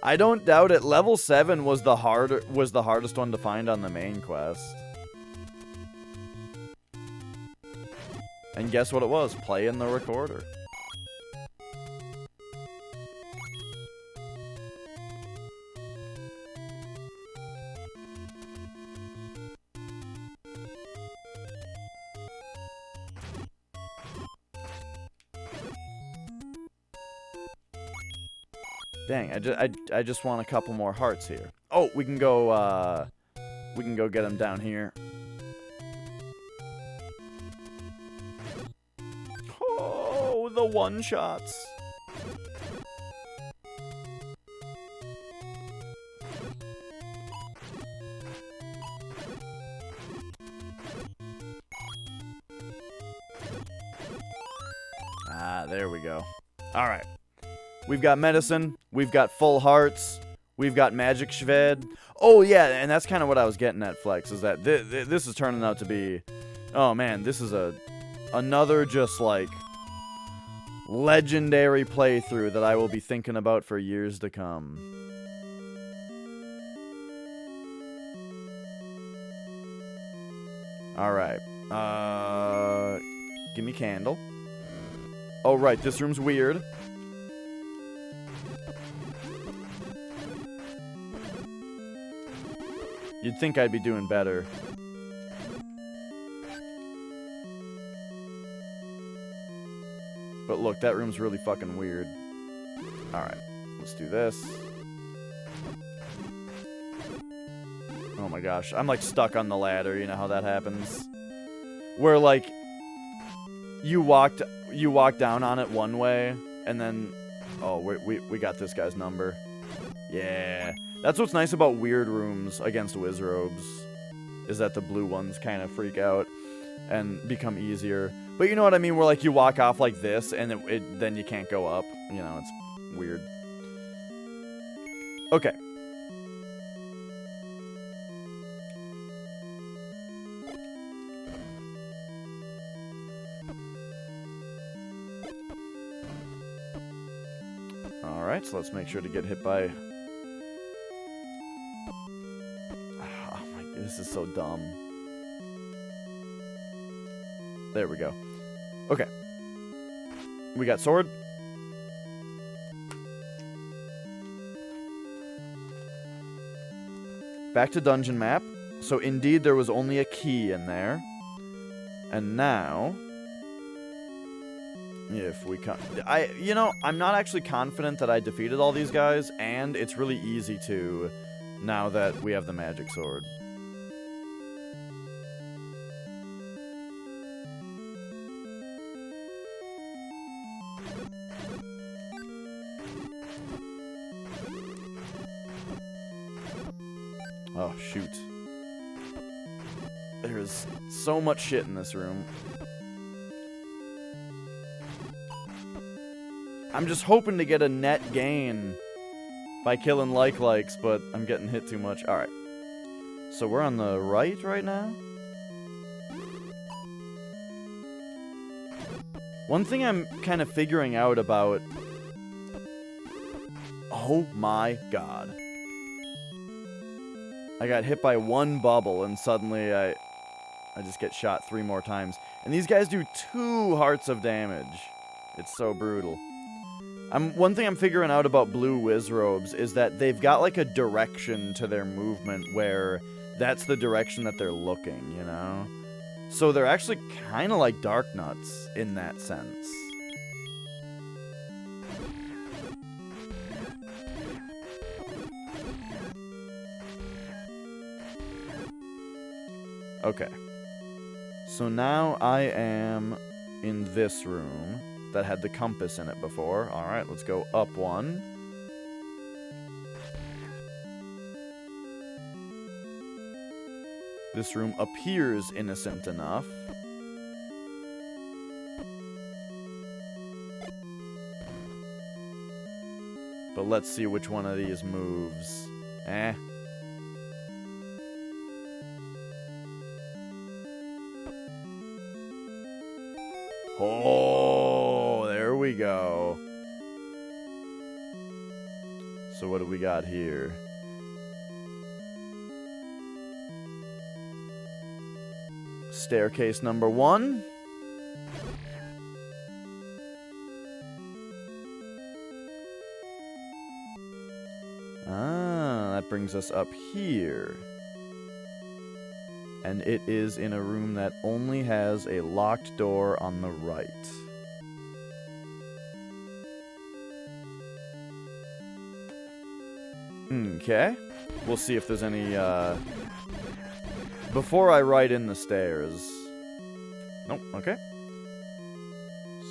I don't doubt it. Level 7 was the hardest one to find on the main quest. And guess what it was? Playing the recorder. Dang, I just want a couple more hearts here. Oh, we can go get them down here. the one-shots. Ah, there we go. All right. We've got medicine. We've got full hearts. We've got magic shved. Oh, yeah, and that's kind of what I was getting at, Flex, is that this is turning out to be... Oh, man, this is another just, like, legendary playthrough that I will be thinking about for years to come. All right. Give me candle. Oh, right, this room's weird. You'd think I'd be doing better. But look, that room's really fucking weird. Alright, let's do this. Oh my gosh, I'm like stuck on the ladder, you know how that happens? Where like, you walk down on it one way, and then, oh, we got this guy's number. Yeah. That's what's nice about weird rooms against Wizrobes, is that the blue ones kind of freak out and become easier. But you know what I mean, where like you walk off like this, and then you can't go up. You know, it's weird. Okay. Alright, so let's make sure to get hit by... This is so dumb. There we go. Okay. We got sword. Back to dungeon map. So indeed there was only a key in there. And now... If we come... You know, I'm not actually confident that I defeated all these guys, and it's really easy to, now that we have the magic sword. Oh, shoot. There's so much shit in this room. I'm just hoping to get a net gain by killing likes, but I'm getting hit too much. Alright. So we're on the right now? One thing I'm kind of figuring out about... Oh my god. I got hit by one bubble, and suddenly I just get shot 3 more times. And these guys do 2 hearts of damage. It's so brutal. One thing I'm figuring out about blue Wizrobes is that they've got like a direction to their movement where that's the direction that they're looking, you know? So they're actually kind of like Dark Nuts in that sense. Okay. So now I am in this room that had the compass in it before. Alright, let's go up 1. This room appears innocent enough. But let's see which one of these moves. Oh, there we go. So what do we got here? Staircase number 1. Ah, that brings us up here. And it is in a room that only has a locked door on the right. Okay. We'll see if there's any, before I write in the stairs. Nope, okay.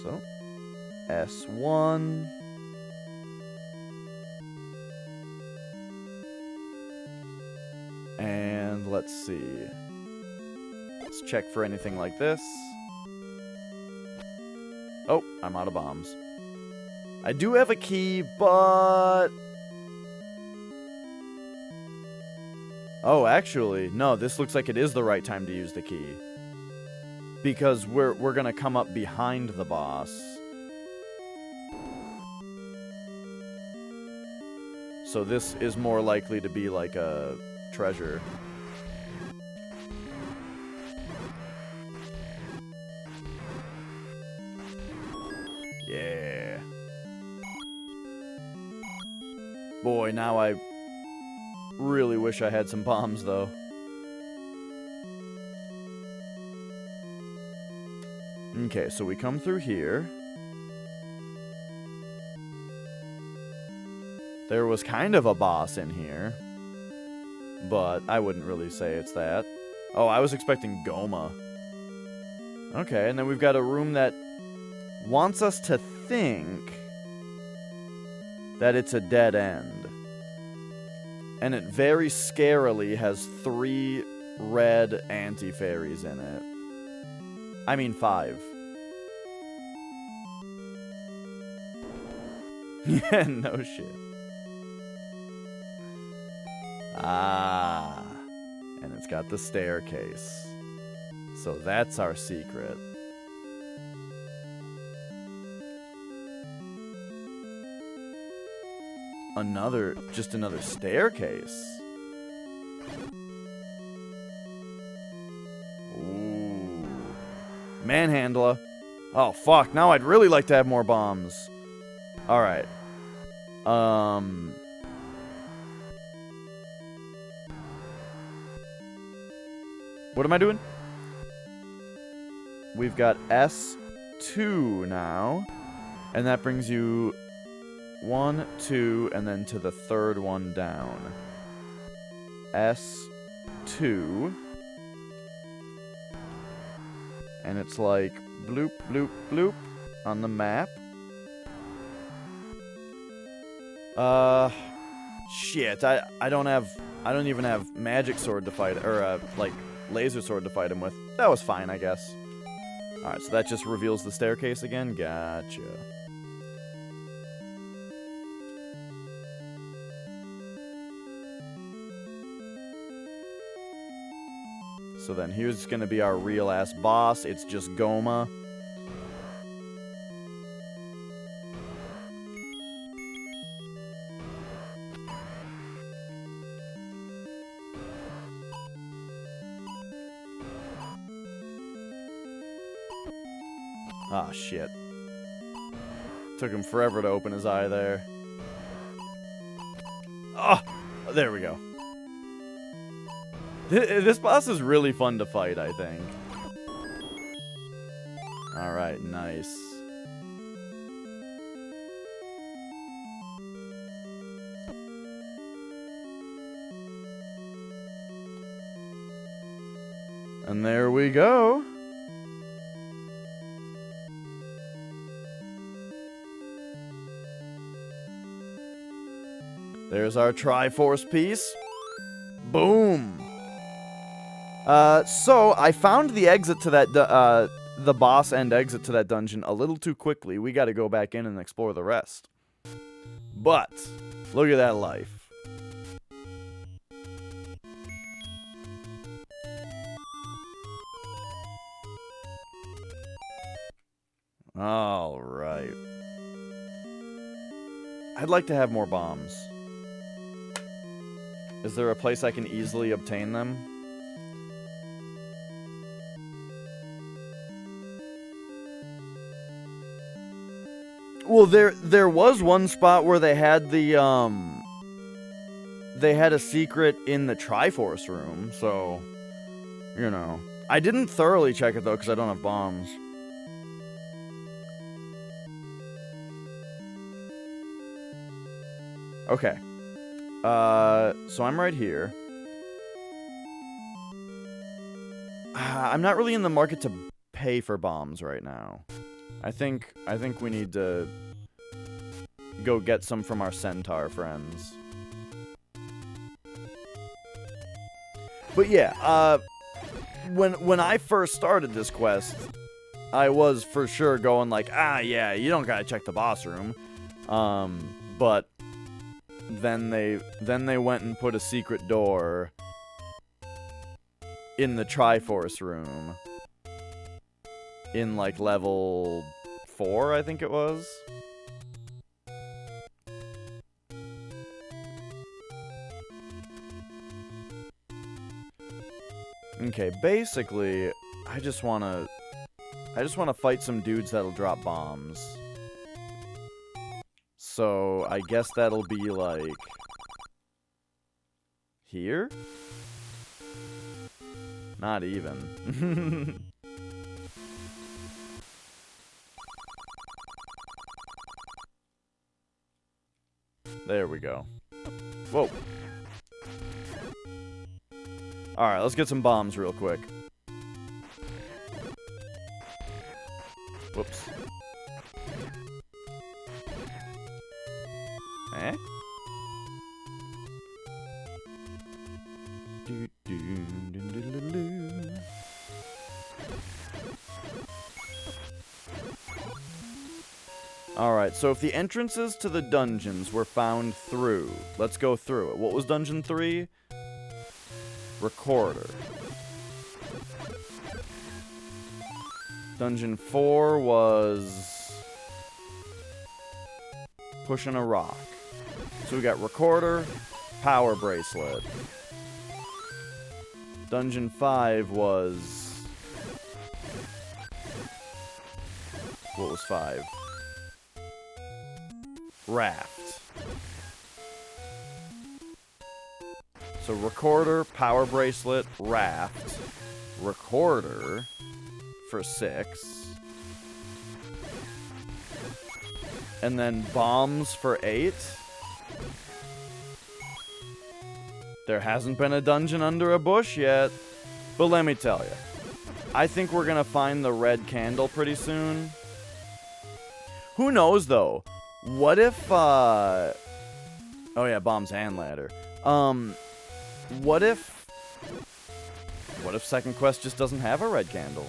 So, S1. And let's see. Let's check for anything like this. Oh, I'm out of bombs. I do have a key, but... Oh, actually, no, this looks like it is the right time to use the key. Because we're gonna come up behind the boss. So this is more likely to be like a treasure. Yeah. Boy, now I really wish I had some bombs, though. Okay, so we come through here. There was kind of a boss in here, but I wouldn't really say it's that. Oh, I was expecting Goma. Okay, and then we've got a room that wants us to think that it's a dead end. And it very scarily has 3 red anti-fairies in it. I mean 5. Yeah, no shit. Ah. And it's got the staircase. So that's our secret. Just another staircase. Ooh. Manhandler. Oh, fuck. Now I'd really like to have more bombs. Alright. What am I doing? We've got S2 now. And that brings you 1, 2, and then to the third one down. S2. And it's like bloop, bloop, bloop on the map. Shit, I don't even have magic sword to fight, or, like, laser sword to fight him with. That was fine, I guess. Alright, so that just reveals the staircase again? Gotcha. So then here's gonna be our real-ass boss. It's just Goma. Ah, shit. Took him forever to open his eye there. Oh, there we go. This boss is really fun to fight, I think. Alright, nice. And there we go. There's our Triforce piece. Boom. So I found the exit to that, the boss end exit to that dungeon a little too quickly. We gotta go back in and explore the rest. But, look at that life. Alright. I'd like to have more bombs. Is there a place I can easily obtain them? Well, there was one spot where they had the, they had a secret in the Triforce room, so, you know. I didn't thoroughly check it, though, because I don't have bombs. Okay. So I'm right here. I'm not really in the market to pay for bombs right now. I think we need to go get some from our centaur friends. But yeah, when I first started this quest, I was for sure going like, yeah, you don't gotta check the boss room. But then they went and put a secret door in the Triforce room in like level 4, I think it was. Okay, basically, I just wanna fight some dudes that'll drop bombs. So, I guess that'll be like here? Not even. There we go. Whoa. Alright, let's get some bombs real quick. Whoops. Eh? Alright, so if the entrances to the dungeons were found through, let's go through it. What was Dungeon 3? Recorder. Dungeon 4 was pushing a rock. So we got Recorder, Power Bracelet. Dungeon 5 was... What was 5? Raft. So Recorder, Power Bracelet, Raft, Recorder for 6. And then Bombs for 8. There hasn't been a dungeon under a bush yet. But let me tell you, I think we're gonna find the red candle pretty soon. Who knows, though? What if, oh yeah, bombs and ladder. What if second quest just doesn't have a red candle?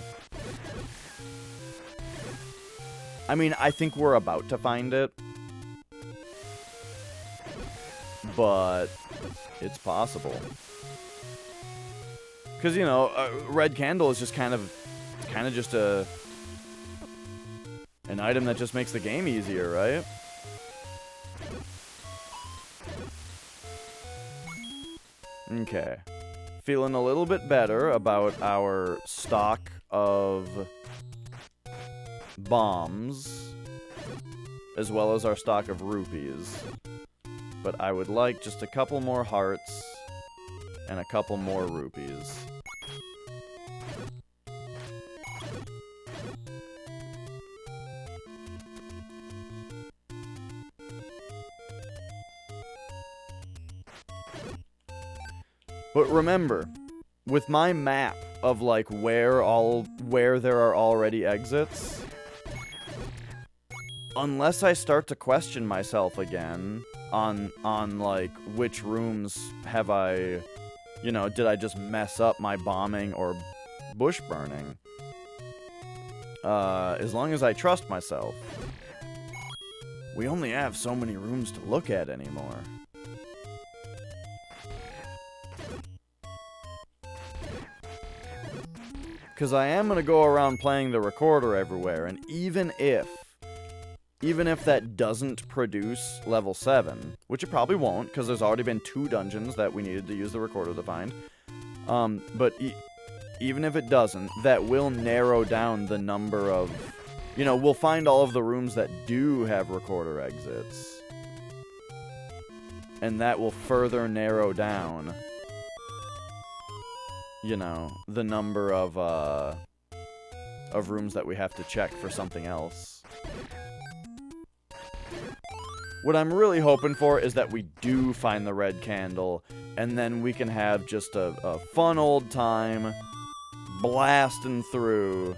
I mean, I think we're about to find it. But it's possible. Because, you know, red candle is just kind of just an item that just makes the game easier, right? Okay. Feeling a little bit better about our stock of bombs, as well as our stock of rupees. But I would like just a couple more hearts and a couple more rupees. But remember, with my map of like where there are already exits, unless I start to question myself again on like which rooms have I, you know, did I just mess up my bombing or bush burning? As long as I trust myself. We only have so many rooms to look at anymore. Because I am going to go around playing the recorder everywhere, and even if that doesn't produce level 7, which it probably won't, because there's already been 2 dungeons that we needed to use the recorder to find, but even if it doesn't, that will narrow down the number of, you know, we'll find all of the rooms that do have recorder exits, and that will further narrow down, you know, the number of rooms that we have to check for something else. What I'm really hoping for is that we do find the red candle, and then we can have just a fun old time blasting through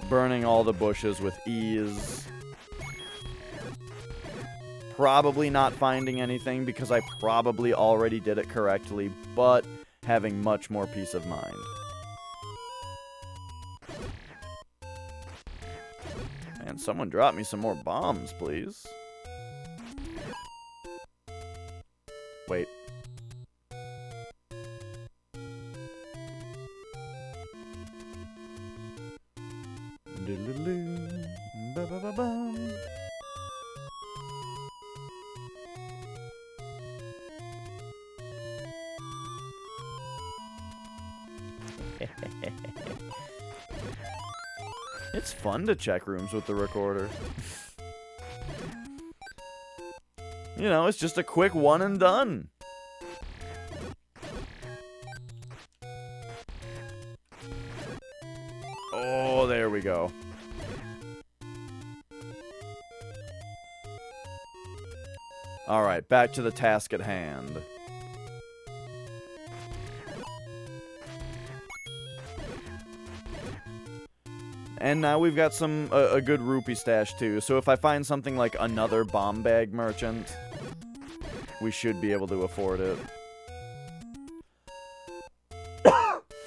Burning all the bushes with ease. Probably not finding anything because I probably already did it correctly, but having much more peace of mind. And someone drop me some more bombs, please. Wait. It's fun to check rooms with the recorder. You know, it's just a quick one and done. Oh, there we go. Alright, back to the task at hand. And now we've got a good rupee stash too, so if I find something like another bomb bag merchant, we should be able to afford it.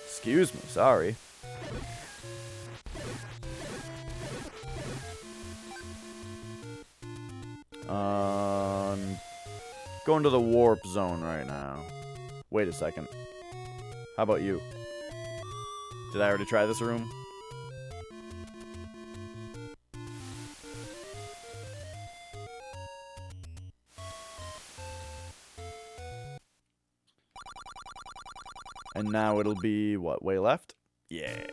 Excuse me, sorry. Going to the warp zone right now. Wait a second. How about you? Did I already try this room? And now it'll be, what, way left? Yeah.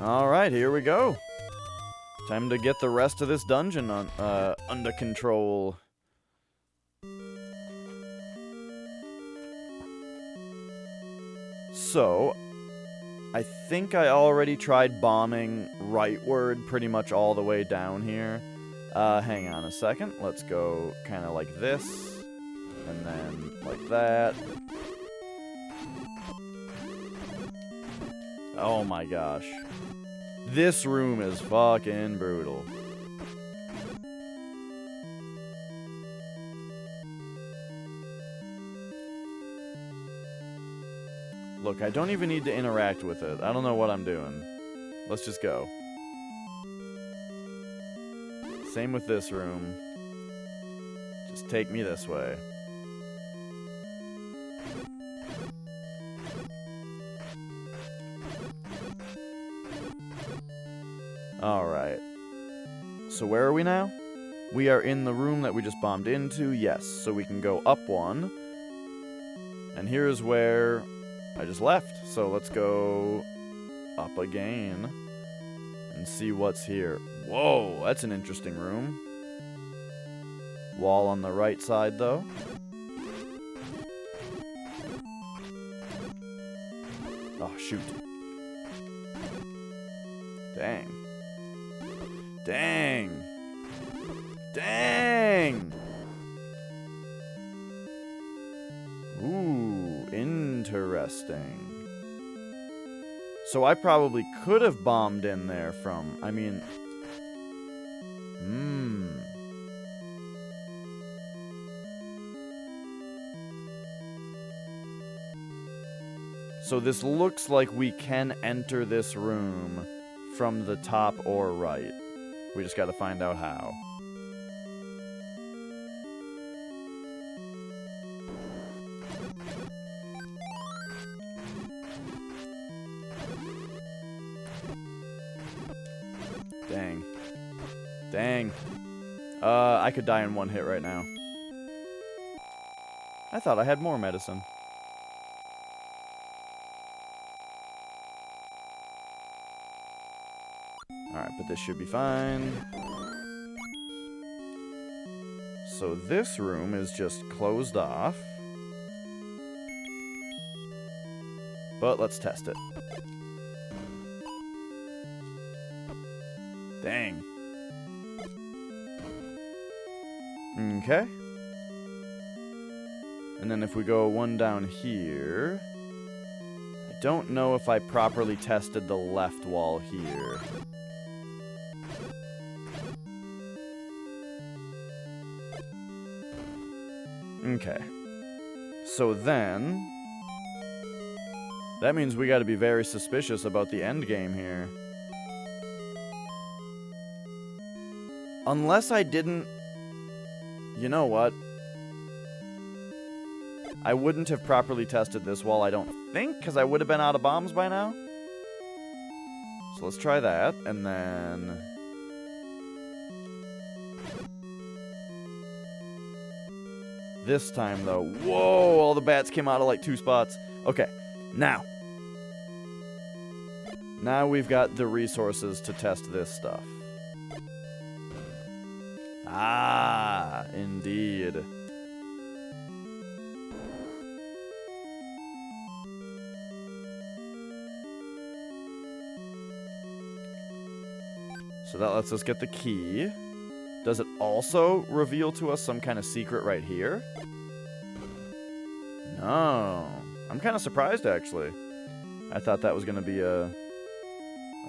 Alright, here we go. Time to get the rest of this dungeon under control. So, I think I already tried bombing rightward pretty much all the way down here. Hang on a second. Let's go kind of like this. And then like that. Oh my gosh. This room is fucking brutal. Look, I don't even need to interact with it. I don't know what I'm doing. Let's just go. Same with this room. Just take me this way. Alright. So where are we now? We are in the room that we just bombed into. Yes, so we can go up one. And here's where I just left. So let's go up again and see what's here. Whoa, that's an interesting room. Wall on the right side, though. Oh, shoot. Dang. Dang. Dang. Ooh, interesting. So I probably could have bombed in there from, I mean... So this looks like we can enter this room from the top or right. We just gotta find out how. Dang. Dang. I could die in one hit right now. I thought I had more medicine. Alright, but this should be fine. So this room is just closed off. But let's test it. Dang. Okay. And then if we go one down here... I don't know if I properly tested the left wall here. Okay. So then... that means we gotta be very suspicious about the end game here. Unless I didn't... you know what? I wouldn't have properly tested this wall, I don't think, because I would have been out of bombs by now. So let's try that, and then... this time, though. Whoa, all the bats came out of, like, 2 spots. Okay, now. Now we've got the resources to test this stuff. Ah, indeed. So that lets us get the key. Does it also reveal to us some kind of secret right here? No. I'm kind of surprised, actually. I thought that was going to be a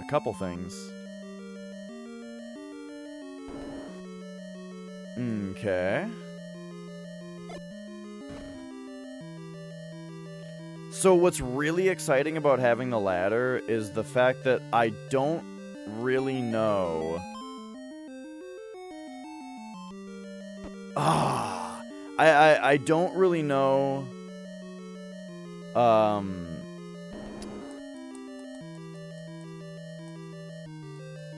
couple things. Okay. So what's really exciting about having the ladder is the fact that I don't really know. I don't really know.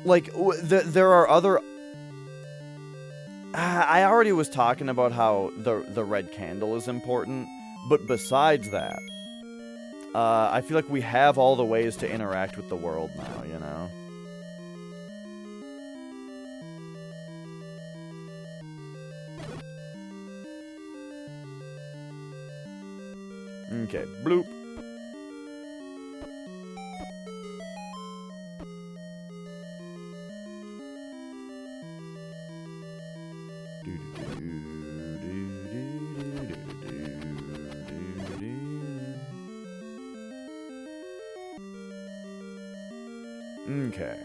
Like there are other. I already was talking about how the red candle is important, but besides that, I feel like we have all the ways to interact with the world now. You know. Okay, bloop. Okay.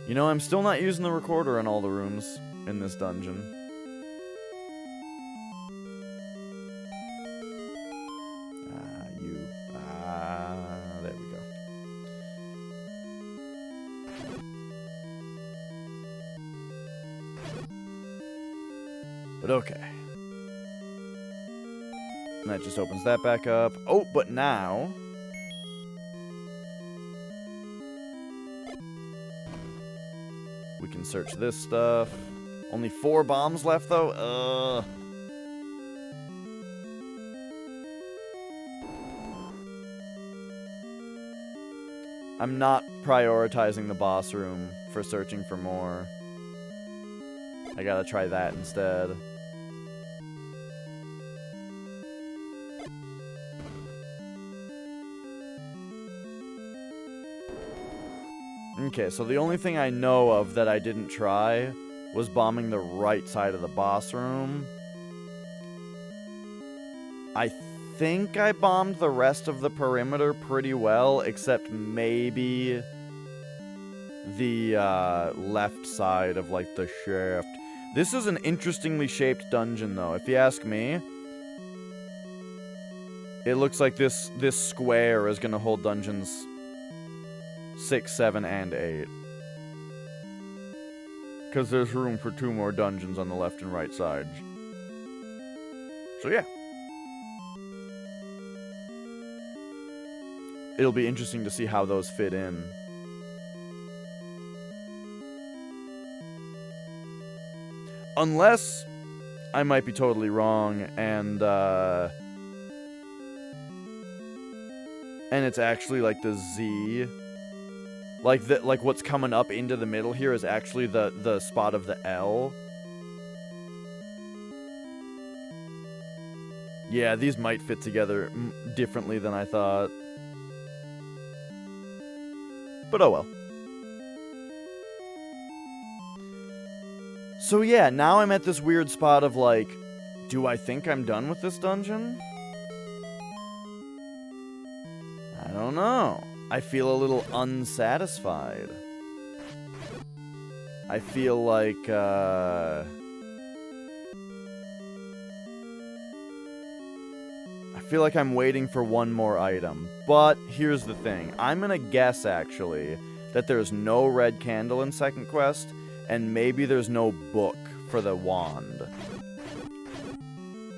You know, I'm still not using the recorder in all the rooms in this dungeon. There we go. But okay. And that just opens that back up. Oh, but now... we can search this stuff. Only 4 bombs left, though? I'm not prioritizing the boss room for searching for more. I gotta try that instead. Okay, so the only thing I know of that I didn't try was bombing the right side of the boss room. I think I bombed the rest of the perimeter pretty well, except maybe the left side of, like, the shaft. This is an interestingly shaped dungeon, though, if you ask me. It looks like this square is going to hold dungeons 6, 7, and 8. Because there's room for 2 more dungeons on the left and right sides. So yeah. It'll be interesting to see how those fit in. Unless I might be totally wrong and it's actually like the Z Like what's coming up into the middle here is actually the spot of the L. Yeah, these might fit together differently than I thought. But oh well. So yeah, now I'm at this weird spot of like, do I think I'm done with this dungeon? I don't know. I feel a little unsatisfied. I feel like, I feel like I'm waiting for one more item. But here's the thing. I'm gonna guess, actually, that there's no red candle in second quest, and maybe there's no book for the wand.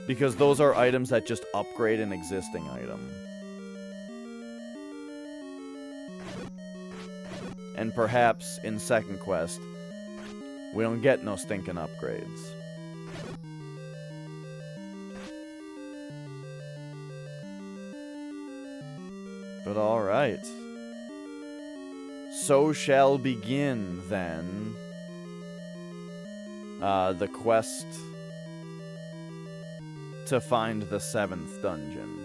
Because those are items that just upgrade an existing item. And perhaps in second quest, we don't get no stinking upgrades. But alright. So shall begin, then, the quest to find the 7th dungeon.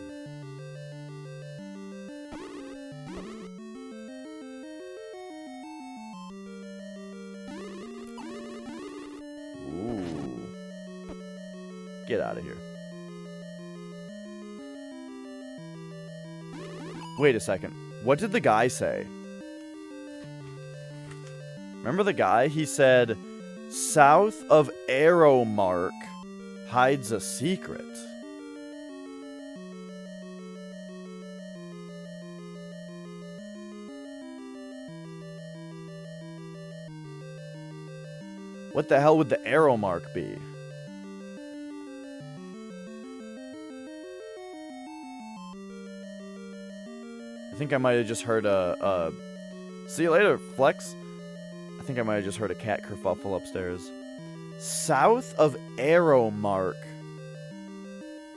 Ooh. Get out of here. Wait a second. What did the guy say? Remember the guy? He said, south of arrow mark hides a secret. What the hell would the arrow mark be? I think I might have just heard a see you later, Flex. I think I might have just heard a cat kerfuffle upstairs. South of arrow mark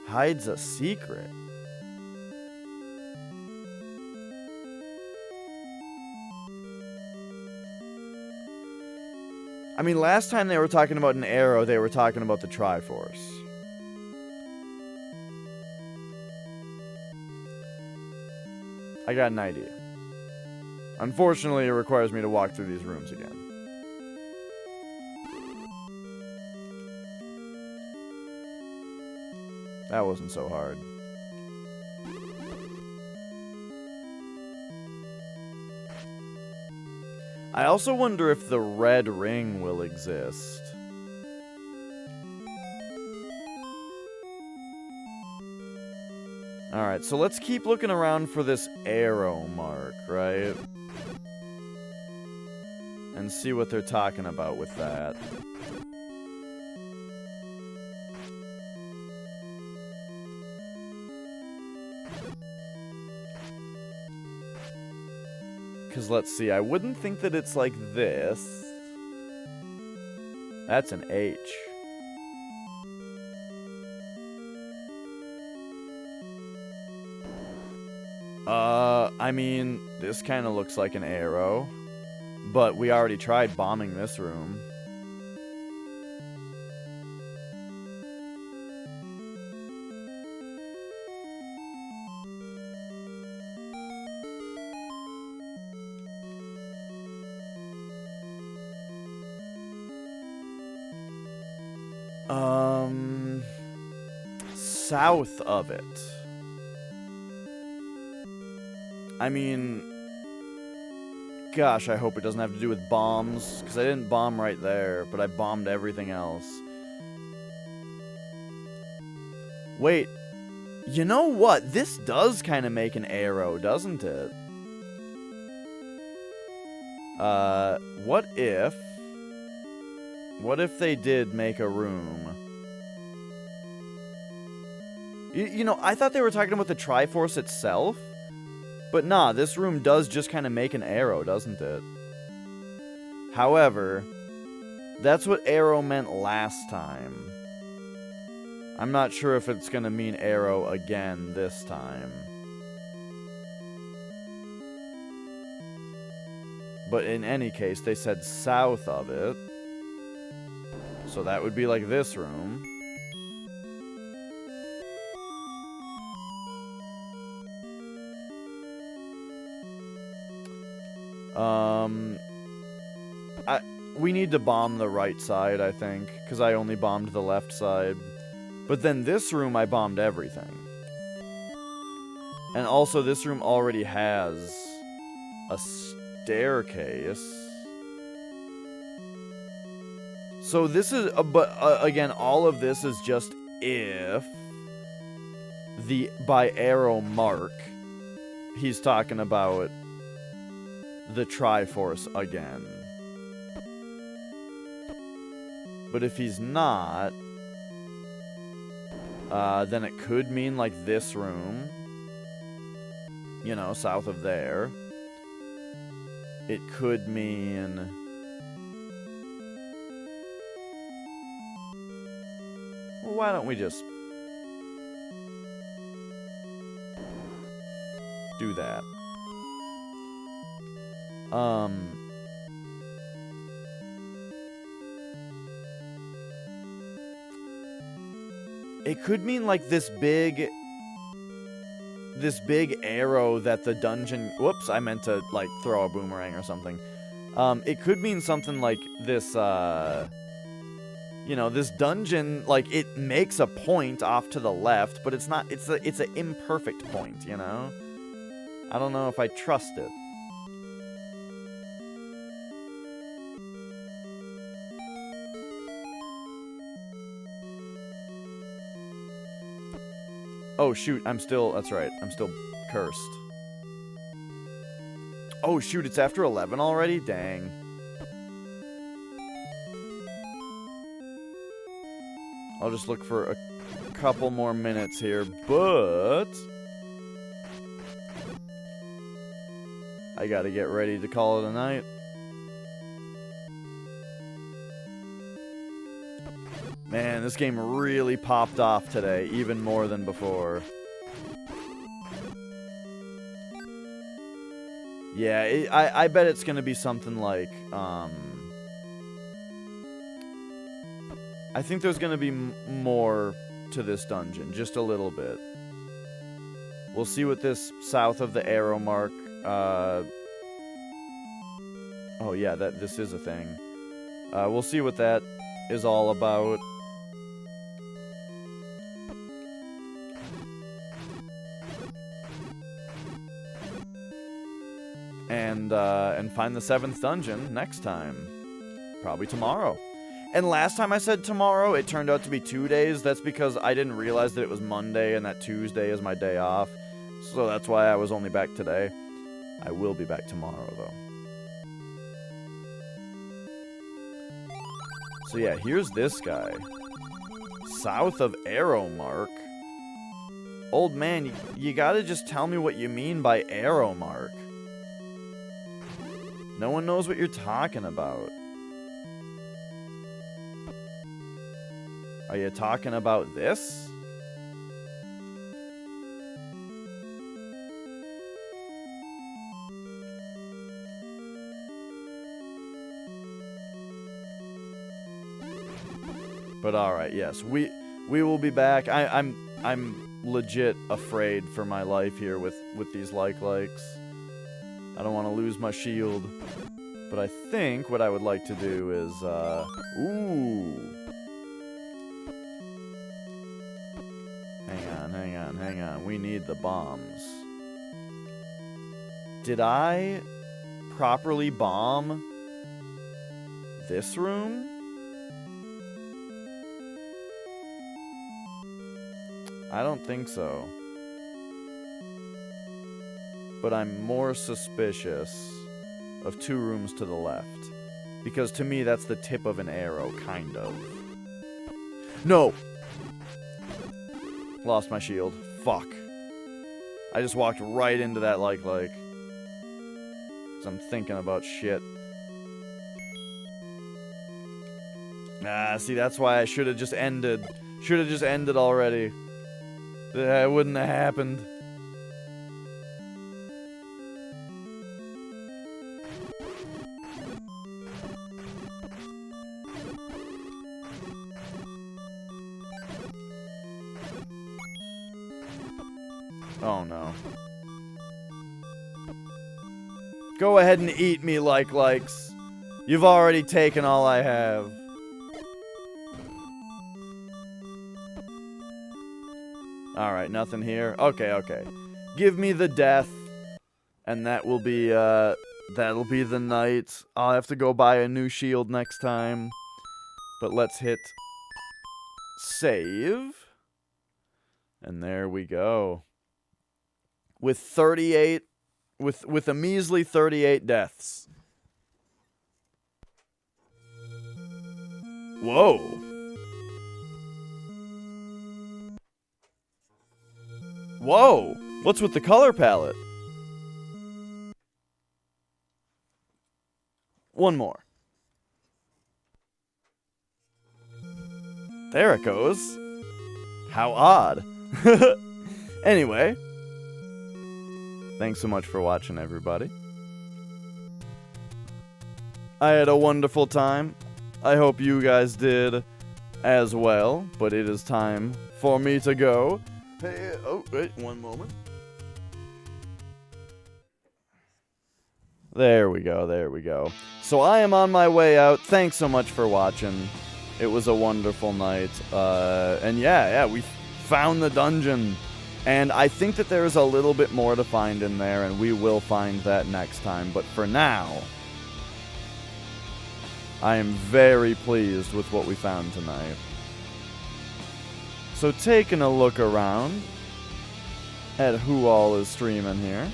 hides a secret. I mean, last time they were talking about an arrow, they were talking about the Triforce. I got an idea. Unfortunately, it requires me to walk through these rooms again. That wasn't so hard. I also wonder if the red ring will exist. Alright, so let's keep looking around for this arrow mark, right? And see what they're talking about with that. Because let's see, I wouldn't think that it's like this. That's an H. I mean, this kind of looks like an arrow. But we already tried bombing this room. South of it. I mean, gosh, I hope it doesn't have to do with bombs, because I didn't bomb right there, but I bombed everything else. Wait, you know what? This does kind of make an arrow, doesn't it? What if they did make a room? You know, I thought they were talking about the Triforce itself. But nah, this room does just kind of make an arrow, doesn't it? However, that's what arrow meant last time. I'm not sure if it's going to mean arrow again this time. But in any case, they said south of it. So that would be like this room. We need to bomb the right side, I think, because I only bombed the left side. But then this room, I bombed everything. And also, this room already has a staircase. So this is, again, all of this is just if the, by arrow mark, he's talking about the Triforce again. But if he's not, then it could mean like this room, you know, south of there. It could mean, well, why don't we just do that? It could mean like this big arrow that the dungeon, whoops, I meant to like throw a boomerang or something. It could mean something like this, you know, this dungeon, like it makes a point off to the left, but it's not, it's an imperfect point, you know? I don't know if I trust it. Oh, shoot, that's right, I'm still cursed. Oh, shoot, it's after 11 already? Dang. I'll just look for a couple more minutes here, but I gotta get ready to call it a night. Man, this game really popped off today, even more than before. Yeah, I bet it's gonna be something like, I think there's gonna be more to this dungeon, just a little bit. We'll see what this south of the arrow mark, oh yeah, this is a thing. We'll see what that is all about. And find the 7th dungeon next time. Probably tomorrow. And last time I said tomorrow, it turned out to be 2 days. That's because I didn't realize that it was Monday and that Tuesday is my day off. So that's why I was only back today. I will be back tomorrow, though. So yeah, here's this guy. South of arrow mark. Old man, you gotta just tell me what you mean by arrow mark. No one knows what you're talking about. Are you talking about this? But alright, yes, we will be back. I'm legit afraid for my life here with these likes. I don't want to lose my shield. But I think what I would like to do is, ooh. Hang on. We need the bombs. Did I properly bomb this room? I don't think so. But I'm more suspicious of 2 rooms to the left. Because to me, that's the tip of an arrow, kind of. No! Lost my shield. Fuck. I just walked right into that like. Because I'm thinking about shit. Ah, see, that's why I should have just ended. Should have just ended already. That wouldn't have Oh, no. Go ahead and eat me, likes. You've already taken all I have. Alright, nothing here. Okay, okay. Give me the death. And that will be, that'll be the night. I'll have to go buy a new shield next time. But let's hit save. And there we go. With 38, with a measly 38 deaths. Whoa. Whoa. What's with the color palette? One more. There it goes. How odd. Anyway. Thanks so much for watching, everybody. I had a wonderful time. I hope you guys did as well. But it is time for me to go. Hey, oh, wait, one moment. There we go, there we go. So I am on my way out. Thanks so much for watching. It was a wonderful night. And yeah, we found the dungeon. And I think that there's a little bit more to find in there, and we will find that next time. But for now, I am very pleased with what we found tonight. So taking a look around at who all is streaming here.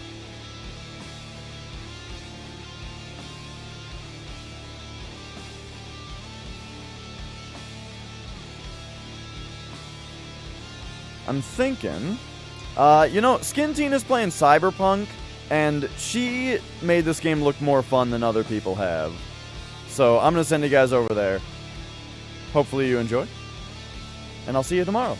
I'm thinking, you know, Skin Teen is playing Cyberpunk, and she made this game look more fun than other people have. So I'm going to send you guys over there. Hopefully you enjoy, and I'll see you tomorrow.